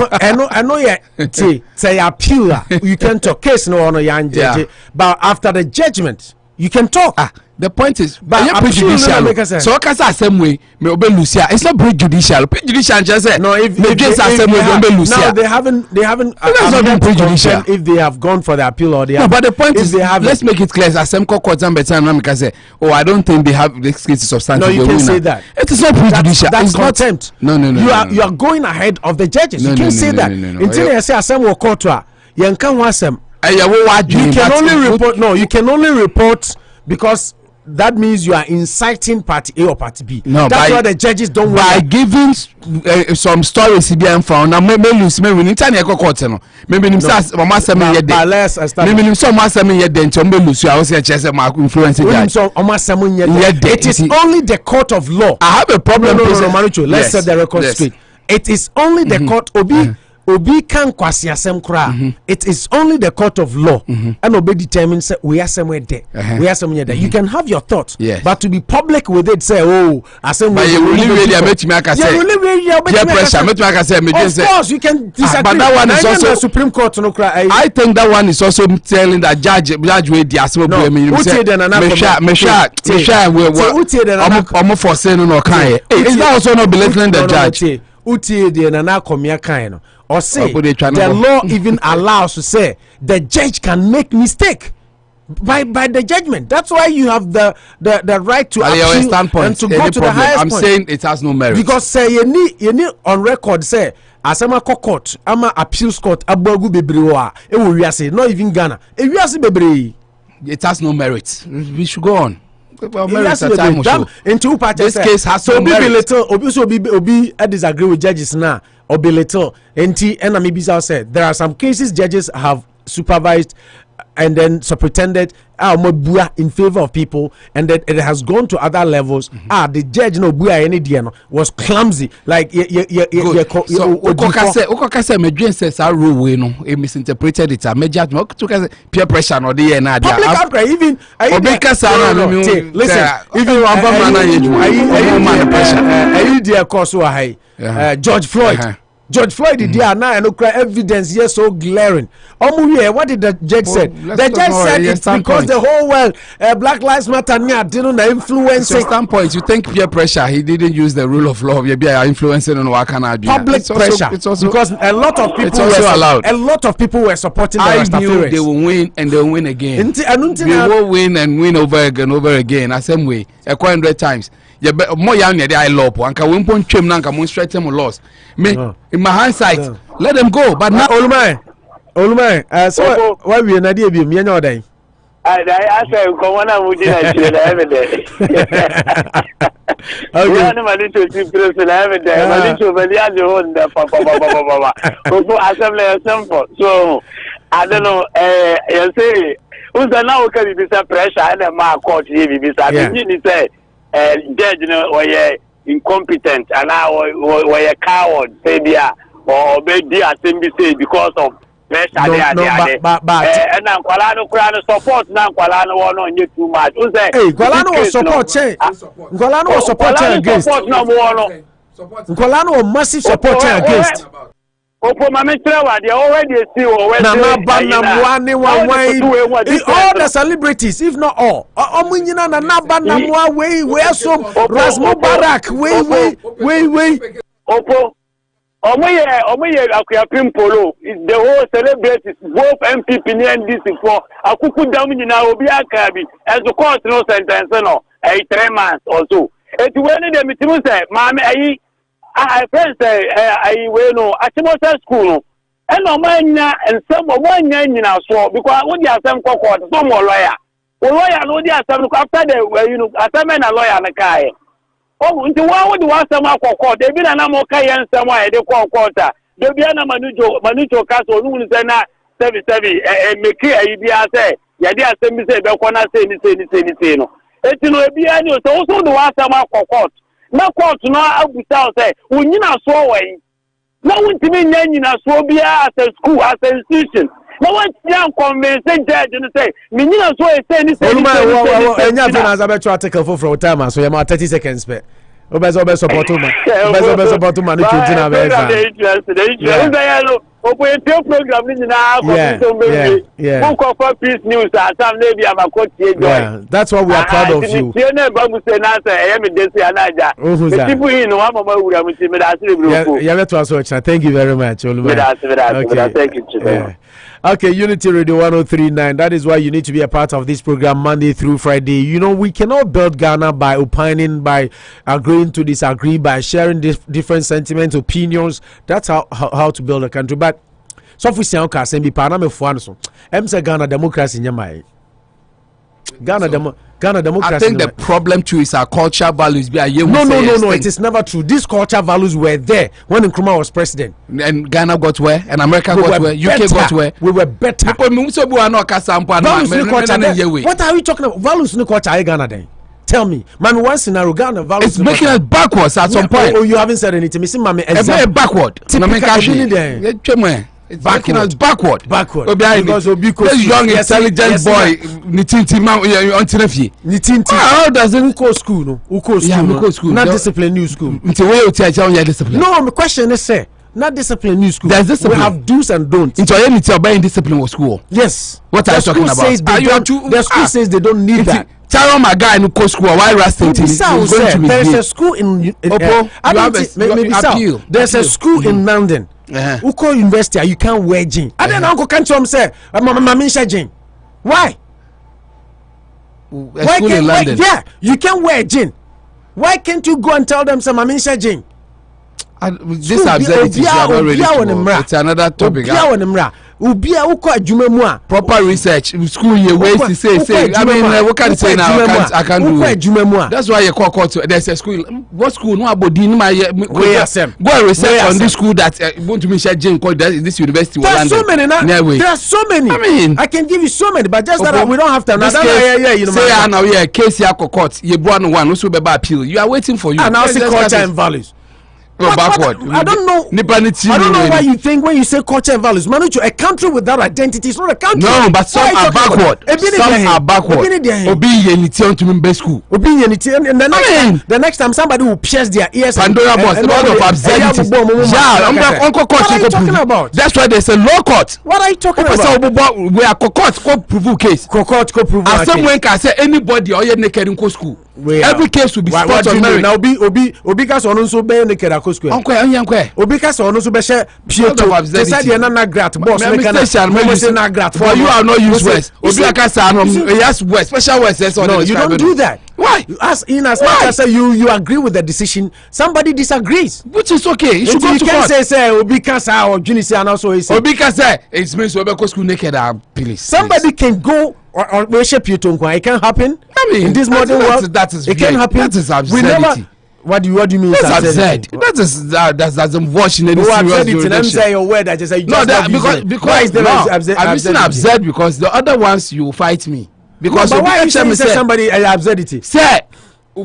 I know yeah. Say appeal. You can talk case no on a young judge. But after the judgment, you can talk. The point is, but prejudicial. So, Kasa same way, me obe Lucia. It's not prejudicial. Prejudicial just say no. If now they haven't. That's not prejudicial. If they have gone for the appeal or they have. No, but the point is, let's make it clear. As some court and better, say, oh, I don't think they have this case is substantial. No, you can say that. It is not prejudicial. That's contempt. No. You are going ahead of the judges. You can say that. Until you say some will court to you can want some. You can only report. No, you can only report because. That means you are inciting party A or party B. No, that's why the judges don't want. By giving some stories CBN found now maybe lose maybe in tiny court no maybe him say mama say me yet maybe him say mama say me yet then maybe lose you I was say chese my influence so mama say me yet it is only the court of law. I have a problem. Let's set the record straight. It is only the court Obi can kwasi asem kra. It is only the court of law and Obi determines we are somewhere there. We are somewhere there. You can have your thoughts, but to be public with it, say asem. But you really of course, you can disagree. But that one is also Supreme Court. No cry. I think that one is also telling that judge we the asem. For saying no kind. Is that also not belittling the judge? Utie de na Akomea kind or say the law even allows to say the judge can make mistake. by the judgment. That's why you have the right to appeal and to go to the highest I'm point. saying it has no merit. Because say you need on record say asama court ama appeals court abagu bebrewa e wo wiase not even Ghana e wiase bebre. It has no merit. We should go on. Well, this case has so be little obi disagree with judges now or be little and maybe said there are some cases judges have supervised and then superintended in favor of people, and then it has gone to other levels. The judge no buya any diano was clumsy like misinterpreted it. Peer pressure no the public outcry even listen George Floyd did now and evidence here so glaring. What did the judge say? The judge said it's because the whole world Black Lives Matter didn't influence standpoint. You think peer pressure? He didn't use the rule of law. Maybe influencing on what can I do? Public pressure. It's also because a lot of people allowed. A lot of people were supporting the Rastafarians. They will win and they will win again. They will win and win over again. The same way, 100 times. More young than I love. Anka we pon twem na anka mo straight them loss. Me in my hindsight, let them go. But now Olumai, so why we na dey bi me nya odan. I say ko wana mu di na chire na everyday. Okay. Na mani to ti press na everyday. Mani to beli a jo nda pa. Koku assembly simple. So I don't know you say who's now can be pressure and ma court here be you say judge were incompetent and now were a coward, say or be assembly say because of pressure and now Kwalano support now Kwalano won too much. Hey, Kwalano was support Kwalano was supporting against Kwalano was massive supporting against Opo Mametra, they already see all the celebrities, if not all. Omunyina na Nabanamwa way so Rasmo Barak way. Opo Omoye Acheampong polo is the whole celebrities, both MPP and NDC for Akuku Damina Obi Akabi as the court no sentence no 3 months or so. It when the meeting say, Mami I friends say I no Achimota school and no man and some one now so because when you have some court some more lawyer. Lawyer no dia some after the assignment a lawyer na kai. Oh nti wa wo di wa some court e bi na na mo kai en some why dey court dey bi na manujo case onu ni say na 77 make e bi a say ya dey assembly say be ko na say ni no. Eti no e bi ani so so di wa some court. Na court no abuta say unyina so wen na wuntimi nyanyina so bia as a school as an institution na wantia convincing judge no say menyina so e say ni enya fe na zabeto article for time so ya 30 seconds pe obezo support man no twintina be program peace news that's what we are proud of you. Thank you very much. Okay, Unity Radio 1039. That is why you need to be a part of this program Monday through Friday. You know, we cannot build Ghana by opining, by agreeing to disagree, by sharing different sentiments, opinions. That's how to build a country. But so if we say okay, say be Panama for so. Say Ghana democracy nyamai. Ghana democracy. I think the problem too is our cultural values. No. It is never true. These cultural values were there when Nkrumah was president. And Ghana got where? And America got where? UK got where? We were better. What are we talking about? Values in culture Ghana then. Tell me, Mami, one scenario Ghana values. It's making us backwards at some point. Oh, you haven't said anything. Me see, Mami, exactly backward. It's making us backward. Because this young intelligent boy, how does it go school? No, not discipline new school. No, my question is say. Not discipline new school. There's discipline. We have do's and don'ts. Into any buying discipline was school. Yes. What are you talking about? The school says they don't need that. Tell my guy in co school why Rasta there's a school in there's a school in London. Uko University you can't wear jean. I don't know Uncle Kanchom say Mama Minsha jean. Why? a school in London. Yeah, you can wear a jean. Why can't you go and tell them some Aminsha jean? This absurdity is not ready to. It's another topic. Proper research. School year ways to say. I mean, what can you say now? I can't do it. That's why you call court. There's a school. What school? No about in my go and research on this school that want to be shared Jane called this university. There are so many now. There are so many. I mean, I can give you so many, but just that we don't have time. Say now, yeah, case here court. You brought one. Also be appeal. You are waiting for you. And now see culture and values. Backward. I don't know. I don't know why you think when you say culture and values, Manucho, a country without identity is not a country. No, but some are backward. Some are backward. Obedience to member school. Obedience, and the next time somebody will pierce their ears. Pandora boss, the lot of absurdity. Yeah, Uncle Court. What are you talking about? That's why there's a law court. What are you talking about? We are court prove case. Court prove case. As someone can say anybody or you naked in school. Every case will be spot on merit. Now Obi kas ono so be naked at school. Uncle Obi kas ono so be share Pieto. They said you na grat boss make na grat. For you are not useless. Obi kas yes west special west. No, you don't do that. Why? As much as you agree with the decision, somebody disagrees, which is okay. You should go to court. You can't say Obi Kasa or Juni say and also he say Obi Kasa it means we go school naked. Please. Somebody can go or worship you to it can happen. I mean, in this modern world, it can happen. That is absurdity. What do you mean? That's absurd. That doesn't watch in any serious jurisdiction. Let me say your word. I just say no. Because I'm saying absurd because the other ones you fight me. Because but why you say somebody absurdity? Say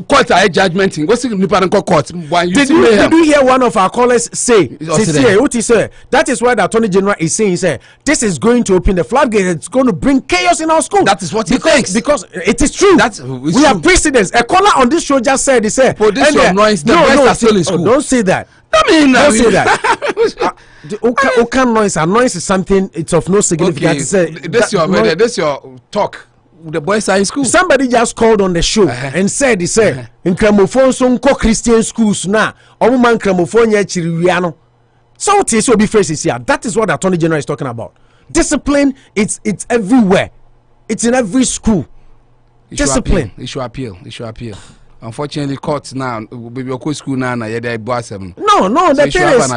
court a judgment thing. What's the court? Did you hear one of our callers say? What he said? That is why the Attorney General is saying, say this is going to open the floodgate. It's going to bring chaos in our school. That is what he thinks. Because it is true. We have precedents. A caller on this show just said, he said, "For this your noise, the boys are still in school." Don't say that. I mean, don't say that. Okan noise. A noise is something. It's of no significance. This your talk. The boys are in school. Somebody just called on the show and said, he said, in Kramophone, some Christian schools now, man Kramophone, Chiriano. So it is so be faces here. That is what the Attorney General is talking about. Discipline, it's everywhere. It's in every school. Discipline. It should appeal. Unfortunately, courts now, baby, school now, they're bossing. No, the thing is,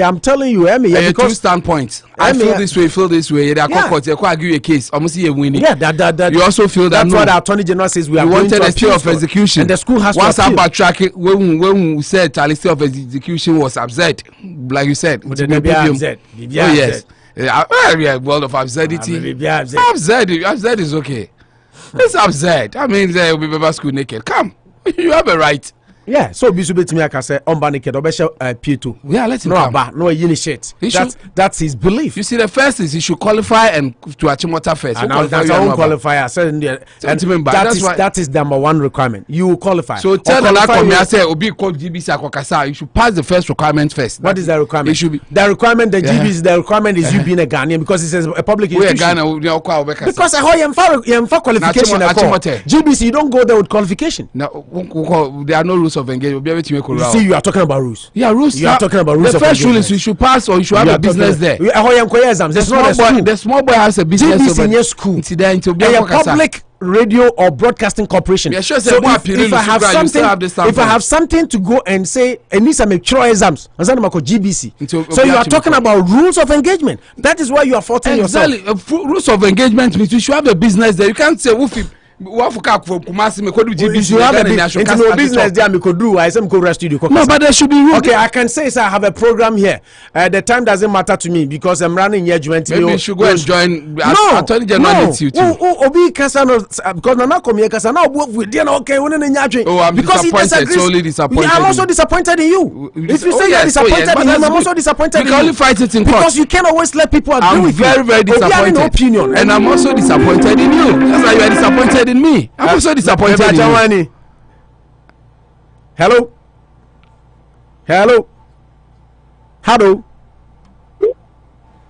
I'm telling you, because two standpoints. I feel this way. They are courts. They quite agree a case. Almost a winning. Yeah, that. You also feel that. That's what the Attorney General says. We wanted a stay of execution, and the school has once to appeal. Once I backtrack, when we said a stay of execution was absurd, like you said, it's absurd. Oh yes, world of absurdity. Absurd is okay. It's absurd. I mean, they will be back school naked. Come, you have a right. Yeah, so Bisubi to me, I can say, naked, P2. Yeah, let him come. No initiate. That's his belief. You see, the first is he should qualify and to Achimota first. And that's our own qualifier. That is number one requirement. You will qualify. So tell the Akomea, say, Obi called GBC Akokasa, you should pass the first requirement first. What is the requirement? It should be the requirement. The GBC, the requirement is you being a Ghanaian because it says a public institution. Because I have qualification. GBC, you don't go there with qualification. No, there are no rules of engagement. You see, you are talking about rules. Yeah, rules. You are talking about rules. The first rule is you should pass or you should have a business there. The small boy has a business in your school. A public radio or broadcasting corporation. Yeah, sure, so if I have something to go and say, and need some exams, GBC. So you are talking about rules of engagement. That is why you are faulting yourself. Rules of engagement means you should have a business there. You can't say what for Kumasi me could do GBC. You have a business there. Me could do. I say me could rest studio. No, but there should be rules. Okay, I can say so. I have a program here. The time doesn't matter to me because I'm running here. Maybe you should go and join. Attorney General needs you too. Obi Kasano because Nana Akomea Kasano with you. Okay, I'm disappointed. Solely disappointed. I'm also disappointed in you. If you say you're disappointed in him, I'm also disappointed in you. We can only fight it in court because you can't always let people agree with you. I'm very disappointed. And I'm also disappointed in you. That's why you are disappointed in me. I'm also disappointed in you. Hello.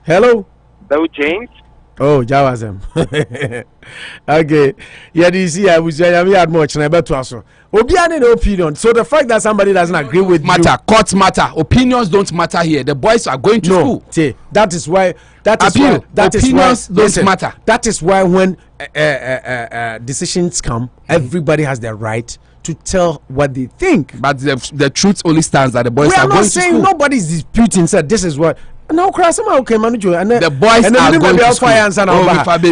Hello, James. Oh, Jawazem. Okay. Yeah, you see, I had much and I bet to also. Obiane no opinion. So the fact that somebody doesn't agree with matter, courts matter. Opinions don't matter here. The boys are going to school. See, that is why opinions don't matter. That is why when decisions come, everybody has the right to tell what they think. But the truth only stands that the boys are going to school. We are not saying nobody's disputing. Said this is what. No, okay, manager. And the boys are going to school.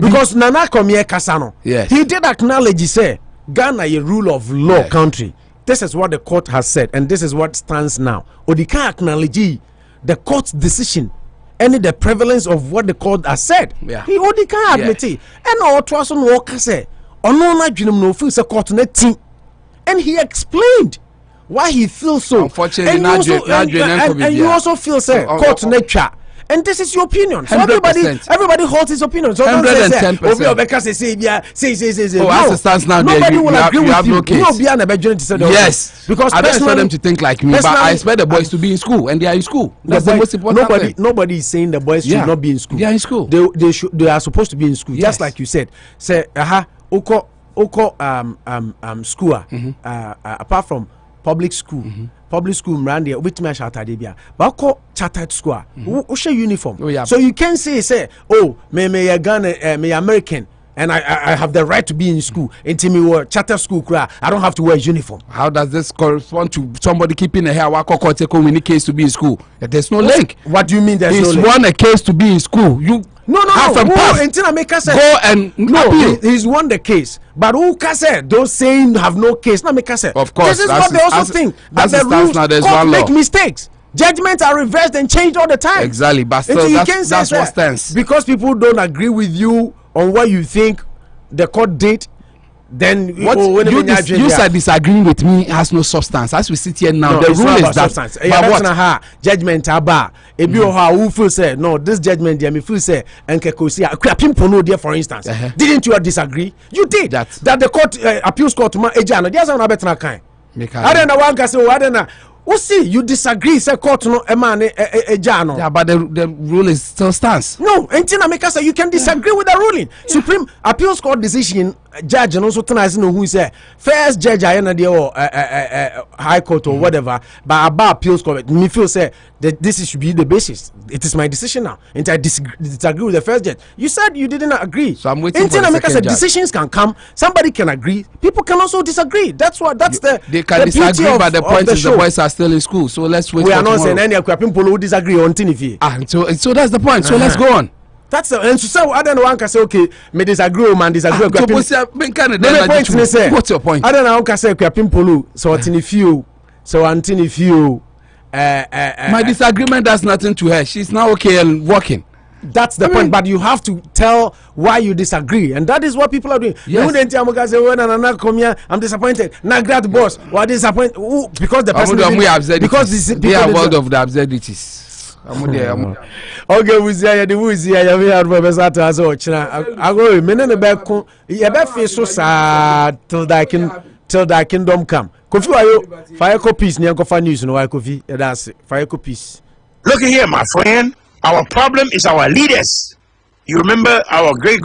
Because Nana Akomea Kasano, yes, he did acknowledge. He said, Ghana a rule of law country. This is what the court has said, and this is what stands now. Odika acknowledge the court's decision and the prevalence of what the court has said. Yeah. He Odika admit it. And our Twason Walker said, Onona Junum no feels a court net team. And he explained why he feels so. Unfortunately, and you also feel say court nature. And this is your opinion. So everybody holds his opinion. So 110%. As it stands now, nobody will agree with you. No case. Yes, because I don't expect them to think like me, but I expect the boys to be in school, and they are in school. That's the most important thing. Nobody is saying the boys should not be in school. They are in school. They are supposed to be in school. Yes. Just like you said. Say Oko school. Apart from public school. Public school Mrandia with me chartered bia but chartered school who share uniform. So you can say oh me Ghana me American and I have the right to be in school until me were charter school I don't have to wear uniform. How does this correspond to somebody keeping a hair take in a case to be in school? There's no link. What do you mean there's no link? He's won a case to be in school. You No. Go and appeal. He's won the case. But who can say those saying have no case? Not make say. Of course. This is what they also think. That the rules court make mistakes. Judgments are reversed and changed all the time. Exactly. But still, that's what stands. Because people don't agree with you on what you think the court did. Then what you said disagreeing with me has no substance. As we sit here now, the rule is that substance. What judgment aba who feel say no this judgment there me feel say enkekosi Acheampong no there for instance. Didn't you disagree? You did that the court appeals court ma eja no there's an better kind. I don't know one can say I don't know. See, you disagree, say court no ejano. Yeah, but the rule is still stands. No, say you can disagree with the ruling. Supreme Appeals Court decision, judge and also who say first judge I High Court or whatever, but about Appeals Court, me feel say that this should be the basis. It is my decision now. And I disagree with the first judge. You said you didn't agree. So I'm waiting for the second judge. Decisions can come. Somebody can agree. People can also disagree. That's they can disagree, but the point is the boys are still in school. So let's wait. We are not saying any Acheampong who disagree on TNF. So that's the point. So let's go on. That's and so I don't know one can say okay, me disagree man disagree. What's your point? I don't know one can say Acheampong so TNF so TNF my disagreement does nothing to her. She's now okay and working. That's the point, but you have to tell why you disagree, and that is what people are doing. Yes. I'm disappointed. Nagrad boss, what disappointed? Because the person they are world of the absurdities. Okay, we say we are professor as I go menen back you be face so sad till that kingdom come. Kofi ayo fire copies near Kofa news no why Kofi that's fire copies. Look here, my friend. Our problem is our leaders. You remember our great